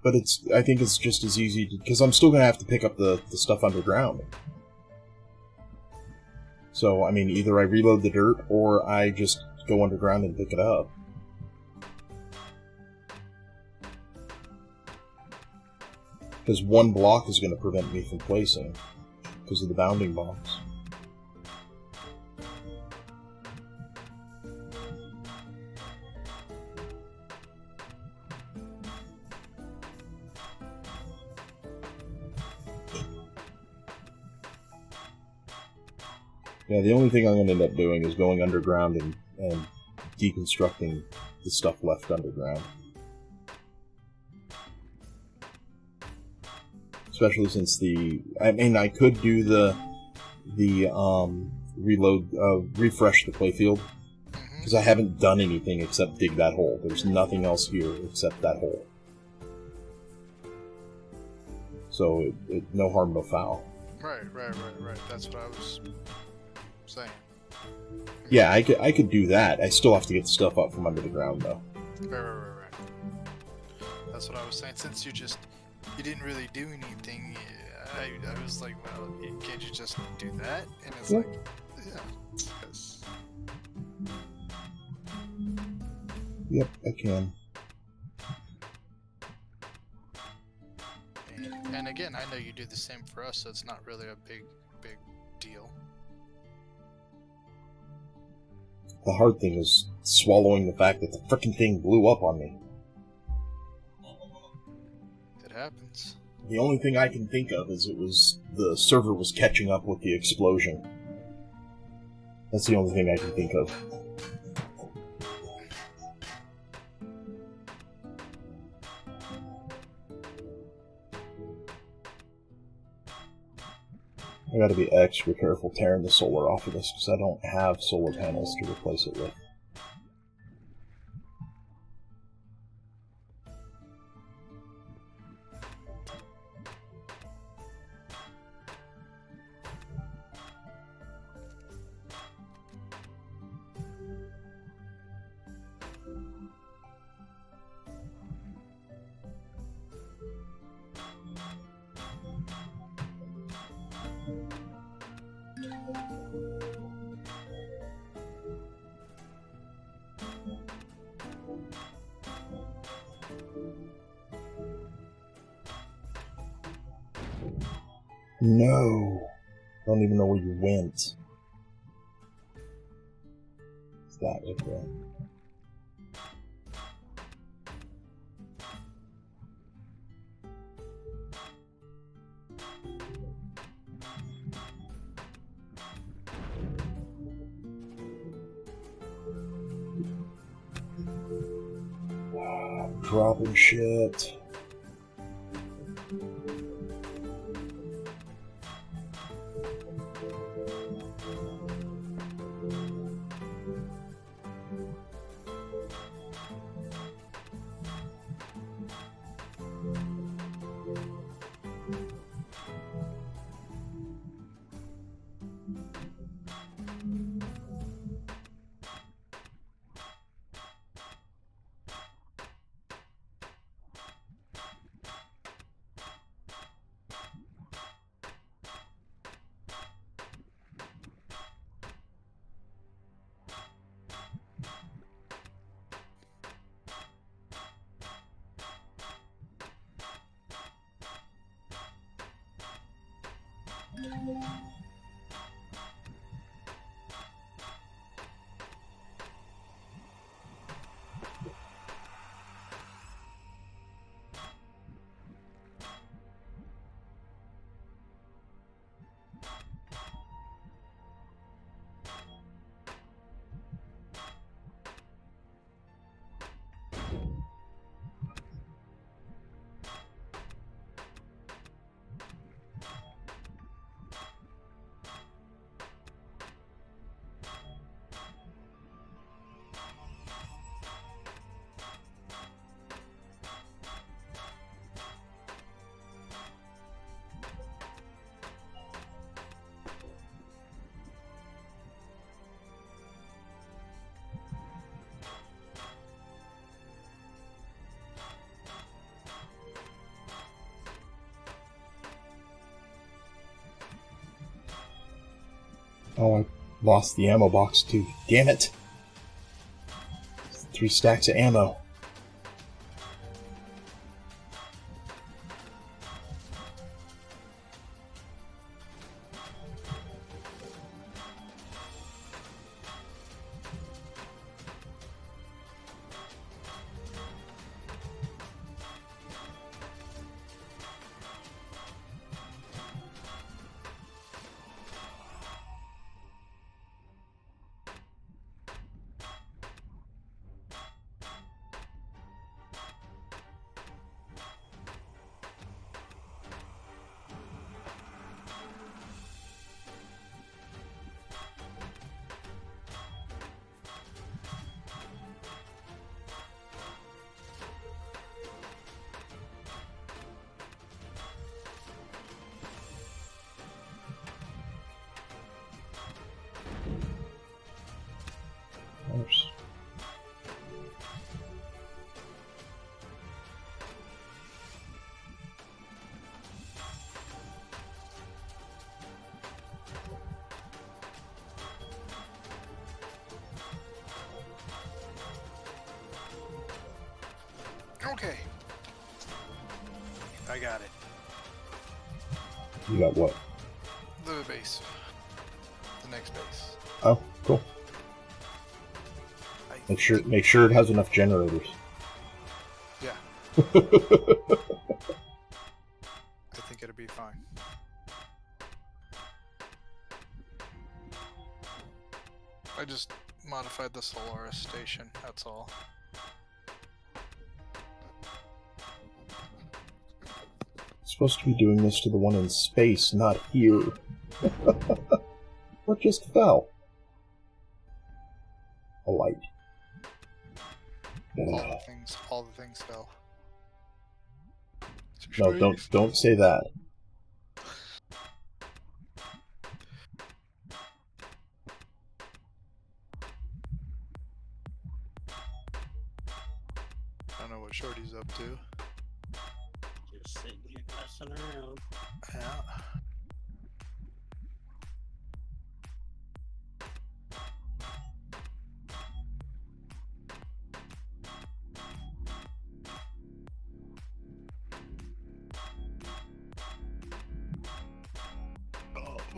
But I think it's just as easy, because I'm still gonna have to pick up the stuff underground. So, I mean, either I reload the dirt, or I just go underground and pick it up. Because one block is going to prevent me from placing, because of the bounding box. Yeah, the only thing I'm going to end up doing is going underground and deconstructing the stuff left underground. Especially since I mean, I could do the reload, refresh the playfield, because I haven't done anything except dig that hole. There's nothing else here except that hole. So, no harm, no foul. right. That's what I was saying. Yeah, I could do that. I still have to get the stuff up from under the ground, though. Right. That's what I was saying. Since you didn't really do anything, I was like, well, can't you just do that? And it's Yeah. like, yeah. 'Cause- Yep, I can. And again, I know you do the same for us, so it's not really a big deal. The hard thing is swallowing the fact that the frickin' thing blew up on me. It happens. The only thing I can think of is the server was catching up with the explosion. That's the only thing I can think of. I gotta be extra careful tearing the solar off of this, because I don't have solar panels to replace it with. No! Don't even know where you went. Is that right there? dropping shit. Oh, I lost the ammo box too. Damn it! 3 stacks of ammo. Oops. Okay. I got it. You got what? The base. The next base. Oh, cool. Make sure it has enough generators. Yeah. I think it'll be fine. I just modified the Solaris station, that's all. Supposed to be doing this to the one in space, not here. What just fell? A light. All the things fell. No, don't say that. I don't know what Shorty's up to. Just sitting here messing around. Yeah.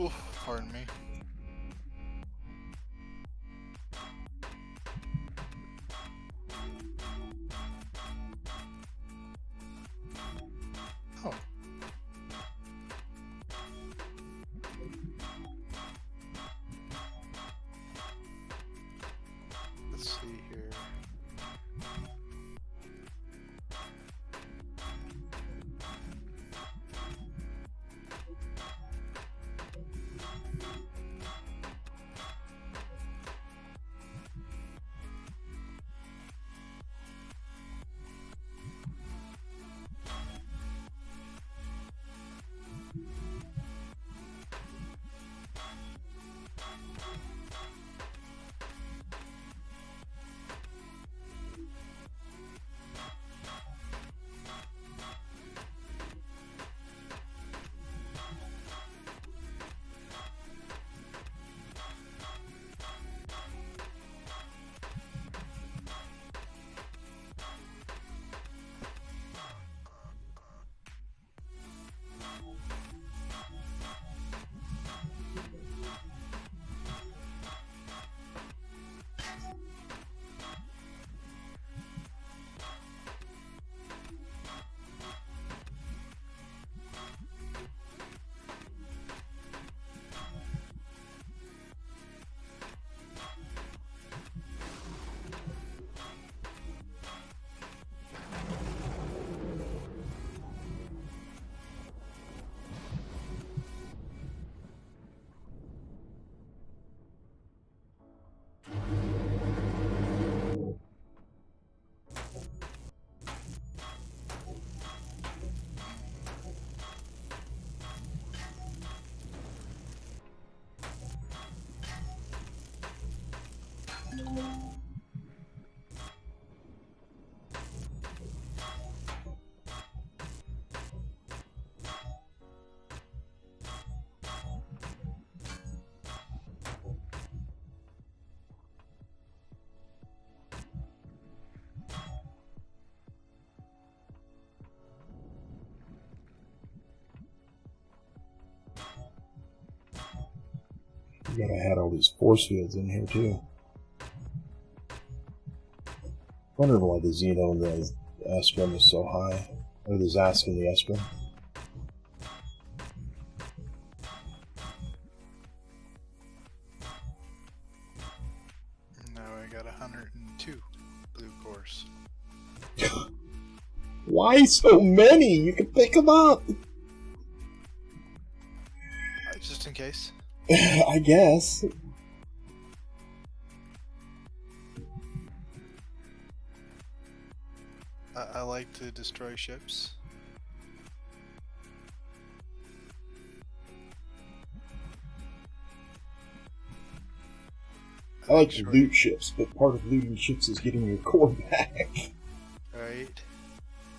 Oof, pardon me. Oh. Let's see here. Forgot I had all these force fields in here too. Wondering why the Xeno and the Esprim is so high. Or the Zask and the Esprim. Now I got 102 blue cores. Why so many? You can pick them up! Just in case. I guess. I like to destroy ships. I like to loot ships, but part of looting ships is getting your core back. Right.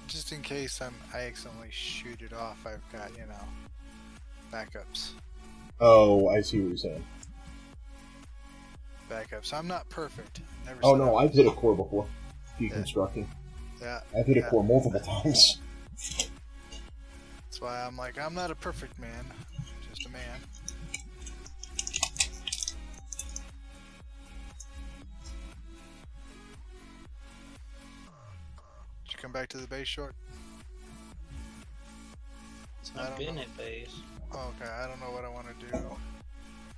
Just in case I accidentally shoot it off, I've got, you know, backups. Oh, I see what you're saying. Backups. I'm not perfect. Never Oh said no, I I've was. hit a core before. Deconstructing. Yeah. I've hit a yeah. core multiple times. That's why I'm like, I'm not a perfect man. Just a man. Did you come back to the base short? I I've don't been know. at base. Okay, I don't know what I want to do.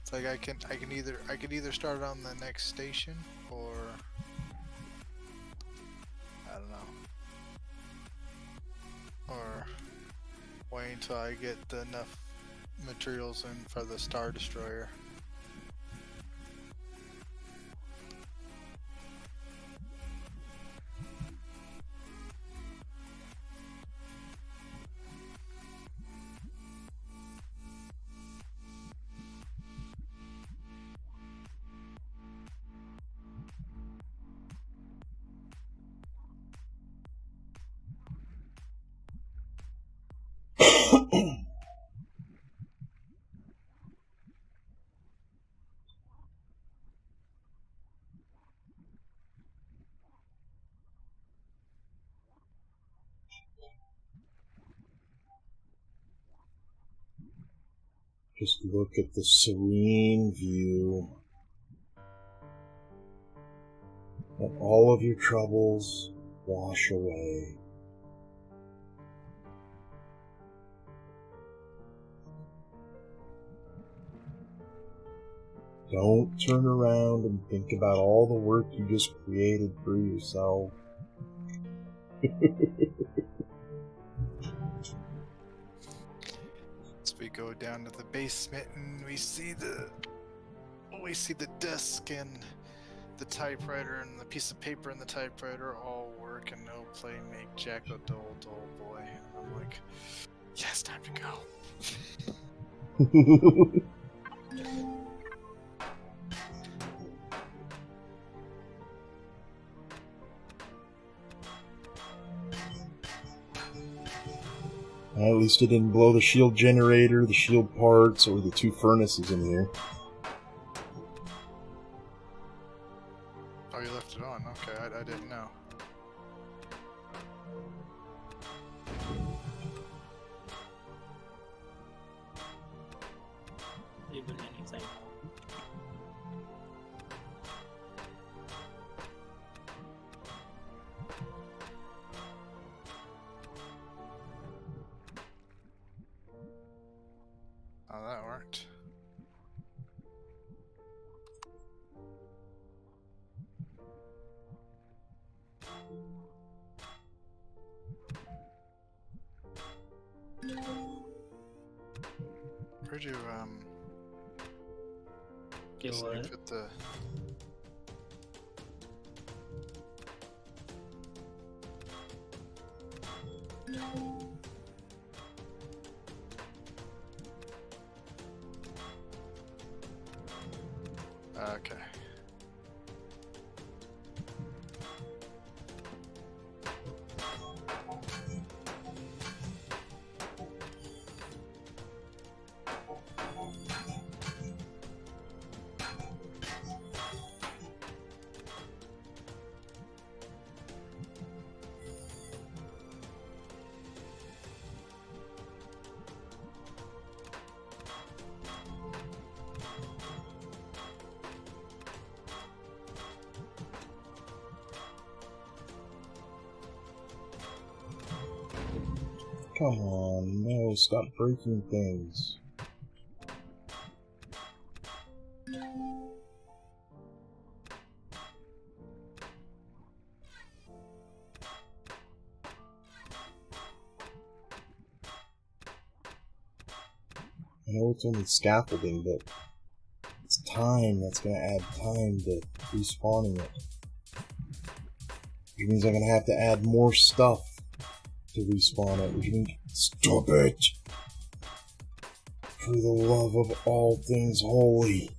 It's like I could either start on the next station or I don't know. Or wait until I get enough materials in for the Star Destroyer. Just look at the serene view. Let all of your troubles wash away. Don't turn around and think about all the work you just created for yourself. So we go down to the basement and we see the desk and the typewriter and the piece of paper and the typewriter all work and no play make Jack a dull boy. And I'm like, yes, time to go. At least it didn't blow the shield generator, the shield parts, or the 2 furnaces in here. Oh, you left it on. Okay, I didn't know. Even anything. Oh, that worked. Where'd you Get what? put the okay. Come on, no, stop breaking things. I know it's only scaffolding, but it's time that's gonna add time to respawning it. Which means I'm gonna have to add more stuff to respawn it, which means stop it! For the love of all things holy.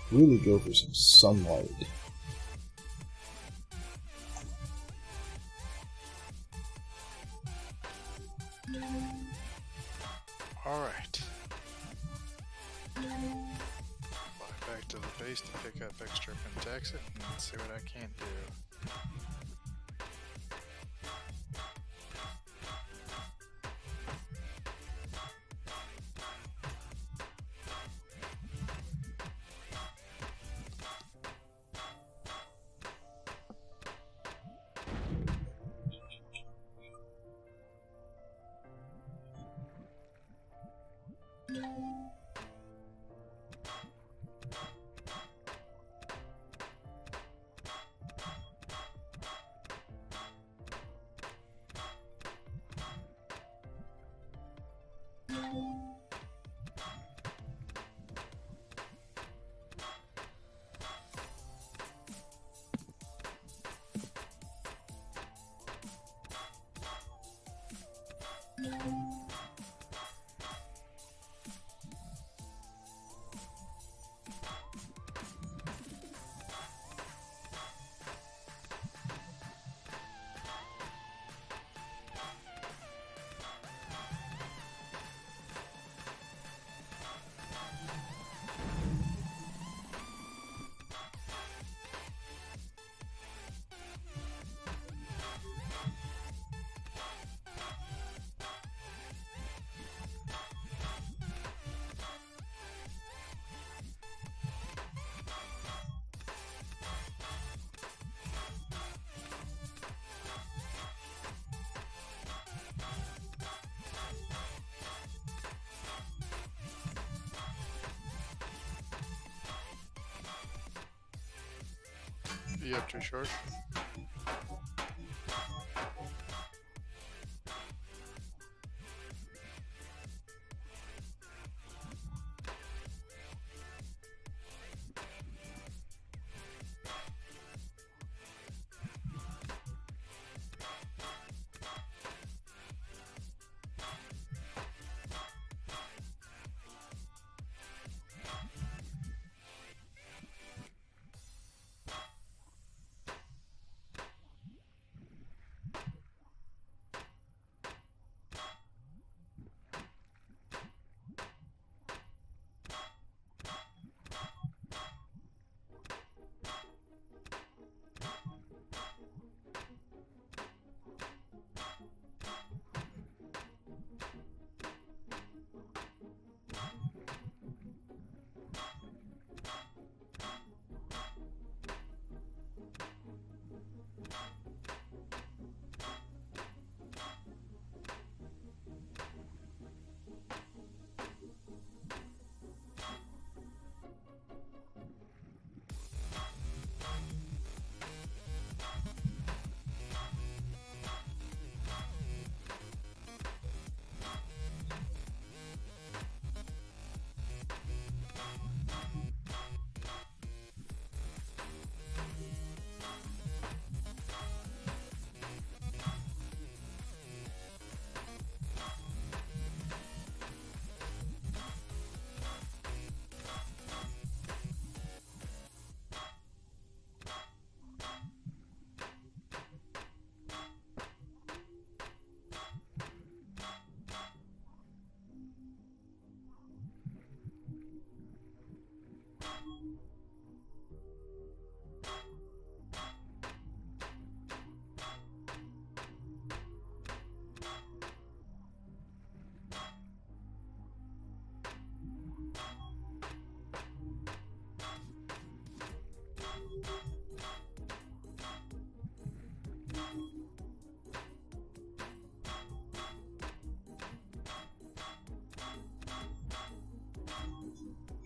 Really go for some sunlight. Alright. Fly back to the base to pick up extra Pentaxit and see what I can do. You up too short?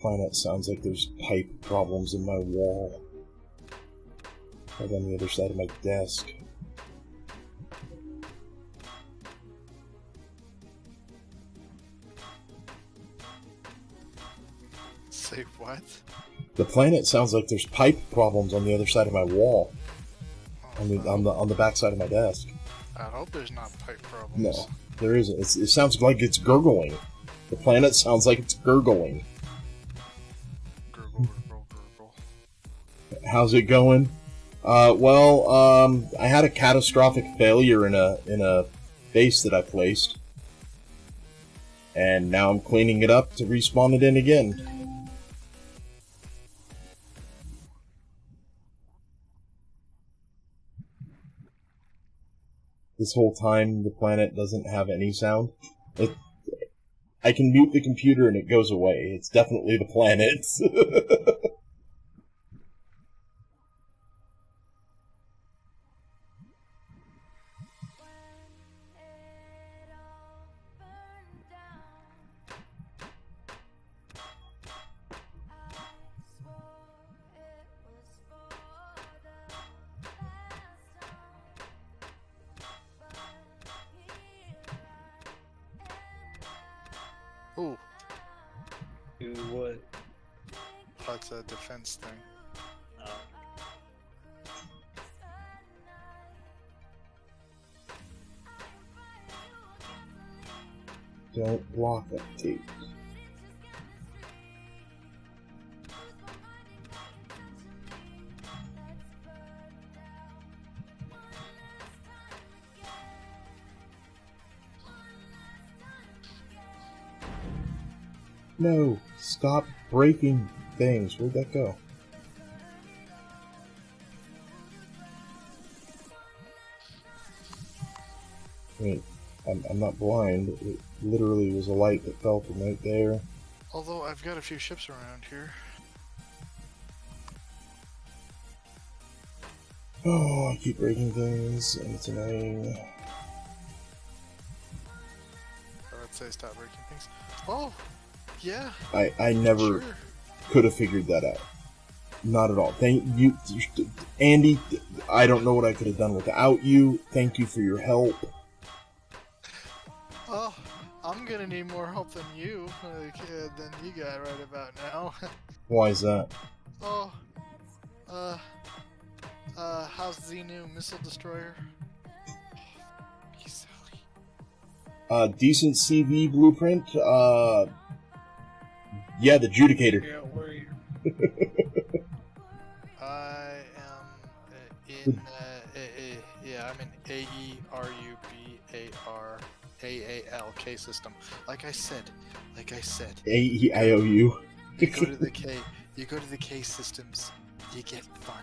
Planet sounds like there's pipe problems in my wall. Right on the other side of my desk. Say what? The planet sounds like there's pipe problems on the other side of my wall. On the back side of my desk. I hope there's not pipe problems. No, there isn't. It sounds like it's gurgling. The planet sounds like it's gurgling. Gurgle, gurgle, gurgle. How's it going? I had a catastrophic failure in a base that I placed, and now I'm cleaning it up to respawn it in again. This whole time, the planet doesn't have any sound. I can mute the computer and it goes away. It's definitely the planet. Ooh, Do what? that's a defense thing. Oh. Don't block update. No, stop breaking things. Where'd that go? Wait, I'm not blind. It literally was a light that fell from right there. Although I've got a few ships around here. Oh, I keep breaking things, and it's annoying. I would say stop breaking things. Oh, yeah. I never Sure. could have figured that out. Not at all. Thank you, Andy. I don't know what I could have done without you. Thank you for your help. Oh, I'm gonna need more help than you, than you got right about now. Why is that? Oh, how's the new missile destroyer? He's silly. Decent CV blueprint. Yeah, the Judicator. Yeah, where are you? I am in, I'm in AERUBARAALK system. Like I said. AEIOU. You go to the K. You go to the K systems. You get fun.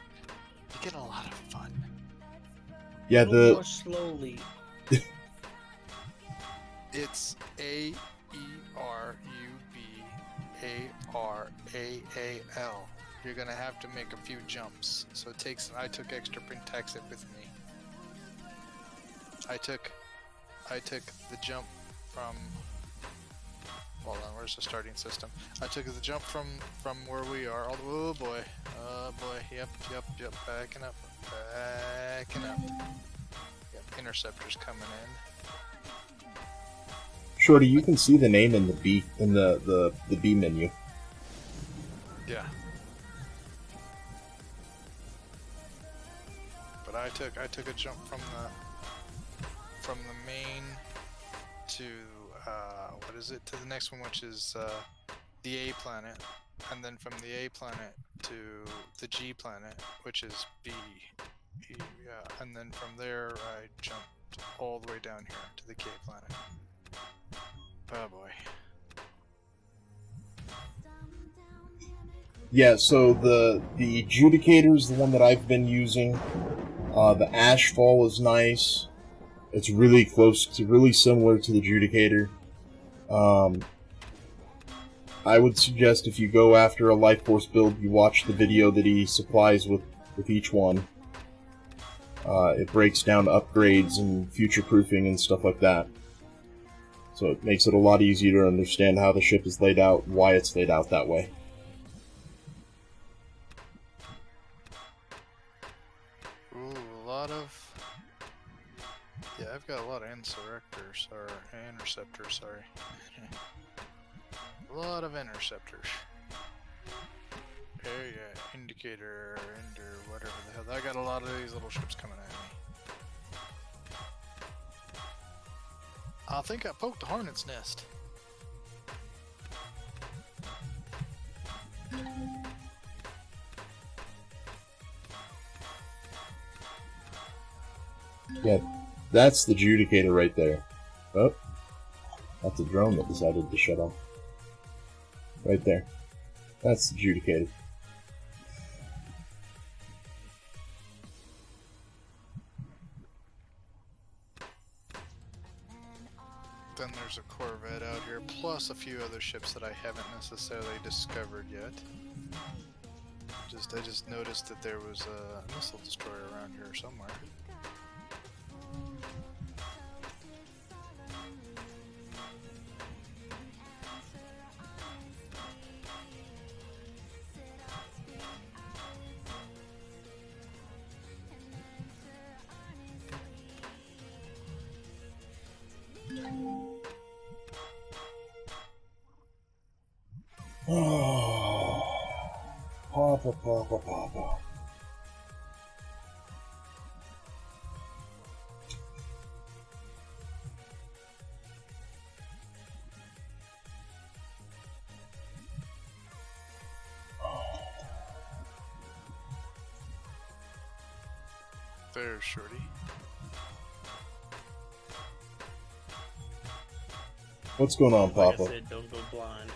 You get a lot of fun. Yeah, A little more the slowly. It's AERUBARAAL. You're gonna have to make a few jumps. So it takes. I took extra Printaxit with me. I took the jump from. Hold on, where's the starting system? I took the jump from where we are. All the, oh boy, yep. Backing up. Yep, interceptors coming in. Shorty, you can see the name in the B in the B menu. Yeah. But I took a jump from the main to to the next one, which is the A planet, and then from the A planet to the G planet, which is B. Yeah, and then from there I jumped all the way down here to the K planet. Oh boy. Yeah, so the Judicator is the one that I've been using. The Ashfall is nice. It's really close. It's really similar to the Judicator. I would suggest if you go after a Life Force build, you watch the video that he supplies with each one. It breaks down upgrades and future-proofing and stuff like that. So it makes it a lot easier to understand how the ship is laid out, why it's laid out that way. Yeah, I've got a lot of insurrectors, or interceptors, sorry. A lot of interceptors. Area, indicator, whatever the hell. I got a lot of these little ships coming at me. I think I poked the hornet's nest. Yeah, that's the Judicator right there. Oh, that's a drone that decided to shut off. Right there. That's the Judicator. Then there's a Corvette out here, plus a few other ships that I haven't necessarily discovered yet. I just noticed that there was a missile destroyer around here somewhere. Oh, Papa. There's Shorty. What's going on, Like I Papa? said, don't go blind.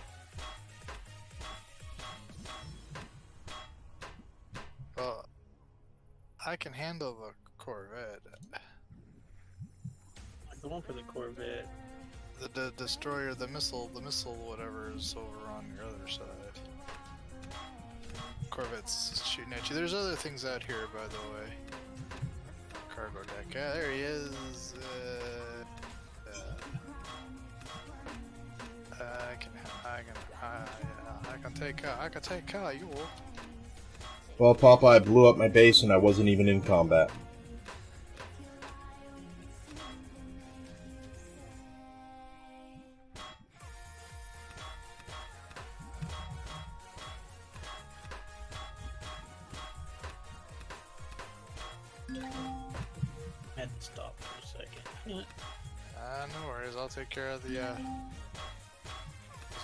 Well, I can handle the Corvette. I'm going for the Corvette. The destroyer, the missile, whatever, is over on your other side. Corvette's shooting at you. There's other things out here, by the way. Cargo deck. Yeah, there he is. I can take out you. Well, Papa, I blew up my base and I wasn't even in combat. Had to stop for a second. No worries. I'll take care of the. Is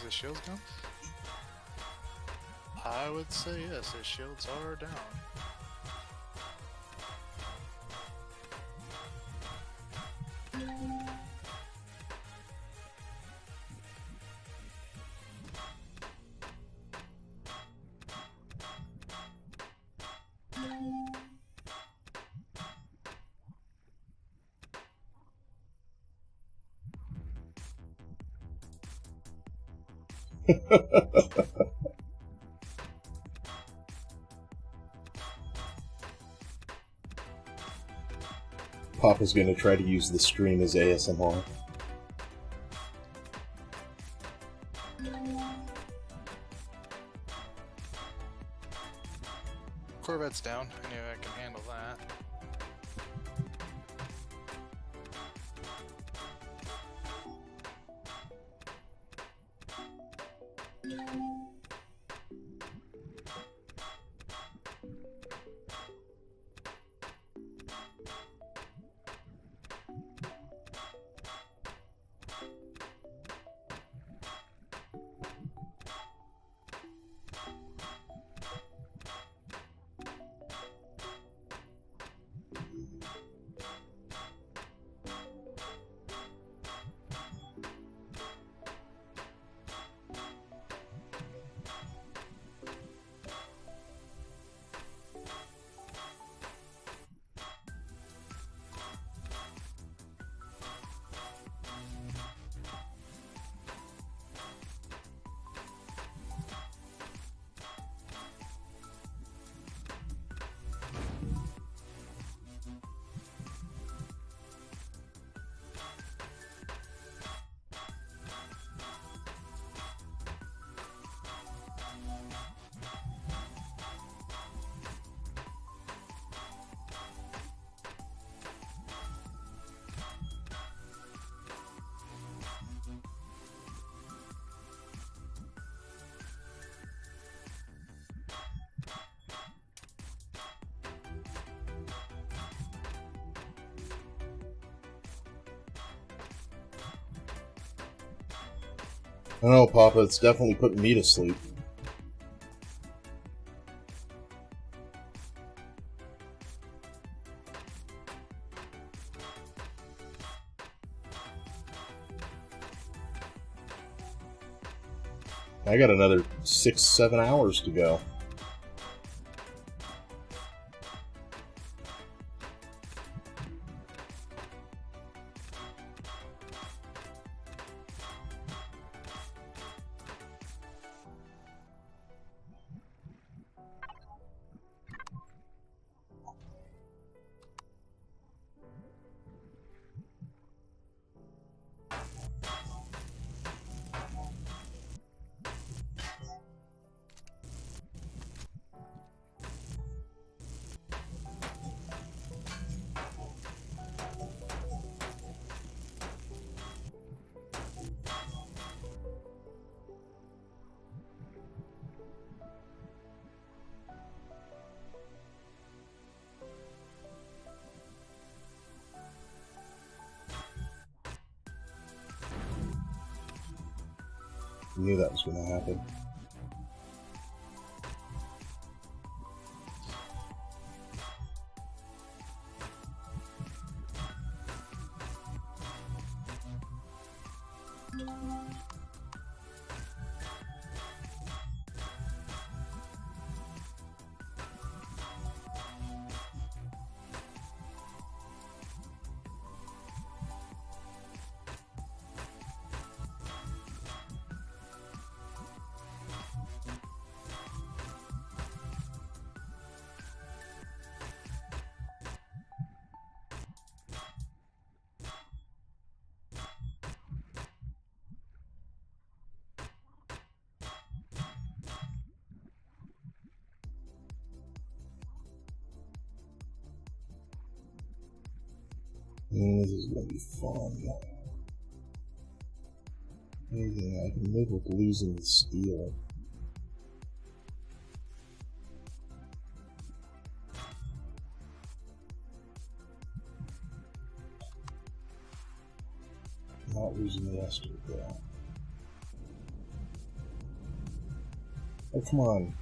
the shields down? I would say yes. His shields are down. Papa's gonna try to use the stream as ASMR. Corvette's down. I knew I can handle that. I don't know, Papa, it's definitely putting me to sleep. I got another 6-7 hours to go. I knew that was going to happen. This is going to be fun. Anything I can live with losing the steel. Not losing the rest of that. Oh, come on.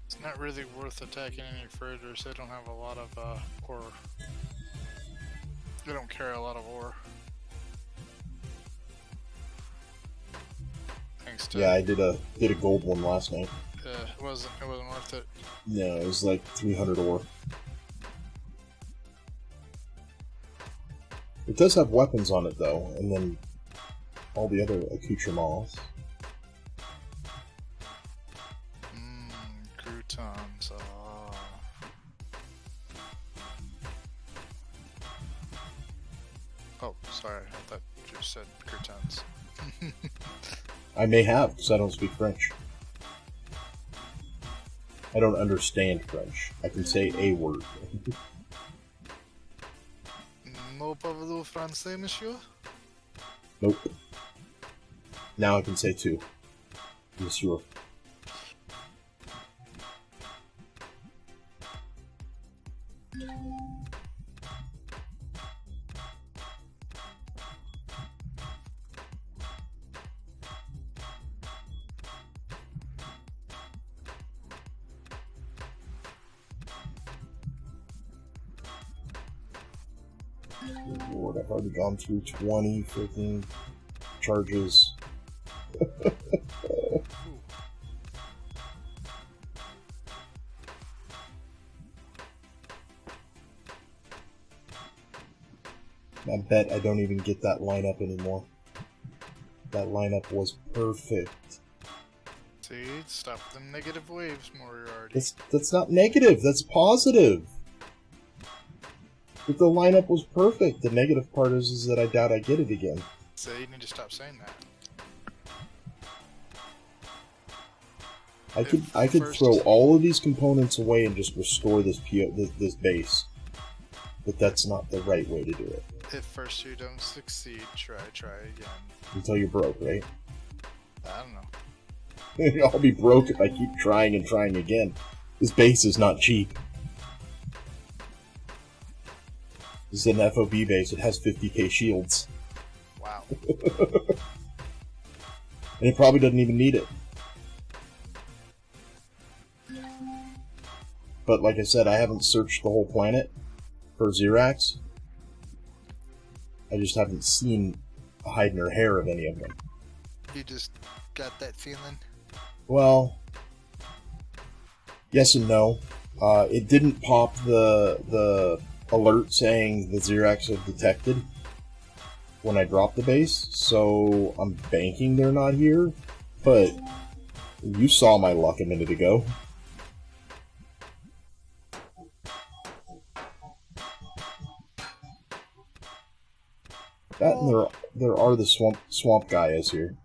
It's not really worth attacking any further, so they don't have a lot of ore. They don't carry a lot of ore. Thanks to Yeah, I did a gold one last night. it wasn't worth it. No, it was like 300 ore. It does have weapons on it though, and then all the other accoutrements. Croutons. Oh, sorry. I thought you said croutons. I may have, because I don't speak French. I don't understand French. I can say a word. No parlez-vous français, monsieur? Nope. Now I can say two. Monsieur. Good Lord, I've already gone through 20 freaking charges. I bet I don't even get that lineup anymore. That lineup was perfect. See, stop them negative waves, Moriarty. That's not negative, that's positive. But the lineup was perfect. The negative part is that I doubt I get it again. So you need to stop saying that. I could throw all of these components away and just restore this base. But that's not the right way to do it. If first you don't succeed, try again. Until you're broke, right? I don't know. I'll be broke if I keep trying and trying again. This base is not cheap. This is an FOB base. It has 50k shields. Wow. And it probably doesn't even need it. But like I said, I haven't searched the whole planet for Xerax. I just haven't seen a hide nor hair of any of them. You just got that feeling? Well, yes and no. It didn't pop the alert saying the Xerax have detected when I dropped the base, so I'm banking they're not here. But you saw my luck a minute ago. That and there are the swamp guys here.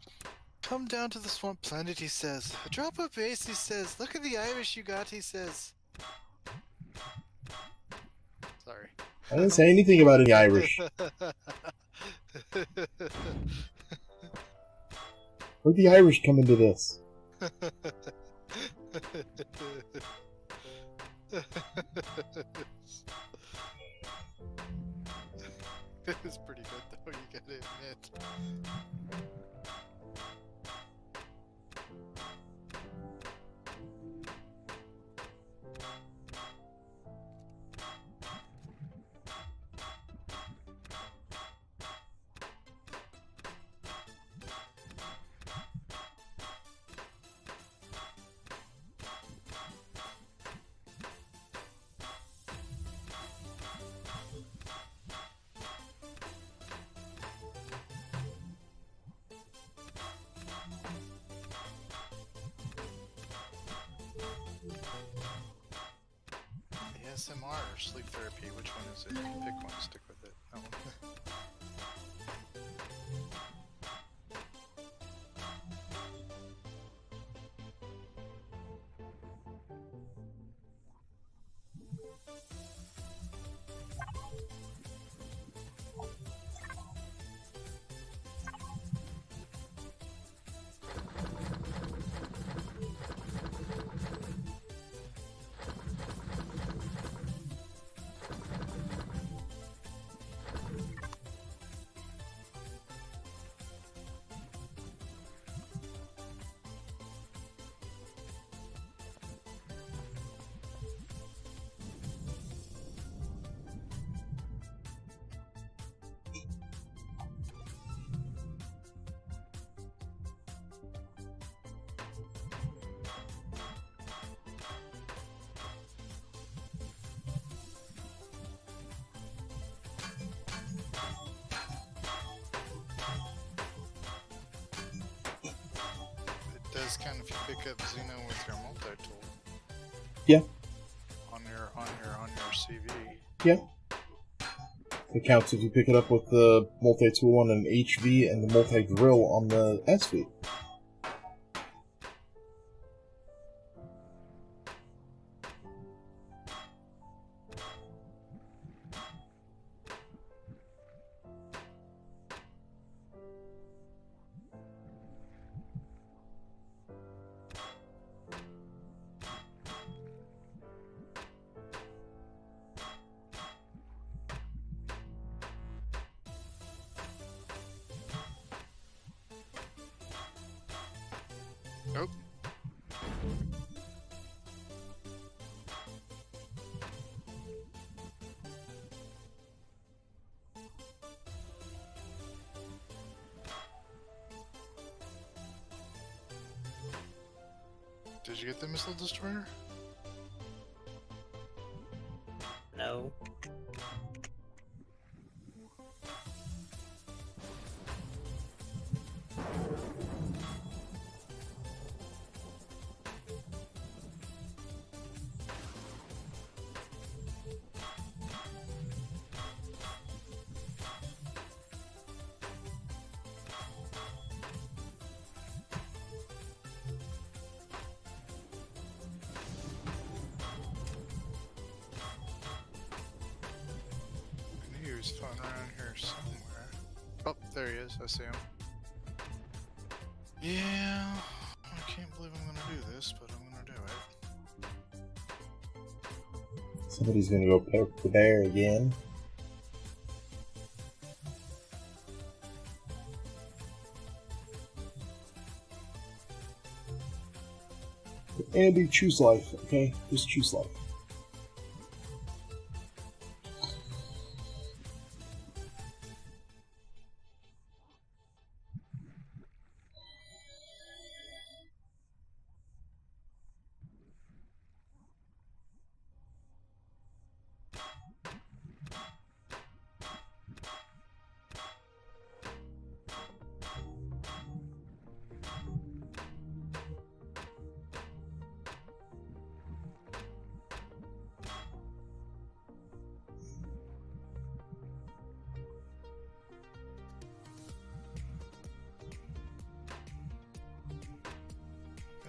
Come down to the swamp planet, he says. Drop a base, he says. Look at the Irish you got, he says. Sorry. I didn't say anything about any Irish. Where'd the Irish come into this? It was pretty good though, you gotta admit. ASMR or sleep therapy, which one is it? You can pick one, stick with it. That one. It does count if you pick up Xeno with your multi-tool. Yeah. On your CV. Yeah. It counts if you pick it up with the multi-tool on an HV and the multi-drill on the SV. Nope. Did you get the missile destroyer? No. I knew he was floating around here somewhere. Oh, there he is. I see him. Yeah, I can't believe I'm gonna do this, but I'm gonna do it. Somebody's gonna go poke the bear again. Andy, choose life, okay? Just choose life.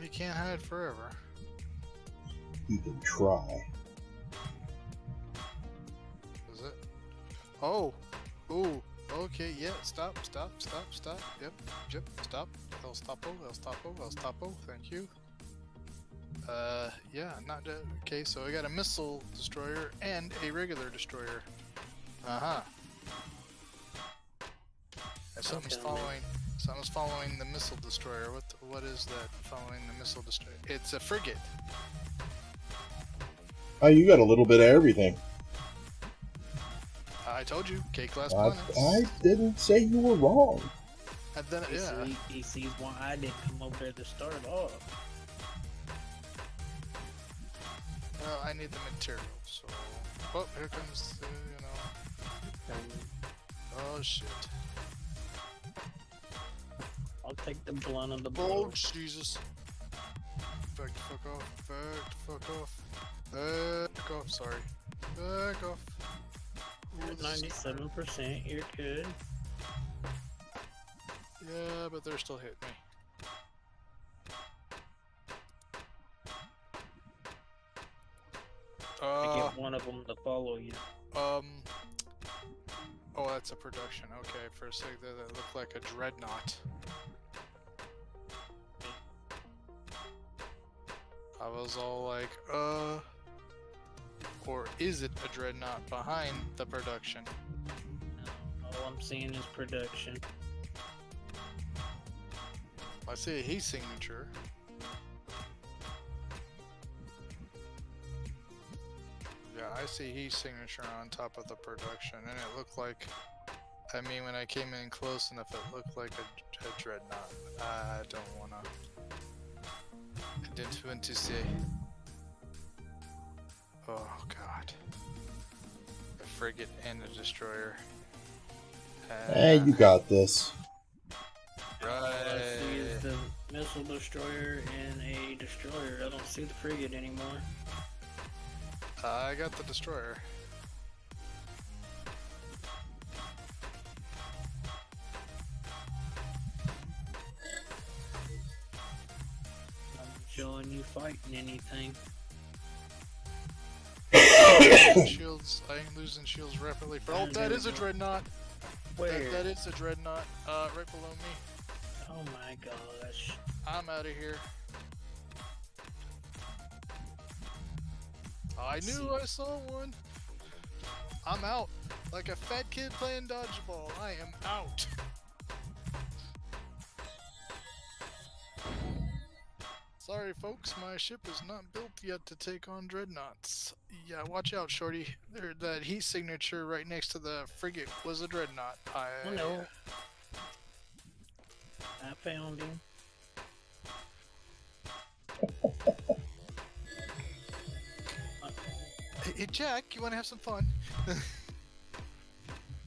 He can't hide forever. You can try. Is it? Oh! Ooh! Okay, yeah, stop. Yep, stop. El Stopo, thank you. Yeah, not dead. Okay, so I got a missile destroyer and a regular destroyer. Uh-huh. And something's following the missile destroyer. What is that following the missile destroyer? It's a frigate. Oh, you got a little bit of everything. I told you, K-class I planets. didn't say you were wrong. And then, yeah. He sees why I didn't come over there to start off. Well, I need the material, so... Oh, here comes the, Oh, shit. I'll take the blunt of the Oh, blow. Jesus. Back the fuck off. Back off, sorry. Back off. Ooh, this is- 97%, you're good. Yeah, but they're still hitting me. To get one of them to follow you. Oh, that's a production. Okay, for a sec there, that looked like a dreadnought. I was all like, or is it a dreadnought behind the production? No, all I'm seeing is production. I see a heat signature. Yeah, I see heat signature on top of the production, and it looked like, I mean, when I came in close enough, it looked like a dreadnought. I don't wanna. I didn't want to say. Oh god. A frigate and a destroyer. Hey, you got this. All I see is Right. the missile destroyer and a destroyer. I don't see the frigate anymore. I got the destroyer. I'm showing you fighting anything. Shields. I ain't losing shields rapidly. Oh, that is a dreadnought. Where? That is a dreadnought. Right below me. Oh my gosh. I'm out of here. I knew I saw one. I'm out. Like a fat kid playing dodgeball. I am out. Sorry, folks. My ship is not built yet to take on dreadnoughts. Yeah, watch out, Shorty. That heat signature right next to the frigate was a dreadnought. Oh no. I found him. Hey, Jack, you want to have some fun?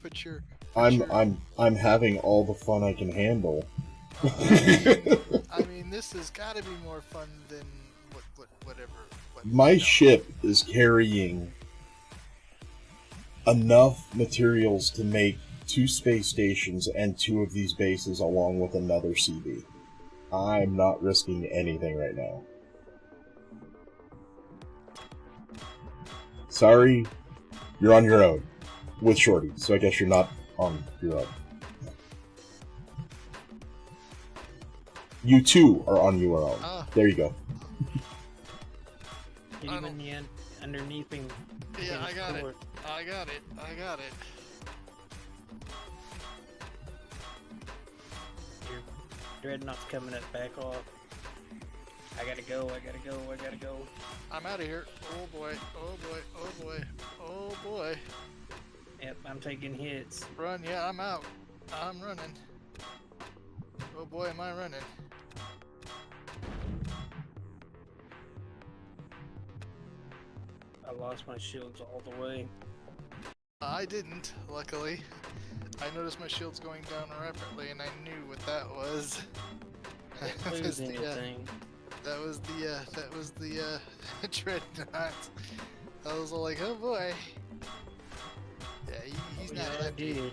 Put your. I'm having all the fun I can handle. I mean, this has got to be more fun than whatever. My ship is carrying enough materials to make 2 space stations and 2 of these bases along with another CB. I'm not risking anything right now. Sorry, you're on your own. With Shorty, so I guess you're not on your own. You too are on your own. There you go. Get him in the end, underneath him. Yeah, I got it. I got it. Your dreadnought's coming up, back off. I gotta go. I'm out of here. Oh boy. Yep, I'm taking hits. Run, yeah, I'm out. I'm running. Oh boy, am I running. I lost my shields all the way. I didn't, luckily. I noticed my shield's going down rapidly, and I knew what that was. Didn't lose anything. That was the dreadnought. I was all like, oh boy. Yeah, he's not happy. Dude.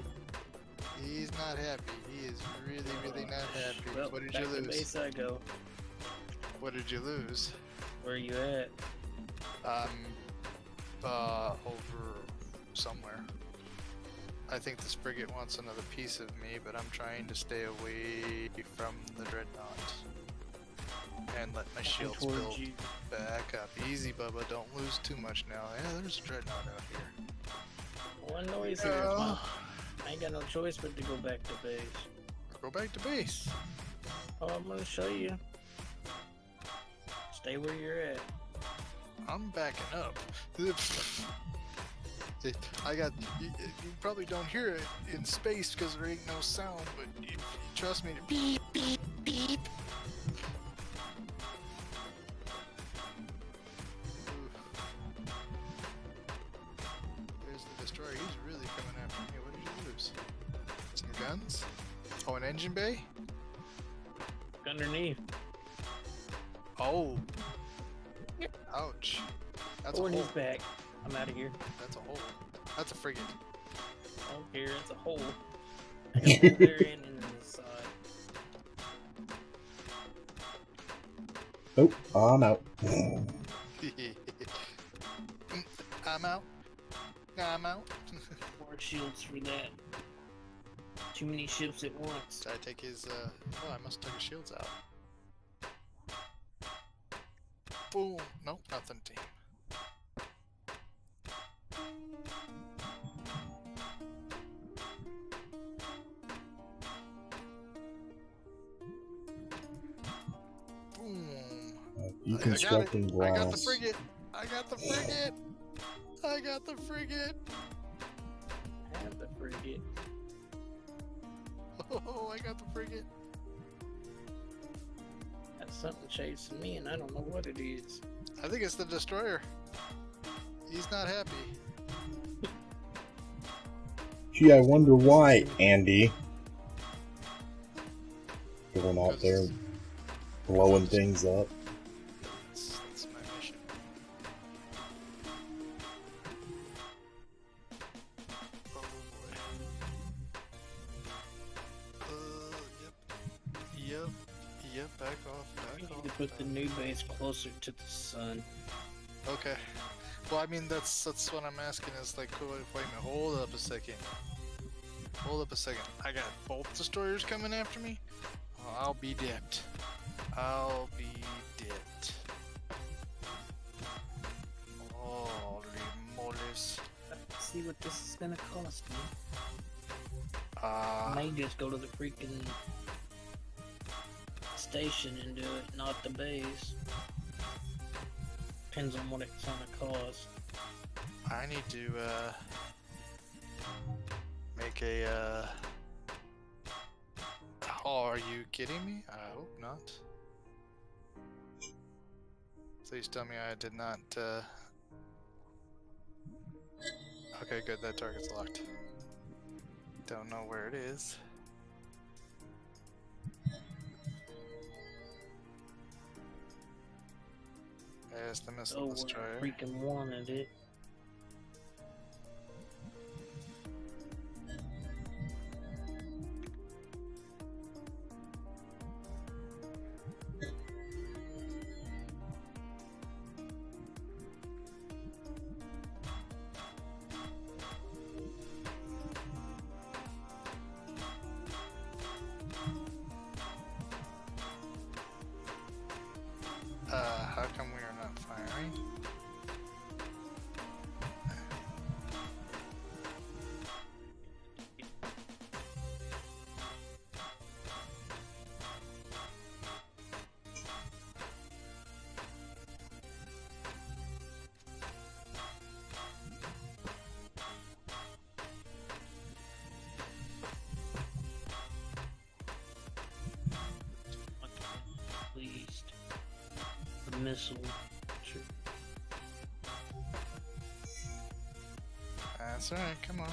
He's not happy. He is really not happy. Well, What did back you to lose? base I go. What did you lose? Where you at? Over somewhere. I think this frigate wants another piece of me, but I'm trying to stay away from the dreadnought and let my shields towards build you. back up. Easy, Bubba. Don't lose too much now. Yeah, there's a dreadnought out here. One noise here. Yeah. I ain't got no choice but to go back to base. Go back to base. Oh, I'm gonna show you. Stay where you're at. I'm backing up. I got. You probably don't hear it in space because there ain't no sound, but you trust me. Beep beep beep. There's the destroyer. He's really coming after me. What did you lose? Some guns? Oh, an engine bay? Underneath. Oh. Ouch. That's a Or hole. he's back. I'm out of here. That's a hole. That's a frigate. I don't care. It's a hole. I got a hole there and in the side. Oh, I'm out. I'm out. I'm out. More shields for that. Too many ships at once. Did I take his, oh, I must have took his shields out. Boom. Nope, nothing, team. Boom. Deconstructing glass. I got the frigate. I got the frigate. I got the frigate. I have the frigate. Oh, I got the frigate. That's something chasing me and I don't know what it is. I think it's the destroyer. He's not happy. Gee, I wonder why, Andy. Going out there, blowing things up. That's my mission. Oh boy. Yep, back off, We back need off. to put the new base closer to the sun. Okay. Well, I mean, that's what I'm asking is like, wait a minute, hold up a second. Hold up a second. I got both destroyers coming after me? Oh, I'll be dipped. I'll be dipped. Holy moles. Let's see what this is gonna cost me. Uh, I may just go to the freaking station and do it, not the base. Depends on what it's gonna cost. I need to, make a, Oh, are you kidding me? I hope not. Please tell me I did not, Okay, good. That target's locked. Don't know where it is. There's the missile Oh, destroyer. freaking wanted it. How come we are not firing? Pleased. The missile. Sure. That's alright, come on.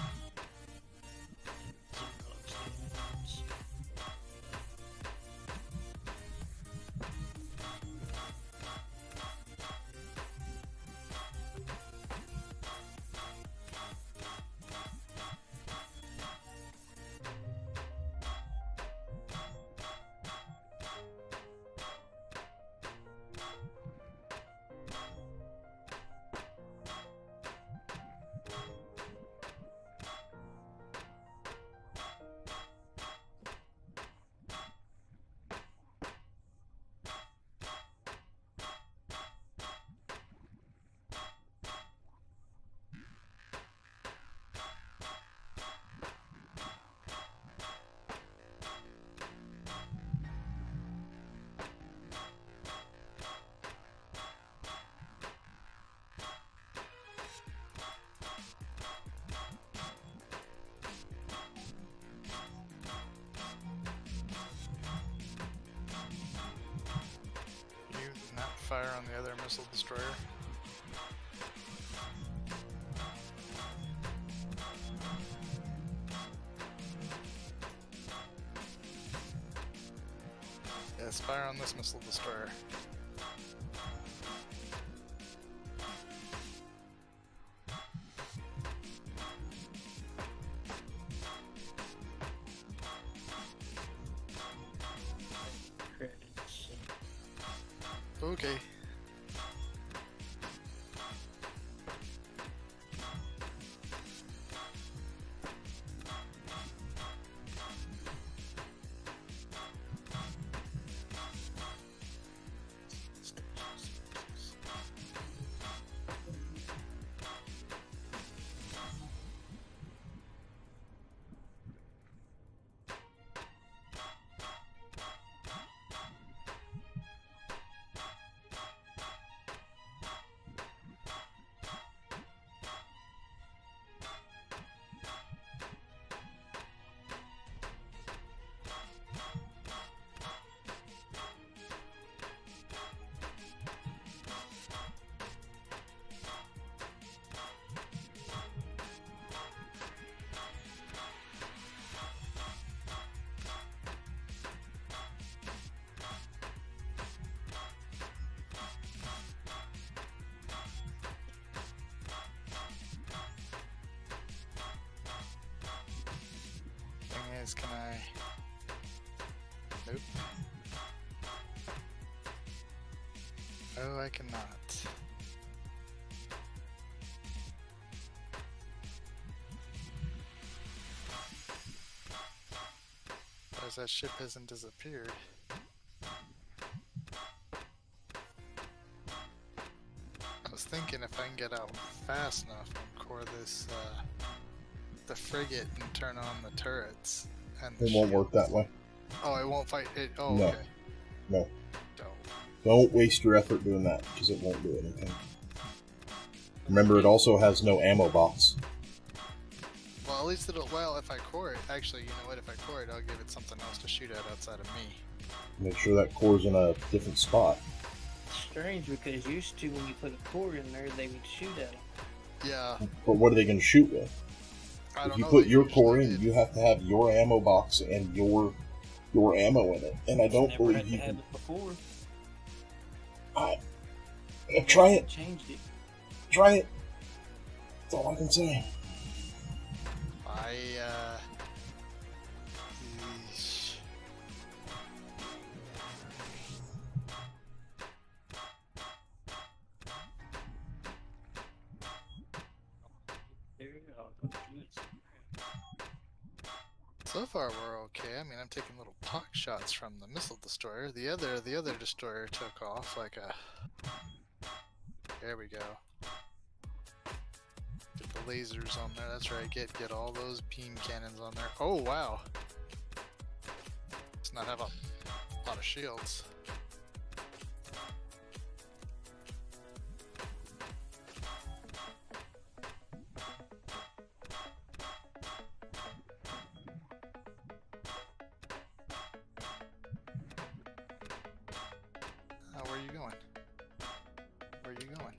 You not fire on the other missile destroyer. Yes, fire on this missile destroyer. Credits. Okay. Thing is, can I? Nope. Oh, I cannot. Because that ship hasn't disappeared. I was thinking if I can get out fast enough and core this, the frigate and turn on the turrets and the It won't work shields. that way. Oh, it won't fight it. Oh, No. okay. No. Don't. Don't waste your effort doing that, because it won't do anything. Remember, it also has no ammo box. Well, at least it'll. Well, if I core it, actually, you know what? If I core it, I'll give it something else to shoot at outside of me. Make sure that core's in a different spot. Strange because used to when you put a core in there, they would shoot at them. Yeah, But what are they going to shoot with? I If don't you know. put they your usually core in, did. you have to have your ammo box and your ammo in it. And I don't Never believe had to you have can. it before. Try it. Changed it. Try it. That's all I can say. Yeesh. There, I'll go do it. So far we're okay. I mean, I'm taking little pock shots from the missile destroyer. The other destroyer took off like a. There we go. Get the lasers on there. That's right. Get all those beam cannons on there. Oh wow. Does not have a lot of shields. Where are you going? Where are you going?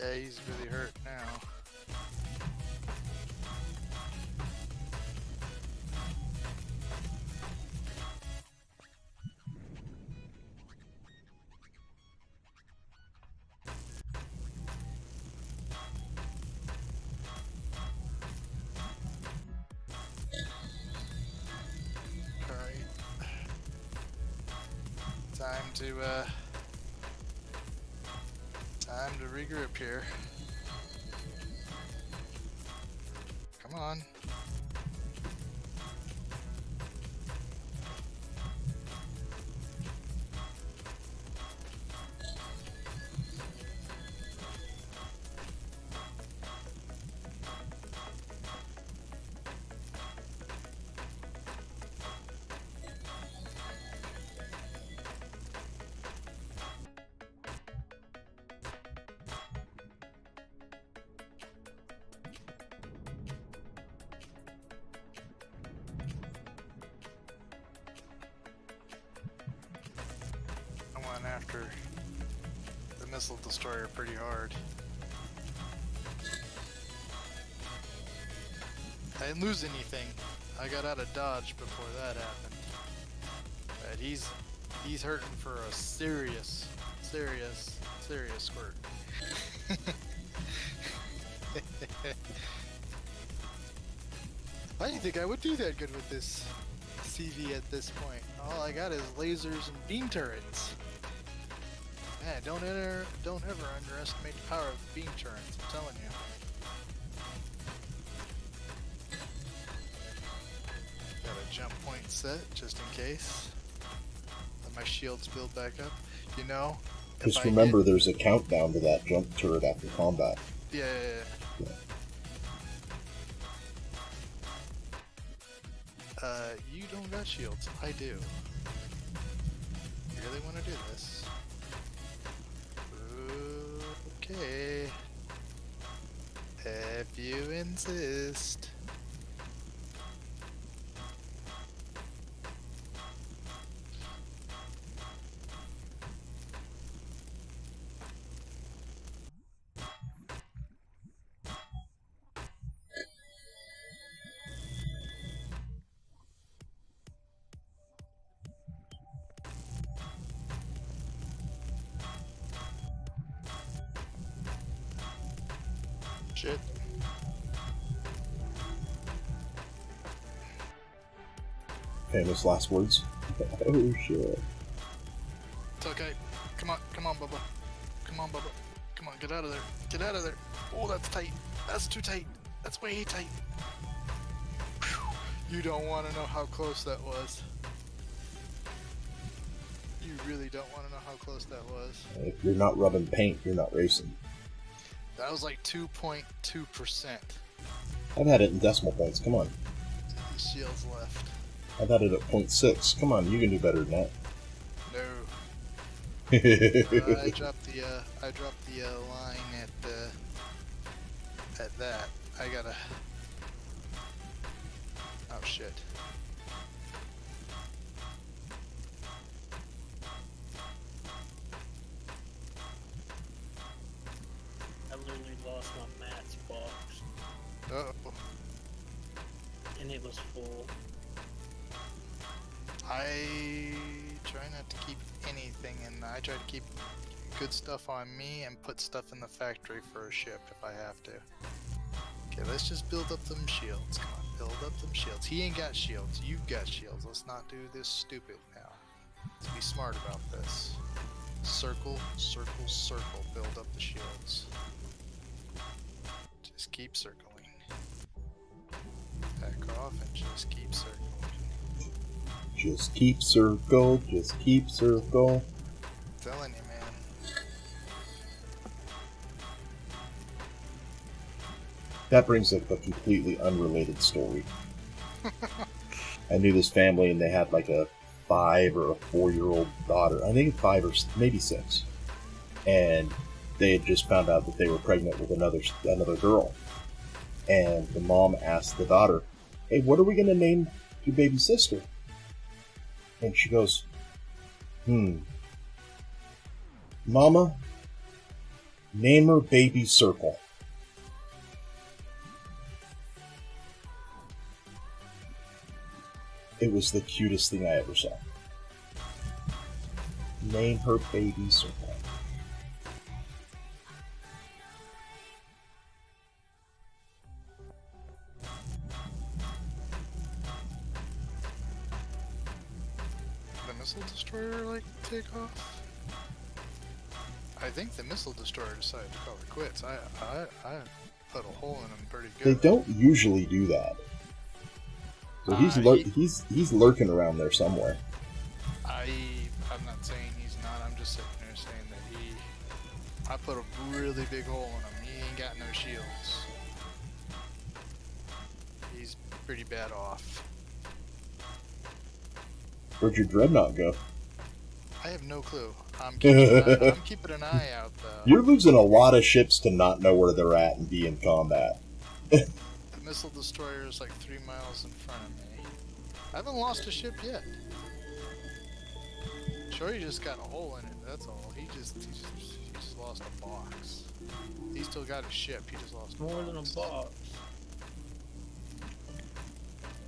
Yeah, he's really hurt now. Alright. Time to regroup here. Come on. I went after the missile destroyer pretty hard. I didn't lose anything. I got out of dodge before that happened. But he's hurting for a serious squirt. I didn't think I would do that good with this CV at this point. All I got is lasers and beam turrets. Man, don't ever underestimate the power of beam turrets, I'm telling you. Got a jump point set, just in case. Let my shields build back up. You know, Just remember, there's a countdown to that jump turret after combat. Yeah. You don't got shields. I do. You really want to do this? Okay. If you insist. Shit. Famous last words. Oh shit. It's okay. Come on, Bubba. Come on, Bubba. Come on, get out of there. Get out of there. Oh, that's tight. That's too tight. That's way tight. Whew. You don't want to know how close that was. You really don't want to know how close that was. If you're not rubbing paint, you're not racing. That was like 2.2%. I've had it in decimal points. Come on. Shields left. I've had it at 0.6. Come on, you can do better than that. No. I dropped the line at that. I gotta. Oh shit. I literally lost my maths box, Uh-oh. and it was full. I try not to keep anything, and I try to keep good stuff on me and put stuff in the factory for a ship if I have to. Okay, let's just build up them shields. Come on, build up them shields. He ain't got shields. You've got shields. Let's not do this stupid now. Let's be smart about this. Circle, circle, circle. Build up the shields. Just keep circling. Back off and just keep circling. Just keep circle, just keep circle. I'm telling you, man. That brings up a completely unrelated story. I knew this family, and they had like a 5 or a 4-year-old daughter. I think 5 or maybe 6. And they had just found out that they were pregnant with another girl. And the mom asked the daughter, "Hey, what are we going to name your baby sister?" And she goes, "Mama, name her Baby Circle." It was the cutest thing I ever saw. Name her Baby Circle. The missile destroyer like take off? I think the missile destroyer decided to call it quits. I put a hole in him pretty They good. don't usually do that. So he's lurking around there somewhere. I'm not saying he's not. I'm just sitting there saying that I put a really big hole in him. He ain't got no shields. He's pretty bad off. Where'd your dreadnought go? I have no clue. I'm keeping an eye out though. You're losing a lot of ships to not know where they're at and be in combat. The missile destroyer is like 3 miles in front of me. I haven't lost a ship yet. Sure, he just got a hole in it. That's all. He just lost a box. He still got a ship. He just lost More than a box.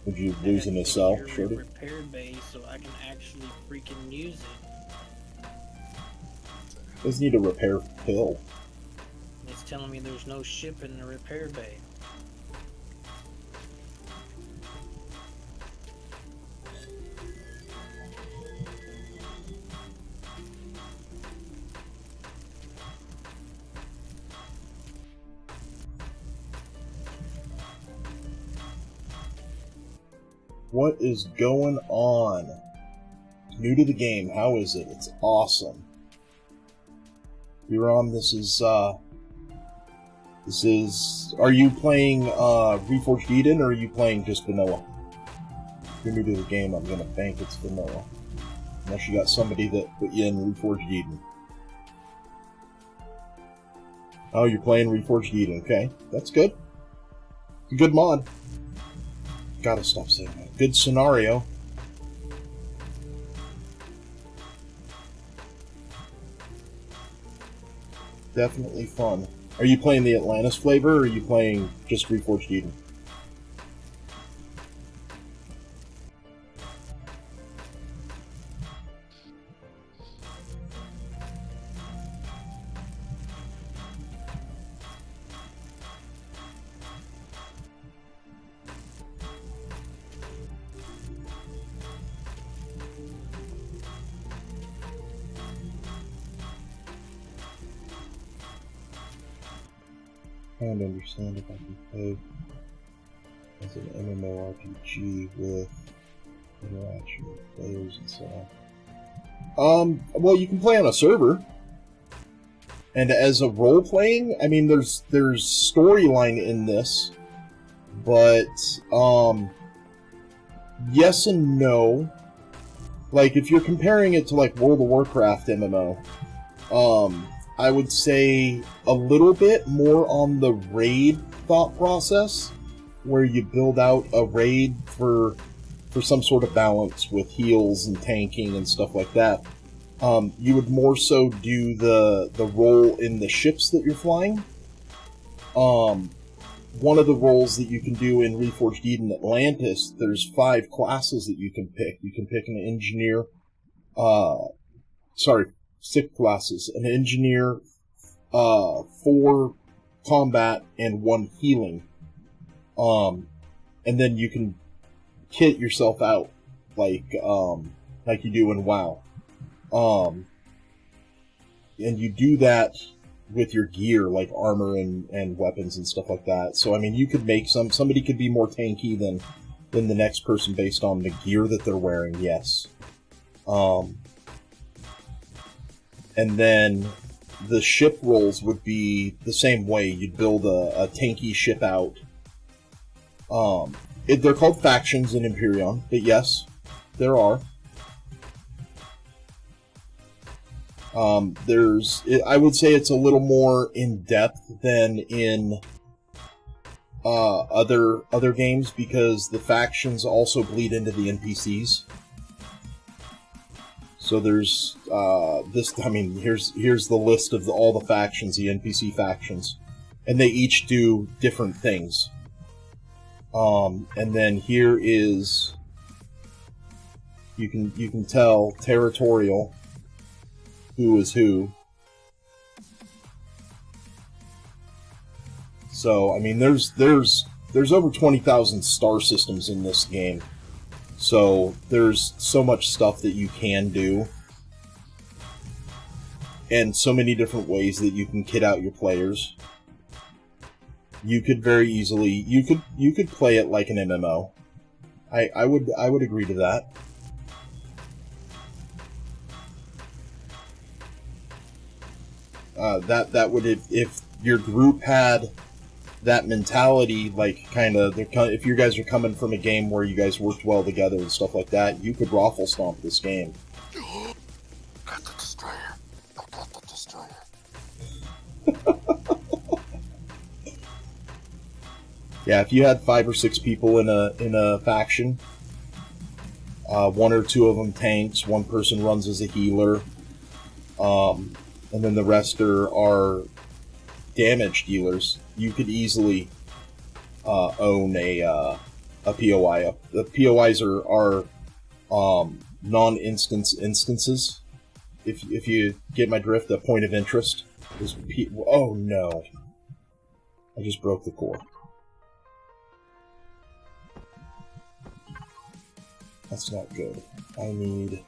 Would you lose in a cell, Your Shorty? repair base, so I can actually freaking use it. Doesn't need a repair pill. It's telling me there's no ship in the repair bay. What is going on? New to the game, how is it? It's awesome. You're on, this is, are you playing, Reforged Eden, or are you playing just vanilla? If you're new to the game, I'm gonna bank it's vanilla. Unless you got somebody that put you in Reforged Eden. Oh, you're playing Reforged Eden, okay. That's good. Good mod. Gotta stop saying that. Good scenario. Definitely fun. Are you playing the Atlantis flavor, or are you playing just Reforged Eden? trying to understand if I can play as an MMORPG with interaction with players and so on. Well, you can play on a server. And as a role-playing, I mean, there's storyline in this, but, yes and no. Like, if you're comparing it to, like, World of Warcraft MMO, I would say a little bit more on the raid thought process, where you build out a raid for some sort of balance with heals and tanking and stuff like that. You would more so do the role in the ships that you're flying. One of the roles that you can do in Reforged Eden Atlantis, there's 5 classes that you can pick. You can pick an engineer, 6 classes. An engineer, 4 combat, and 1 healing. And then you can kit yourself out like you do in WoW. And you do that with your gear, like armor and weapons and stuff like that. So, I mean, you could make somebody could be more tanky than the next person based on the gear that they're wearing, yes. And then the ship roles would be the same way. You'd build a tanky ship out. They're called factions in Empyrion, but yes, there are. I would say it's a little more in depth than in other games, because the factions also bleed into the NPCs. So there's this. I mean, here's the list of all the factions, the NPC factions, and they each do different things. And then here is you can tell territorial. Who is who. So, I mean, there's over 20,000 star systems in this game. So, there's so much stuff that you can do. And so many different ways that you can kit out your players. You could very easily, you could play it like an MMO. I would agree to that. That would, if your group had that mentality, like if you guys are coming from a game where you guys worked well together and stuff like that, you could raffle stomp this game. Got the destroyer. I got the destroyer. Yeah, if you had 5 or 6 people in a faction, 1 or 2 of them tanks, 1 person runs as a healer, and then the rest are damage dealers, you could easily own a POI. The POIs are non-instances. If you get my drift, a point of interest is oh no! I just broke the core. That's not good. I need.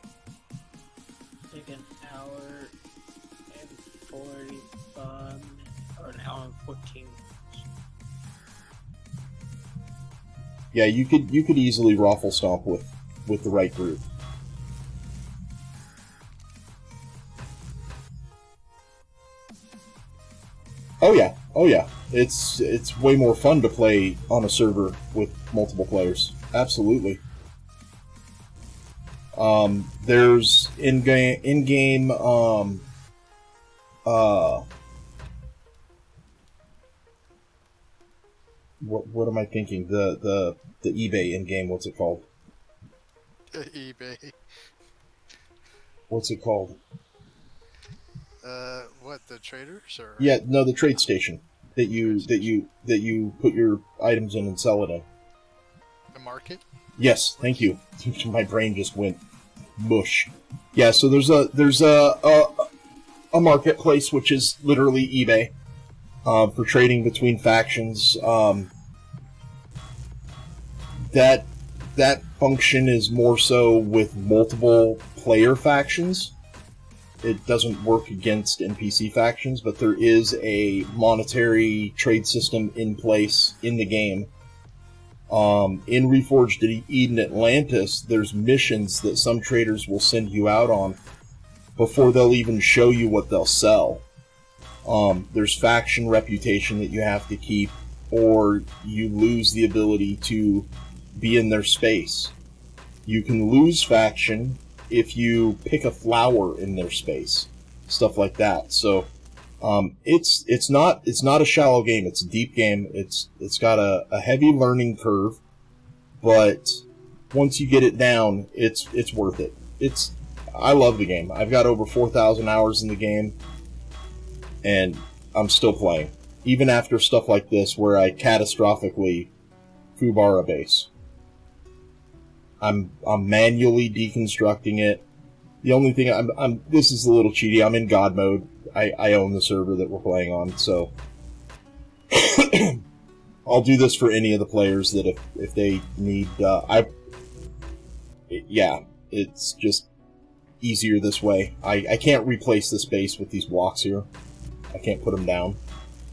Like an hour and 45, or an hour and 14. Yeah, you could easily raffle stomp with the right group. Oh yeah. It's way more fun to play on a server with multiple players. Absolutely. There's in-game what am I thinking? The eBay in-game, what's it called? eBay. What's it called? What, the traders or? Yeah, no, the trade station that you put your items in and sell it in. The market? Yes, thank you. My brain just went mush. Yeah, so there's a marketplace, which is literally eBay, for trading between factions. That function is more so with multiple player factions. it doesn't work against NPC factions, but there is a monetary trade system in place in the game. In Reforged Eden Atlantis, there's missions that some traders will send you out on before they'll even show you what they'll sell. There's faction reputation that you have to keep, or you lose the ability to be in their space. You can lose faction if you pick a flower in their space, stuff like that. So it's not a shallow game. It's a deep game. It's got a heavy learning curve, but once you get it down, it's worth it. I love the game. I've got over 4,000 hours in the game, and I'm still playing, even after stuff like this where I catastrophically foobar a base. I'm manually deconstructing it. The only thing this is a little cheaty. I'm in God mode. I own the server that we're playing on, so I'll do this for any of the players that if they need. It's just easier this way. I can't replace the space with these blocks here. I can't put them down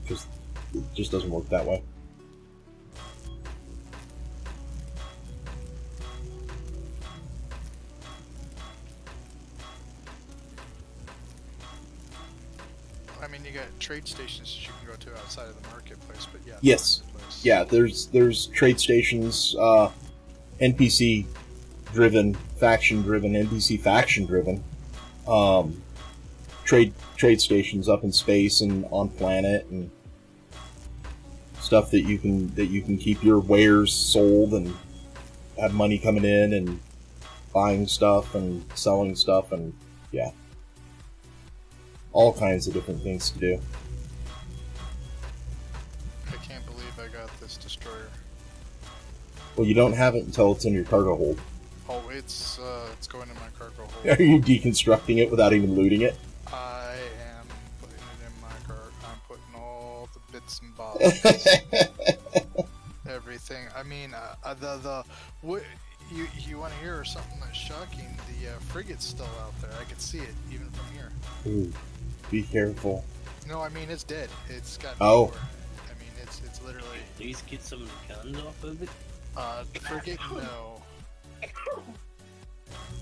because it just doesn't work that way. I mean, you got trade stations that you can go to outside of the marketplace, but yeah. Yes. Yeah, there's trade stations, NPC driven, faction driven, NPC faction driven, trade stations up in space and on planet, and stuff that you can keep your wares sold and have money coming in and buying stuff and selling stuff, and yeah, all kinds of different things to do. I can't believe I got this destroyer. Well, you don't have it until it's in your cargo hold. Oh, it's going in my cargo hold. Are you deconstructing it without even looting it? I am putting it in my cart. I'm putting all the bits and bobs. Everything. I mean, you want to hear something that's shocking? The frigate's still out there. I can see it even from here. Ooh, be careful. No, I mean it's dead. It's got Oh. power. I mean it's literally. Please get some of the guns off of it. The frigate. No.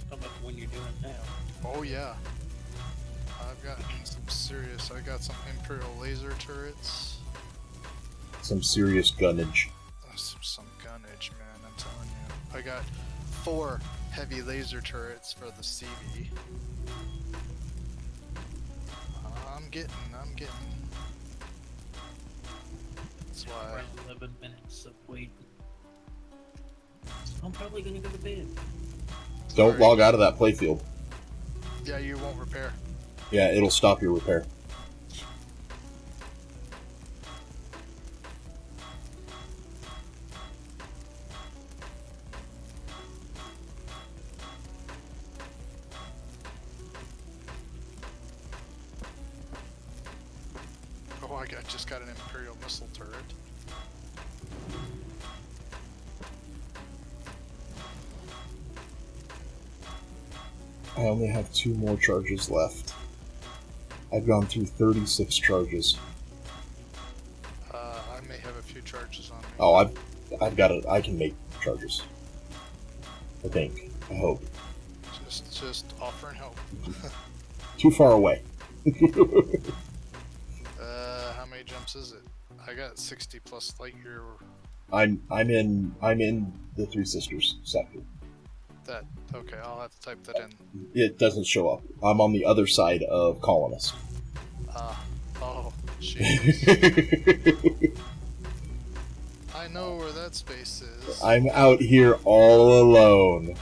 How about when you're doing now? Oh yeah. I've got some serious. I got some Empyrion laser turrets. Some serious gunnage. Some gunnage, man. I'm telling you. I got 4 heavy laser turrets for the CV. I'm getting. That's why. Around 11 minutes of waiting. I'm probably gonna go to bed. Don't log out of that playfield. Yeah, you won't repair. Yeah, it'll stop your repair. Oh, I just got an Imperial missile turret. I only have 2 more charges left. I've gone through 36 charges. I may have a few charges on me. Oh, I've got it. I can make charges. I think. I hope. Just offering help. Too far away. How many jumps is it? I got 60 plus light year. I'm in the Three Sisters sector. That okay? I'll have to type that in. It doesn't show up. I'm on the other side of Colonist. Oh, jeez. I know where that space is. I'm out here all alone.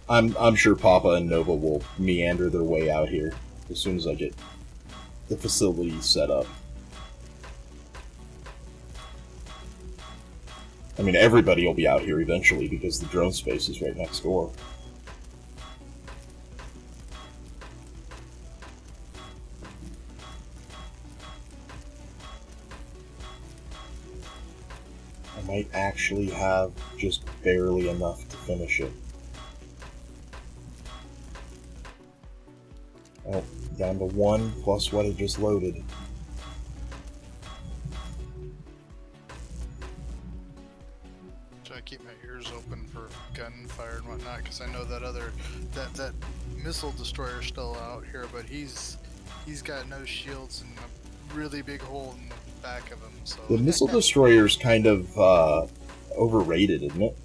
I'm sure Papa and Nova will meander their way out here as soon as I get the facility set up. I mean, everybody will be out here eventually because the drone space is right next door. might actually have just barely enough to finish it. Oh, down to 1 plus what I just loaded. Try to keep my ears open for gunfire and whatnot, because I know that that missile destroyer's still out here, but he's got no shields and a really big hole in the back of him. So The missile destroyer's kind of overrated, isn't it?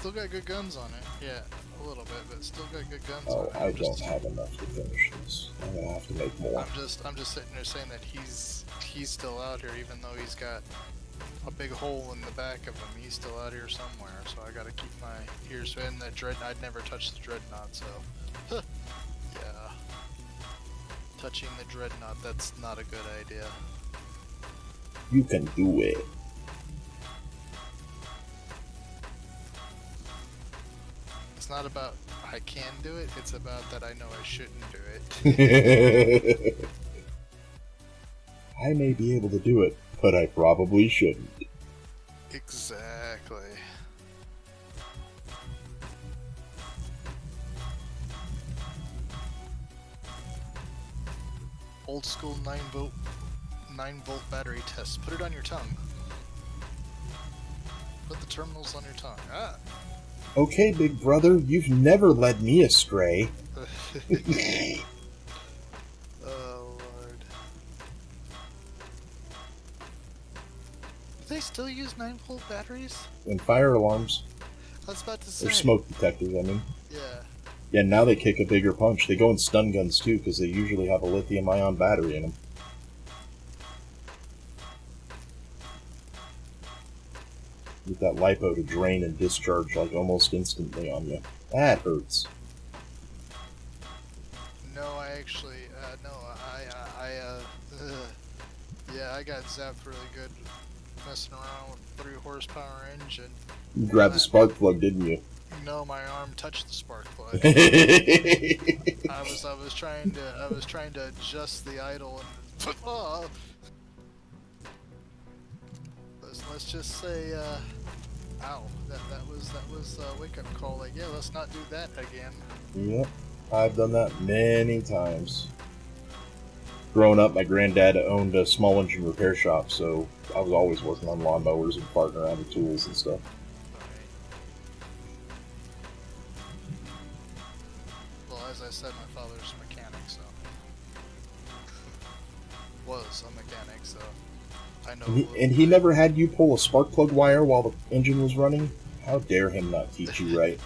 still got good guns on it. Yeah, a little bit, but still got good guns Oh, on it. I don't have enough to finish this. I'm gonna have to make more. I'm just sitting there saying that he's still out here, even though he's got a big hole in the back of him. He's still out here somewhere, so I gotta keep my ears. And that I'd never touched the dreadnought, so yeah, touching the dreadnought, that's not a good idea. You can do it. It's not about I can do it, it's about that I know I shouldn't do it. I may be able to do it, but I probably shouldn't. Exactly. Old school 9 volt battery test. Put it on your tongue. Put the terminals on your tongue. Ah. Okay, big brother, you've never led me astray. Oh lord. Do they still use 9-volt batteries? And fire alarms. I was about to say. Or smoke detectors, I mean. Yeah. Yeah, now they kick a bigger punch. They go in stun guns too, because they usually have a lithium-ion battery in them. Get that lipo to drain and discharge like almost instantly on you. That hurts. No, I actually, yeah, I got zapped really good messing around with 3 horsepower engine. You grabbed the spark plug, didn't you? No, my arm touched the spark plug. I was trying to adjust the idle and let's just say ow, that was a wake up call, like, yeah, let's not do that again. Yep, I've done that many times. Growing up, my granddad owned a small engine repair shop, so I was always working on lawnmowers and farting around with tools and stuff. Well, as I said, my father's a mechanic, so was a mechanic, so I know. And he never had you pull a spark plug wire while the engine was running? How dare him not teach you right?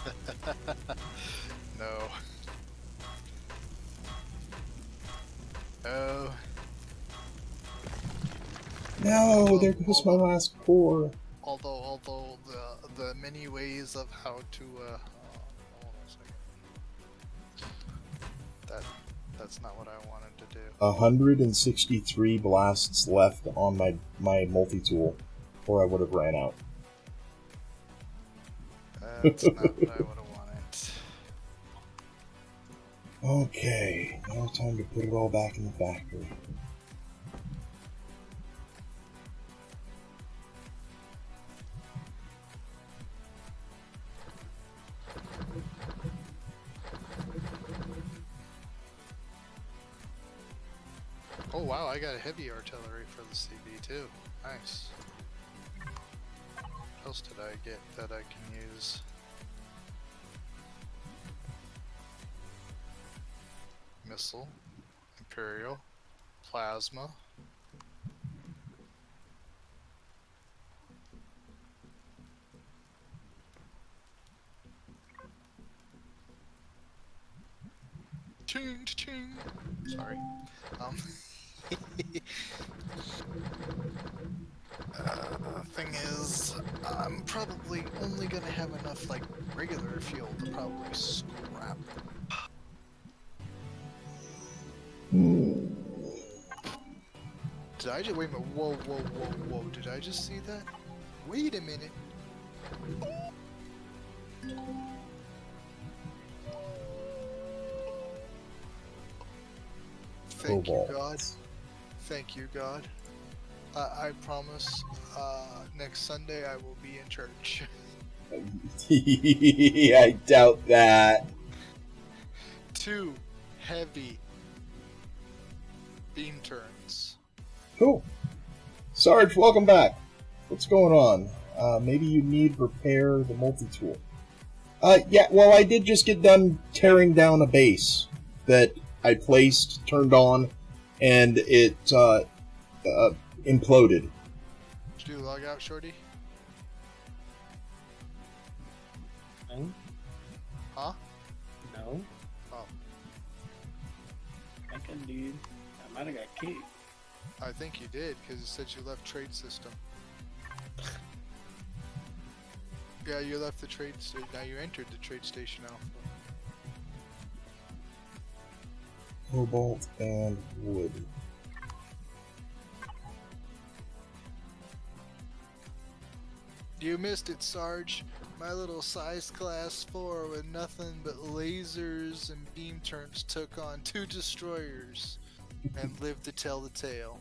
No. Oh. No, there goes my last core. Although the many ways of how to hold on a second. That's not what I wanted to do. 163 blasts left on my multi-tool, or I would have ran out. That's not what I would have wanted. Okay, now time to put it all back in the factory. Oh wow, I got a heavy artillery for the CB too. Nice. What else did I get that I can use? Missile, Imperial, Plasma. Ching, ching. Sorry. Thing is, I'm probably only gonna have enough like regular fuel to probably scrap. Did I just wait a minute? Whoa, whoa, whoa, whoa! Did I just see that? Wait a minute. Thank you, God. Thank you, God. I promise. Next Sunday I will be in church. I doubt that. 2 heavy beam turns. Cool. Sarge, welcome back. What's going on? Maybe you need repair the multi-tool. Yeah, well, I did just get done tearing down a base that I placed, turned on, and it imploded. Did you log out, Shorty? No. Huh? No. Oh, I think I did. I might have got kicked. I think you did, because it said you left trade system. Yeah, you left the trade station. Now you entered the trade station alpha. Cobalt and wood. You missed it, Sarge. My little size class 4 with nothing but lasers and beam turns took on 2 destroyers and lived to tell the tale.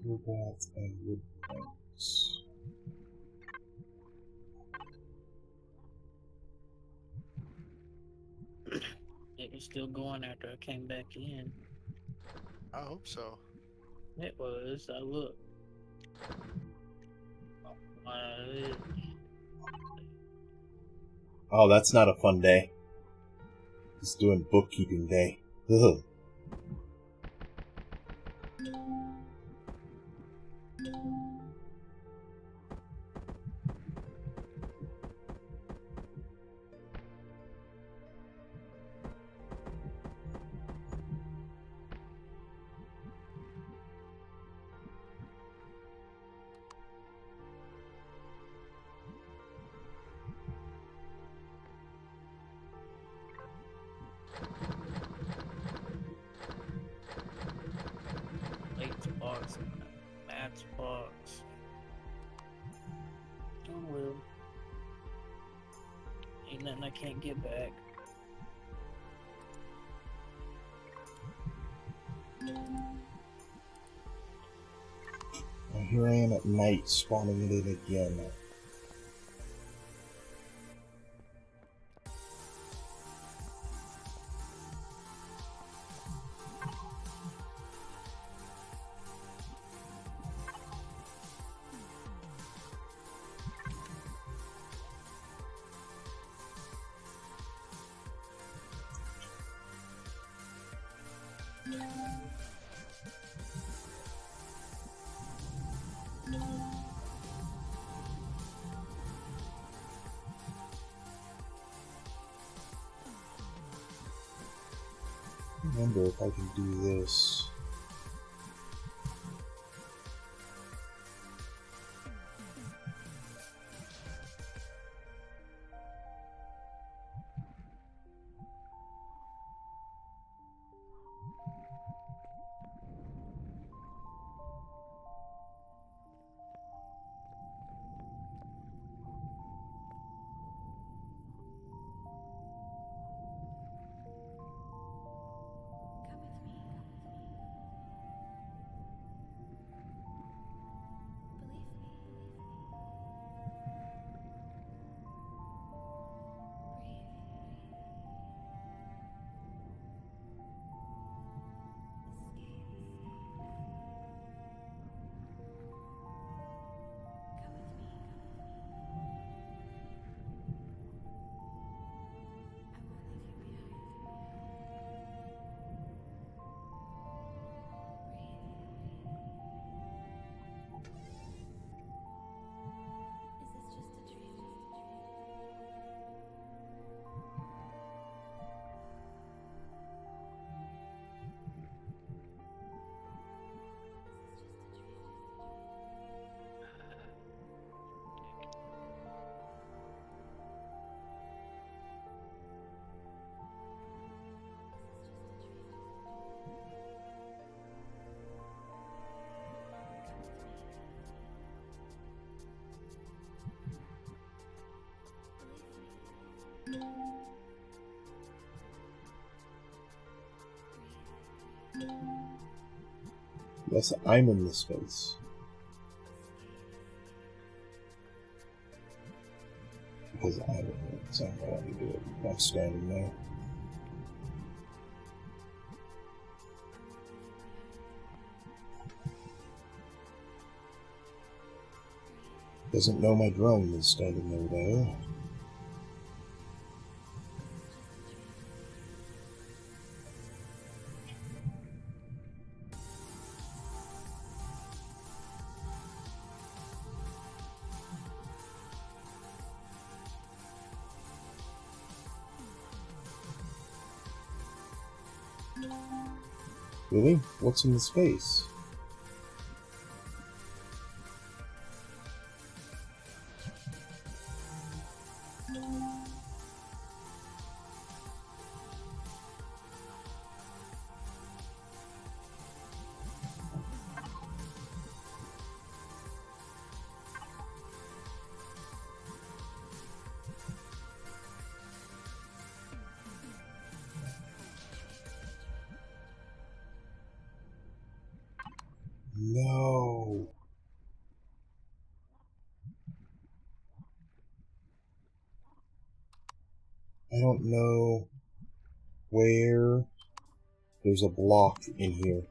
Cobalt and wood planks. It was still going after I came back in. I hope so. It was. I looked. Uh, Oh, that's not a fun day. Just doing bookkeeping day. Ugh. late box. Matt's box. Oh well. Ain't nothing I can't get back. And here I am at night, spawning it in again. I wonder if I can do this. Come with me. Yes, I'm in this space. Because I'm in it, so I'm going to do it. I'm standing there. Doesn't know my drone is standing there, though. Really? What's in the space? No. I don't know where. There's a block in here.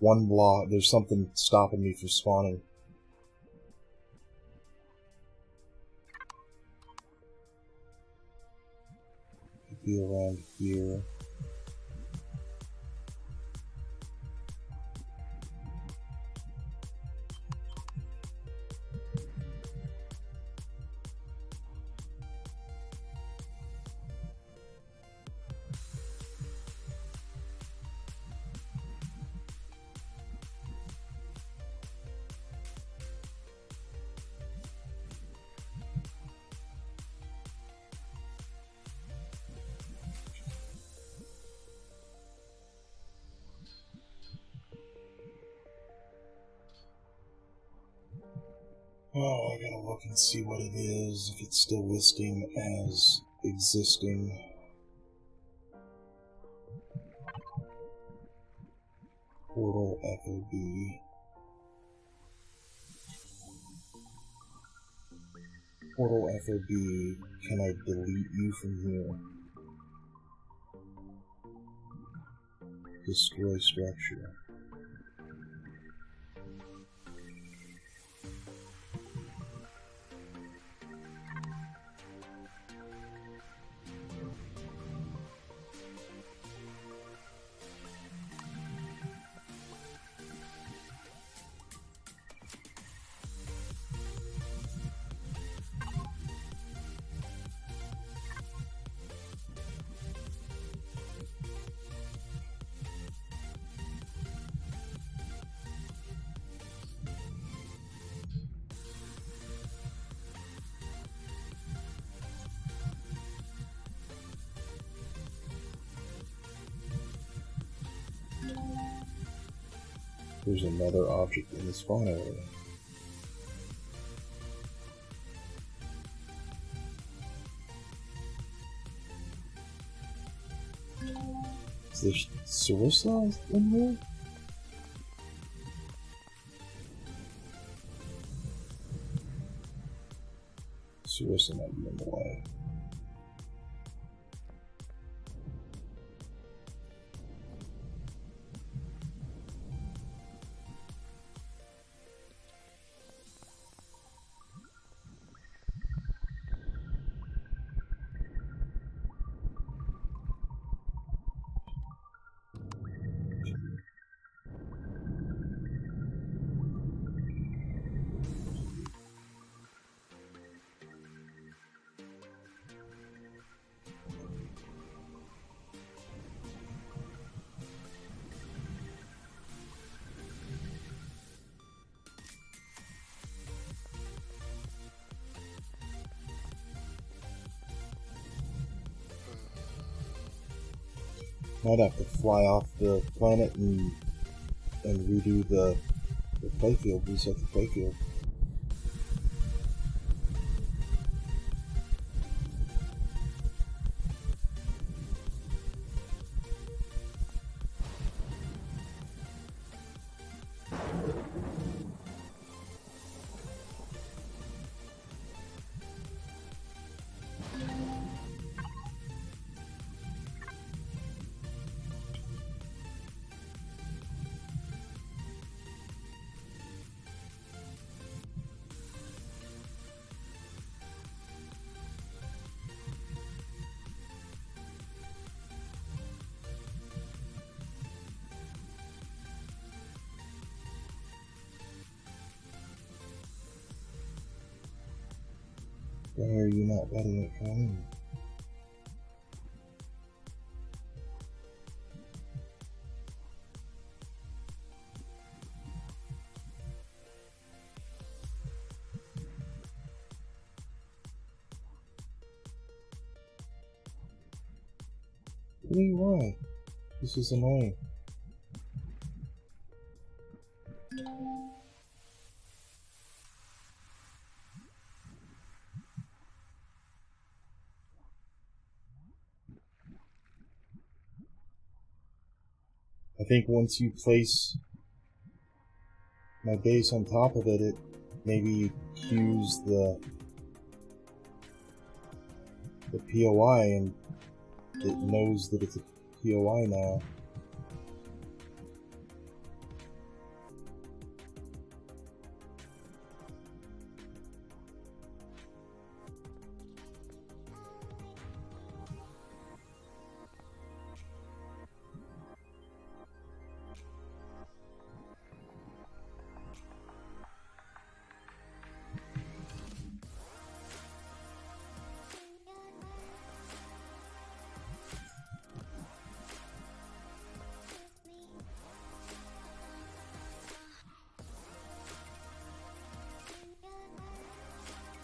One block. There's something stopping me from spawning. Could be around here. Oh, I gotta look and see what it is, if it's still listing as existing. Portal FOB. Portal FOB, can I delete you from here? Destroy structure. There's another object in the spawn area. Is there Sarissa in here? Sarissa might be in the way. Might have to fly off the planet and redo the playfield, reset the playfield. Why are you not letting it come in? Really, why? This is annoying. I think once you place my base on top of it, it maybe cues the POI and it knows that it's a POI now.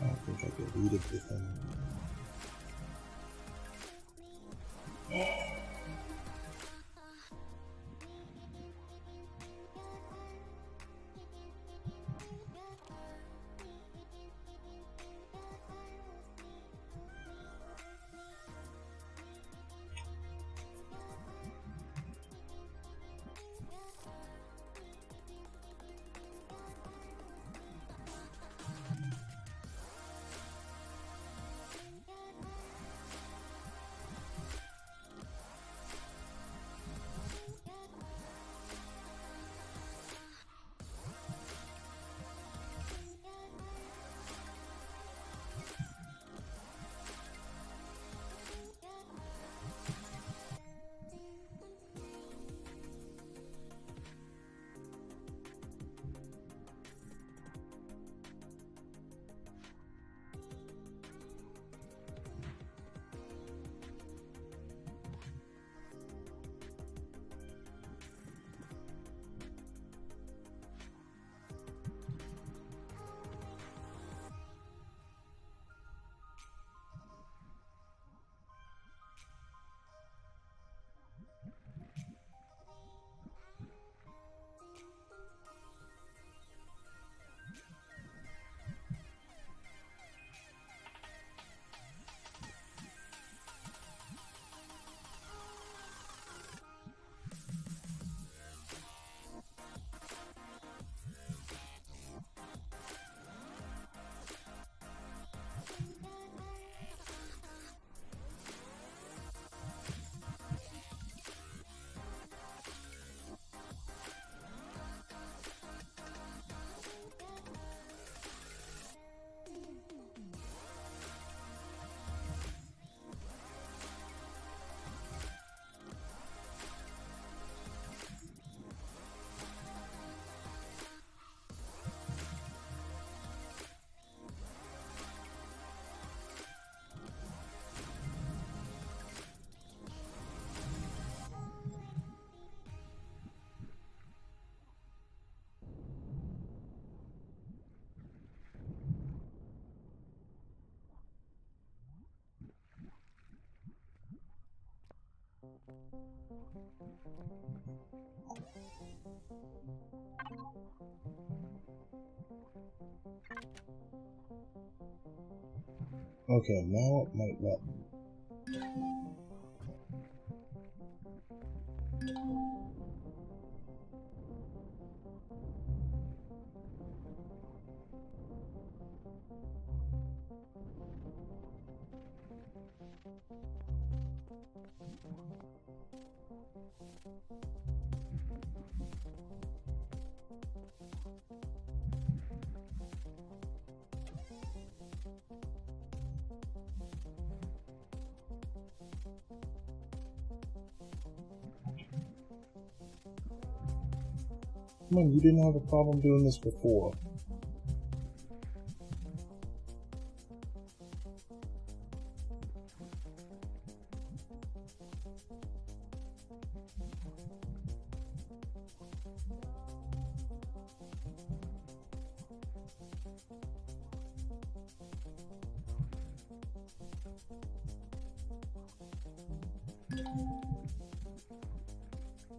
I don't think I deleted the thing. Okay, now it might let me. Come on, you didn't have a problem doing this before.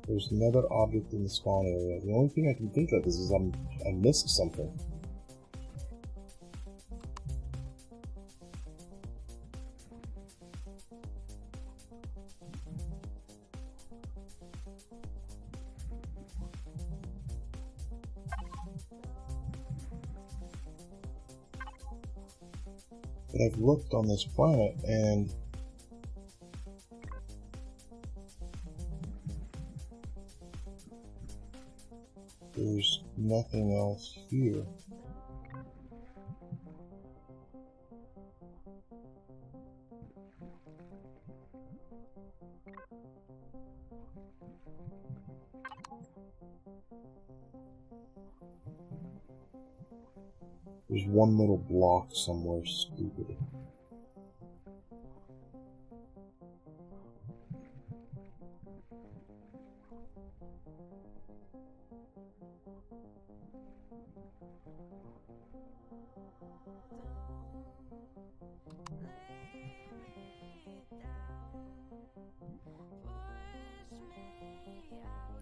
There's another object in the spawn area. The only thing I can think of is I missed something. But I've looked on this planet and there's nothing else here. There's one little block somewhere stupid.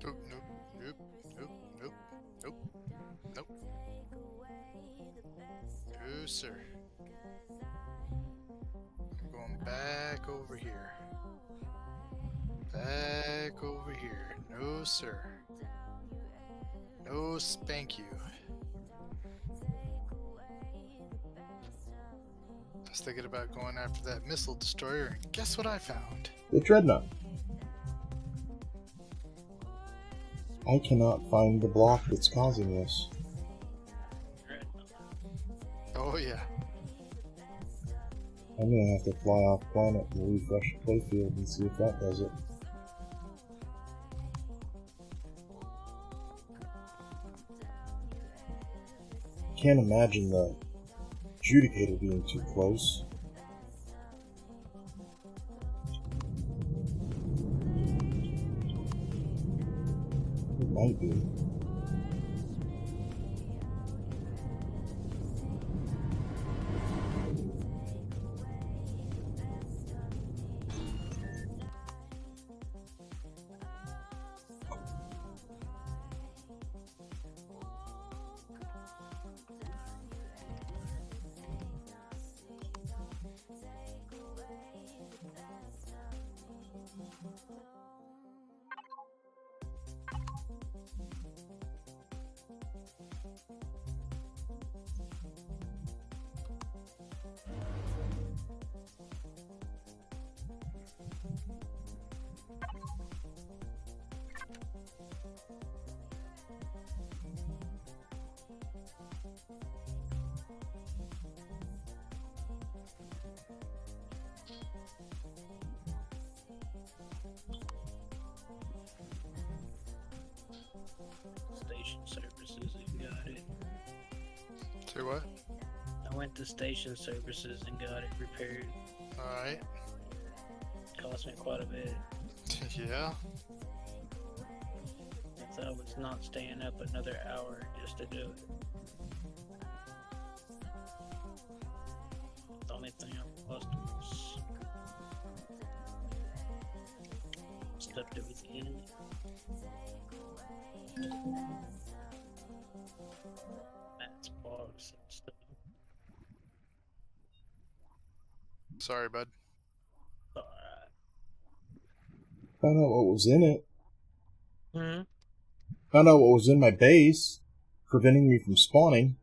Nope, nope, nope, nope, nope, nope, nope. No, sir. I'm going back over here. Back over here. No, sir. No, spank you. I was thinking about going after that missile destroyer, and guess what I found? The Dreadnought. I cannot find the block that's causing this. Oh, yeah. I'm gonna have to fly off planet and refresh the playfield and see if that does it. Can't imagine the Judicator being too close. It might be. Station services and got it. Say what? I went to station services and got it repaired. Alright. Cost me quite a bit. Yeah. So I was not staying up another hour just to do it. The only thing I lost was stuff that was in it. That's bogs and stuff. Sorry, bud. Alright. Found out what was in it. Hmm? Found out what was in my base, preventing me from spawning.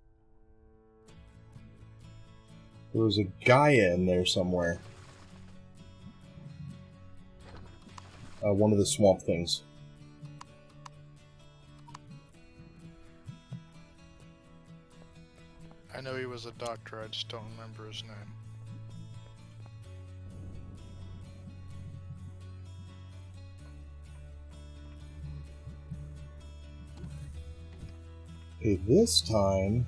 There was a Gaia in there somewhere. One of the swamp things. I know he was a doctor, I just don't remember his name. Okay, this time...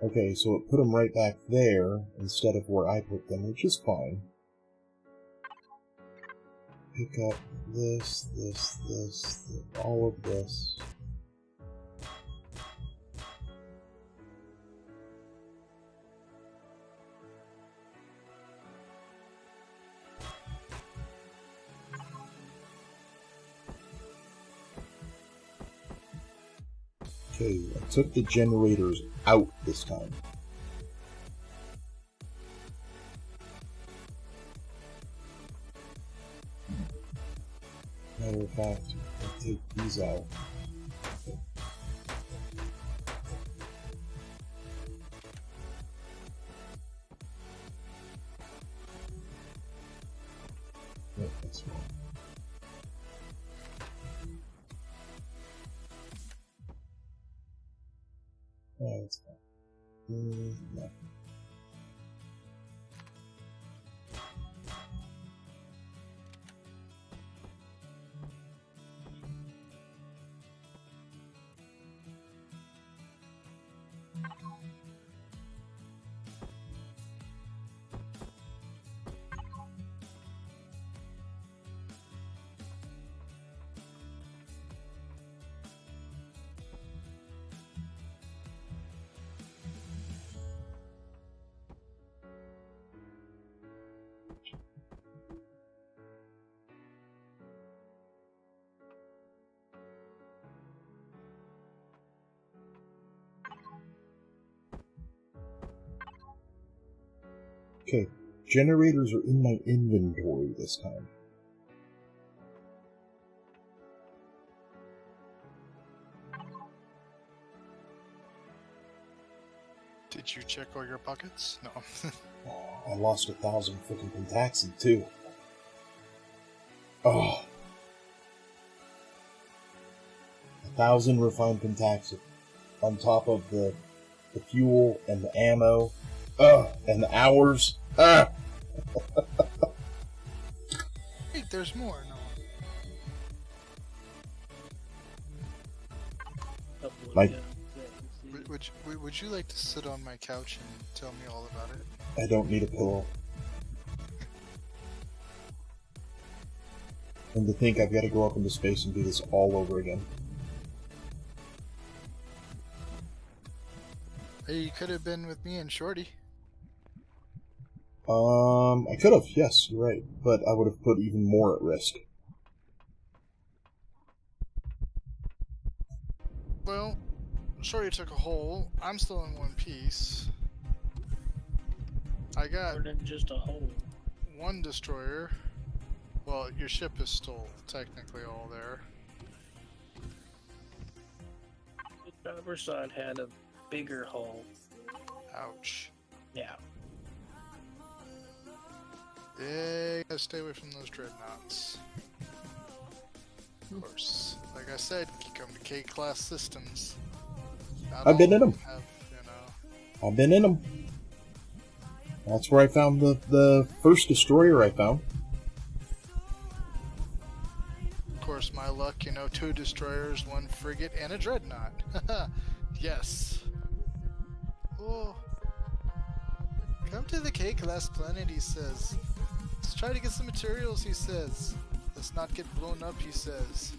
Okay, so it put them right back there instead of where I put them, which is fine. Pick up this, all of this. Okay, I took the generators out this time. Matter of fact, I'll take these out. Okay. Yeah, that's fine. Yeah, that's fine. No. Okay, generators are in my inventory this time. Did you check all your pockets? No. Oh, I lost 1,000 freaking pentaxid too. Oh. 1,000 refined pentaxid on top of the fuel and the ammo. And the hours. Wait, there's more. No. My- Would you like to sit on my couch and tell me all about it? I don't need a pillow. And to think I've got to go up into space and do this all over again. Hey, you could have been with me and Shorty. I could have, yes, you're right. But I would have put even more at risk. Well, Shorty took a hole. I'm still in one piece. I got More than just a hole. one destroyer. Well, your ship is still technically all there. The driver's side had a bigger hole. Ouch. Yeah. Yeah, you gotta stay away from those dreadnoughts. Of course. Like I said, you come to K-class systems. Not I've been all in of 'em. Have, I've been in them. That's where I found the first destroyer I found. Of course, my luck, 2 destroyers, 1 frigate, and a dreadnought. Yes. Oh. Come to the K-class planet, he says. Let's try to get some materials, he says. Let's not get blown up, he says.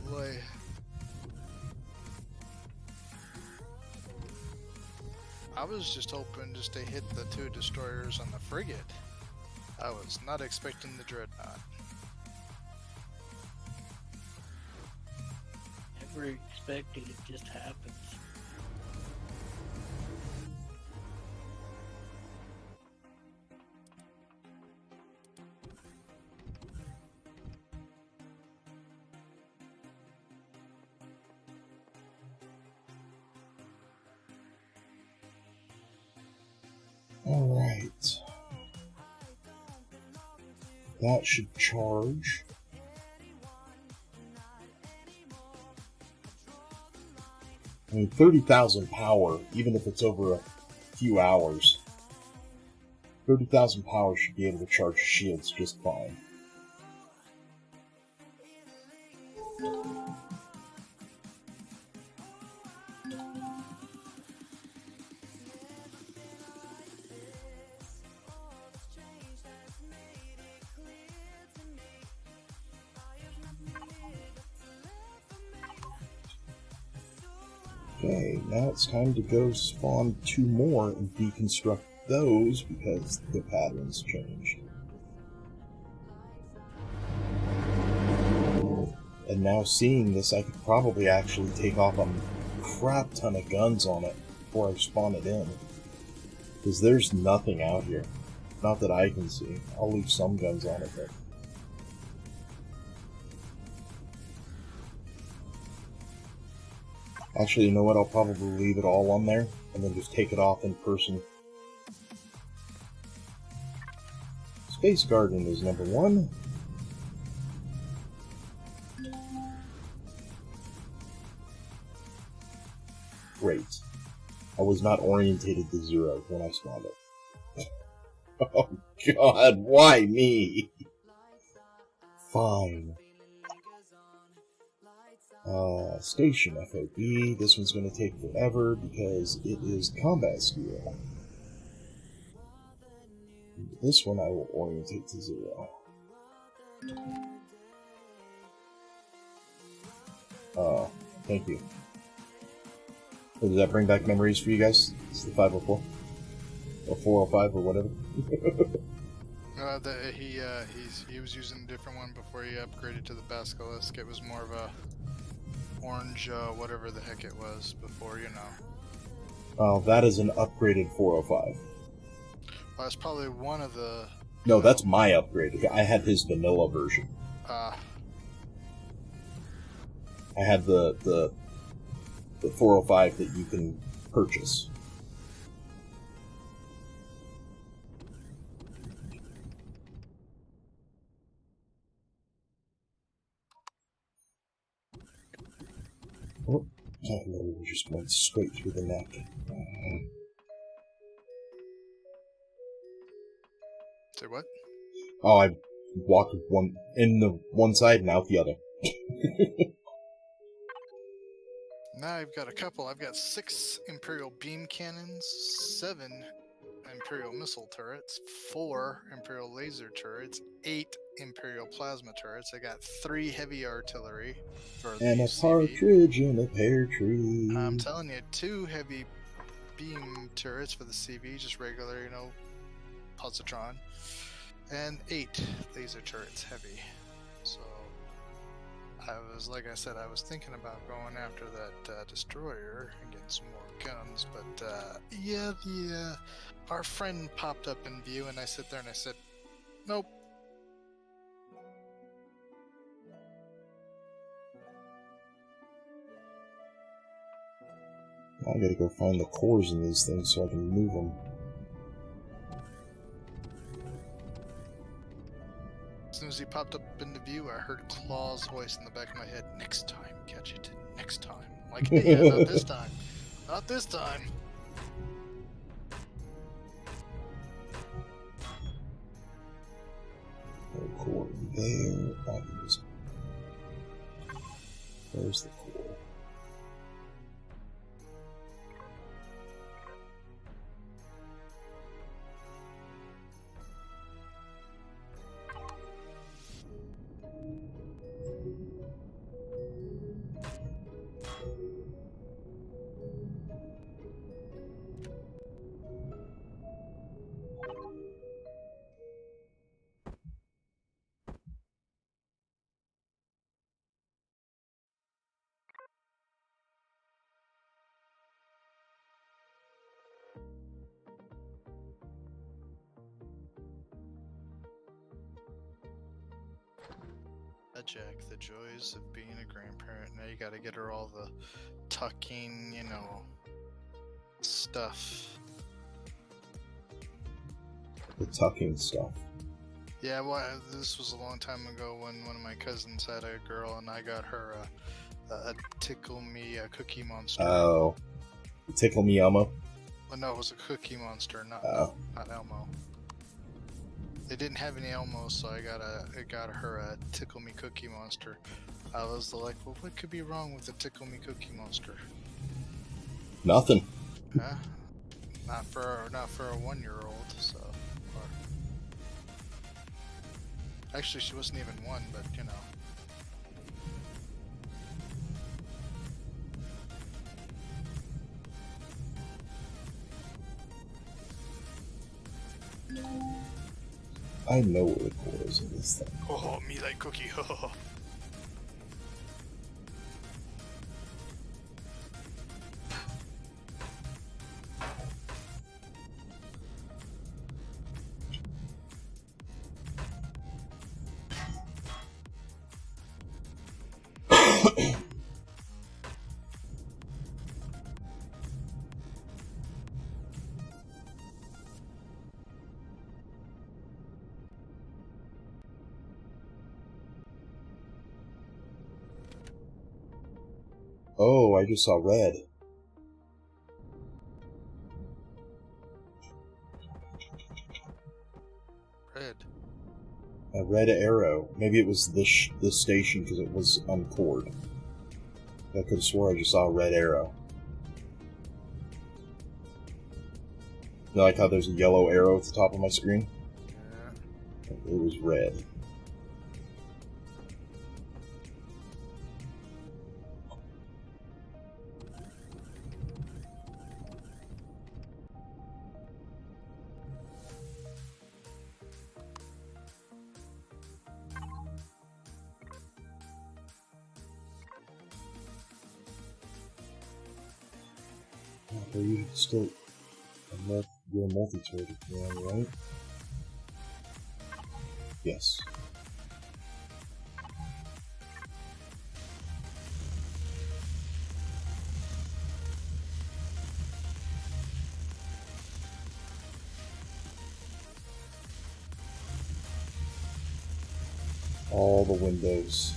Oh boy. I was just hoping just to hit the 2 destroyers on the frigate. I was not expecting the dreadnought. Never expected, it just happens. Alright. That should charge. I mean, 30,000 power, even if it's over a few hours. 30,000 power should be able to charge shields just fine. Okay, now it's time to go spawn 2 more and deconstruct those because the patterns changed. And now seeing this, I could probably actually take off a crap ton of guns on it before I spawn it in. Because there's nothing out here. Not that I can see. I'll leave some guns on it, but... Actually, you know what? I'll probably leave it all on there, and then just take it off in person. Space Garden is number 1. Great. I was not orientated to 0 when I spawned it. Oh god, why me? Fine. Station FOB. This one's going to take forever because it is combat skill. This one I will orientate to 0. Thank you. So does that bring back memories for you guys? It's the 504? Or 405 or whatever? He was using a different one before he upgraded to the Basilisk. It was more of a orange, whatever the heck it was before, you know. Oh, that is an upgraded 405. Well, that's probably one of the... No, that's my upgrade. I had his vanilla version. I had the 405 that you can purchase. Oh, no, we just went straight through the neck. Say what? Oh, I walked one in the one side and out the other. Now I've got a couple. I've got 6 Imperial beam cannons, 7 Imperial missile turrets, 4 Imperial laser turrets, 8 Imperial plasma turrets. I got 3 heavy artillery for the and a CV. partridge in a pear tree. I'm telling you, 2 heavy beam turrets for the CV, just regular, you know, positron, and 8 laser turrets heavy. So like I said, I was thinking about going after that destroyer and getting some more guns, but yeah, our friend popped up in view, and I sit there and I said, nope. I gotta go find the cores in these things so I can move them. As soon as he popped up into view, I heard Claw's voice in the back of my head. Next time, catch it. Next time. I'm like, hey, yeah, not this time. Not this time. No core there. There's the core. Jack, the joys of being a grandparent. Now you gotta get her all the tucking, you know, stuff. The tucking stuff. Yeah, well, this was a long time ago when one of my cousins had a girl, and I got her a Tickle Me Cookie Monster. Oh. Tickle Me Elmo? Well, no, it was a Cookie Monster, not Elmo. They didn't have any Elmos, so I got her a Tickle Me Cookie Monster. I was like, well, what could be wrong with a Tickle Me Cookie Monster? Nothing. Huh? Not for a 1-year-old. So, actually, she wasn't even 1, but you know. I know where the core is in this thing. Oh, me like cookie. Oh, I just saw red. Red. A red arrow. Maybe it was this station because it was uncored. I could have swore I just saw a red arrow. You like how there's a yellow arrow at the top of my screen? Yeah. It was red. Are you still you're a multi-turret, right? Yes. All the windows.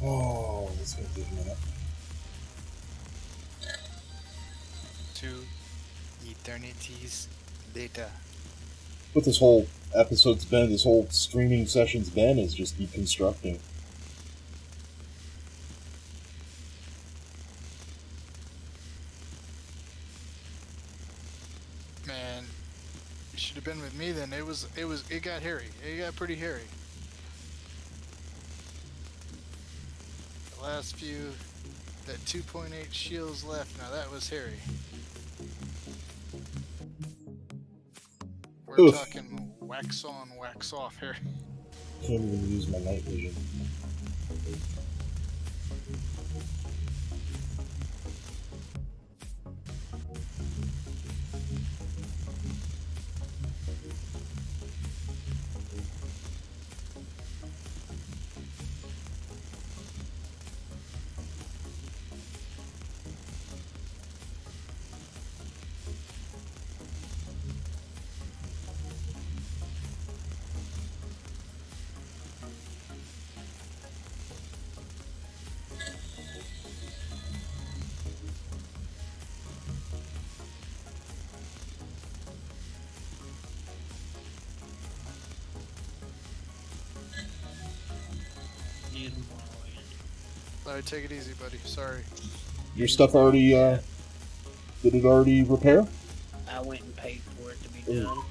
Oh, that's gonna take a minute. Two eternities later. What this whole episode's been, this whole streaming session's been, is just deconstructing. Man, you should have been with me then. It got hairy. It got pretty hairy. The last few, that 2.8 shields left, now that was hairy. We're Oof. talking wax on, wax off here. Can't even use my night vision. Need them all in. Alright, take it easy, buddy. Sorry. Your stuff already, did it already repair? I went and paid for it to be Ooh. done.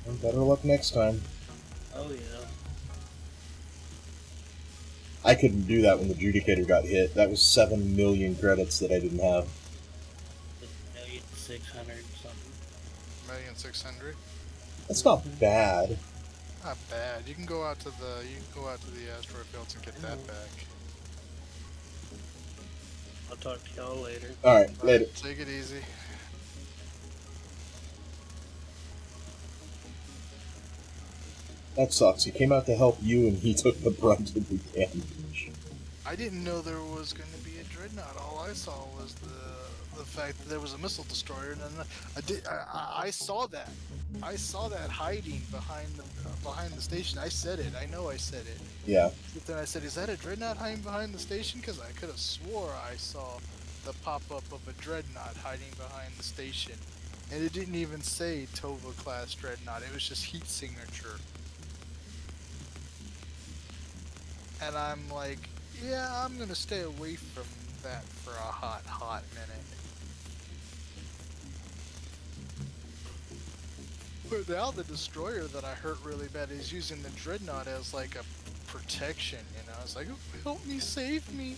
Well, better luck next time. Oh yeah. I couldn't do that when the Judicator got hit. That was 7 million credits that I didn't have. 1,600,000 something. 1,600,000. That's not bad. Not bad. You can go out to the asteroid belts and get that back. I'll talk to y'all later. Alright, later. Take it easy. That sucks. He came out to help you and he took the brunt of the damage. I didn't know there was going to be a dreadnought. All I saw was the fact that there was a missile destroyer, and then I saw that. I saw that hiding behind the station. I said it. I know I said it. Yeah. But then I said, "Is that a dreadnought hiding behind the station?" Because I could have swore I saw the pop-up of a dreadnought hiding behind the station, and it didn't even say Tova class dreadnought. It was just heat signature. And I'm like, Yeah, I'm gonna stay away from that for a hot minute. But now the destroyer that I hurt really bad is using the dreadnought as like a protection, you know? It's like, "Oh, help me, save me."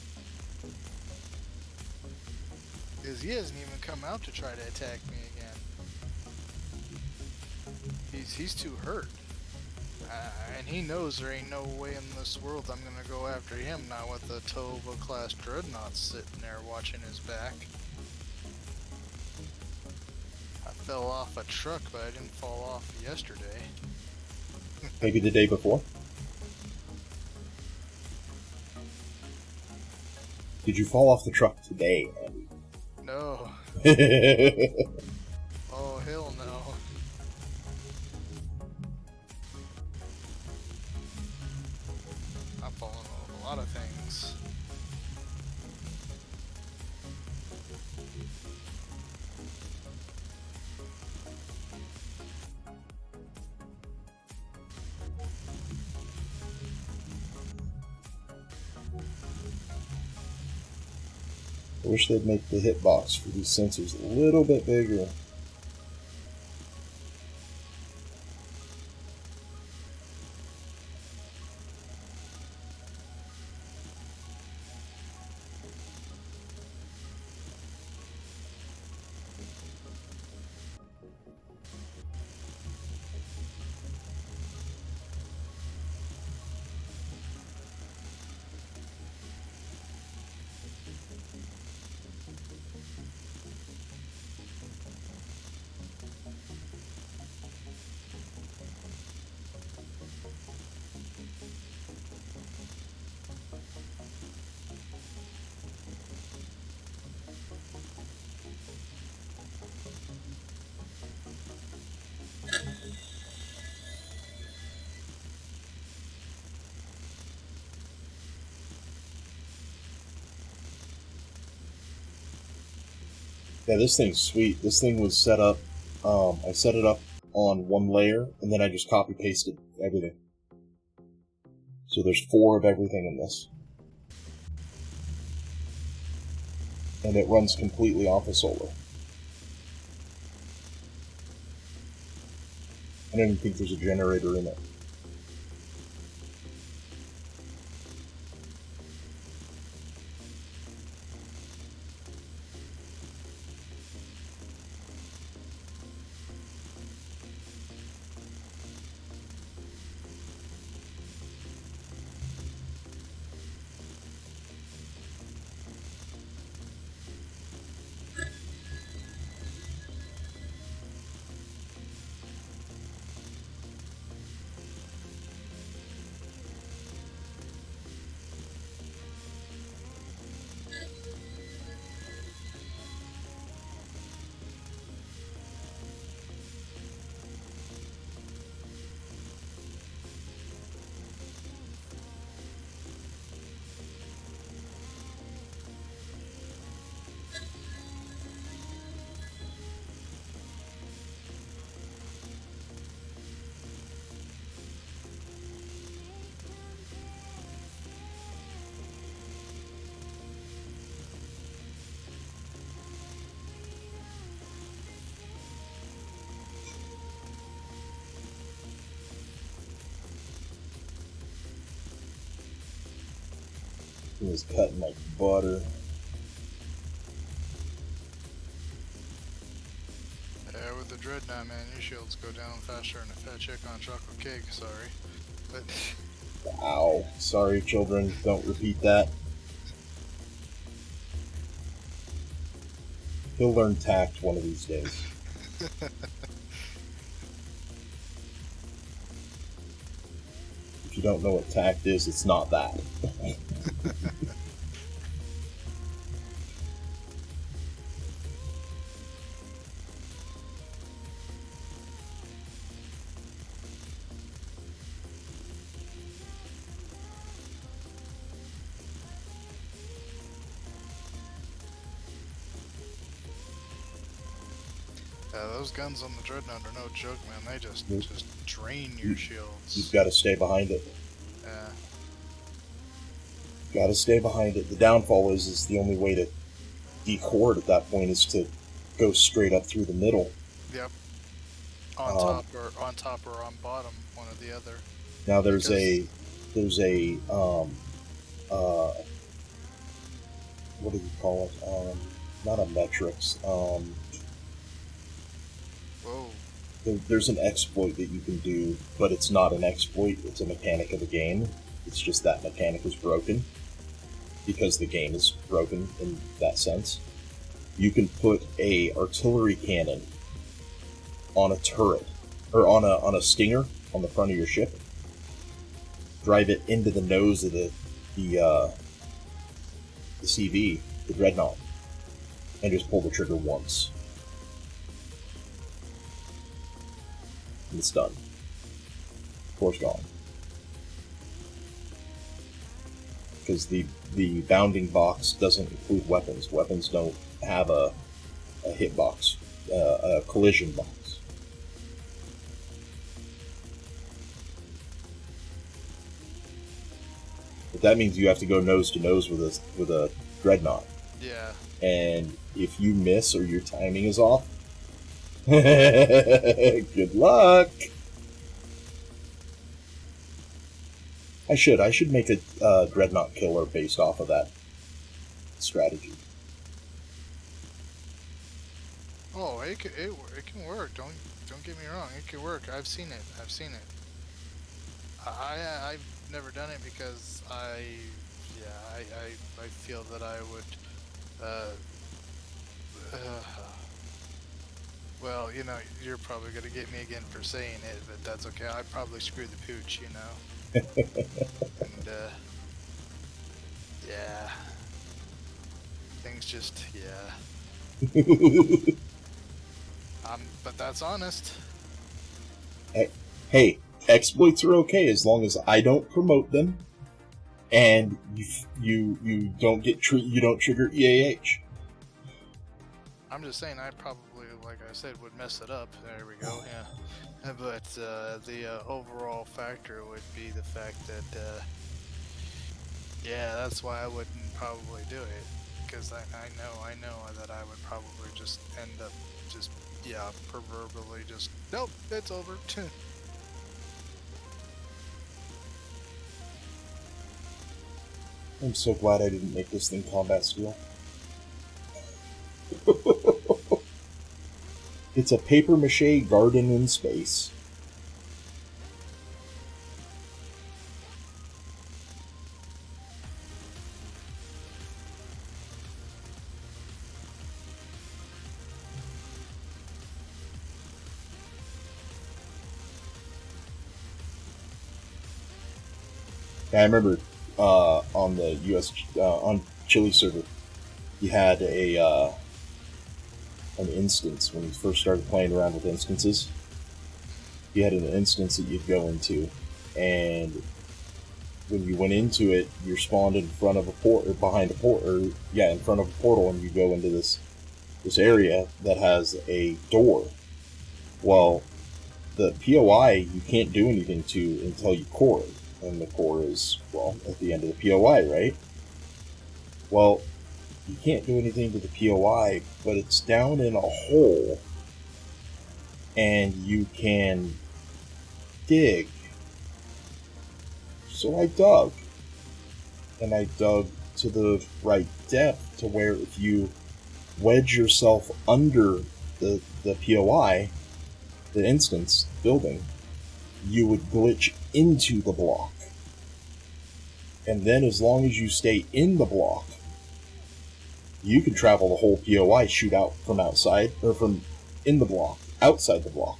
Because he hasn't even come out to try to attack me again. He's too hurt. And he knows there ain't no way in this world I'm gonna go after him, not with the Tova class dreadnought sitting there watching his back. I fell off a truck, but I didn't fall off yesterday. Maybe the day before? Did you fall off the truck today, Andy? No. Oh, hell no. I've fallen off a lot of things. I wish they'd make the hitbox for these sensors a little bit bigger. Yeah, this thing's sweet. This thing was set up, I set it up on one layer, and then I just copy-pasted everything. So there's 4 of everything in this. And it runs completely off of solar. I don't even think there's a generator in it. It was cutting like butter. Yeah, with the dreadnought, man, your shields go down faster than a fat chick on chocolate cake. Sorry, but Ow. Sorry, children. Don't repeat that. He'll learn tact one of these days. If you don't know what tact is, it's not that. Yeah, those guns on the dreadnought are no joke, man. They just drain your shields. You've got to stay behind it. Yeah. Gotta stay behind it. The downfall is the only way to decord at that point is to go straight up through the middle. Yep. On top or on bottom, one or the other. Now there's a what do you call it? Not a metrics. Whoa. There's an exploit that you can do, but it's not an exploit. It's a mechanic of the game. It's just that mechanic is broken because the game is broken in that sense. You can put a artillery cannon on a turret or on a stinger on the front of your ship. Drive it into the nose of the CV, the dreadnought, and just pull the trigger once. And it's done. Core's gone. Because the bounding box doesn't include weapons. Weapons don't have a hitbox, a collision box. But that means you have to go nose to nose with a dreadnought. Yeah. And if you miss or your timing is off, good luck. I should make a dreadnought killer based off of that strategy. Oh, it can work. Don't get me wrong. It can work. I've seen it. I've never done it because I feel that I would. Well, you know, you're probably gonna get me again for saying it, but that's okay. I probably screwed the pooch, you know. And yeah, things just but that's honest. Hey, exploits are okay as long as I don't promote them, and you don't you don't trigger EAH. I'm just saying, I probably, like I said, would mess it up. There we go. Yeah. But the overall factor would be the fact that, yeah, that's why I wouldn't probably do it. Because I know that I would probably just end up just, yeah, proverbially just, nope, it's over. I'm so glad I didn't make this thing combat steel. It's a papier-mâché garden in space. I remember on the US on Chile server, you had an instance when you first started playing around with instances. You had an instance that you'd go into, and when you went into it, you're spawned in front of a port or behind a port, or yeah, in front of a portal, and you go into this area that has a door. Well, the POI you can't do anything to until you core it, and the core is, well, at the end of the POI, right? Well, you can't do anything to the POI, but it's down in a hole, and you can dig. So I dug, and I dug to the right depth to where if you wedge yourself under the POI, the instance building, you would glitch into the block. And then as long as you stay in the block, you can travel the whole POI, shoot out from outside, or from in the block, outside the block.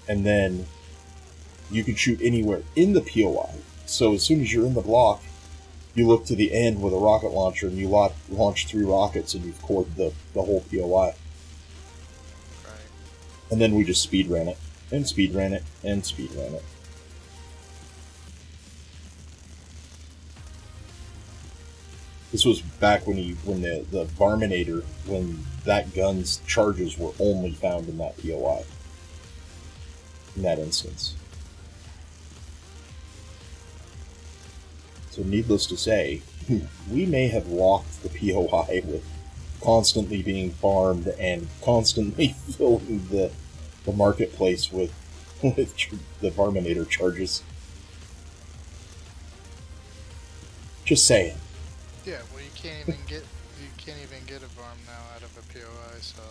And then you can shoot anywhere in the POI. So as soon as you're in the block, you look to the end with a rocket launcher and you launch 3 rockets and you've cored the whole POI. Right. And then we just speed ran it, and speed ran it, and speed ran it. This was back when the Varminator, when that gun's charges were only found in that POI. In that instance. So needless to say, we may have rocked the POI with constantly being farmed and constantly filling the marketplace with the Varminator charges. Just saying. Yeah, well, you can't even get a farm now out of a POI, so.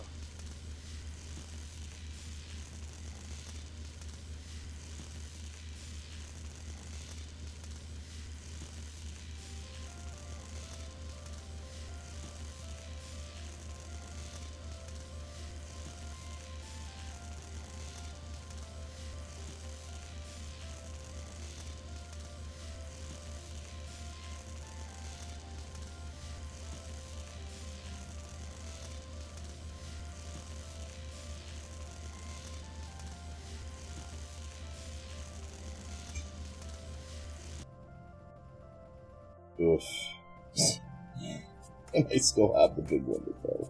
Oof. And I still have the big one to go.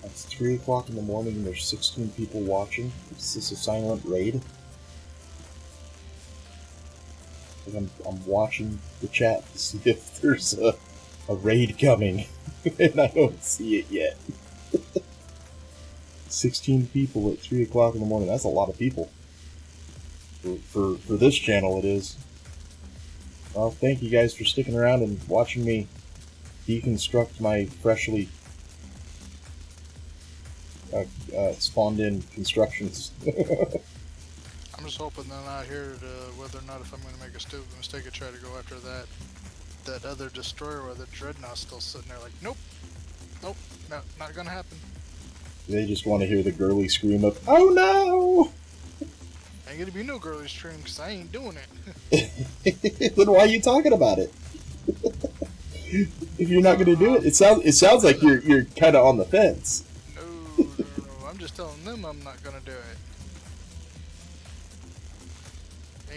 It's 3 o'clock in the morning and there's 16 people watching. Is this a silent raid? Like I'm watching the chat to see if there's a raid coming, and I don't see it yet. 16 people at 3 o'clock in the morning. That's a lot of people. For this channel, it is. Well, thank you guys for sticking around and watching me deconstruct my freshly spawned in constructions. I'm just hoping they're not here to whether or not if I'm going to make a stupid mistake and try to go after that other destroyer where the dreadnought's still sitting there like, nope, no, not going to happen. They just want to hear the girly scream of, oh no! Ain't going to be no girly scream because I ain't doing it. Then why are you talking about it? If you're not going to do it, it sounds like you're kind of on the fence. No, I'm just telling them I'm not going to do it.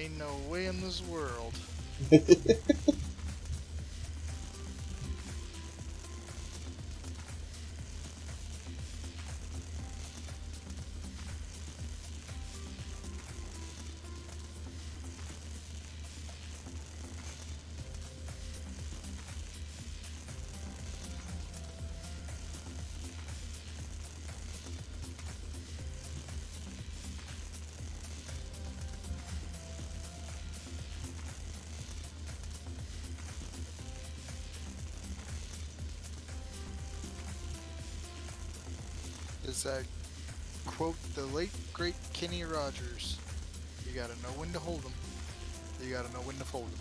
Ain't no way in this world. Is that quote the late great Kenny Rogers? You gotta know when to hold 'em. You gotta know when to fold 'em.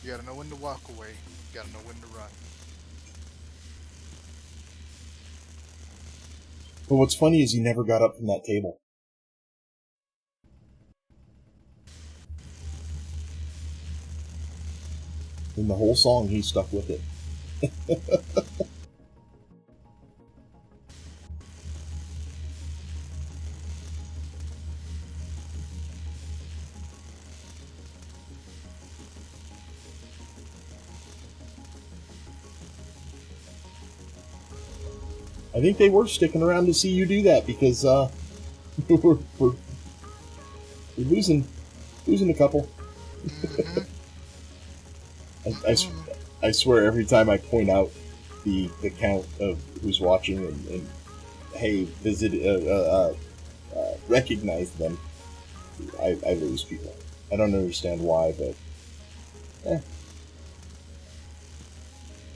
You gotta know when to walk away. You gotta know when to run. But what's funny is he never got up from that table. In the whole song, he stuck with it. I think they were sticking around to see you do that because we're losing a couple. Mm-hmm. I swear every time I point out the count of who's watching and hey, recognize them, I lose people. I don't understand why, but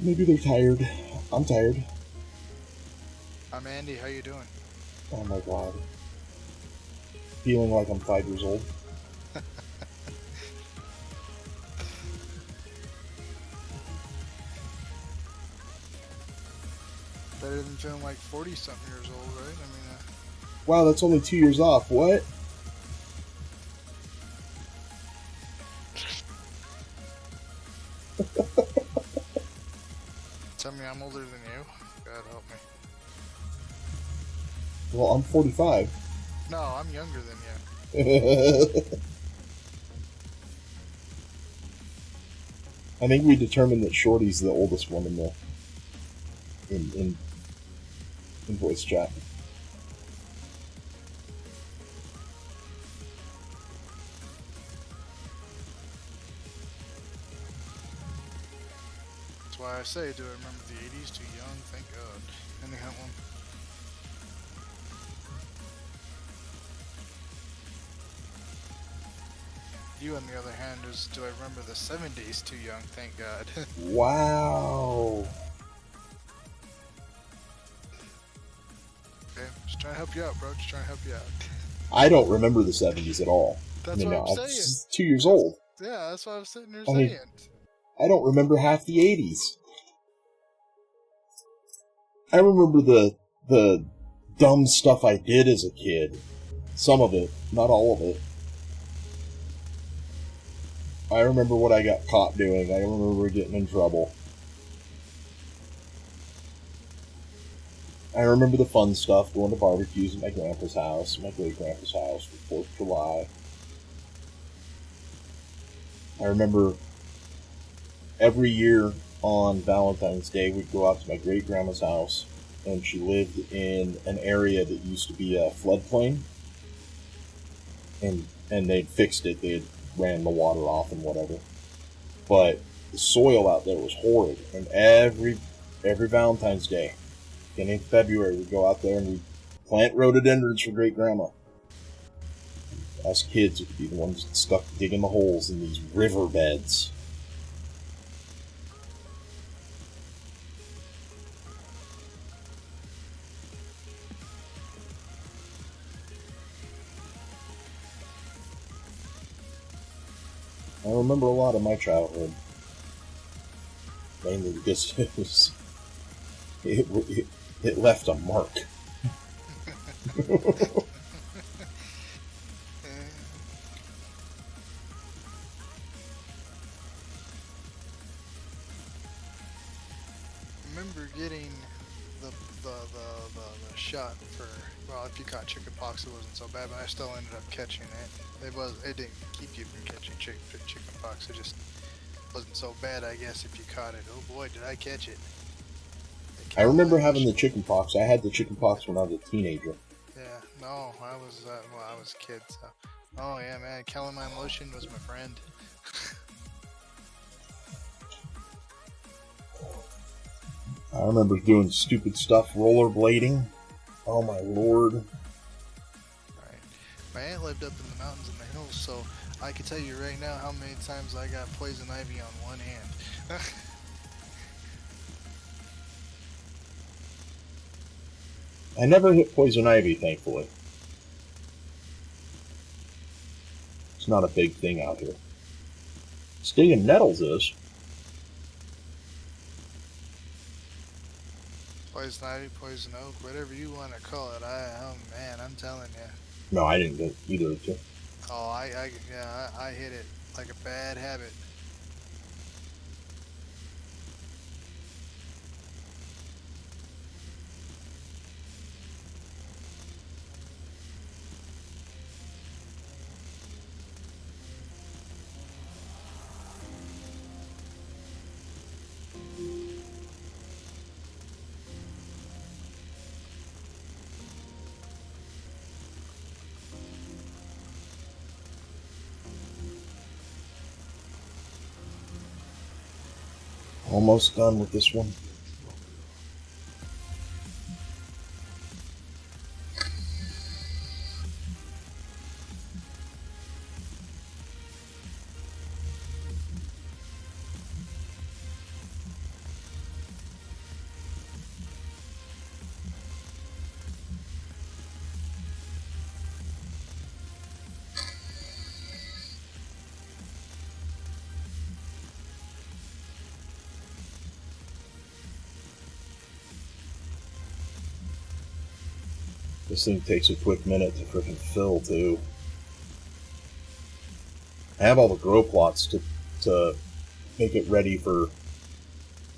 maybe they're tired. I'm tired. I'm Andy. How you doing? Oh my god. Feeling like I'm 5 years old. Better than feeling like 40-something years old, right? I mean, Wow, that's only 2 years off. What? tell me I'm older than you. God help me. Well, I'm 45. No, I'm younger than you. I think we determined that Shorty's the oldest one in the in voice chat. That's why I say, do I remember the 80s? Too young? Thank God. Anyhow, one. You, on the other hand, is do I remember the 70s? Too young? Thank God. Wow. Okay, just trying to help you out, bro. Just trying to help you out. I don't remember the 70s at all. That's what I'm saying. just 2 years old. Yeah, that's what I was sitting here I mean- saying. I don't remember half the 80s. I remember the dumb stuff I did as a kid. Some of it, not all of it. I remember what I got caught doing. I remember getting in trouble. I remember the fun stuff, going to barbecues at my grandpa's house, my great-grandpa's house for 4th of July. I remember every year on Valentine's Day, we'd go out to my great-grandma's house, and she lived in an area that used to be a floodplain, and they'd fixed it. They had ran the water off and whatever. But the soil out there was horrid, and every Valentine's Day, beginning of February, we'd go out there and we'd plant rhododendrons for great-grandma. Us kids would be the ones stuck digging the holes in these riverbeds. I remember a lot of my childhood. Mainly because it left a mark. Remember getting the shot for, well, if you caught chickenpox, it wasn't so bad, but I still ended up catching it. It didn't keep you from catching chickenpox. It just wasn't so bad, I guess, if you caught it. Oh boy, did I catch it! I remember having the chickenpox. I had the chickenpox when I was a teenager. Yeah, no, I was a kid. So, oh yeah, man, calamine lotion was my friend. I remember doing stupid stuff, rollerblading. Oh my lord. Right. My aunt lived up in the mountains and the hills, so I can tell you right now how many times I got poison ivy on one hand. I never hit poison ivy, thankfully. It's not a big thing out here. Stinging nettles is. Poison ivy, poison oak, whatever you want to call it. Oh man, I'm telling you. No, I didn't get either of the two. Oh, I hit it like a bad habit. Almost done with this one. This thing takes a quick minute to freaking fill, too. I have all the grow plots to make it ready for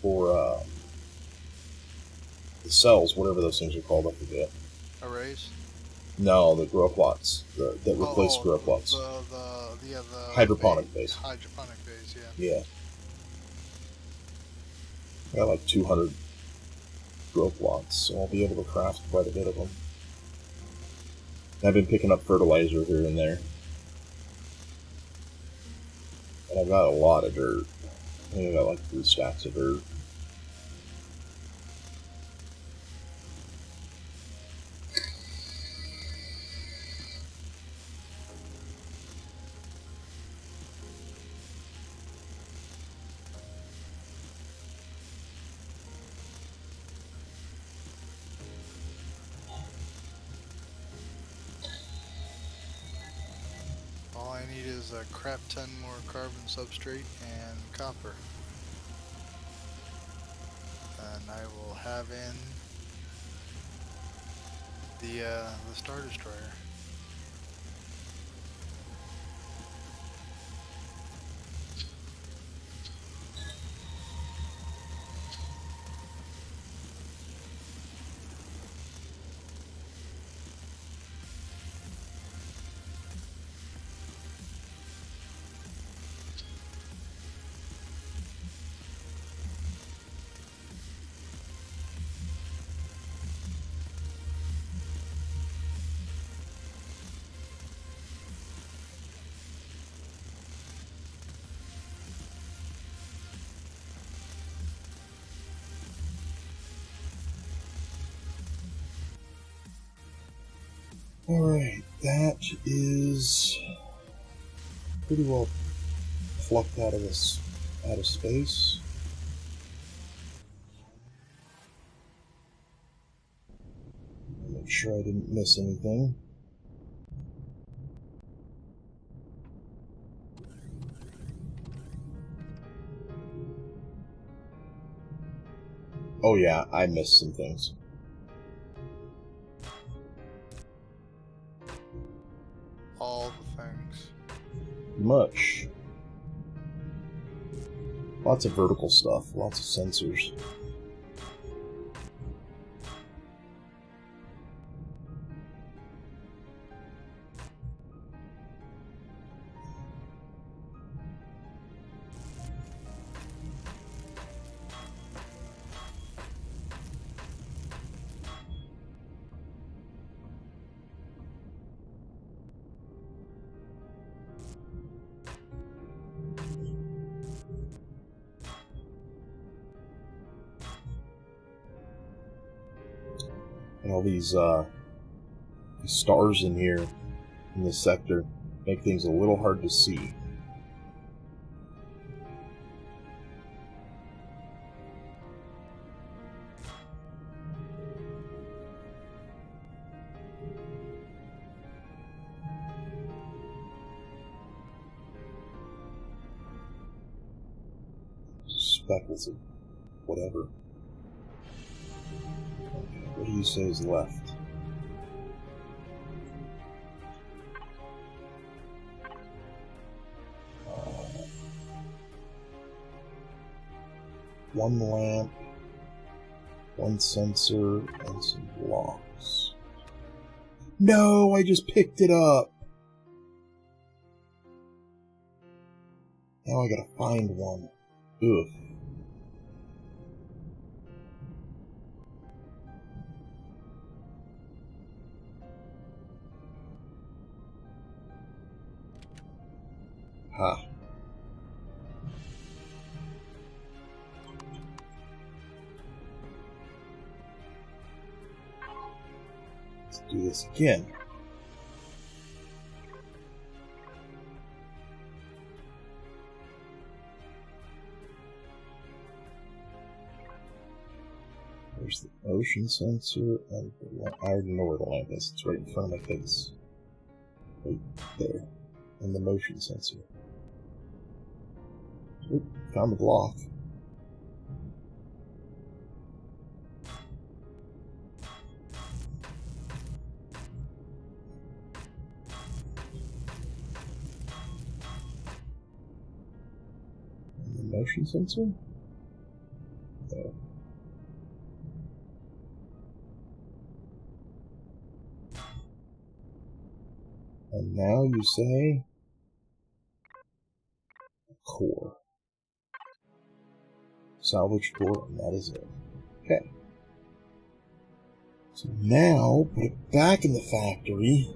the cells, whatever those things are called, I forget. Arrays? No, the grow plots that replace grow plots. The Hydroponic base. Hydroponic base, yeah. Yeah. I got like 200 grow plots, so I'll be able to craft quite a bit of them. I've been picking up fertilizer here and there. And I've got a lot of dirt. I think I got like 3 stacks of dirt. All I need is a crap ton more carbon substrate and copper. And I will have in the Star Destroyer. Alright, that is pretty well fluffed out of space. Make sure I didn't miss anything. Oh yeah, I missed some things. All the things. Much. Lots of vertical stuff, lots of sensors. all these stars in here in this sector make things a little hard to see. Speckles of whatever. Okay, what do you say is left? One lamp, one sensor, and some blocks. No, I just picked it up! Now I gotta find one. Ugh. Ha. Let's do this again. There's the motion sensor and I already know where the lamp is. It's right in front of my face. Right there. And the motion sensor. Oop, found the block. And the motion sensor? There. And now you say core. Salvage core, and that is it. Okay. So now, put it back in the factory.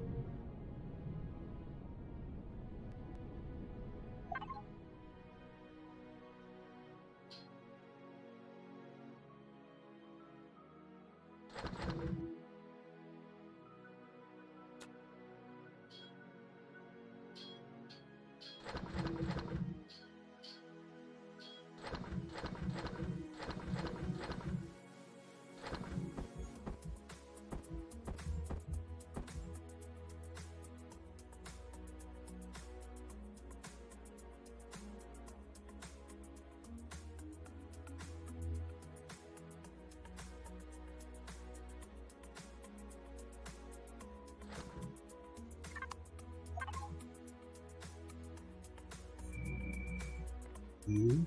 You?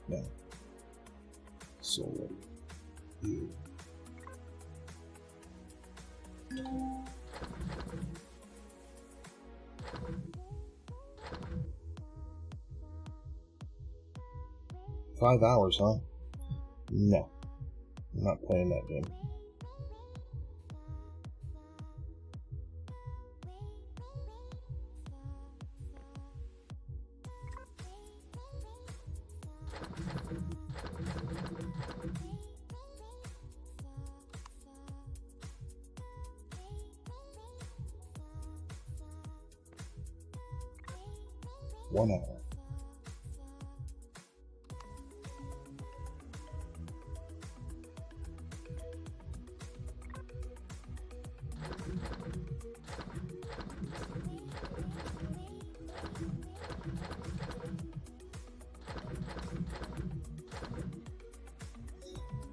No. Solar. You. $5 hours, huh? No. I'm not playing that game. $1 hour.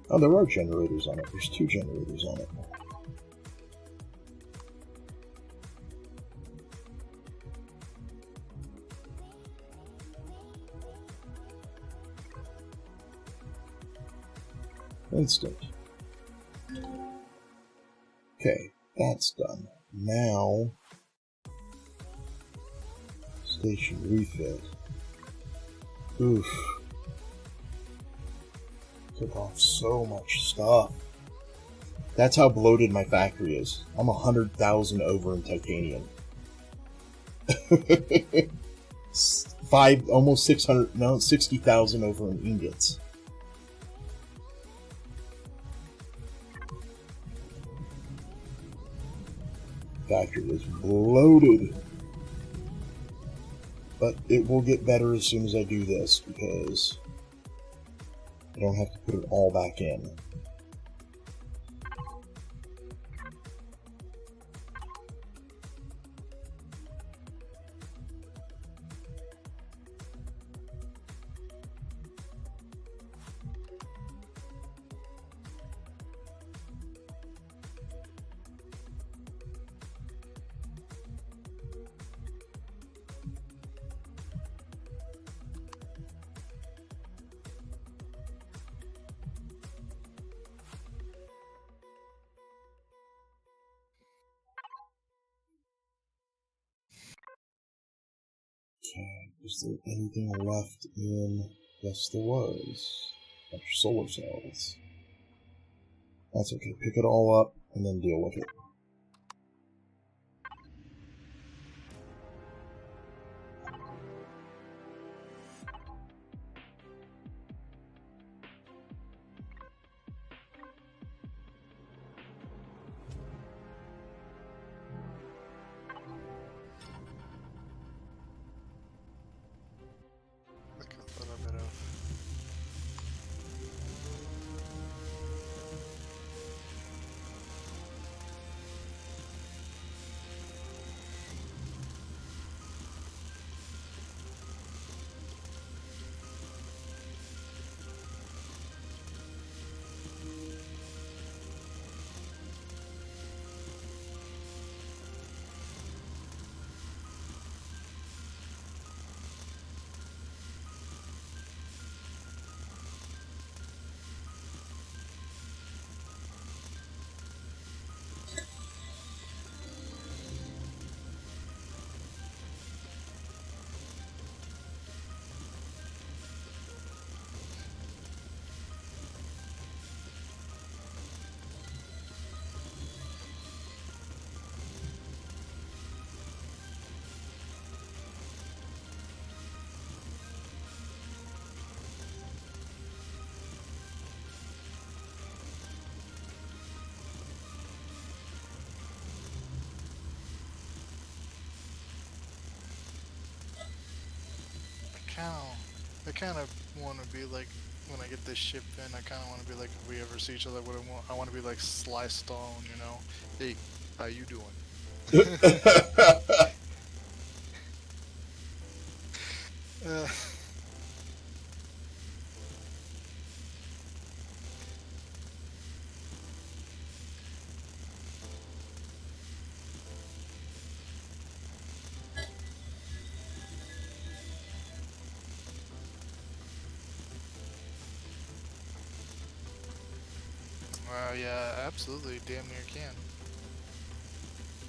Oh, there are generators on it. There's 2 generators on it. Instant. Okay, that's done. Now, station refit. Oof. Took off so much stuff. That's how bloated my factory is. I'm 100,000 over in titanium. Almost 600, no, 60,000 over in ingots. Factory is bloated. But it will get better as soon as I do this, because I don't have to put it all back in. Okay, is there anything left in... Yes, there was. Extra solar cells. That's okay, pick it all up and then deal with it. Like a little bit of. I kind of want to be like, when I get this ship in, I kind of want to be like, if we ever see each other, I want to be like Sly Stone, you know? Hey, how you doing? Yeah, absolutely, damn near can.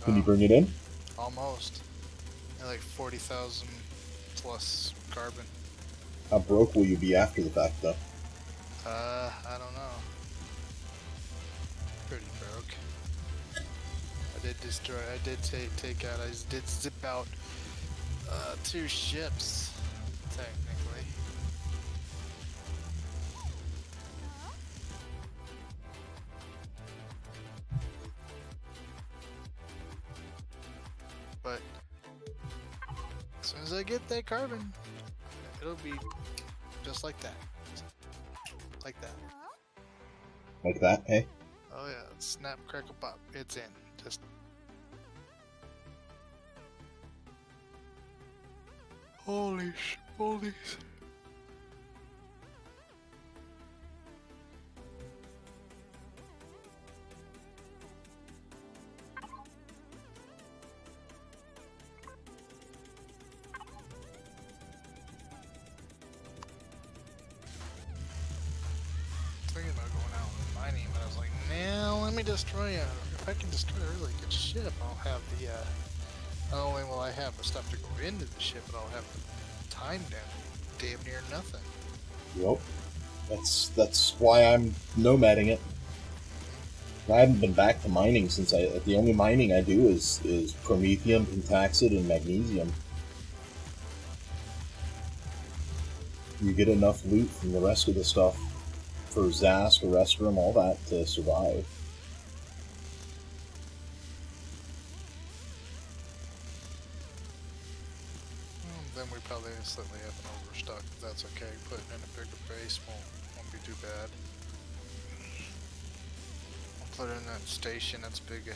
Can you bring it in? Almost. At like 40,000 plus carbon. How broke will you be after the fact, though? I don't know. Pretty broke. I did take out, I did zip out 2 ships, technically. But as soon as I get that carbon, it'll be just like that. Like that. Like that, hey? Oh yeah, snap, crackle, pop. It's in. Just holy holy. Thinking about going out and mining, but I was like, nah, let me destroy it. If I can destroy a really good ship, I'll have the, not only will I have the stuff to go into the ship, but I'll have the time down damn near nothing. Yep. That's why I'm nomading it. I haven't been back to mining since the only mining I do is promethium, pentaxid, and magnesium. You get enough loot from the rest of the stuff for Zask, Arestrum, all that to survive. slightly have an overstock, but that's okay. Putting in a bigger base won't be too bad. I'll put in that station. That's big.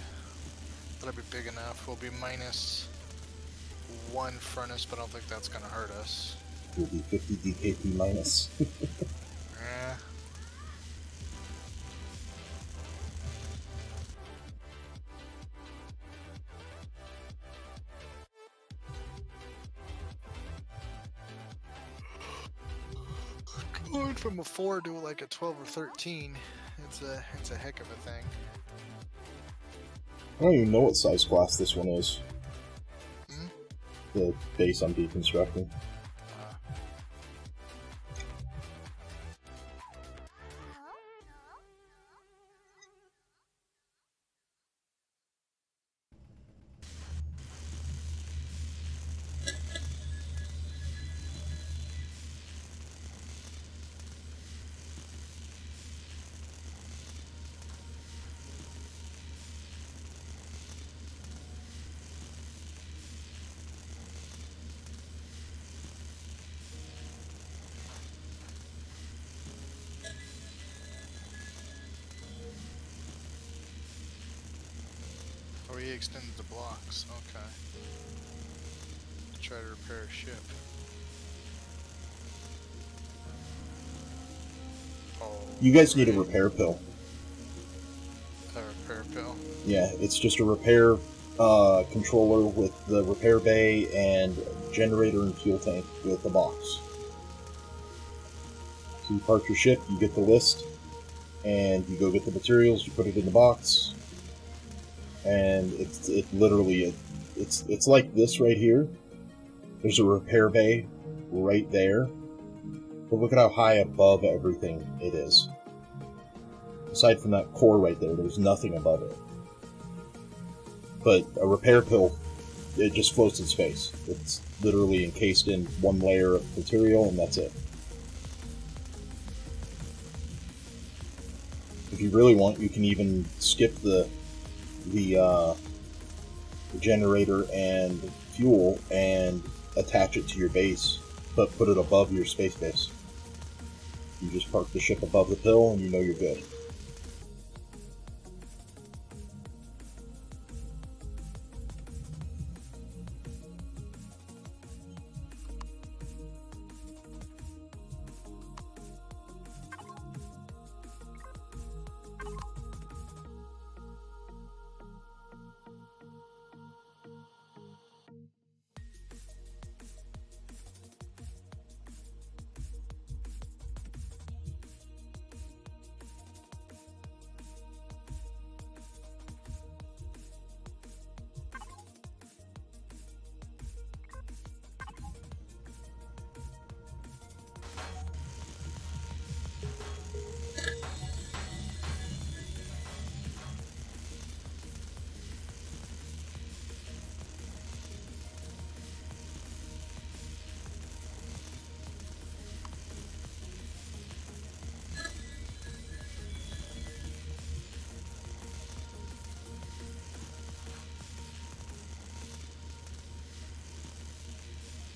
That'll be big enough. We'll be minus 1 furnace, but I don't think that's gonna hurt us. Will be 50 DKP minus. Eh. Going from a 4 to like a 12 or 13, it's a heck of a thing. I don't even know what size class this one is. Hmm? The base I'm deconstructing. Oh, he extended the blocks. Okay. To try to repair a ship. Oh. You guys need a repair pill. A repair pill. Yeah, it's just a repair controller with the repair bay and generator and fuel tank with a box. So you park your ship, you get the list, and you go get the materials, you put it in the box, and it's like this right here. There's a repair bay right there, but look at how high above everything it is. Aside from that core right there, there's nothing above it. But a repair pill, it just floats in space. It's literally encased in one layer of material, and that's it. If you really want, you can even skip the generator and fuel and attach it to your base, but put it above your space base. You just park the ship above the pill, and you know you're good.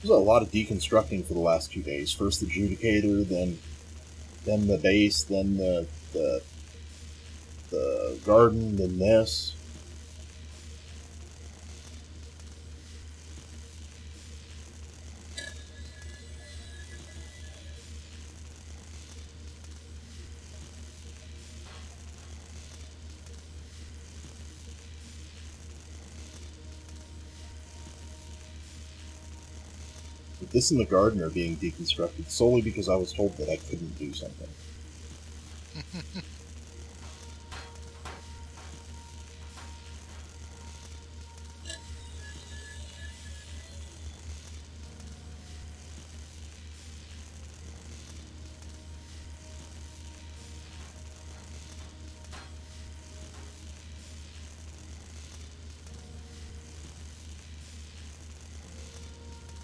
There's a lot of deconstructing for the last 2 days. First the Judicator, then the base, then the garden, then this. But this and the garden are being deconstructed solely because I was told that I couldn't do something.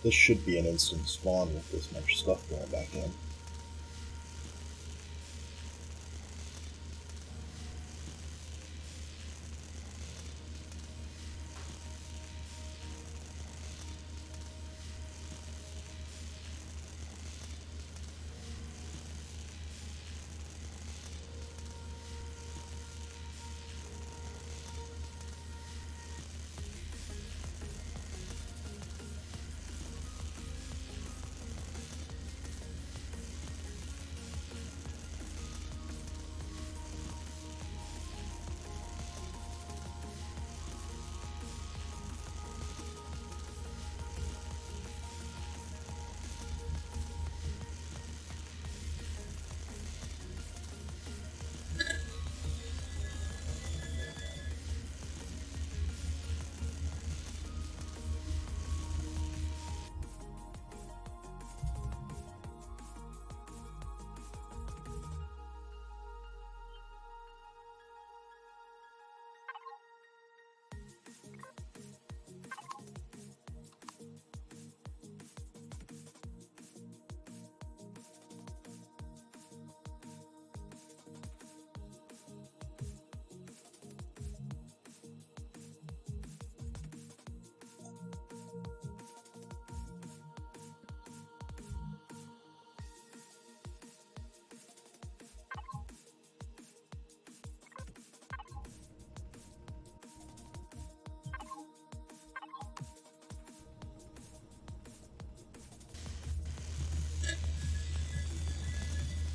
This should be an instant spawn with this much stuff going back in.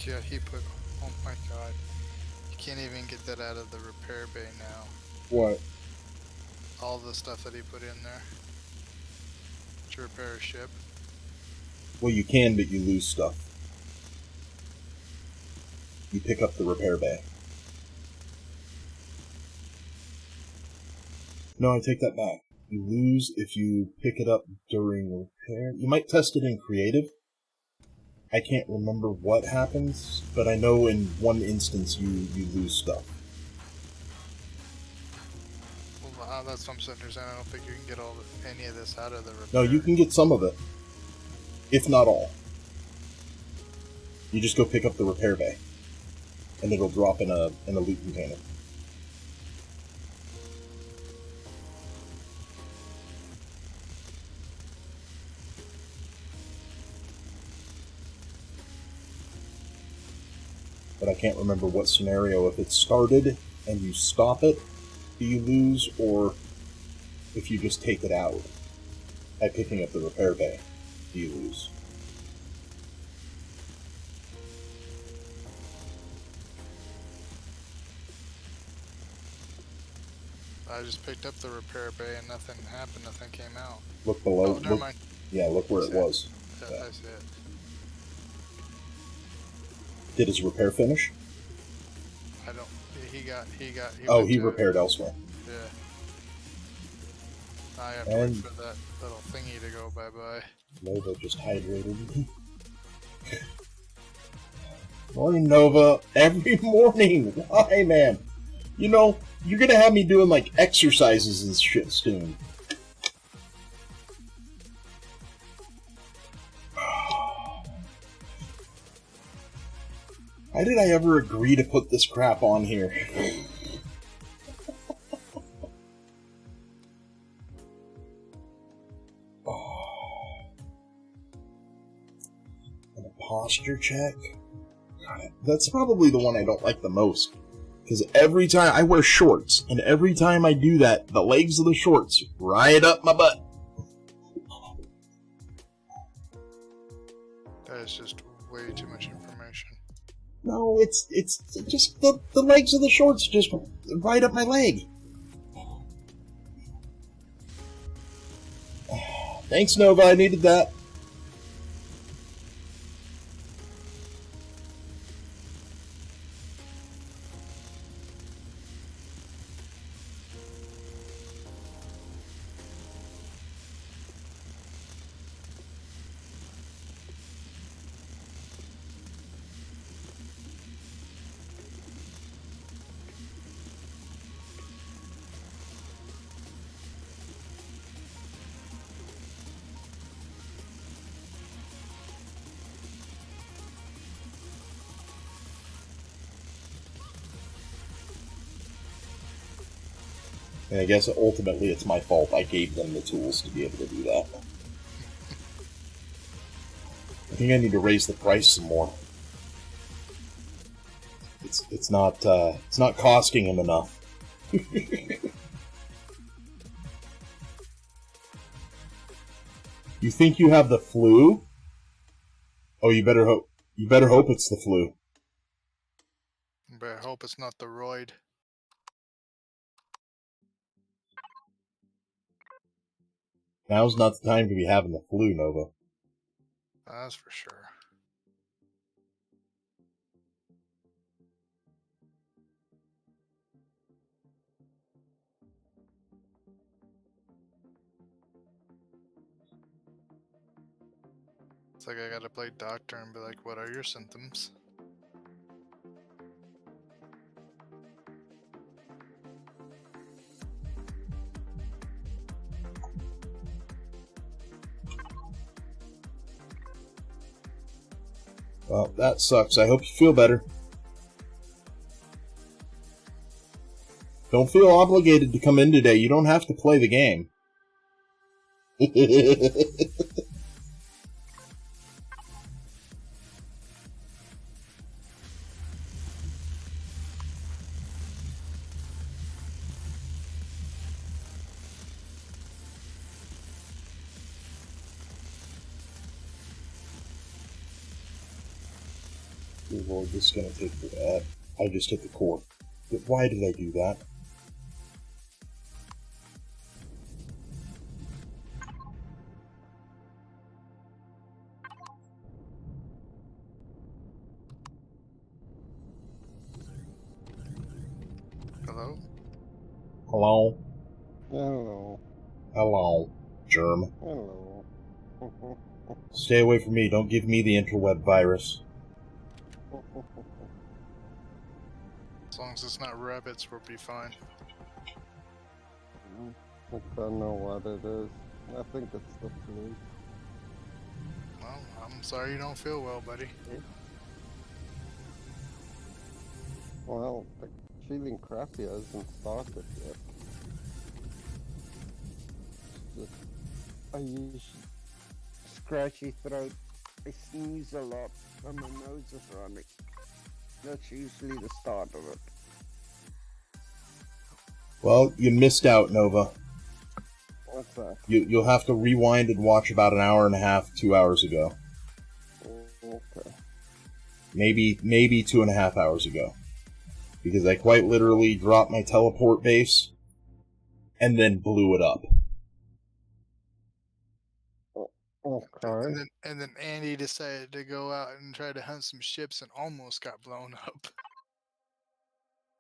Yeah, he put. Oh my god. You can't even get that out of the repair bay now. What? All the stuff that he put in there to repair a ship. Well, you can, but you lose stuff. You pick up the repair bay. No, I take that back. You lose if you pick it up during repair. You might test it in creative. I can't remember what happens, but I know in one instance you lose stuff. Well, that's what I'm sitting there saying. I don't think you can get any of this out of the repair. No, you can get some of it, if not all. You just go pick up the repair bay, and it'll drop in a loot container. But I can't remember what scenario. If it's started and you stop it, do you lose, or if you just take it out by picking up the repair bay, do you lose? I just picked up the repair bay and nothing happened. Nothing came out. Look below. Oh, never mind. Yeah, look where it was. Yeah, I see it. Did his repair finish? I don't. He Oh, went he to- repaired elsewhere. Yeah. I have to wait for that little thingy to go bye-bye. Nova just hydrated. Morning, Nova. Every morning. Why, man? You know, you're gonna have me doing, like, exercises and shit soon. Why did I ever agree to put this crap on here? And a posture check? God, that's probably the one I don't like the most. Because every time I wear shorts, and every time I do that, the legs of the shorts right up my butt. That is just way too much information. No, it's just the legs of the shorts just right up my leg. Thanks, Nova. I needed that. And I guess ultimately it's my fault. I gave them the tools to be able to do that. I think I need to raise the price some more. It's not costing him enough. You think you have the flu? Oh, you better hope it's the flu. But I hope it's not the roid. Now's not the time to be having the flu, Nova. That's for sure. It's like I gotta play doctor and be like, what are your symptoms? Well, that sucks. I hope you feel better. Don't feel obligated to come in today. You don't have to play the game. Dear Lord, this is gonna take forever. I just hit the core. Why did I do that? Hello? Hello? Hello. Hello, germ. Hello. Stay away from me. Don't give me the interweb virus. As long as it's not rabbits, we'll be fine. I don't know what it is. I think it's the flu. Well, I'm sorry you don't feel well, buddy. Well, the feeling crappy hasn't started yet. Just, I usually scratchy throat. I sneeze a lot, and my nose is running. That's usually the start of it. Well, you missed out, Nova. What's that? You'll have to rewind and watch about an hour and a half, 2 hours ago. Okay. Maybe 2.5 hours ago. Because I quite literally dropped my teleport base and then blew it up. Okay. And then Andy decided to go out and try to hunt some ships and almost got blown up.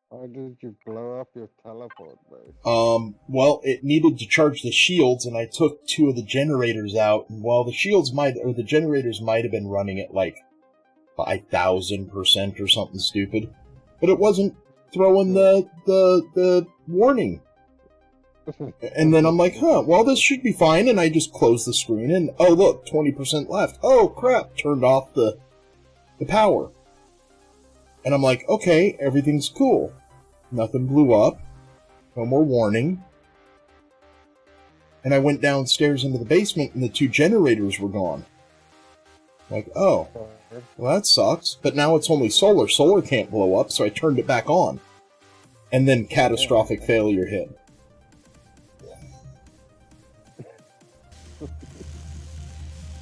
Why did you blow up your teleport base? Well, it needed to charge the shields, and I took 2 of the generators out, and while the the generators might have been running at like 5,000% or something stupid, but it wasn't throwing the warning. And then I'm like, well, this should be fine, and I just closed the screen, and oh look, 20% left. Oh crap, turned off the power. And I'm like, okay, everything's cool. Nothing blew up. No more warning. And I went downstairs into the basement, and the 2 generators were gone. Like, oh, well, that sucks. But now it's only solar. Solar can't blow up, so I turned it back on. And then catastrophic failure hit.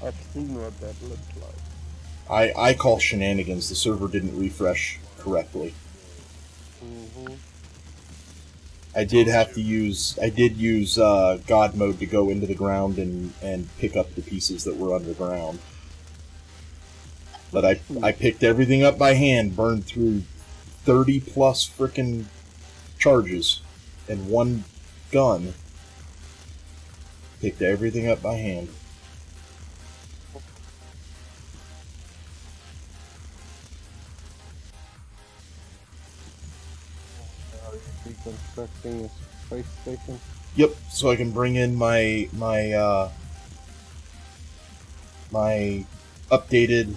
I've seen what that looks like. I call shenanigans. The server didn't refresh correctly. Mm-hmm. I did use God mode to go into the ground and pick up the pieces that were underground. But I picked everything up by hand, burned through 30 plus frickin' charges in one gun. Picked everything up by hand. Reconstructing a space station. Yep, so I can bring in my updated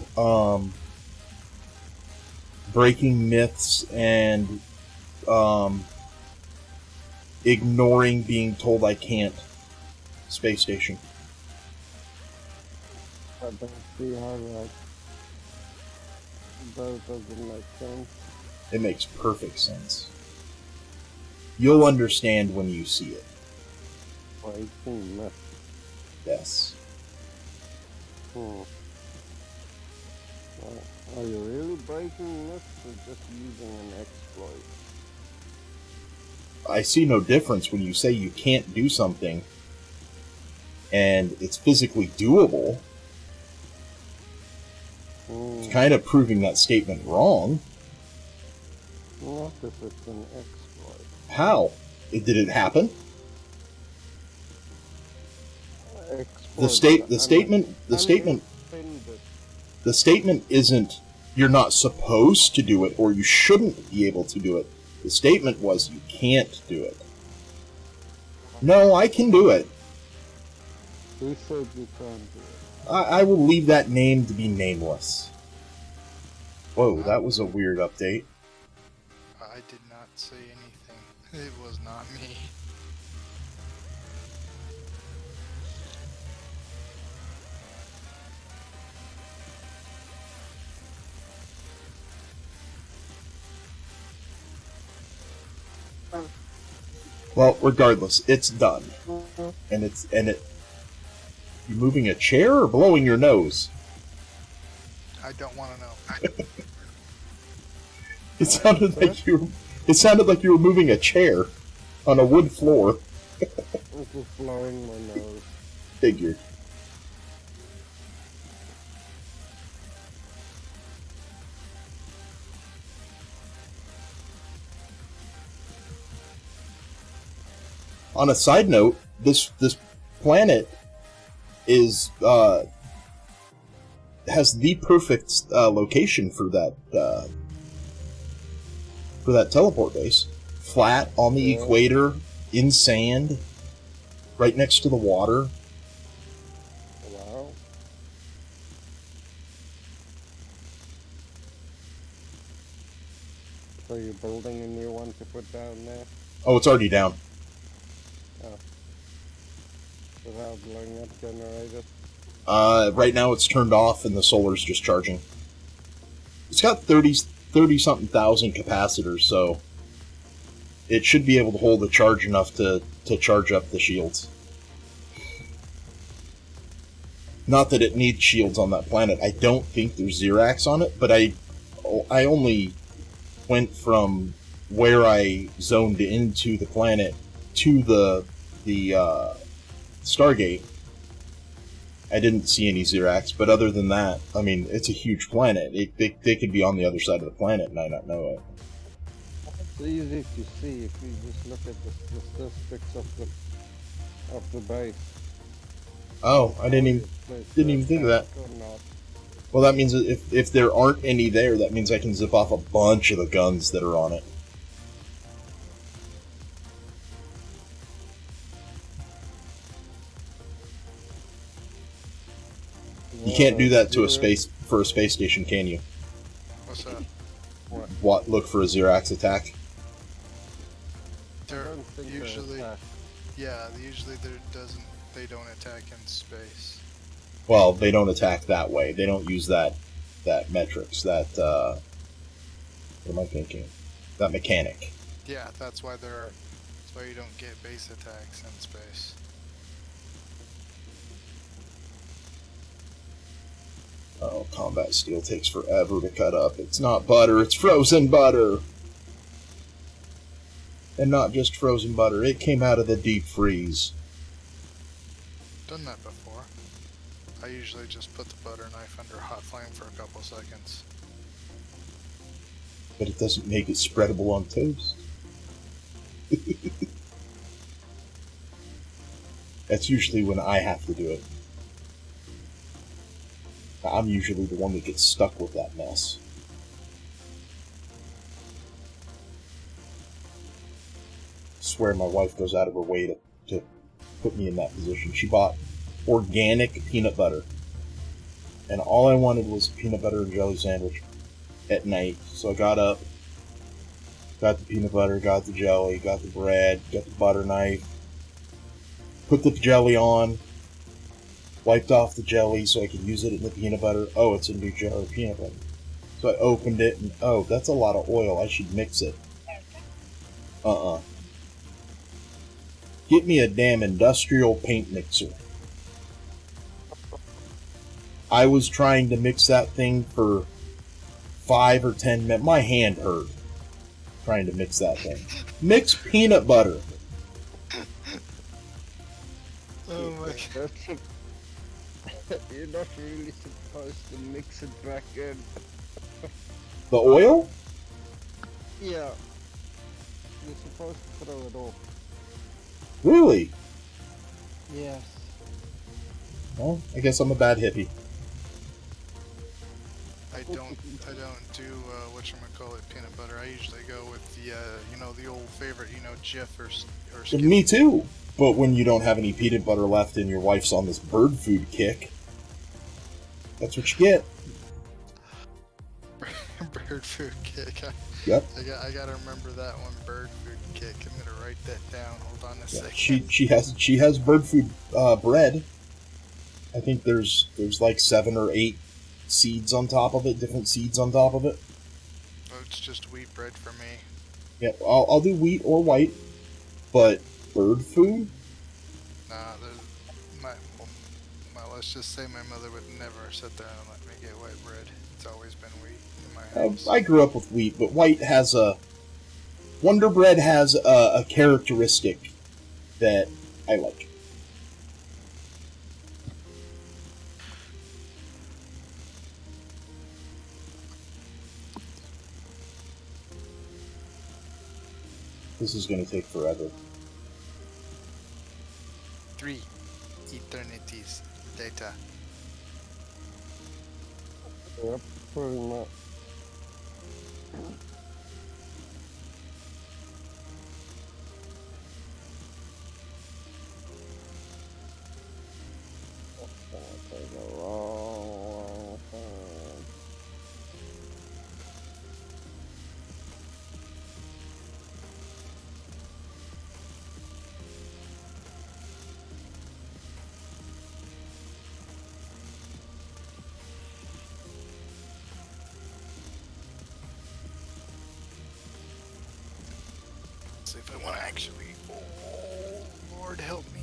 breaking myths and ignoring being told I can't space station. I don't see how that doesn't make sense. It makes perfect sense. You'll understand when you see it. Breaking myth. Yes. Well, are you really breaking myths or just using an exploit? I see no difference when you say you can't do something and it's physically doable. It's kind of proving that statement wrong. Not if it's an exploit. How? Did it happen? The statement isn't you're not supposed to do it or you shouldn't be able to do it. The statement was you can't do it. No, I can do it. Who said you can't do it? I will leave that name to be nameless. Whoa, that was a weird update. I did not say anything. It was not me. Well, regardless, it's done. And you moving a chair or blowing your nose? I don't want to know. It sounded like you were. It sounded like you were moving a chair on a wood floor. I'm just blowing my nose. Figured. On a side note, this planet is has the perfect location for that teleport base. Flat on the equator, in sand, right next to the water. Wow. So you're building a new one to put down there Oh, it's already down. without blowing up generators? Right now it's turned off and the solar's just charging. It's got 30-something thousand capacitors, so it should be able to hold a charge enough to charge up the shields. Not that it needs shields on that planet. I don't think there's Xerax on it, but I only went from where I zoned into the planet to the Stargate. I didn't see any Xerax, but other than that, I mean, it's a huge planet. They could be on the other side of the planet and I not know it. It's easy to see if you just look at the statistics of the base. Oh, I didn't even think of that. Well, that means if there aren't any there, that means I can zip off a bunch of the guns that are on it. You can't do that to a space station, can you? What's that? What? Look for a Xerax attack. They're usually, usually they don't attack in space. Well, they don't attack that way. They don't use that metrics. What am I thinking? That mechanic. Yeah, that's why you don't get base attacks in space. Oh, combat steel takes forever to cut up. It's not butter, it's frozen butter! And not just frozen butter, it came out of the deep freeze. Done that before. I usually just put the butter knife under hot flame for a couple seconds. But it doesn't make it spreadable on toast. That's usually when I have to do it. I'm usually the one that gets stuck with that mess. I swear my wife goes out of her way to put me in that position. She bought organic peanut butter. And all I wanted was peanut butter and jelly sandwich at night. So I got up, got the peanut butter, got the jelly, got the bread, got the butter knife, put the jelly on, wiped off the jelly so I could use it in the peanut butter. Oh, it's a new jar of peanut butter. So I opened it and, oh, that's a lot of oil. I should mix it. Get me a damn industrial paint mixer. I was trying to mix that thing for 5 or 10 minutes. My hand hurt trying to mix that thing. Mix peanut butter. Oh my god. You're not really supposed to mix it back in. The oil? Yeah. You're supposed to throw it off. Really? Yes. Well, I guess I'm a bad hippie. I don't do whatchamacallit peanut butter. I usually go with the old favorite, Jif or Skippy. Me too. But when you don't have any peanut butter left and your wife's on this bird food kick, that's what you get. Bird food kick. Yep. I gotta remember that one. Bird food kick. I'm gonna write that down. Hold on a Yeah, second. she has bird food bread. I think there's like 7 or 8 seeds on top of it, different seeds on top of it. Oh, it's just wheat bread for me. Yeah, I'll do wheat or white, but bird food? Nah, let's just say my mother would never sit there and let me get white bread. It's always been wheat. my house. I grew up with wheat, but white has a... Wonder Bread has a characteristic that I like. This is going to take forever. 3 eternities later. Yep, pretty much. That's gonna take a long time. See if I want to actually. Oh, Lord help me.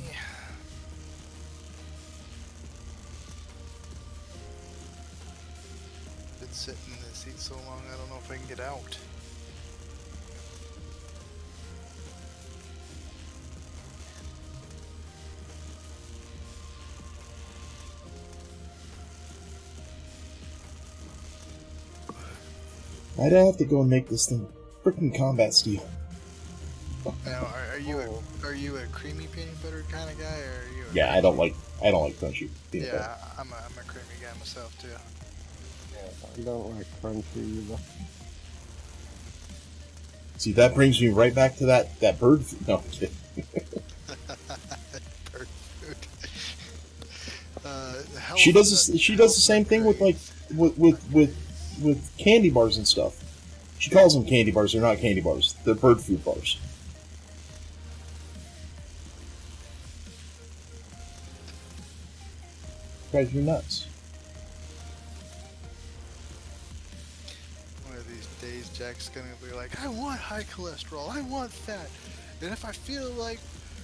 Been sitting in this seat so long, I don't know if I can get out. I'd have to go and make this thing freaking combat steel. Now, are you a creamy peanut butter kind of guy, or are you? Yeah, I don't like crunchy peanut butter. Yeah, I'm a creamy guy myself too. I don't like crunchy either. See, that brings me right back to that bird food. No, I'm kidding. Bird food. She does the same thing with like with candy bars and stuff. She calls them candy bars. They're not candy bars. They're bird food bars. Drives me nuts. One of these days, Jack's gonna be like, I want high cholesterol, I want fat, and if I feel like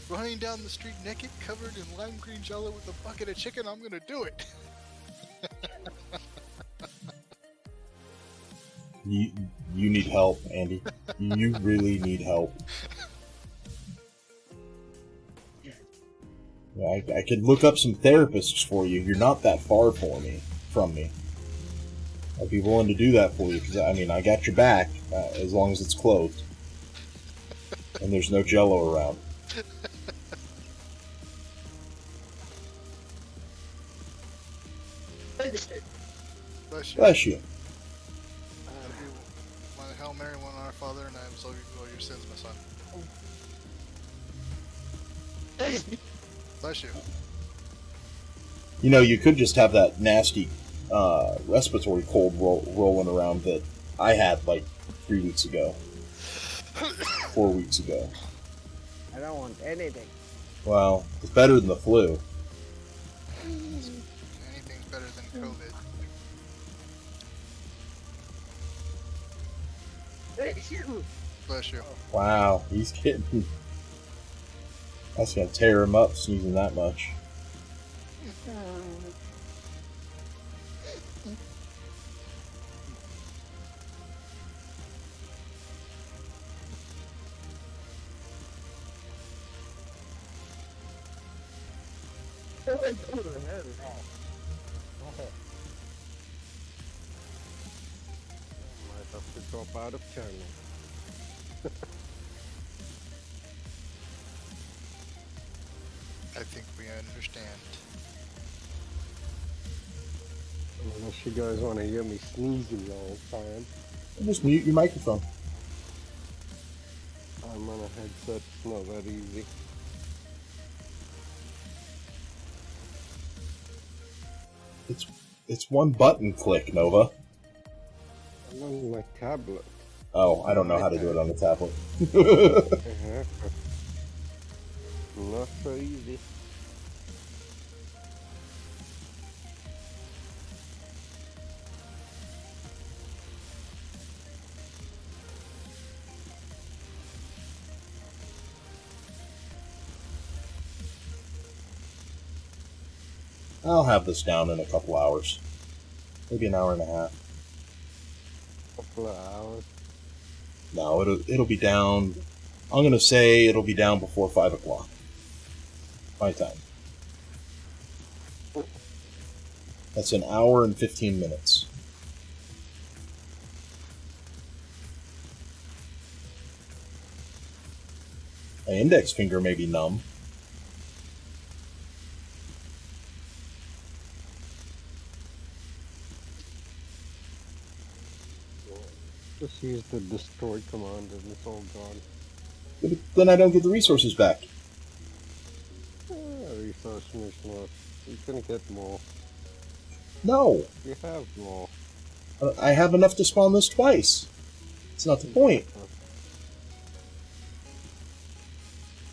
running down the street naked, covered in lime green jello with a bucket of chicken, I'm gonna do it. You need help, Andy. You really need help. Yeah, I could look up some therapists for you. You're not that far from me. I'd be willing to do that for you, because, I mean, I got your back, as long as it's clothed. And there's no jello around. Bless you. Bless you. My Hail Mary, one our Father, and I absolve you of all your sins, my son. Bless you. You know, you could just have that nasty respiratory cold rolling around that I had like 3 weeks ago. 4 weeks ago. I don't want anything. Well, it's better than the flu. Anything's better than COVID. Bless you. Wow, he's getting... That's gonna tear him up, sneezing that much. Might have to drop out of channel. I think we understand. Unless you guys want to hear me sneezing all the time. Just mute your microphone. I'm on a headset, it's not that easy. It's one button click, Nova. I'm on my tablet. Oh, I don't know how to do it on the tablet. Not so easy. I'll have this down in a couple hours. Maybe an hour and a half. couple of hours. No, it'll be down. I'm gonna say it'll be down before 5 o'clock. My time. That's an hour and 15 minutes. My index finger may be numb. Just use the destroy command and it's all gone. But then I don't get the resources back. Resource mission. You're gonna get more. No. You have more. I have enough to spawn this twice. It's not the point.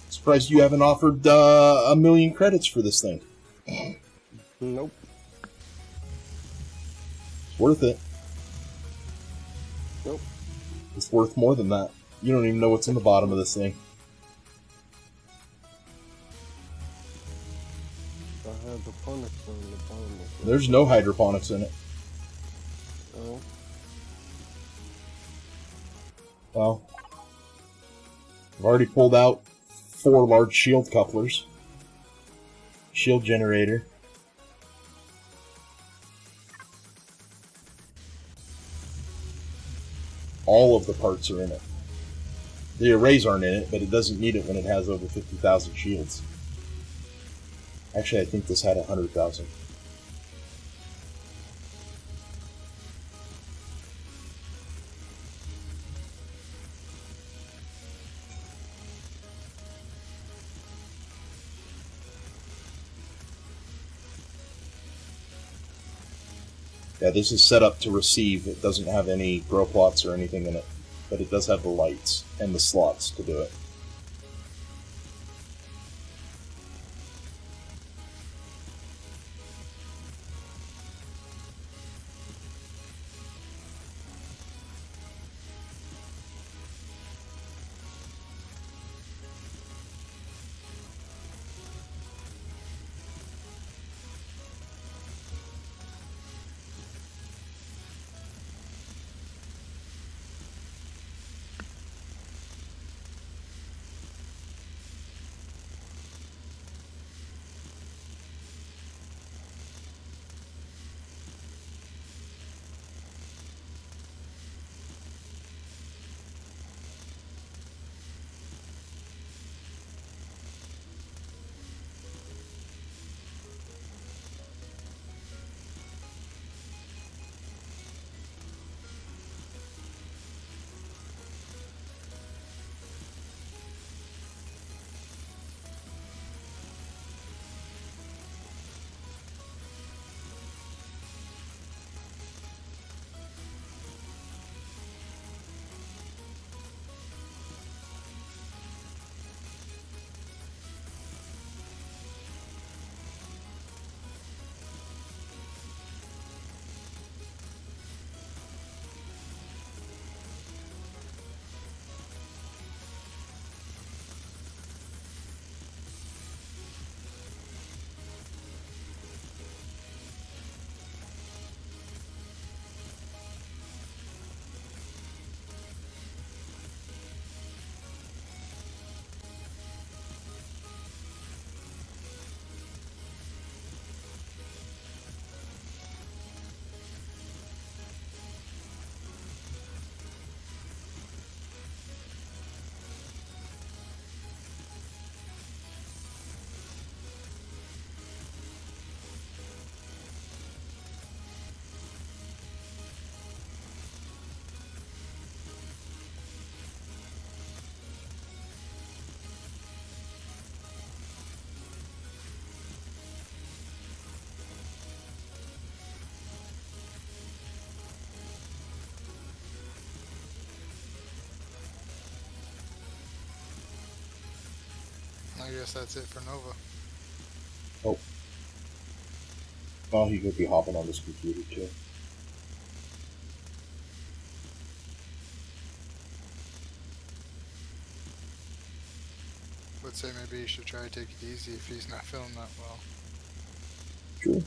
Surprised you haven't offered 1,000,000 credits for this thing. Nope. It's worth it. Nope. It's worth more than that. You don't even know what's in the bottom of this thing. I have the ponics on the bottom of it. There's no hydroponics in it. Oh. Well, I've already pulled out 4 large shield couplers. Shield generator. All of the parts are in it. The arrays aren't in it, but it doesn't need it when it has over 50,000 shields. Actually, I think this had 100,000. Yeah, this is set up to receive. It doesn't have any grow plots or anything in it, but it does have the lights and the slots to do it. I guess that's it for Nova. Oh. Well, he could be hopping on this computer too. Would say maybe he should try to take it easy if he's not feeling that well. True.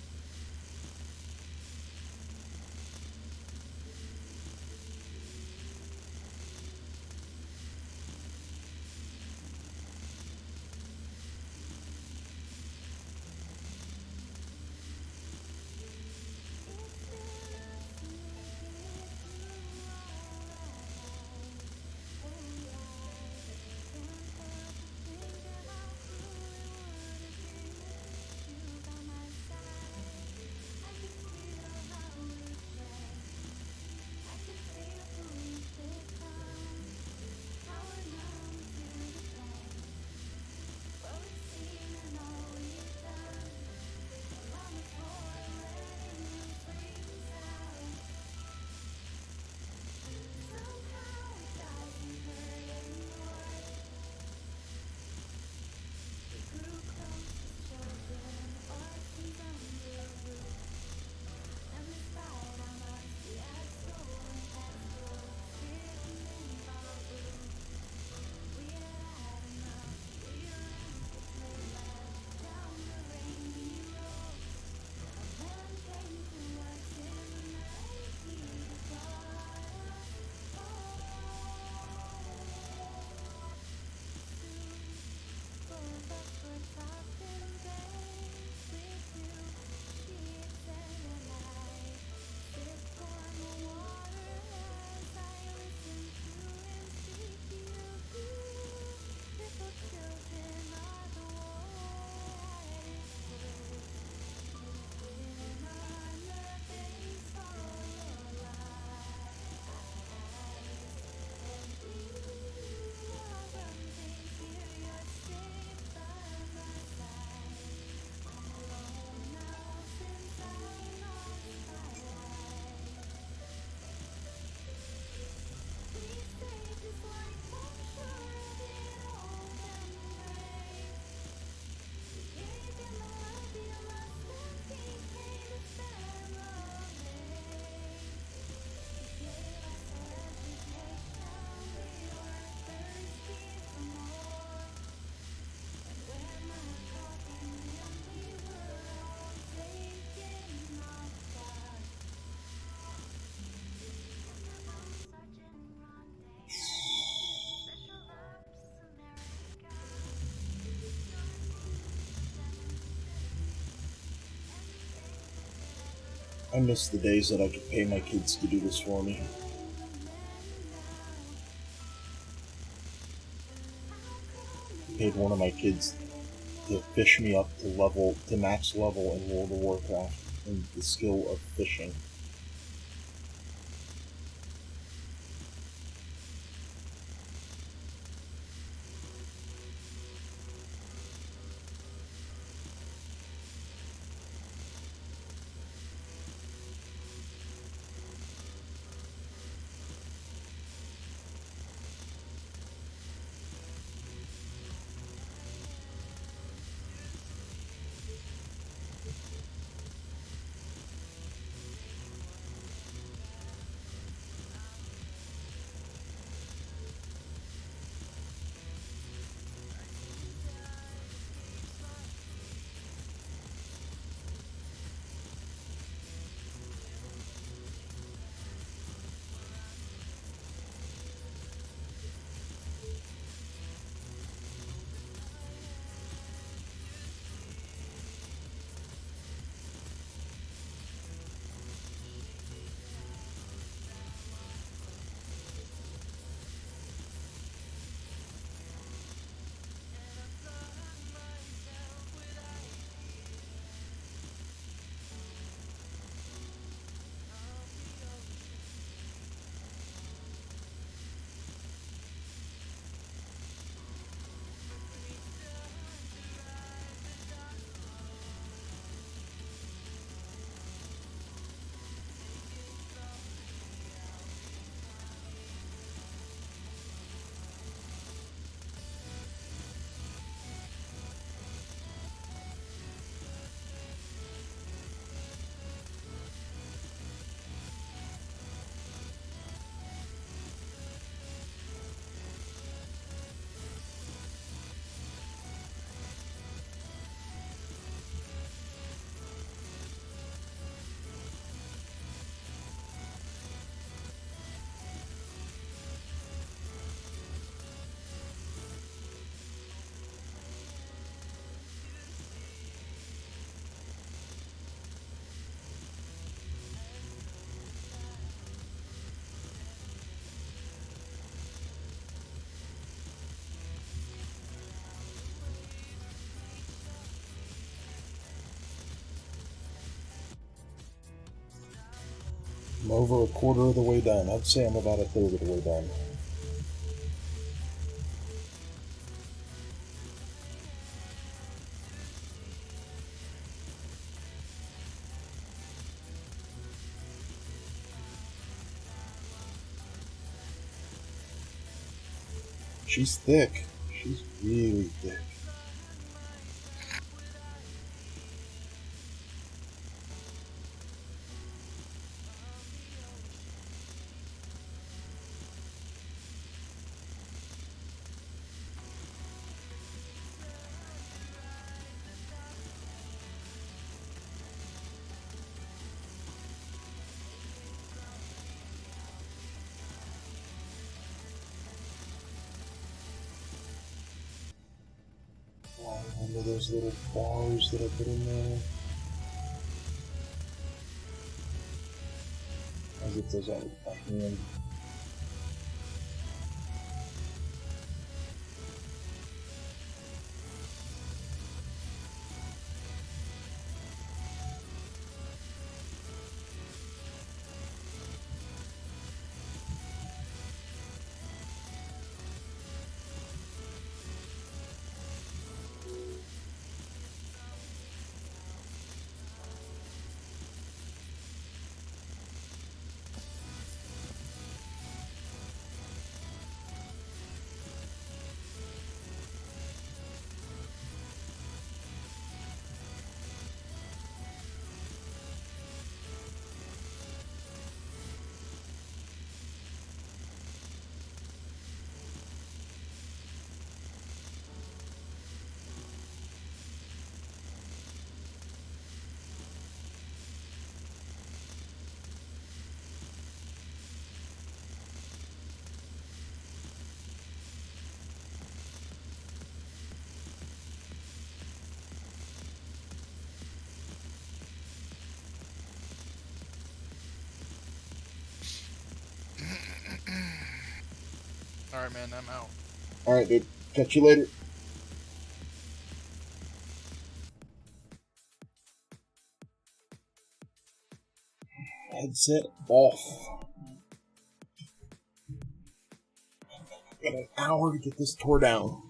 I miss the days that I could pay my kids to do this for me. I paid one of my kids to fish me up to max level in World of Warcraft in the skill of fishing. I'm over a quarter of the way done. I'd say I'm about a third of the way done. She's thick. She's really thick. Under those little bars that I put in there. As if those out with my hand. All right, man. I'm out. All right, dude. Catch you later. Headset off. Got an hour to get this tore down.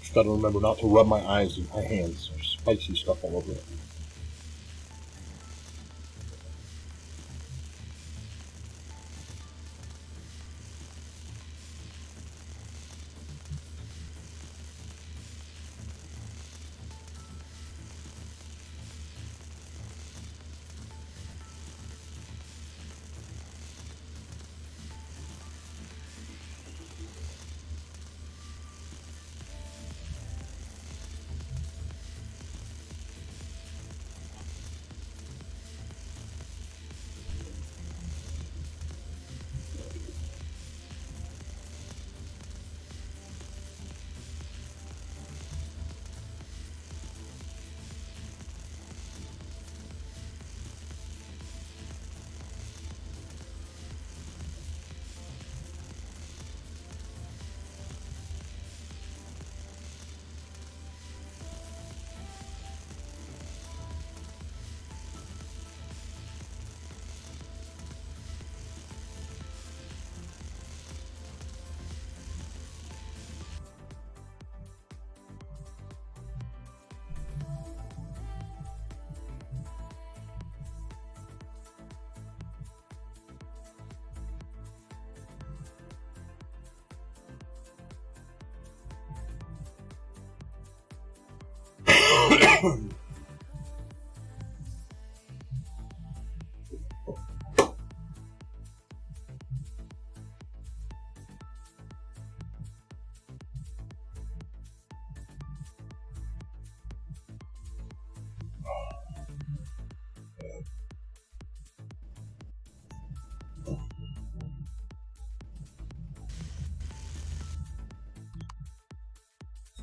Just gotta remember not to rub my eyes with my hands. There's spicy stuff all over it.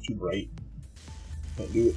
too bright. Can't do it.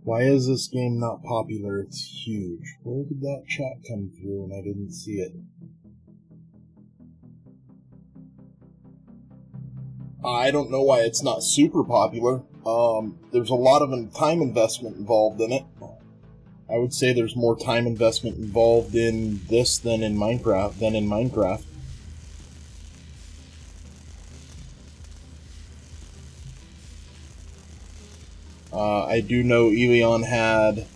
Why is this game not popular? It's huge. Where did that chat come through and I didn't see it? I don't know why it's not super popular. There's a lot of time investment involved in it. I would say there's more time investment involved in this than in Minecraft. I do know Elion had,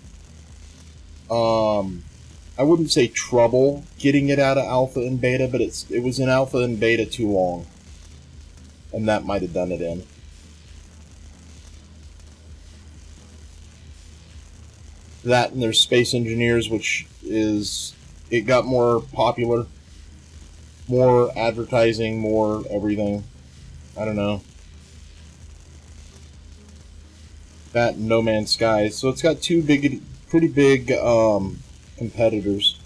I wouldn't say trouble getting it out of alpha and beta, but it was in alpha and beta too long. And that might have done it in. That and there's Space Engineers, which is, it got more popular. More advertising, more everything. I don't know. That and No Man's Sky. So it's got two pretty big competitors.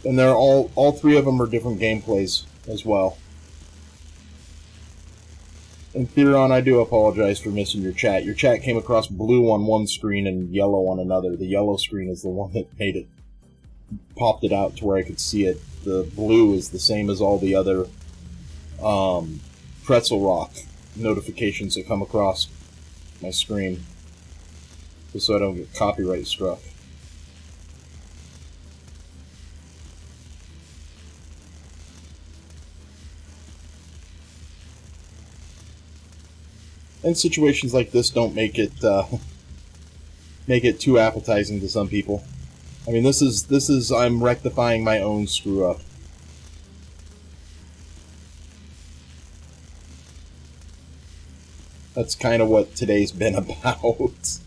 And they're all three of them are different gameplays as well. Empyrion, I do apologize for missing your chat. Your chat came across blue on one screen and yellow on another. The yellow screen is the one that popped it out to where I could see it. The blue is the same as all the other Pretzel Rock notifications that come across my screen, just so I don't get copyright struck. And situations like this don't make it too appetizing to some people. I mean, this is I'm rectifying my own screw up. That's kind of what today's been about.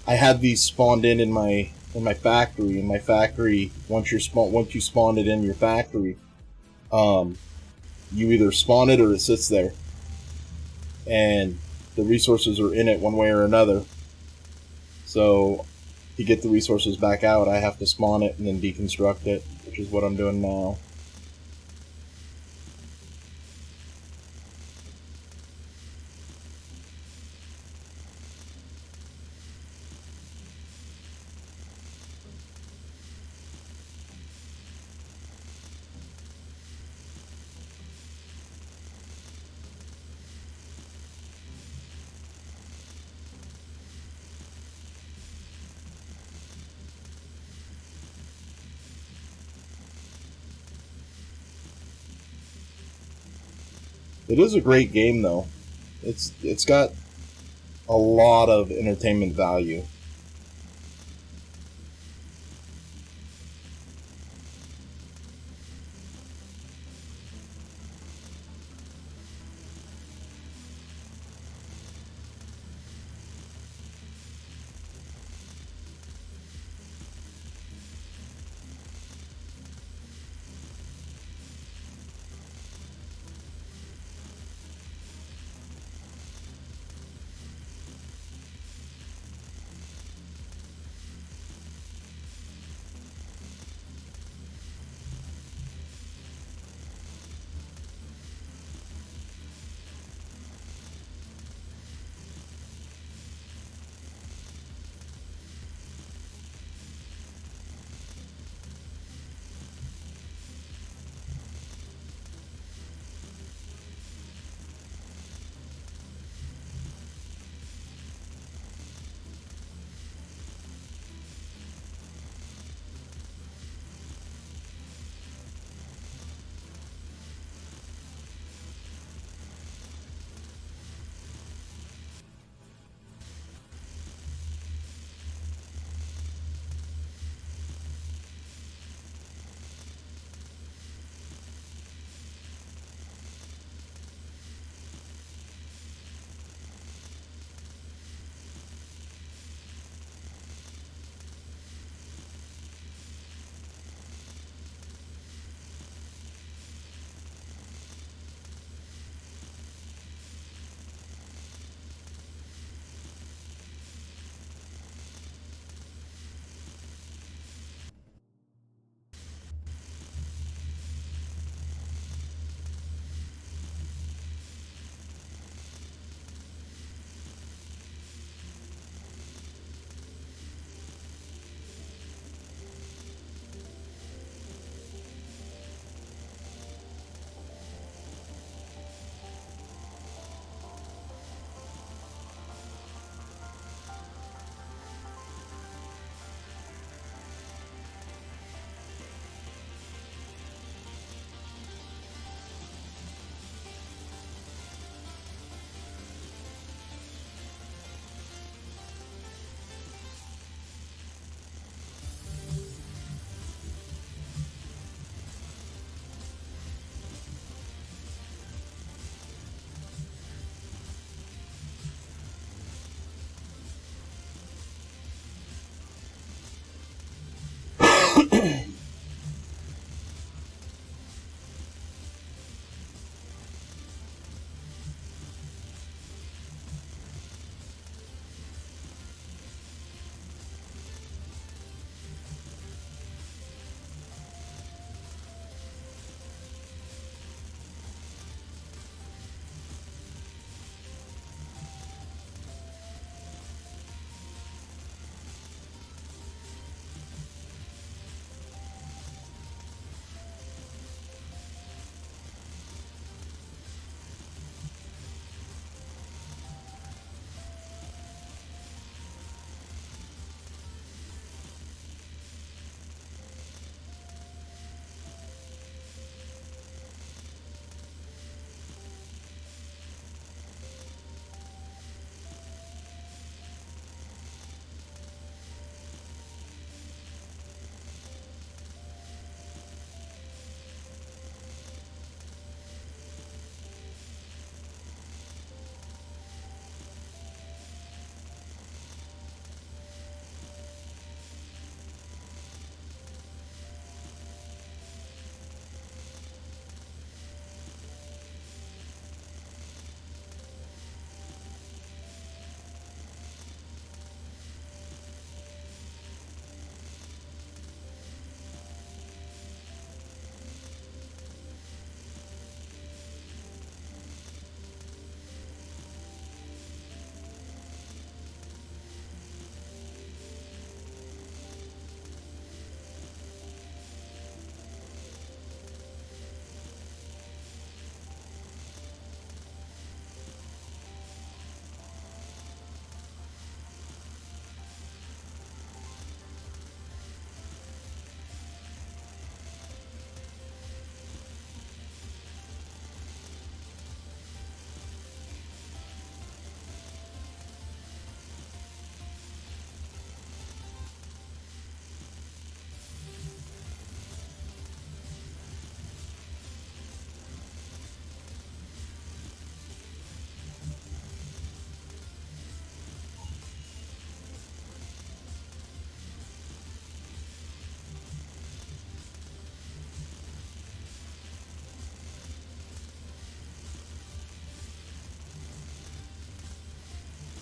I had these spawned in my factory. In my factory, once you spawn it in your factory, you either spawn it or it sits there, and the resources are in it one way or another. So to get the resources back out, I have to spawn it and then deconstruct it, which is what I'm doing now. It is a great game, though. It's got a lot of entertainment value.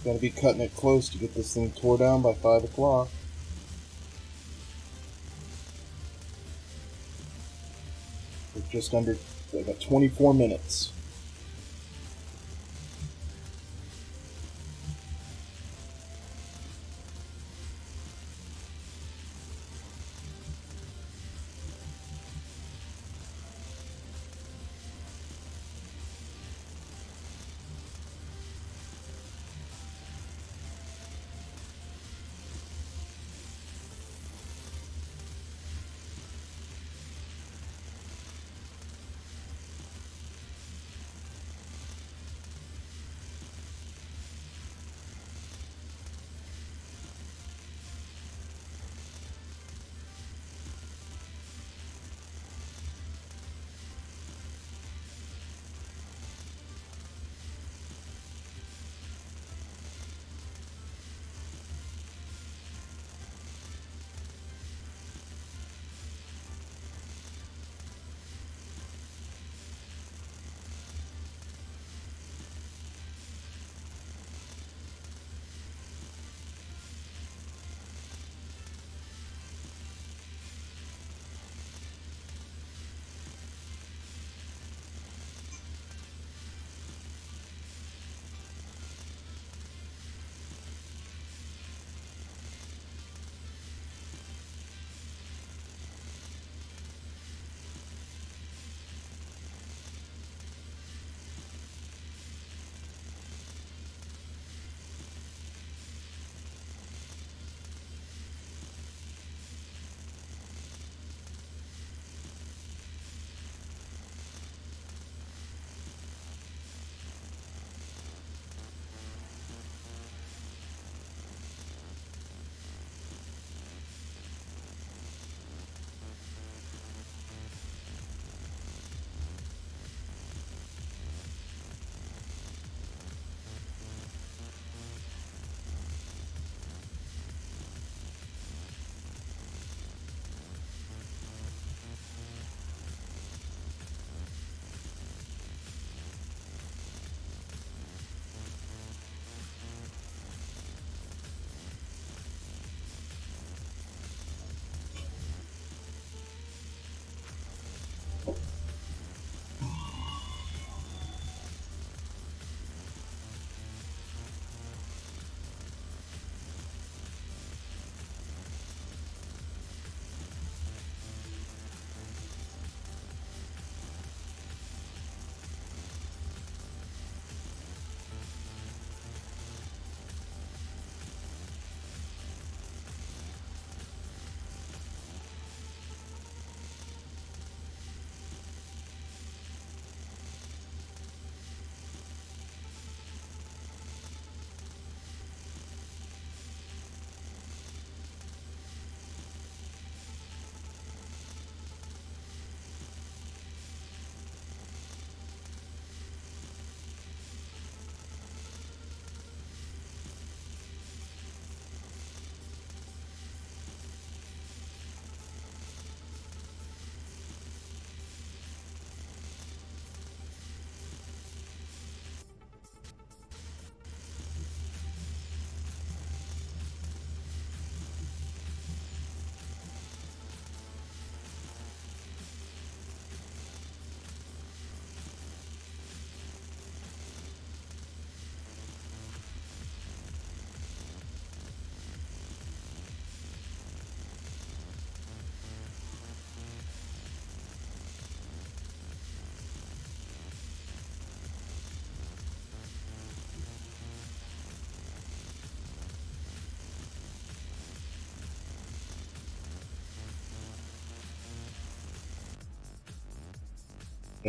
Gotta be cutting it close to get this thing tore down by 5 o'clock. We're just under, I got 24 minutes.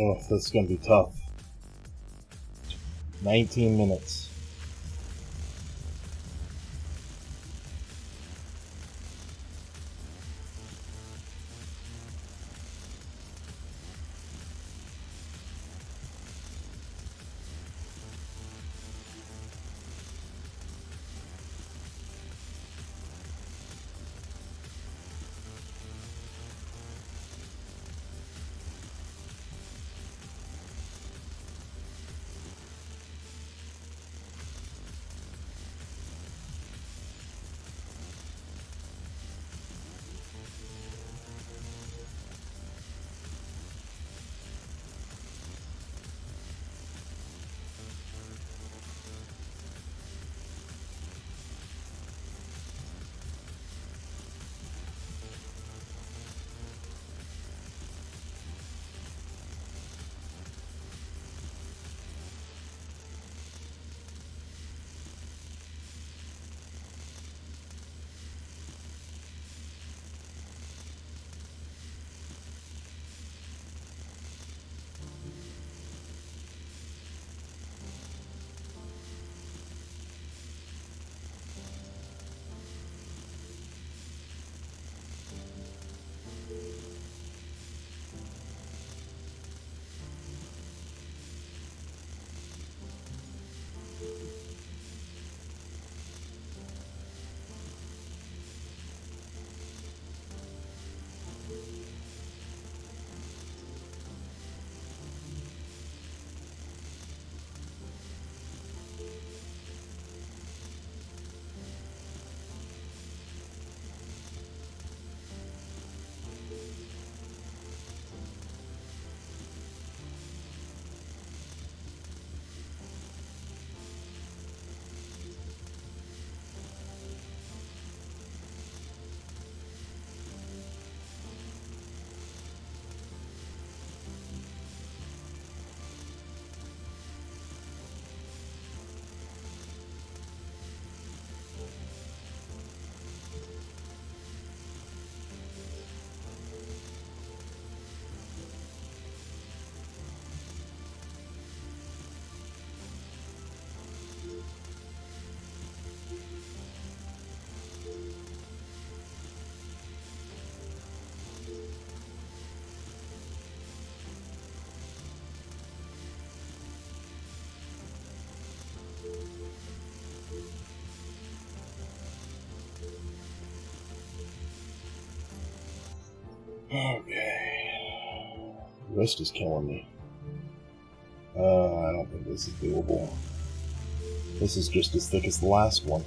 Oh, this is going to be tough. 19 minutes. Wrist is killing me. I don't think this is doable. This is just as thick as the last one.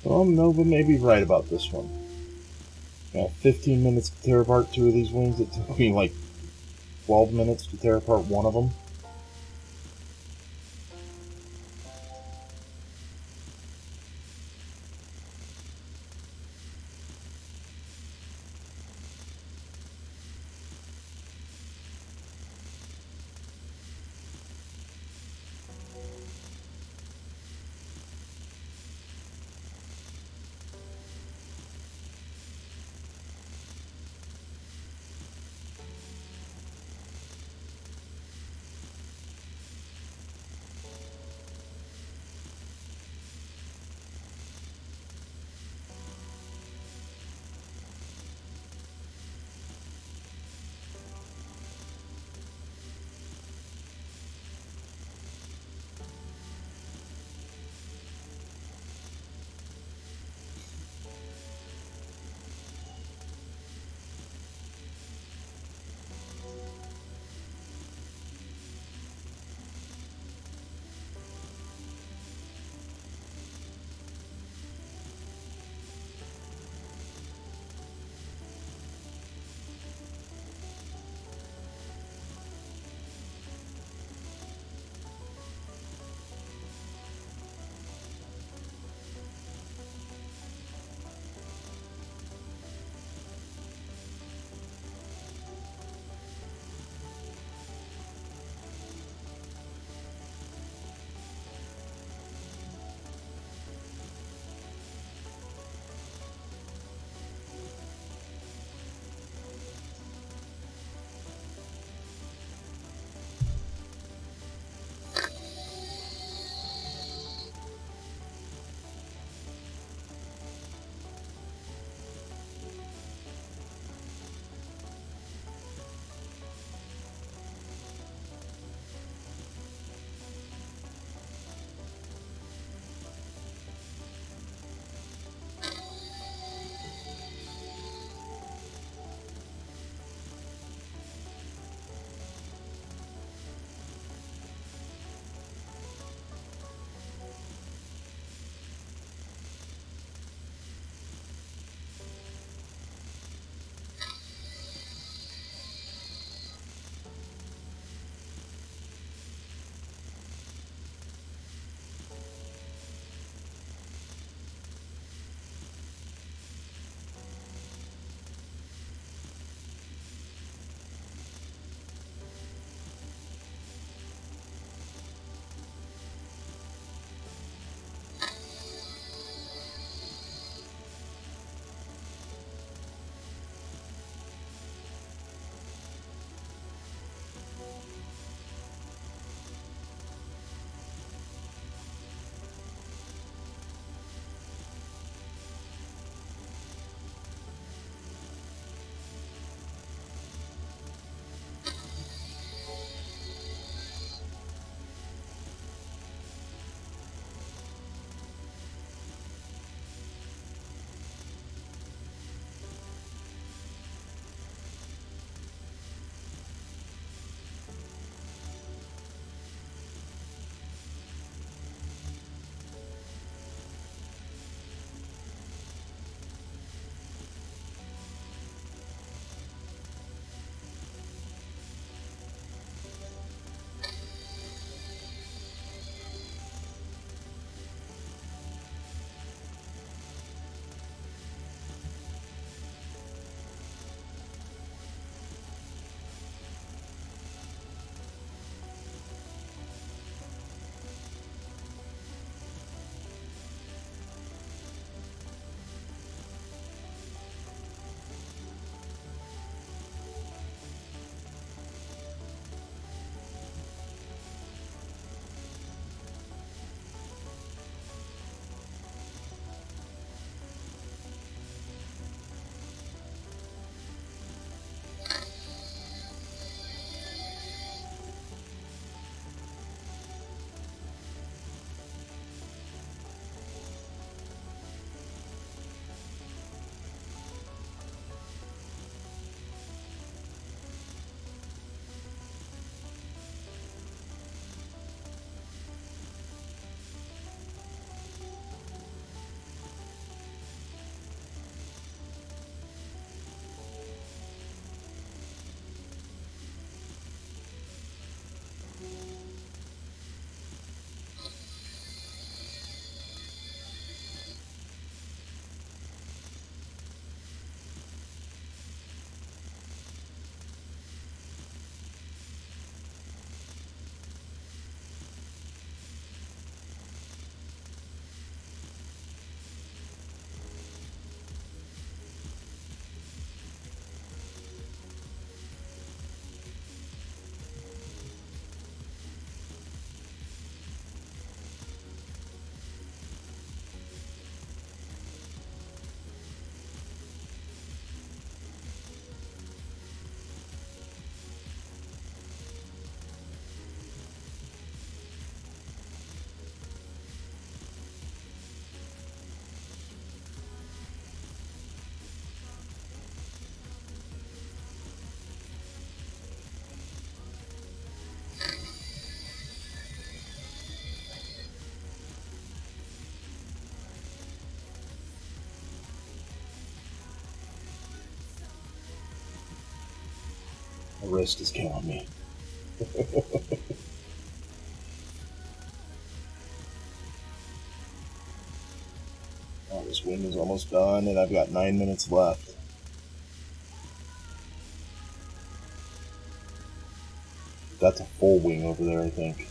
Well, Nova may be right about this one. 15 minutes to tear apart 2 of these wings. It took me like 12 minutes to tear apart 1 of them. wrist is killing me. Oh, this wing is almost done, and I've got 9 minutes left. That's a full wing over there, I think.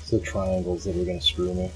It's the triangles that are going to screw me.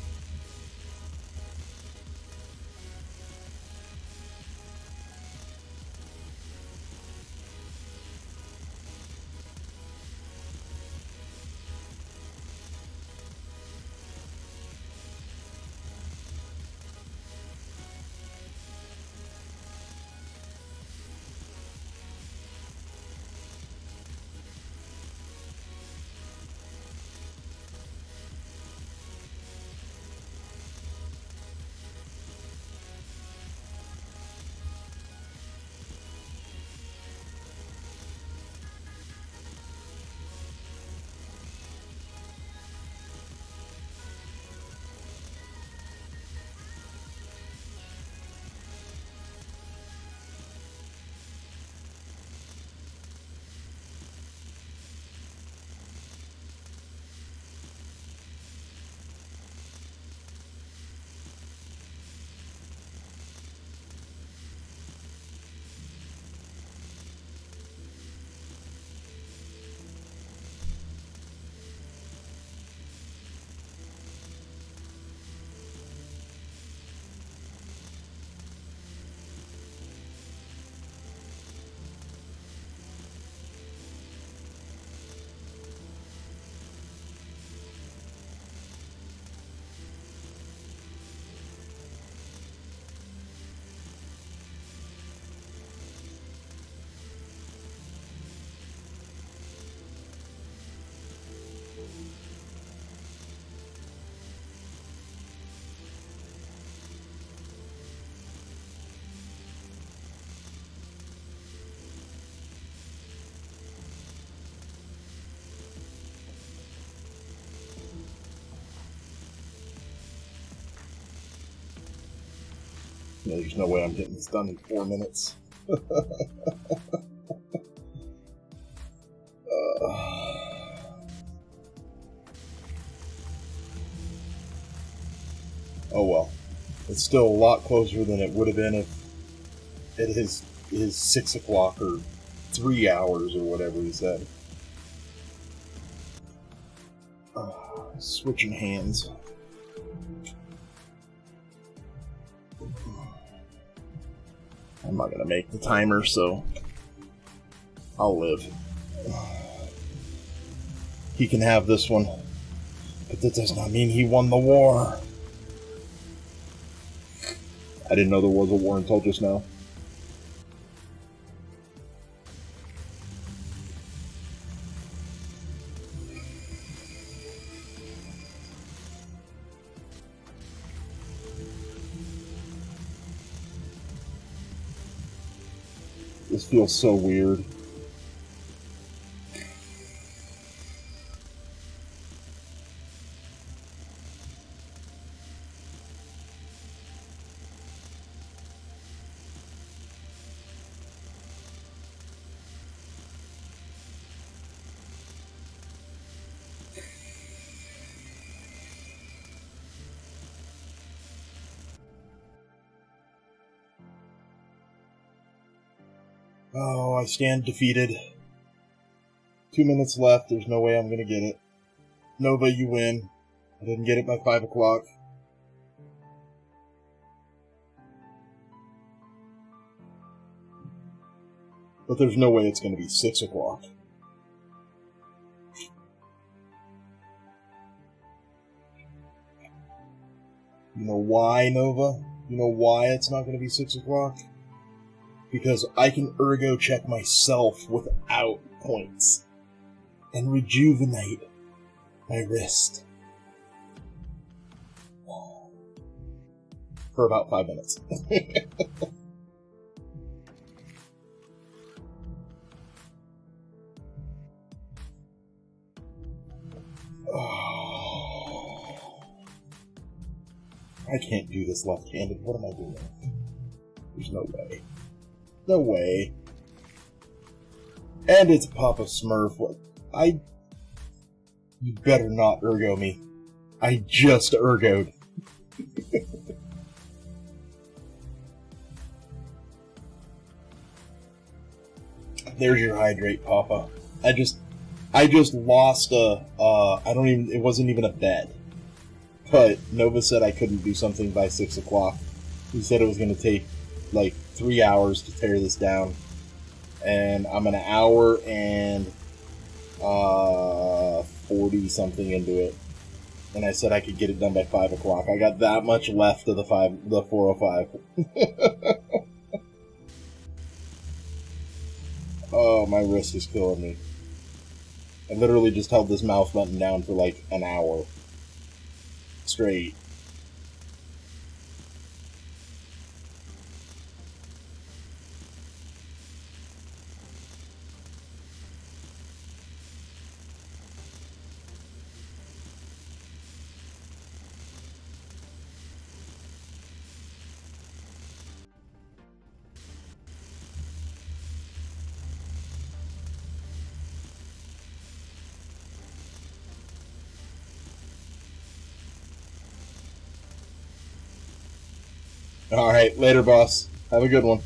There's no way I'm getting this done in 4 minutes. Oh well. It's still a lot closer than it would have been if it is 6 o'clock or 3 hours or whatever he said. Switching hands. I'm not gonna make the timer, so I'll live. He can have this one, but that does not mean he won the war. I didn't know there was a war until just now. This feels so weird. Oh, I stand defeated. 2 minutes left. There's no way I'm gonna get it. Nova, you win. I didn't get it by 5 o'clock. But there's no way it's gonna be 6 o'clock. You know why, Nova? You know why it's not gonna be 6 o'clock? Because I can ergo check myself without points and rejuvenate my wrist for about 5 minutes. I can't do this left-handed. What am I doing? There's no way. No way. And it's Papasmurf. You better not ergo me. I just ergoed. There's your hydrate, Papa. I just lost it wasn't even a bet. But Nova said I couldn't do something by 6 o'clock. He said it was going to take like 3 hours to tear this down. And I'm an hour and 40 something into it. And I said I could get it done by 5 o'clock. I got that much left of the 405. Oh, my wrist is killing me. I literally just held this mouse button down for like an hour straight. Alright, later, boss. Have a good one.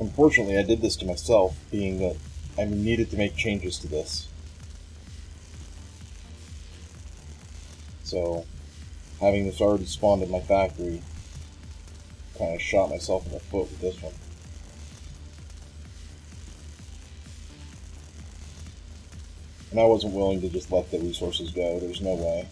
Unfortunately, I did this to myself, being that I needed to make changes to this. So, having this already spawned in my factory, kind of shot myself in the foot with this one. And I wasn't willing to just let the resources go. There's no way.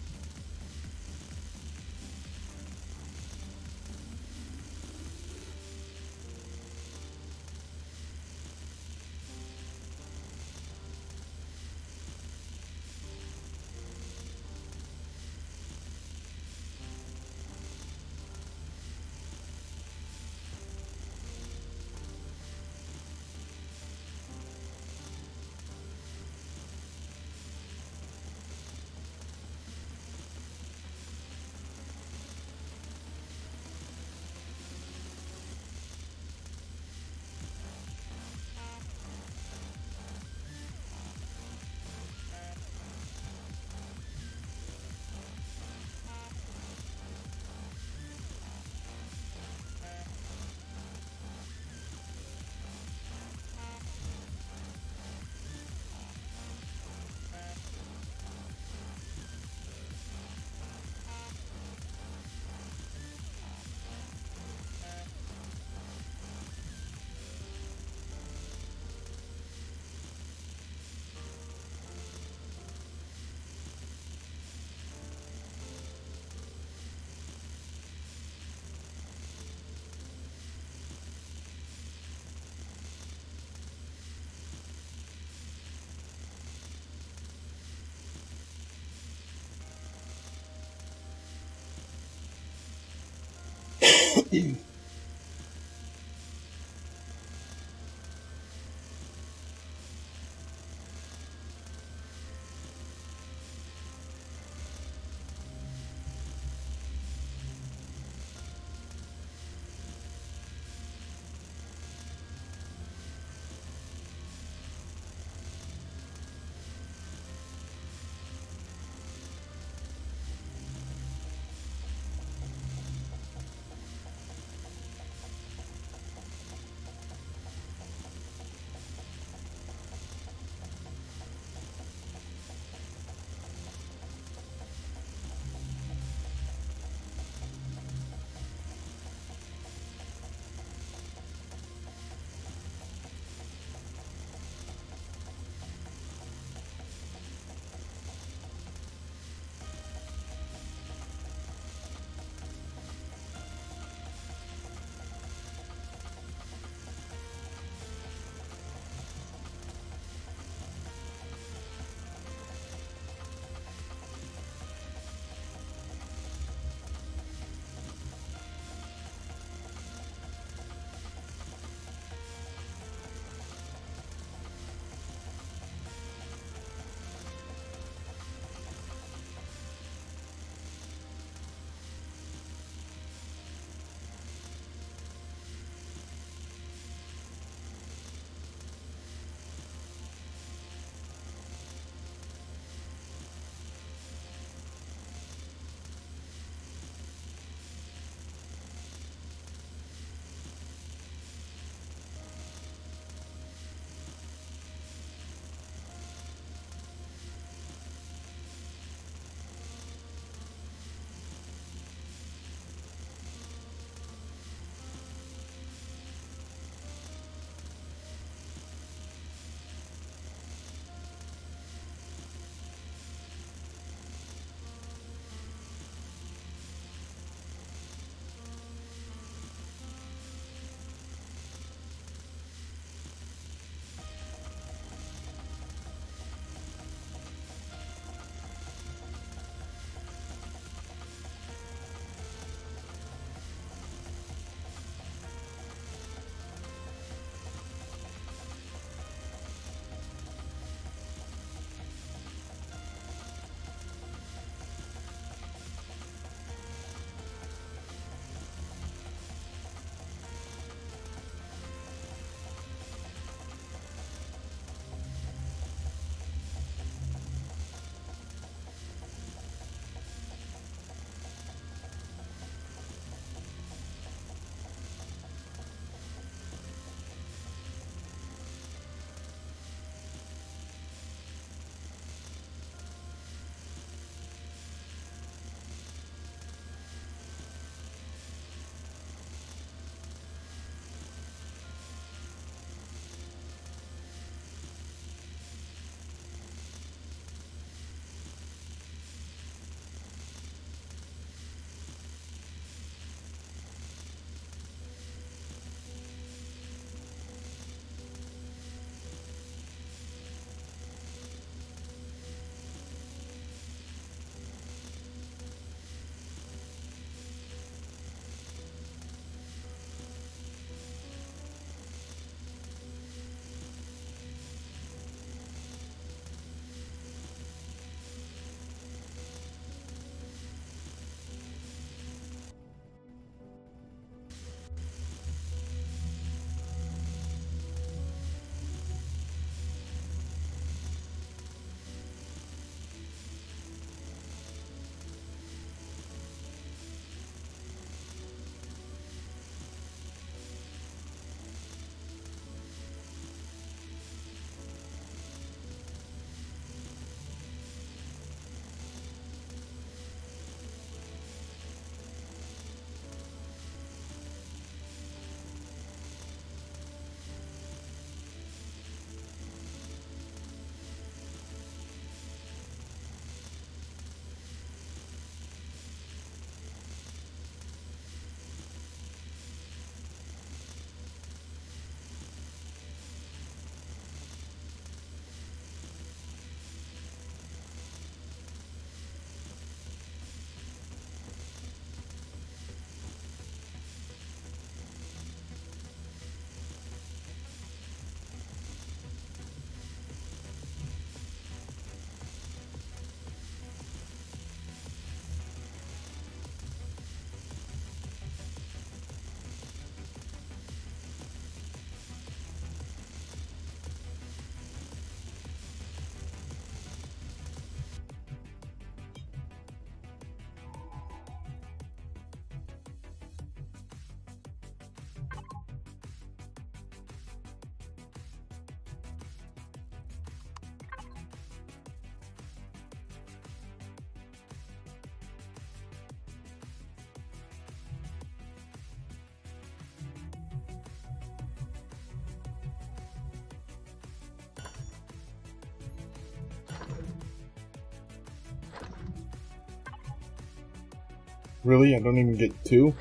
Really? I don't even get 2?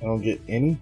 I don't get any?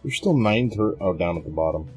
There's still 9 oh, down at the bottom.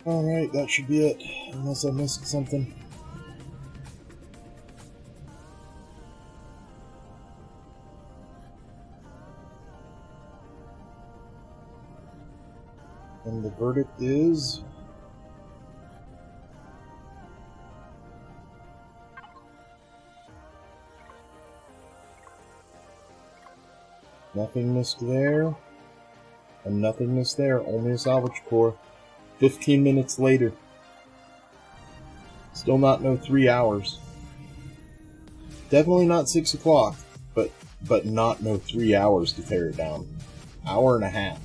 Alright, that should be it. Unless I missed something. And the verdict is... nothing missed there. And nothing missed there. Only a salvage core. 15 minutes later. Still not no 3 hours. Definitely not 6 o'clock. But not no 3 hours to tear it down. Hour and a half.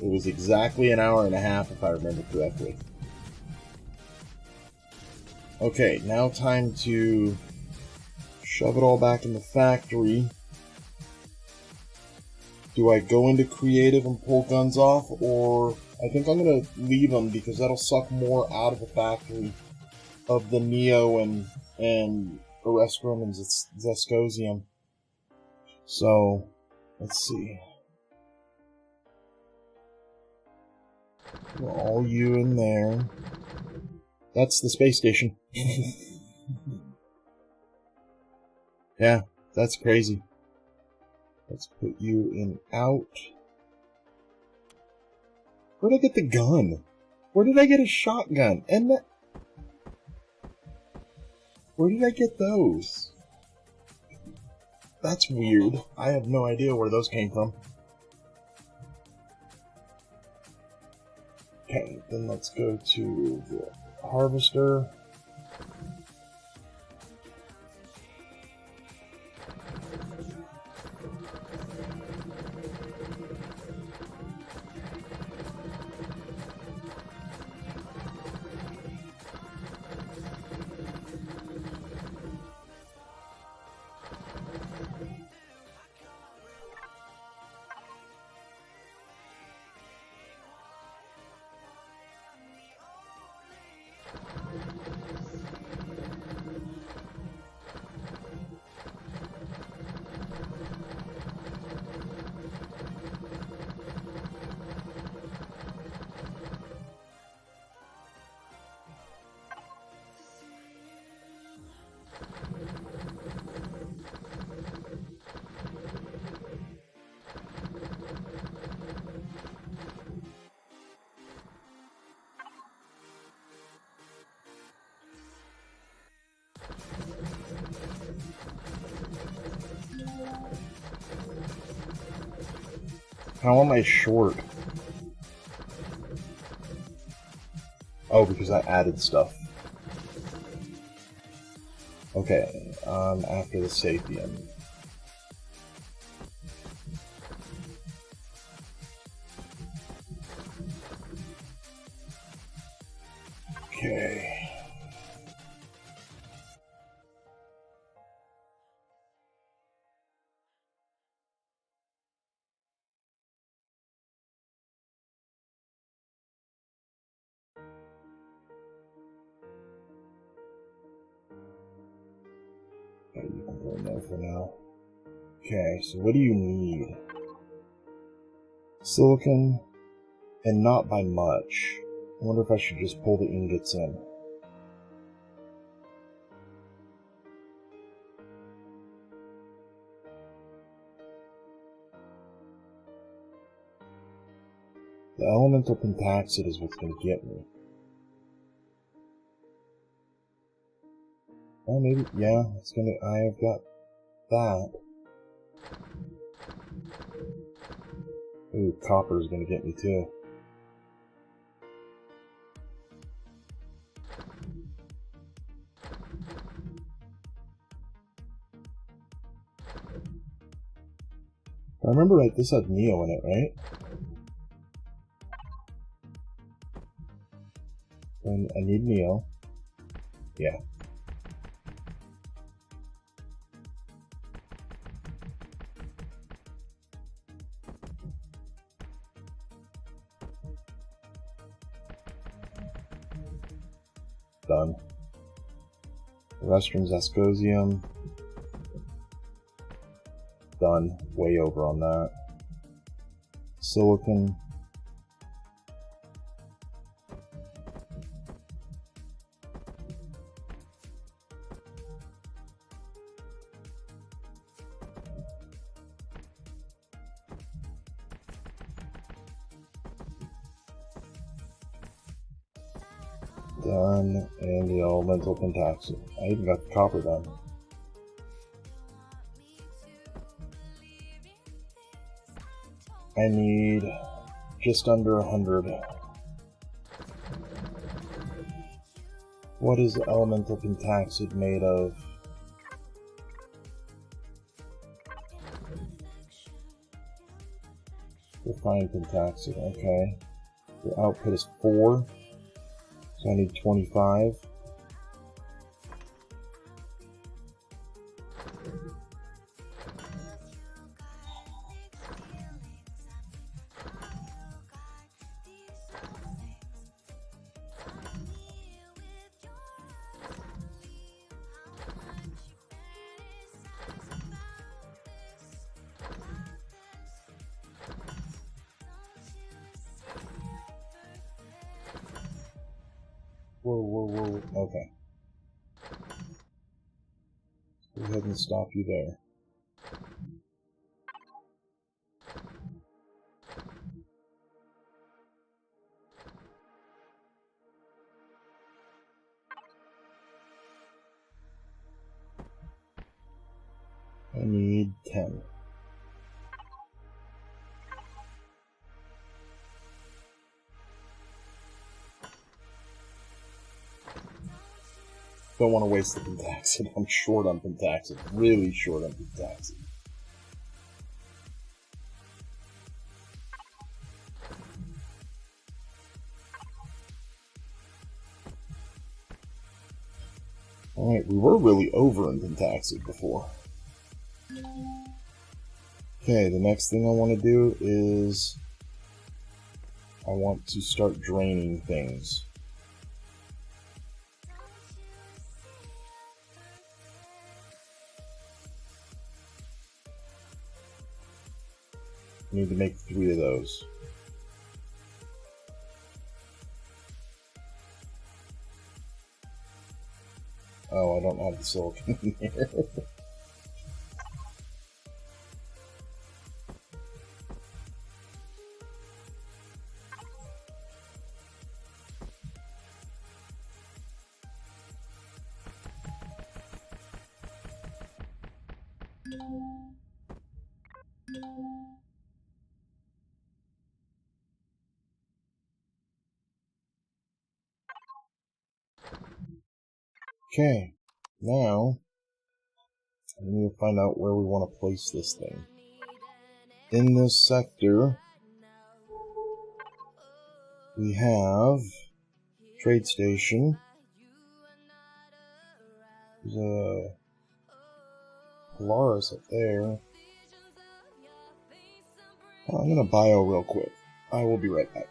It was exactly an hour and a half if I remember correctly. Okay, now time to shove it all back in the factory. Do I go into creative and pull guns off, or I think I'm going to leave them because that'll suck more out of the factory of the Neo and Erestrum and Zescosium. So, let's see. Put all you in there. That's the space station. Yeah, that's crazy. Let's put you in out. Where'd I get the gun? Where did I get a shotgun? And that... where did I get those? That's weird. I have no idea where those came from. Okay, then let's go to the harvester. How am I short? Oh, because I added stuff. Okay, after the Sapien. Okay. You can go in there for now. Okay, so what do you need? Silicon, and not by much. I wonder if I should just pull the ingots in. The elemental pentaxid is what's going to get me. Oh, maybe, yeah, it's gonna, I've got that. Ooh, copper is gonna get me too. If I remember right, this had Neo in it, right? And I need Neo. Yeah. Done. Western Zescosium. Done. Way over on that. Silicon. Done, and the elemental pentaxid. I even got the copper done. I need just under 100. What is the elemental pentaxid made of? Refined pentaxid, okay. The output is 4, so I need 25. Whoa. Okay. Go ahead and stop you there. I need 10. Don't want to waste the pentaxid. I'm short on pentaxid. Really short on pentaxid. Alright, we were really over in pentaxid before. Okay, the next thing I want to do is I want to start draining things. I need to make 3 of those. Oh, I don't have the silicon in here. Okay, now I need to find out where we want to place this thing. In this sector, we have trade station. There's a Polaris up there. Oh, I'm gonna bio real quick. I will be right back.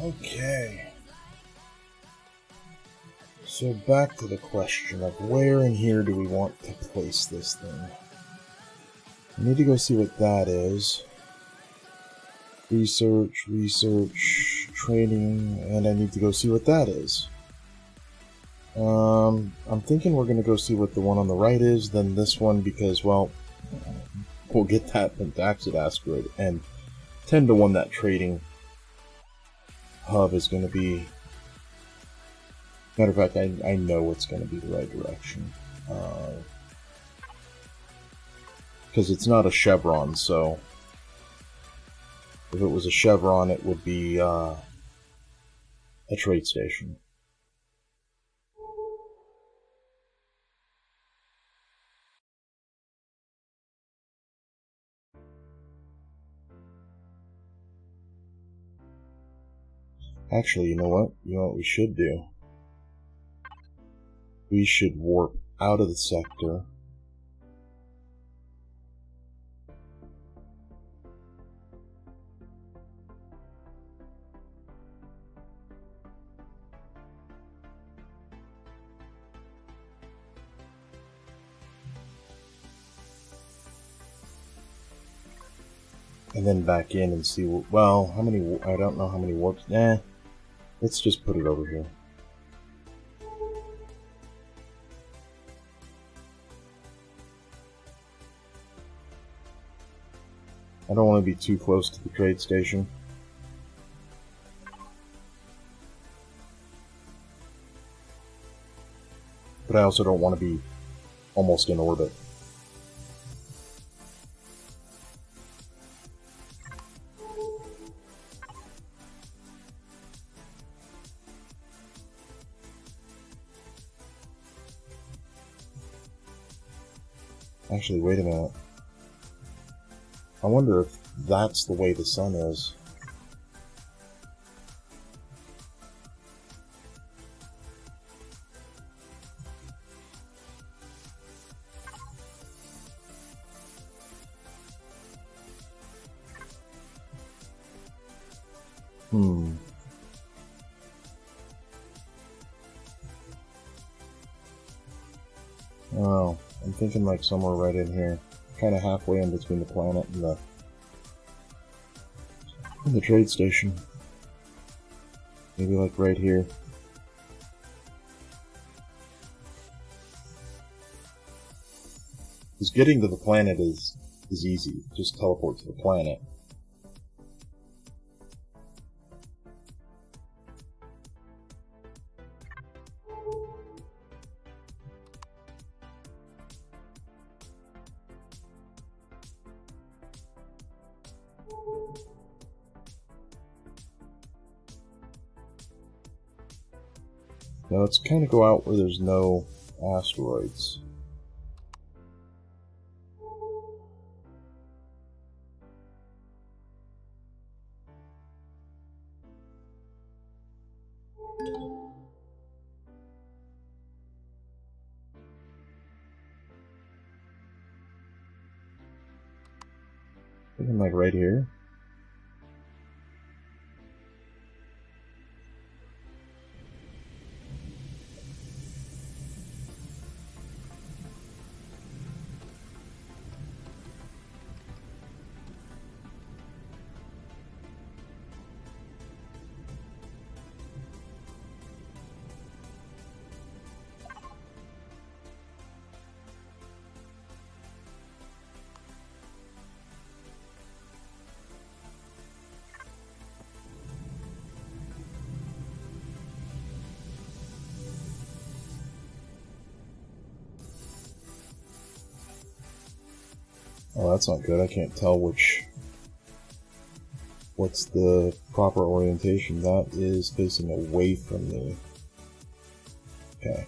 Okay. So back to the question of where in here do we want to place this thing? I need to go see what that is. Research, training, and I need to go see what that is. I'm thinking we're going to go see what the one on the right is, then this one, because, well, we'll get that from CaptJacSparo, and 10 to 1 that trading hub is going to be... Matter of fact, I know it's going to be the right direction. Because it's not a chevron, so... If it was a chevron, it would be a trade station. Actually, you know what? You know what we should do? We should warp out of the sector. And then back in and see, well, how many, I don't know how many warps, let's just put it over here. I don't want to be too close to the trade station. But I also don't want to be almost in orbit. Actually, wait a minute. I wonder if that's the way the sun is. Oh, I'm thinking like somewhere right in here. Kind of halfway in between the planet and the trade station. Maybe like right here. Because getting to the planet is easy. Just teleport to the planet. Now let's kind of go out where there's no asteroids. Thinking like right here. Oh, that's not good. I can't tell what's the proper orientation. That is facing away from me. Okay.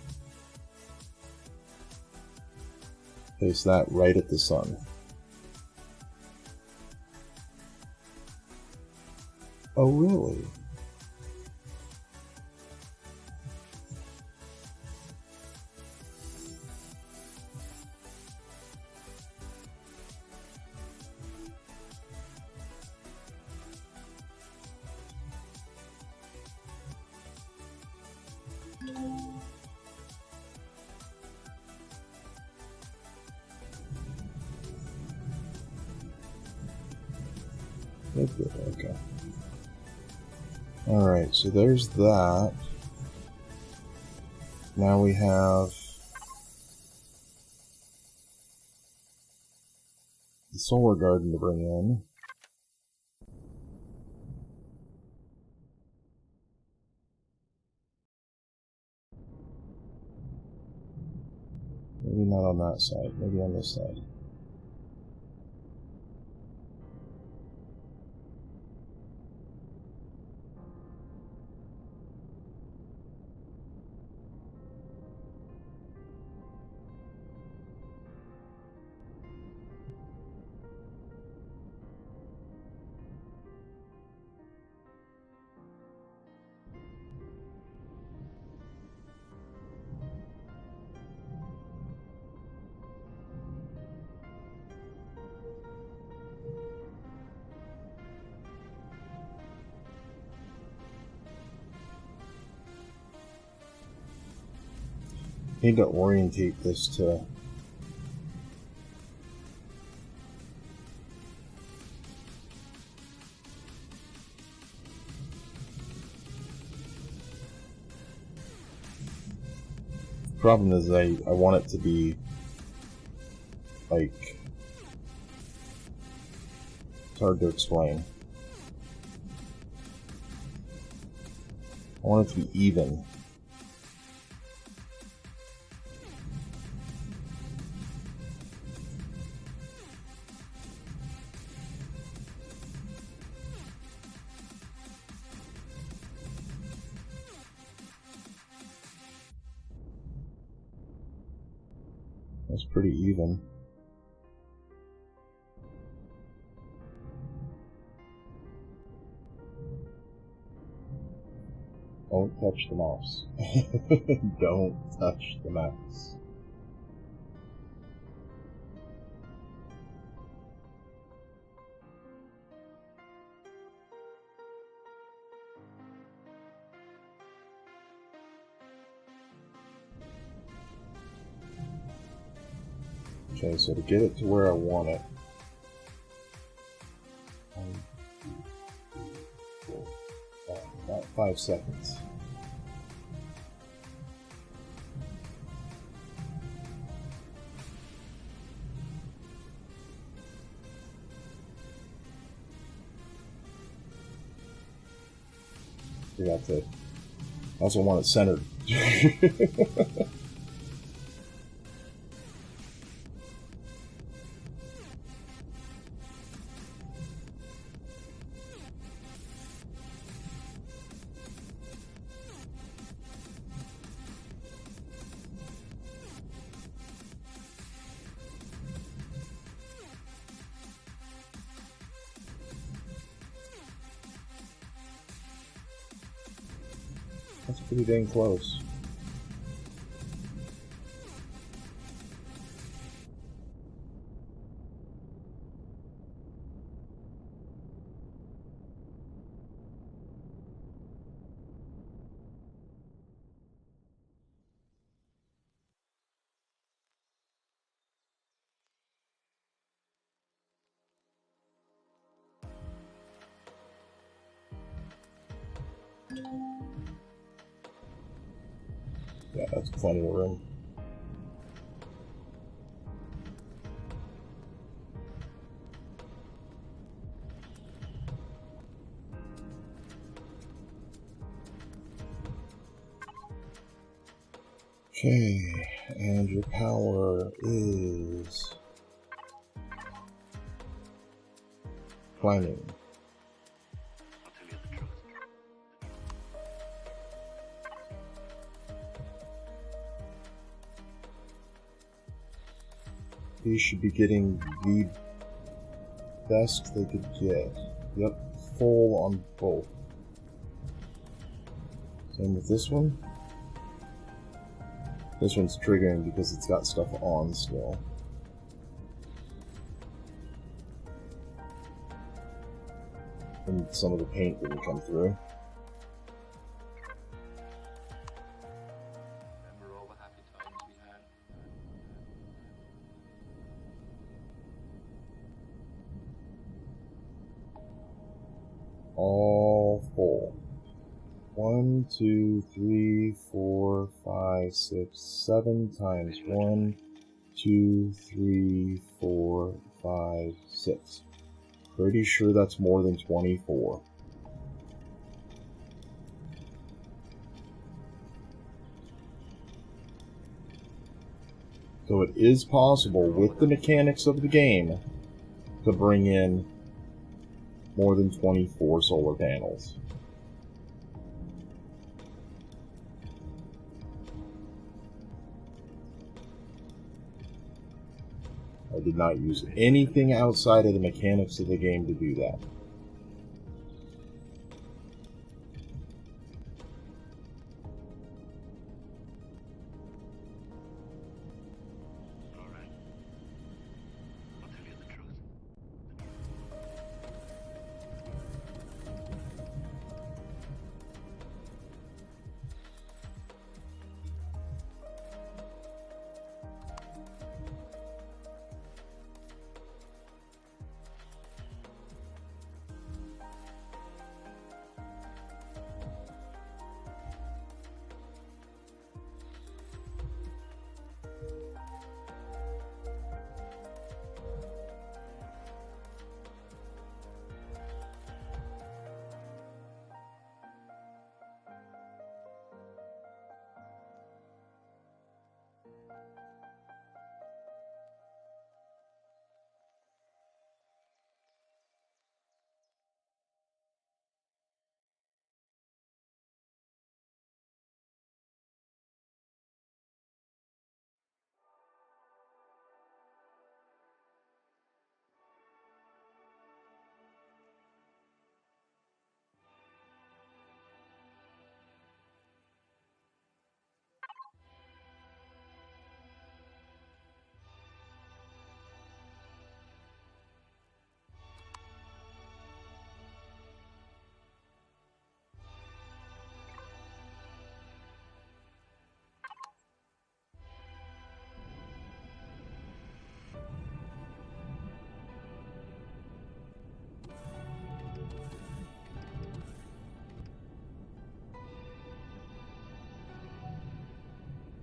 Place that right at the sun. Oh, really? Good, okay. Alright, so there's that. Now we have the solar garden to bring in. Maybe not on that side, maybe on this side. Need to orientate this to problem is I want it to be like, it's hard to explain. I want it to be even. That's pretty even. Don't touch the mouse. Don't touch the mouse. Okay, so to get it to where I want it, about 5 seconds. Forgot to. I also want it centered. That's pretty dang close. Yeah, that's plenty of room. Okay, and your power is climbing. I'll tell you the truth. These should be getting the best they could get. Yep, full on both. Same with this one. This one's triggering because it's got stuff on still. And some of the paint didn't come through. Remember all the happy times we had? all full. 1, 2, 3, 4, 5, 6, 7 times 1, 2, 3, 4, 5, 6. Pretty sure that's more than 24. So it is possible, with the mechanics of the game, to bring in more than 24 solar panels. I did not use anything outside of the mechanics of the game to do that. Alright. I'll tell you the truth.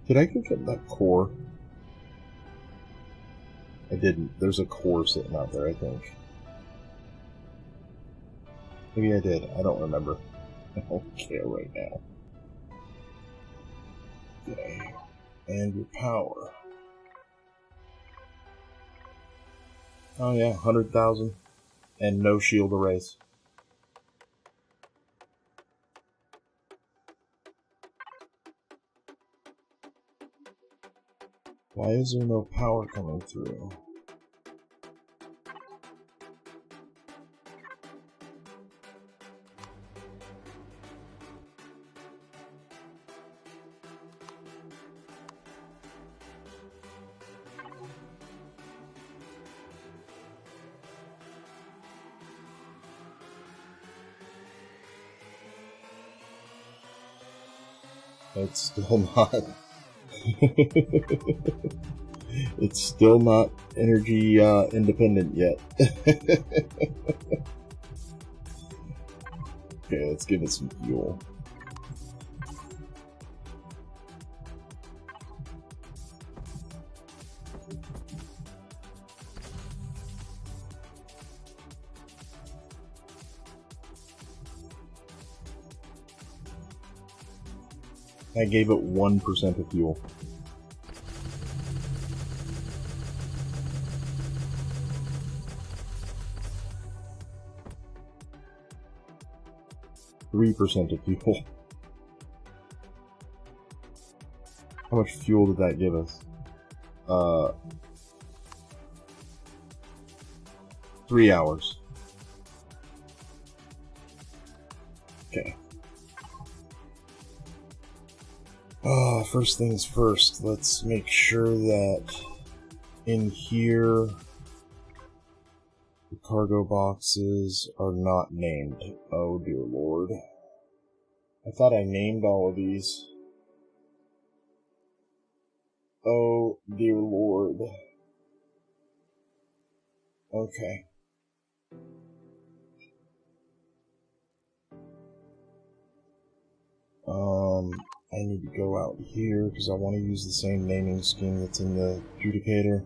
Did I go get that core? I didn't. There's a core sitting out there, I think. Maybe I did. I don't remember. I don't care right now. Okay. And your power. Oh yeah, 100,000. And no shield erase. Why is there no power coming through? It's still not. It's still not energy independent yet. Okay, let's give it some fuel. I gave it 1% of fuel. %3 of fuel. How much fuel did that give us? 3 hours. Okay. First things first, let's make sure that in here the cargo boxes are not named. Oh dear lord. I thought I named all of these. Oh dear lord. Okay. I need to go out here because I want to use the same naming scheme that's in the adjudicator.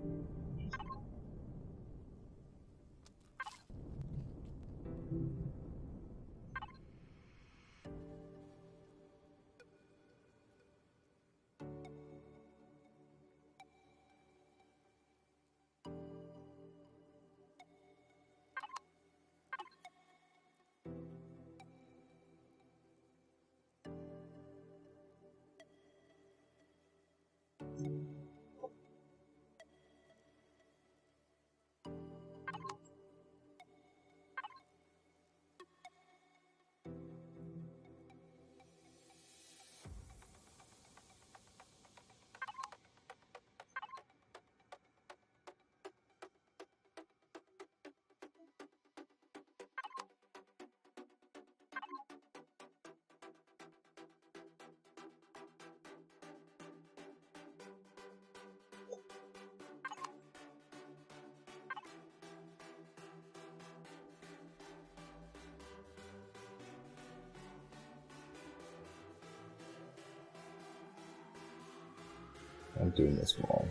I'm doing this wrong.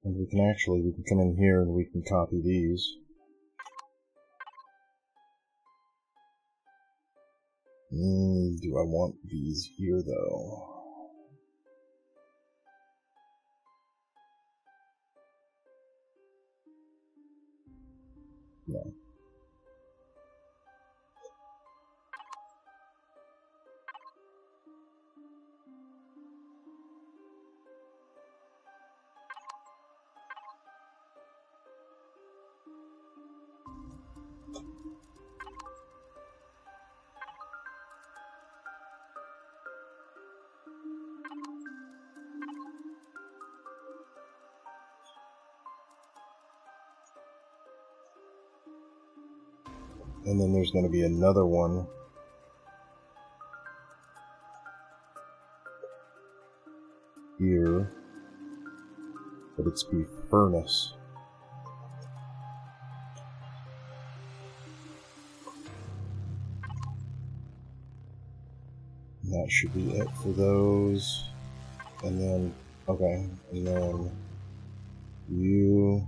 And we can come in here and we can copy these. Do I want these here though? No. And then there's going to be another one here, but it's be furnace. And that should be it for those. And then, okay, and then you.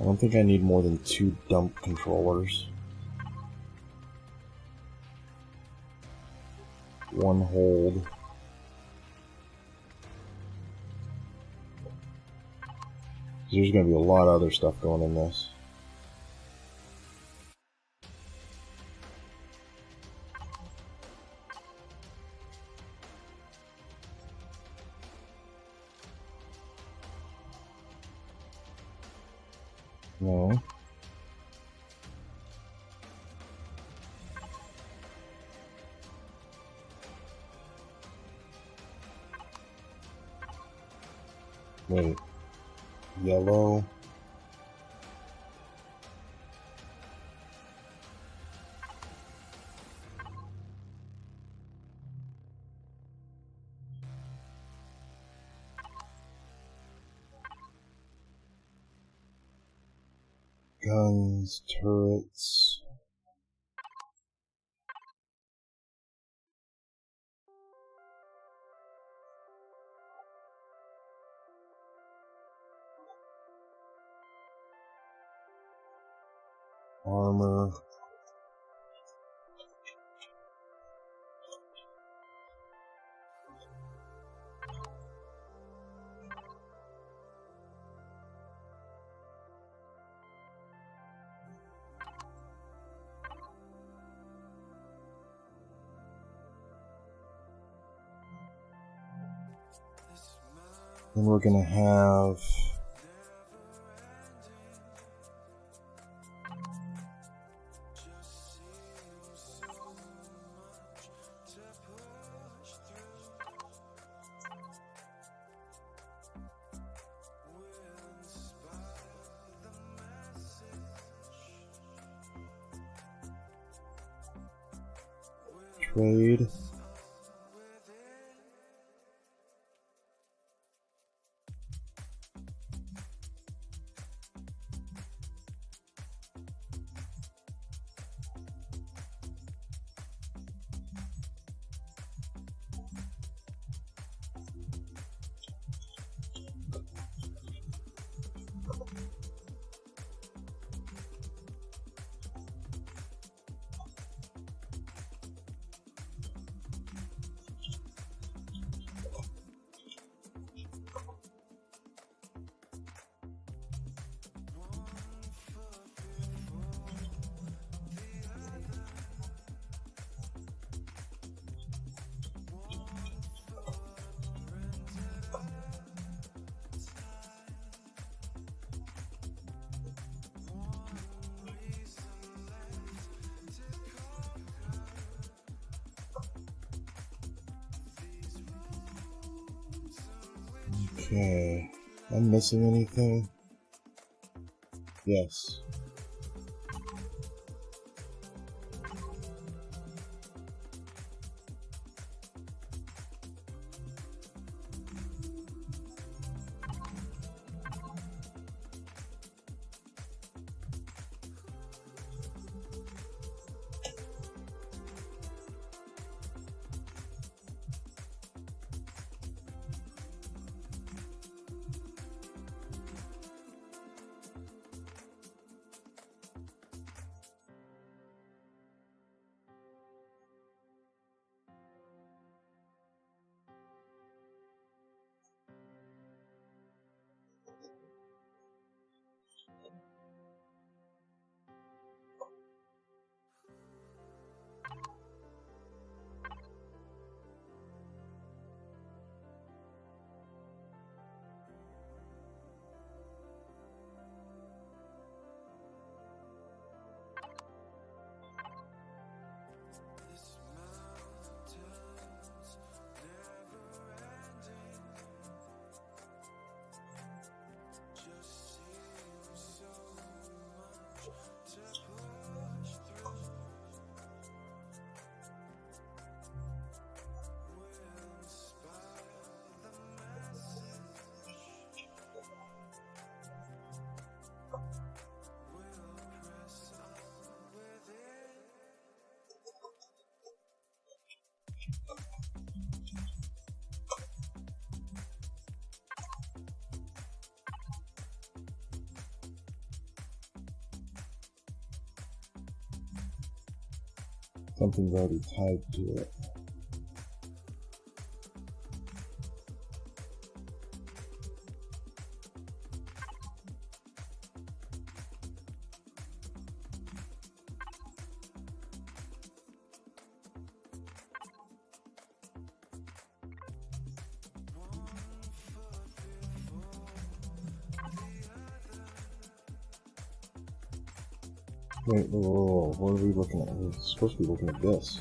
I don't think I need more than 2 dump controllers. 1 hold. There's going to be a lot of other stuff going in this. No. Wait. Yellow. Guns, turrets. Armor. Then we're gonna have trade. Okay. I'm missing anything? Yes. Something's already tied to it. Wait, whoa, what are we looking at? We're supposed to be looking at this.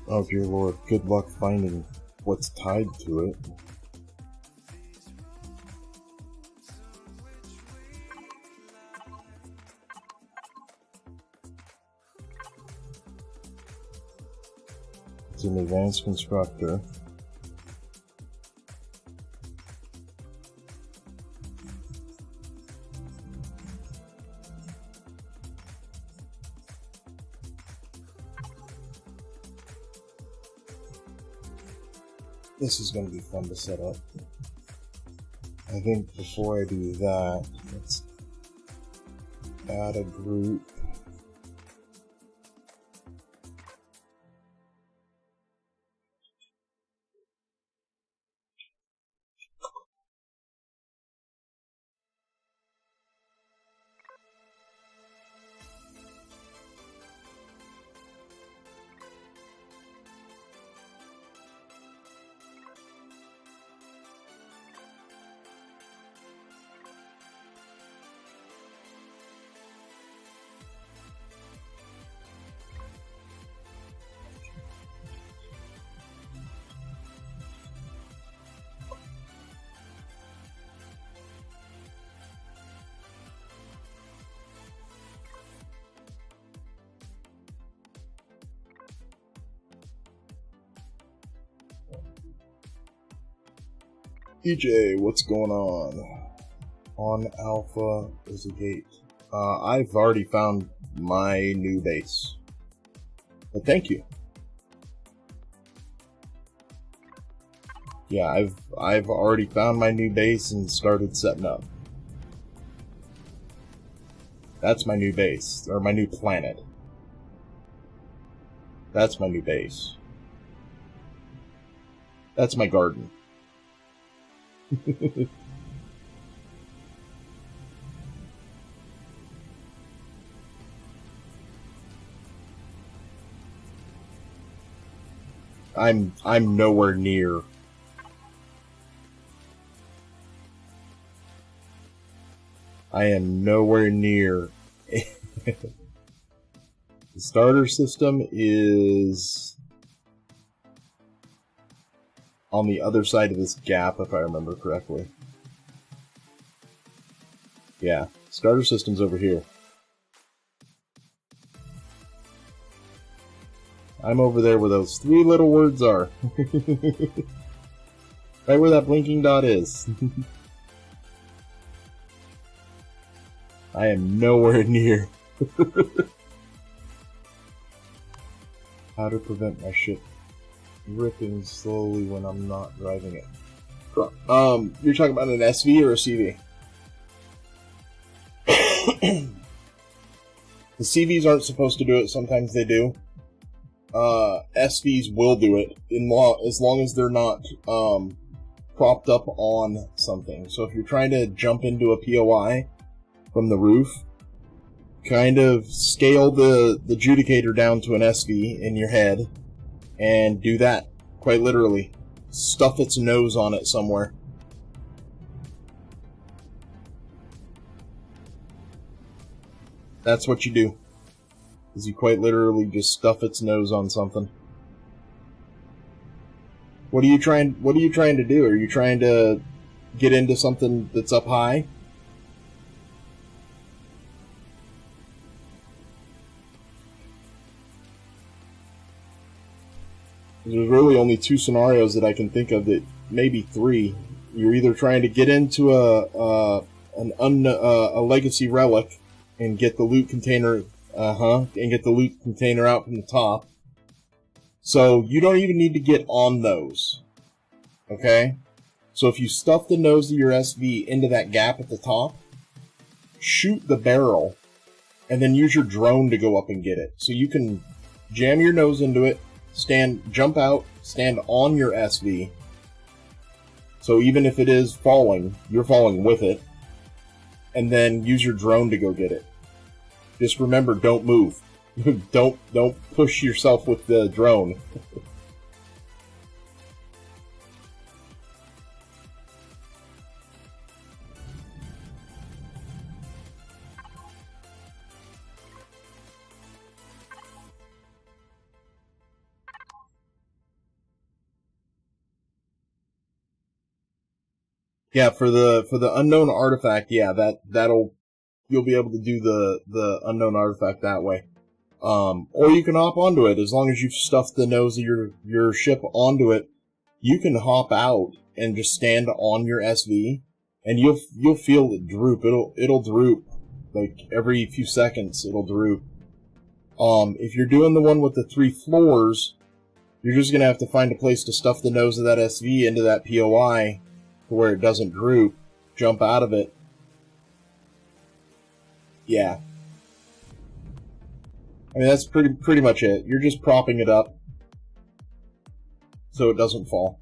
Oh dear lord, good luck finding what's tied to it. It's an advanced constructor. This is going to be fun to set up. I think before I do that, let's add a group. DJ, what's going on? On Alpha is a gate. I've already found my new base. But thank you. Yeah, I've already found my new base and started setting up. That's my new base, or my new planet. That's my new base. That's my garden. I'm nowhere near. I am nowhere near. The starter system is on the other side of this gap, if I remember correctly. Yeah, starter system's over here. I'm over there where those three little words are. Right where that blinking dot is. I am nowhere near. How to prevent my ship ripping slowly when I'm not driving it. You're talking about an SV or a CV? The CVs aren't supposed to do it, sometimes they do. SVs will do it, as long as they're not propped up on something. So if you're trying to jump into a POI from the roof, kind of scale the judicator down to an SV in your head, and do that, quite literally. Stuff its nose on it somewhere. That's what you do. Is you quite literally just stuff its nose on something. What are you trying to do? Are you trying to get into something that's up high? There's really only two scenarios that I can think of, that maybe three. You're either trying to get into a legacy relic and get the loot container, and get the loot container out from the top. So you don't even need to get on those. Okay? So if you stuff the nose of your SV into that gap at the top, shoot the barrel, and then use your drone to go up and get it. So you can jam your nose into it, jump out, stand on your SV. So even if it is falling, you're falling with it. And then use your drone to go get it. Just remember, don't move. Don't push yourself with the drone. Yeah, for the unknown artifact, yeah, that'll you'll be able to do the unknown artifact that way. Or you can hop onto it as long as you've stuffed the nose of your ship onto it. You can hop out and just stand on your SV, and you'll feel it droop. It'll droop like every few seconds. It'll droop. If you're doing the one with the 3 floors, you're just gonna have to find a place to stuff the nose of that SV into that POI to where it doesn't droop. Jump out of it. Yeah. I mean, that's pretty much it. You're just propping it up so it doesn't fall.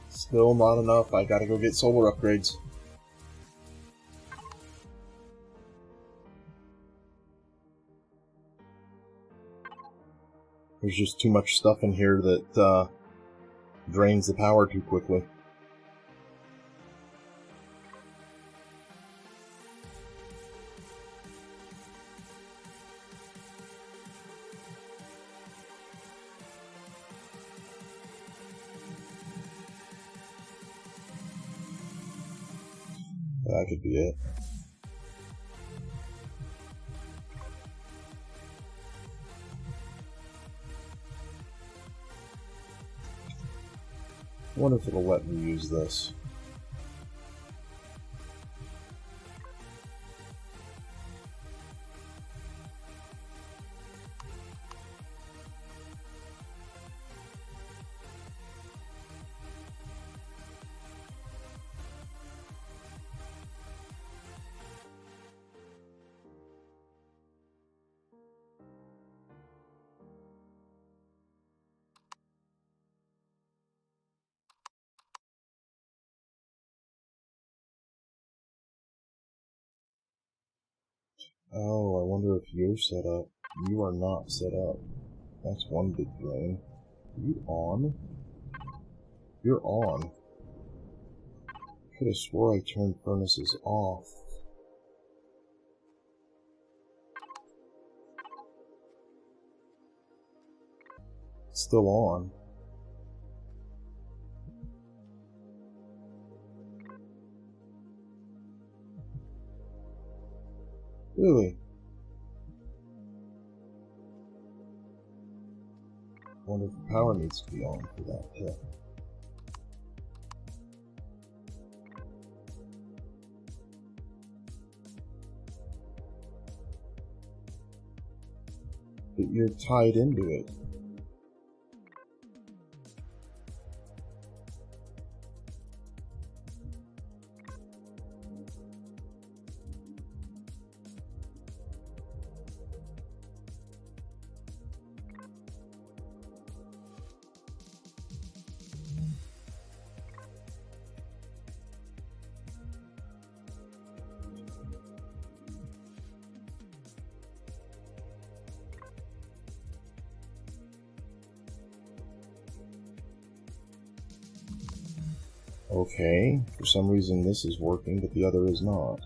Still not enough. I gotta go get solar upgrades. There's just too much stuff in here that drains the power too quickly. That could be it. I wonder if it'll let me use this. Oh, I wonder if you're set up. You are not set up. That's one big drain. Are you on? You're on. Could have swore I turned furnaces off. Still on. Really? Wonder if the power needs to be on for that too. But you're tied into it. Okay, for some reason this is working, but the other is not.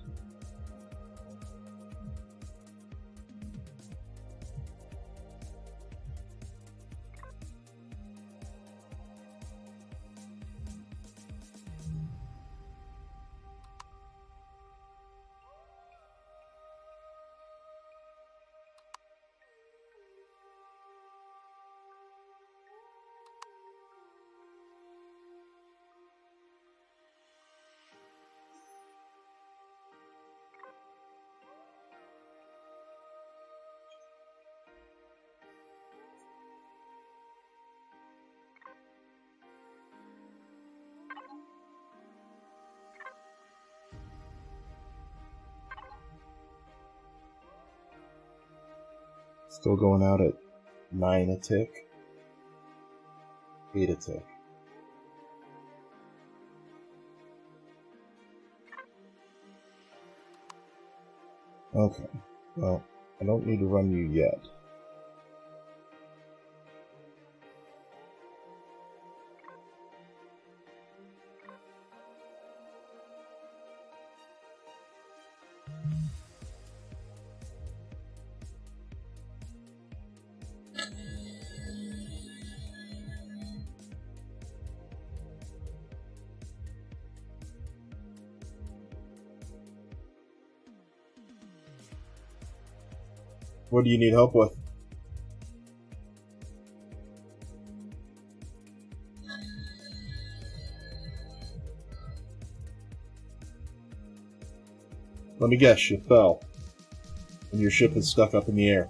Still going out at 9 a tick. 8 a tick. Okay, well, I don't need to run you yet. What do you need help with? Let me guess, you fell. And your ship is stuck up in the air.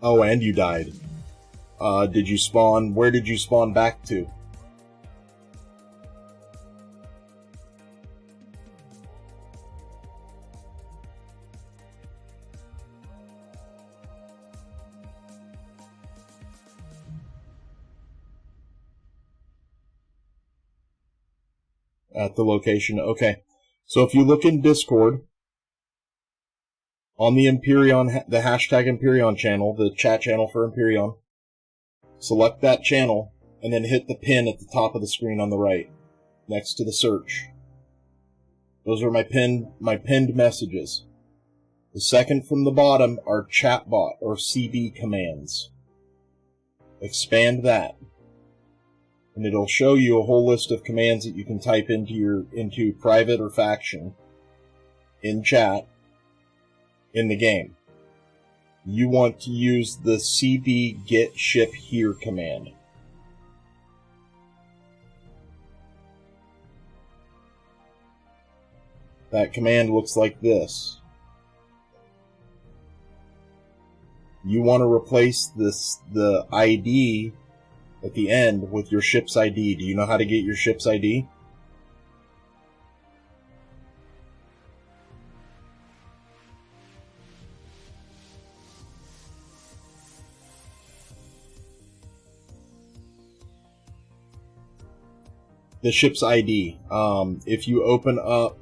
Oh, and you died. Did you spawn? Where did you spawn back to? At the location, okay. So if you look in Discord, on the Empyrion, the hashtag Empyrion channel, the chat channel for Empyrion, select that channel, and then hit the pin at the top of the screen on the right, next to the search. Those are my pinned messages. The second from the bottom are chatbot or CB commands. Expand that, and it'll show you a whole list of commands that you can type into private or faction in chat in the game. You want to use the CB get ship here command. That command looks like this. You want to replace the ID at the end with your ship's ID. Do you know how to get your ship's ID? the ship's ID. If you open up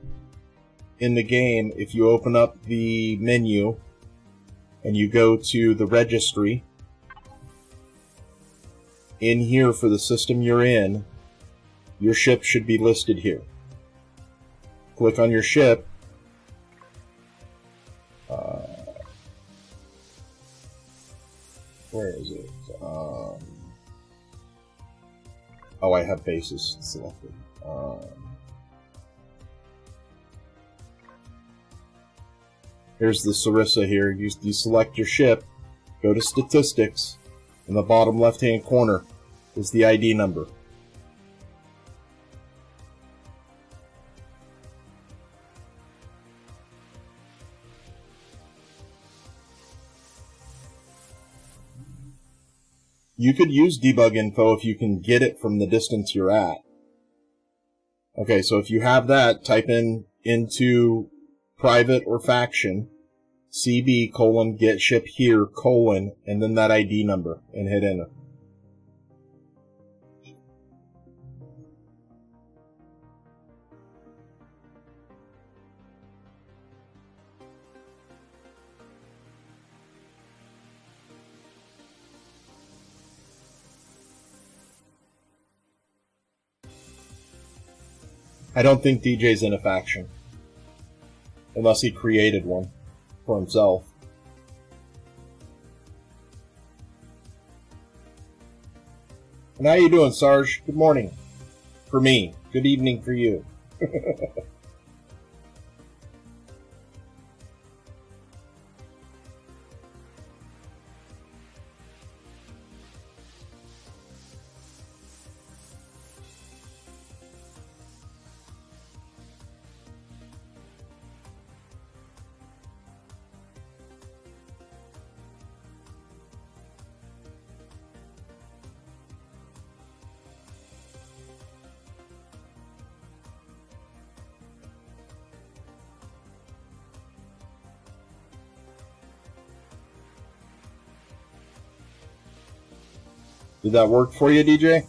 in the game, if you open up the menu and you go to the registry, in here for the system you're in, your ship should be listed here. Click on your ship. Where is it? Oh, I have bases selected. Here's the Sarissa here. You select your ship, go to statistics, in the bottom left-hand corner is the ID number. You could use debug info if you can get it from the distance you're at. Okay, so if you have that, type into private or faction, CB : get ship here : and then that ID number, and hit enter. I don't think DJ's in a faction. Unless he created one for himself. And how you doing, Sarge? Good morning. For me. Good evening for you. Did that work for you, DJ?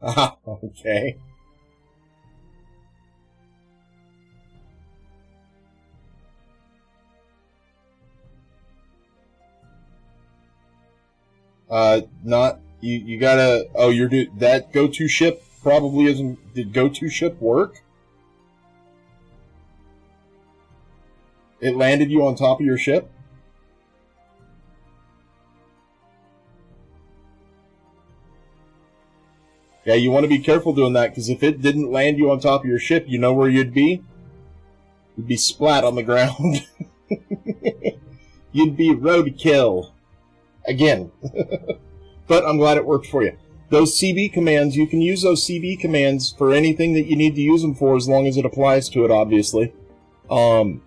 Ah, okay. Not, you gotta, oh, that go-to ship probably isn't, did go-to ship work? It landed you on top of your ship? Yeah, you want to be careful doing that, because if it didn't land you on top of your ship, you know where you'd be? You'd be splat on the ground. You'd be roadkill. Again. But I'm glad it worked for you. Those CB commands, you can use those CB commands for anything that you need to use them for, as long as it applies to it, obviously. But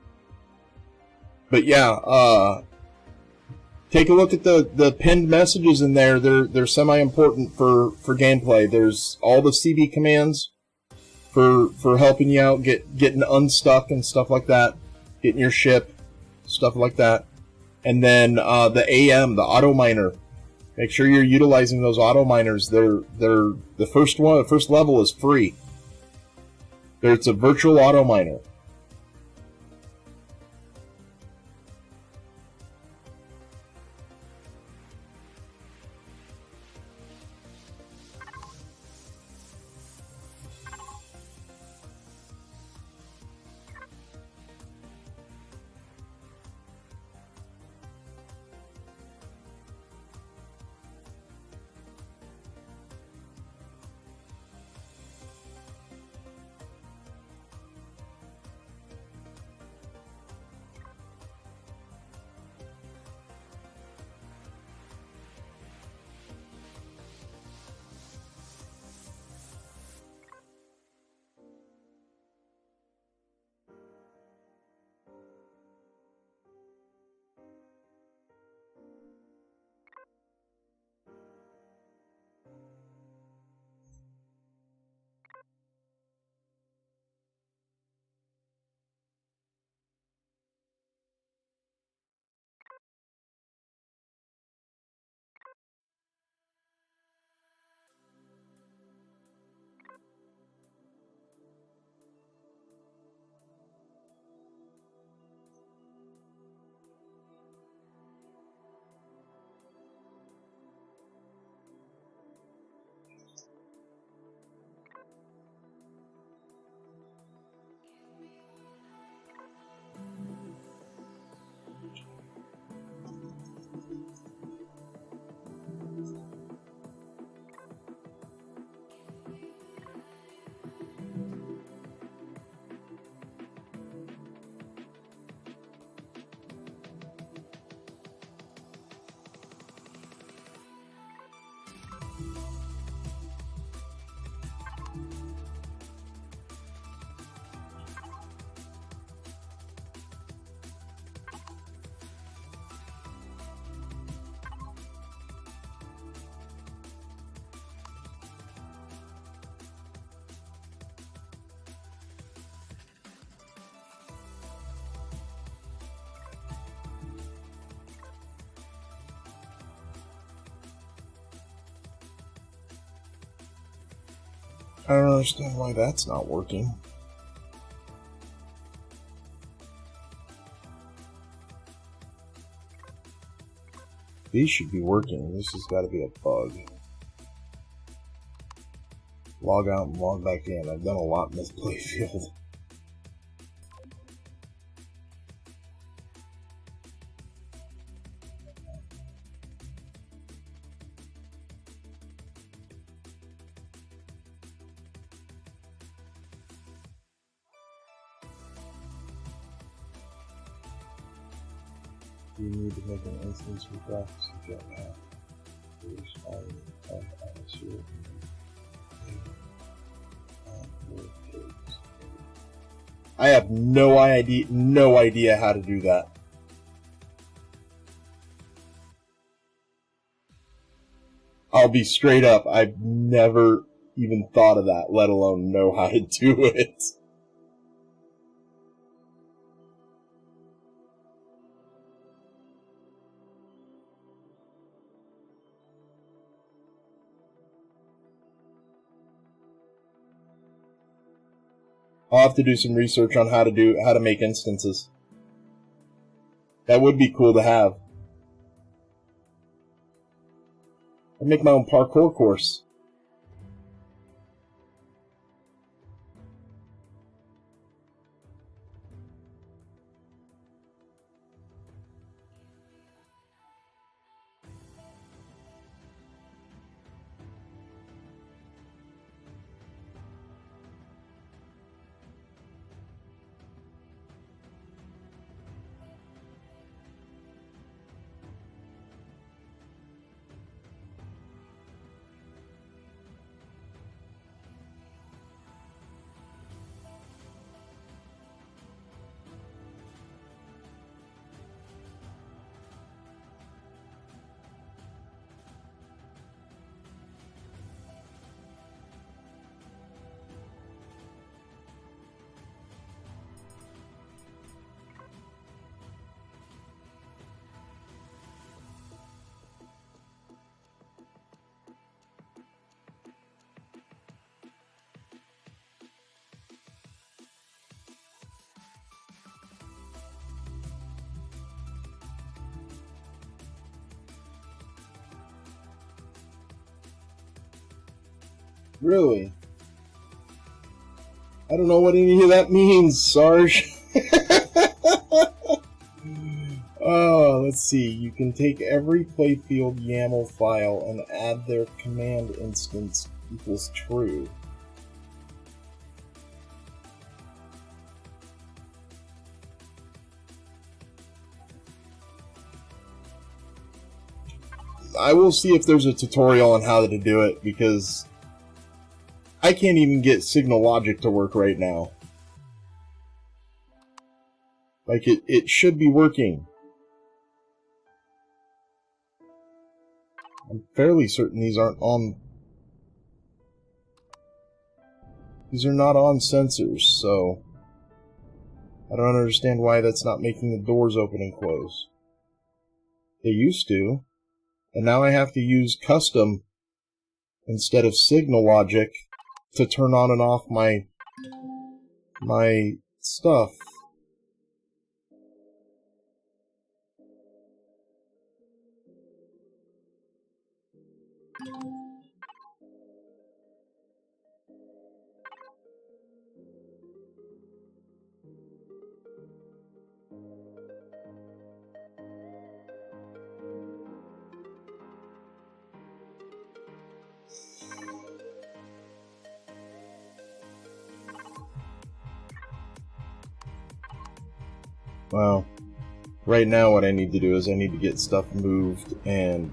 yeah, take a look at the pinned messages in there. They're semi-important for gameplay. There's all the CB commands for helping you out, getting unstuck and stuff like that, getting your ship, stuff like that. And then the AM, the auto miner. Make sure you're utilizing those auto miners. They're the first level is free. It's a virtual auto miner. I don't understand why that's not working. These should be working. This has got to be a bug. Log out and log back in. I've done a lot in this playfield. You need to make an instance with graphics to get that. I have no idea how to do that. I'll be straight up, I've never even thought of that, let alone know how to do it. I'll have to do some research on how to make instances. That would be cool to have. I'd make my own parkour course. Really? I don't know what any of that means, Sarge. Oh, let's see. You can take every playfield YAML file and add their command instance equals true. I will see if there's a tutorial on how to do it, because I can't even get Signal Logic to work right now. Like, it should be working. I'm fairly certain these aren't on... These are not on sensors, so... I don't understand why that's not making the doors open and close. They used to. And now I have to use custom instead of Signal Logic to turn on and off my stuff. Well, right now what I need to do is I need to get stuff moved and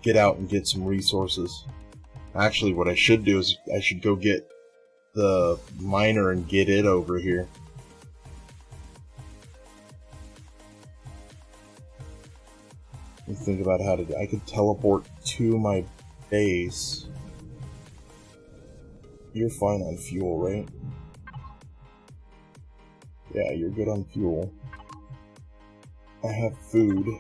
get out and get some resources. Actually, what I should do is I should go get the miner and get it over here. Let me think about how to do. I could teleport to my base. You're fine on fuel, right? Yeah, you're good on fuel. I have food.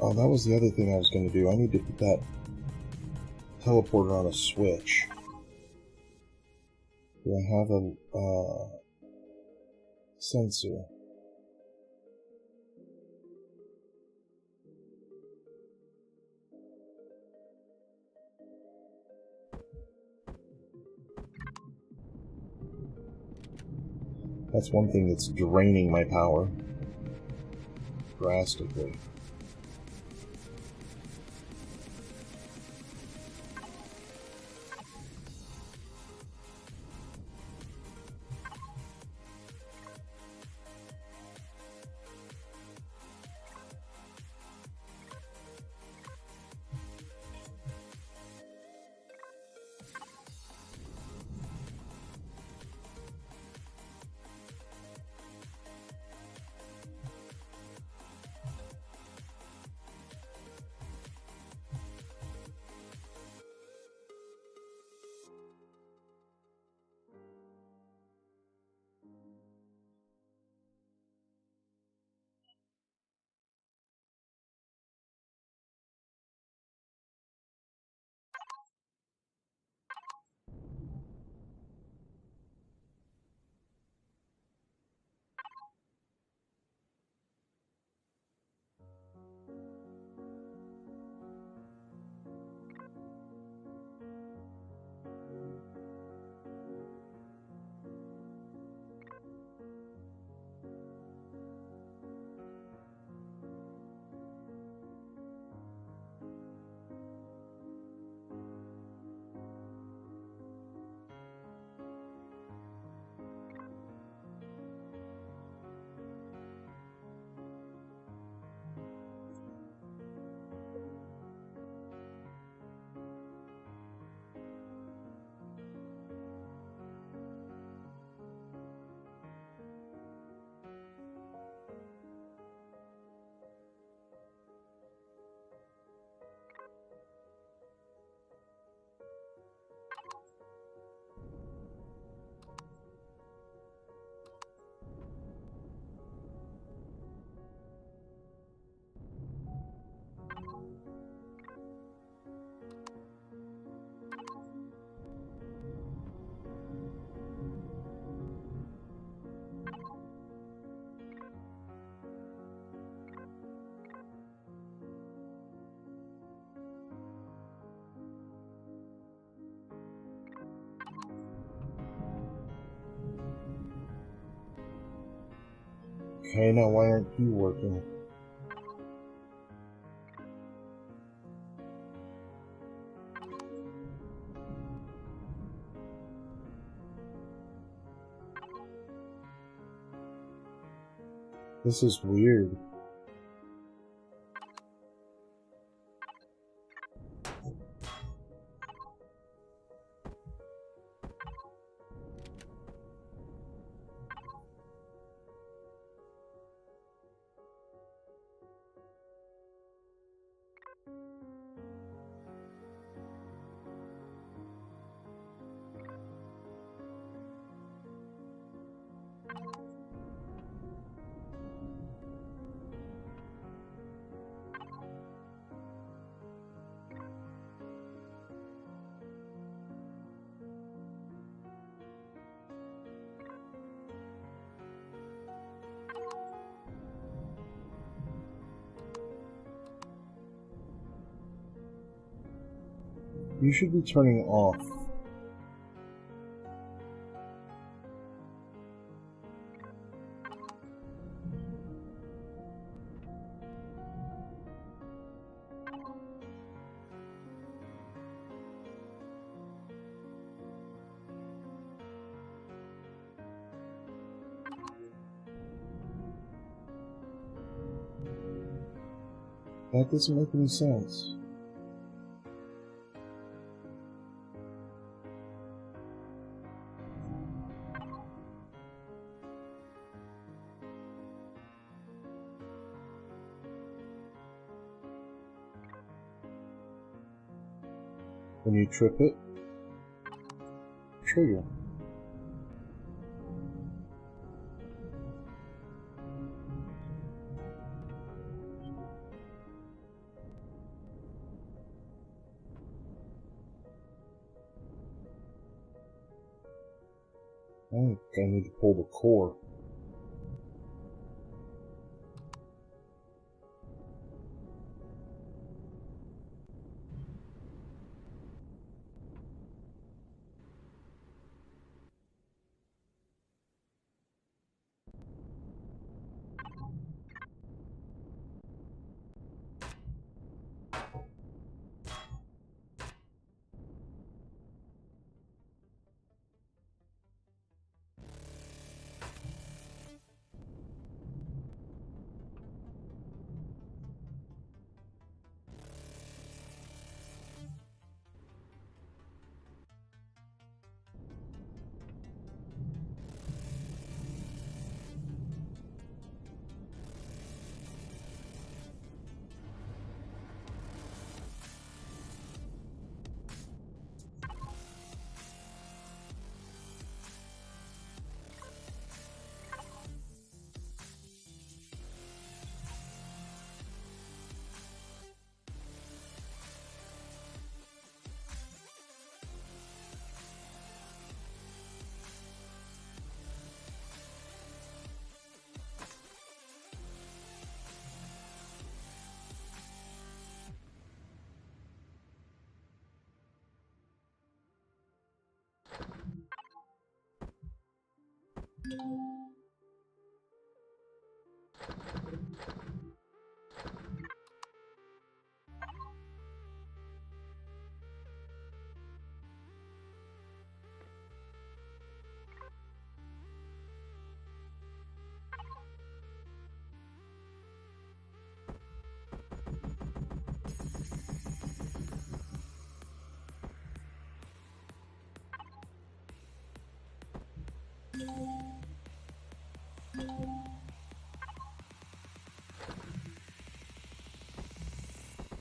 Oh, that was the other thing I was going to do. I need to put that teleporter on a switch. Do I have a sensor? That's one thing that's draining my power drastically. Okay, now why aren't you working? This is weird. You should be turning off. That doesn't make any sense. When you trip it, trigger. think I need to pull the core.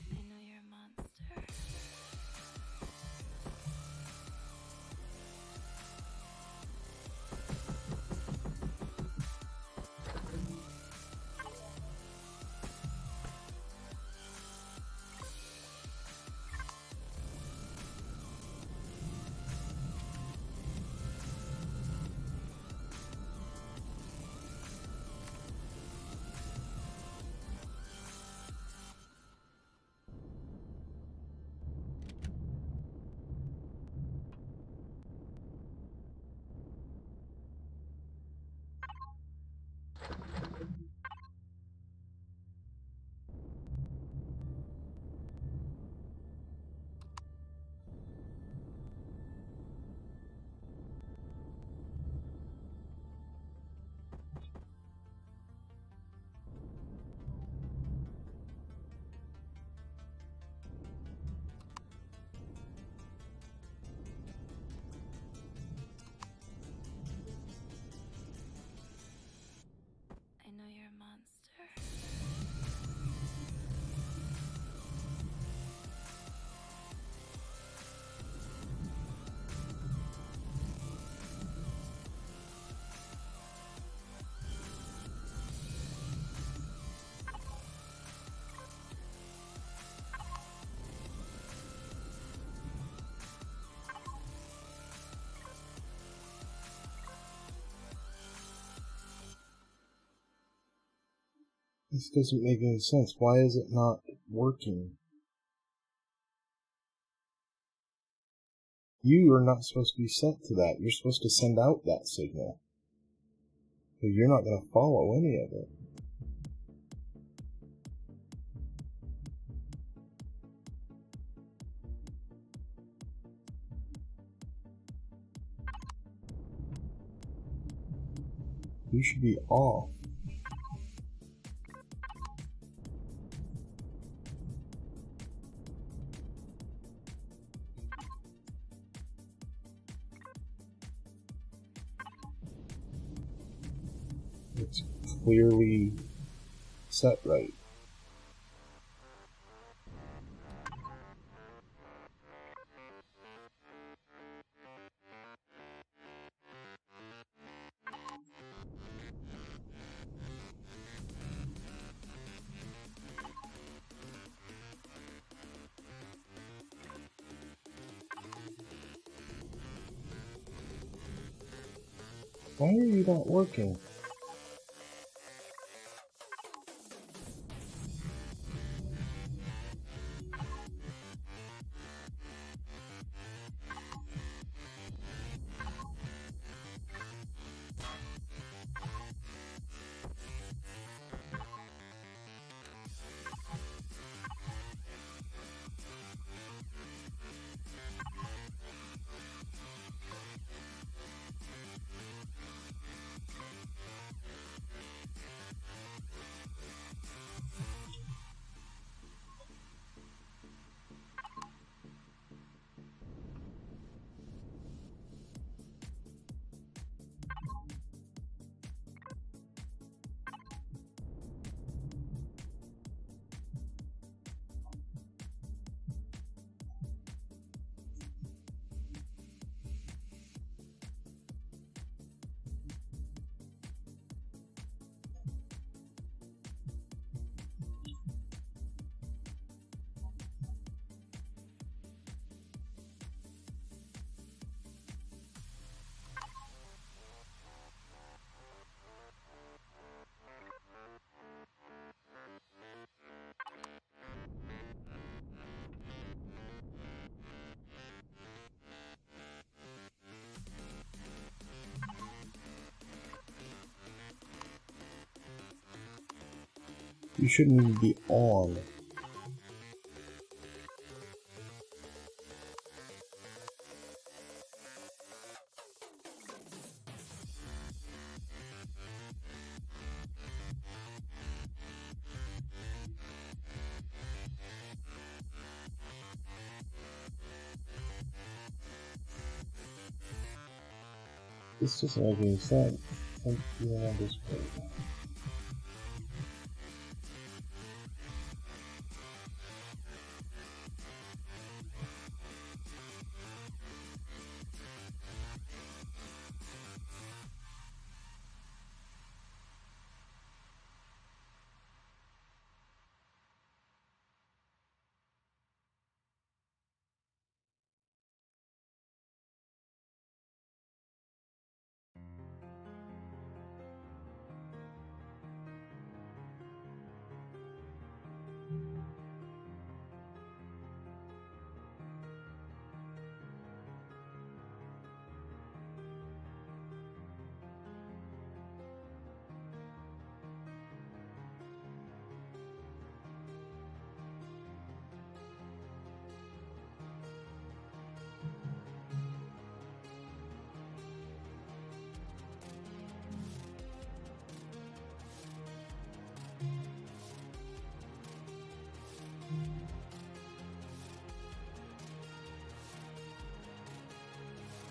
I know you're a monster. I know you're a monster. This doesn't make any sense. Why is it not working? You are not supposed to be set to that. You're supposed to send out that signal. So you're not going to follow any of it. You should be off. It's clearly set right. Why are you not working? You shouldn't even be on. This doesn't make any sense. Like, you know, this way.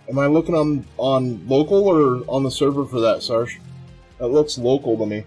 Am I looking on local or on the server for that, Sarge? That looks local to me.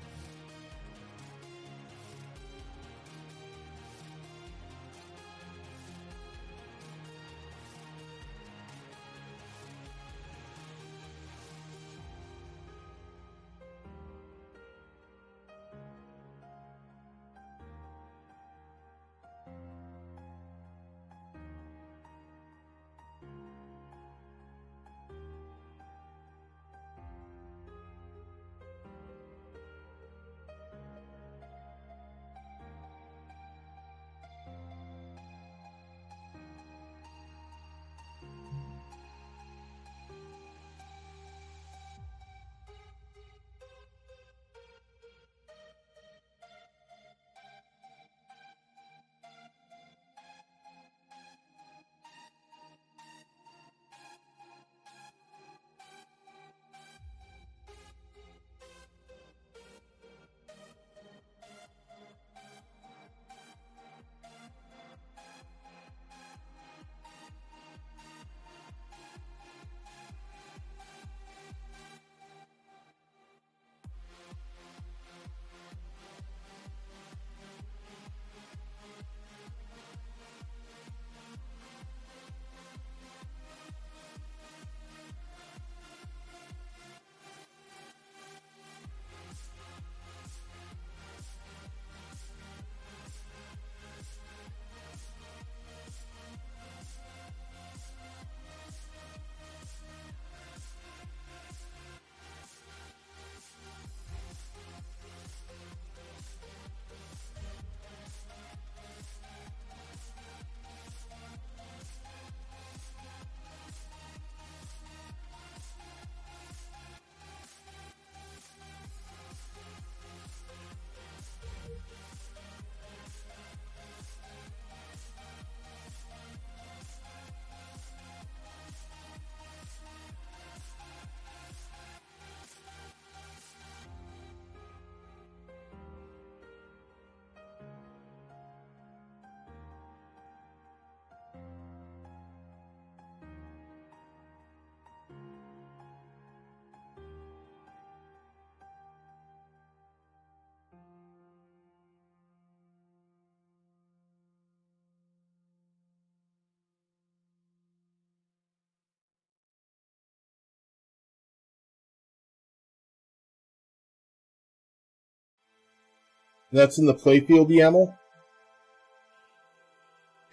That's in the playfield YAML.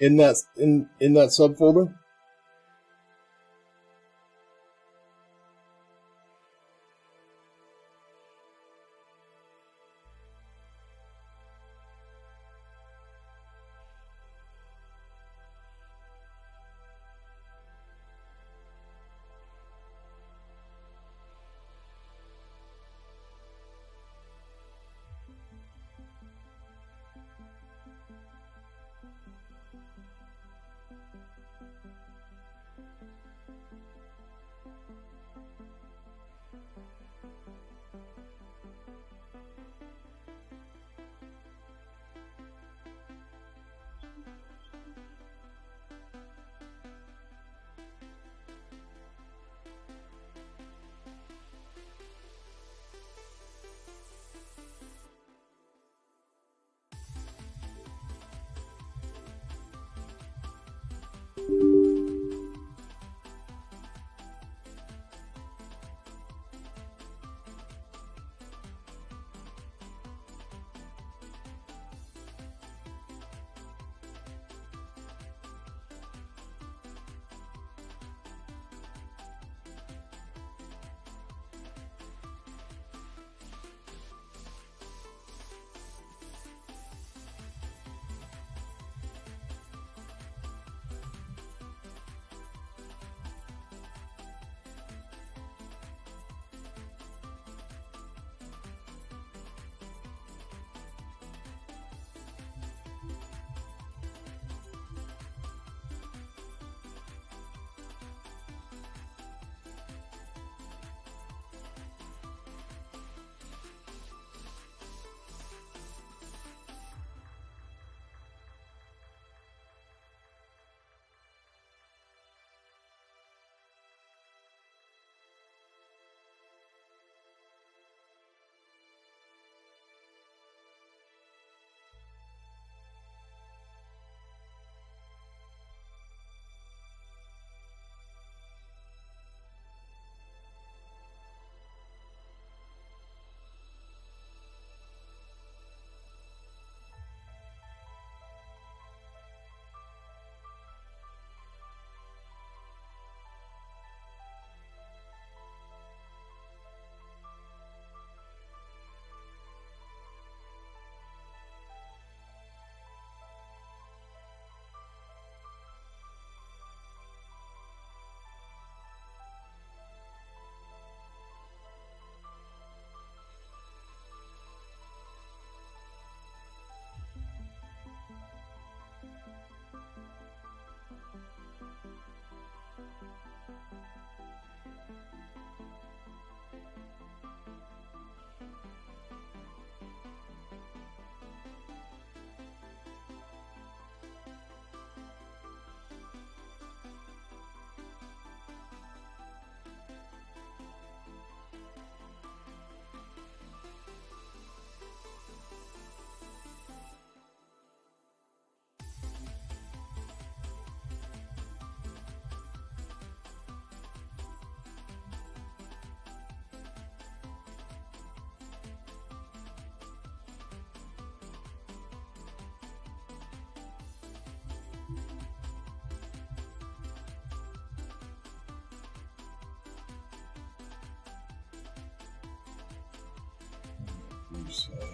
In that subfolder. So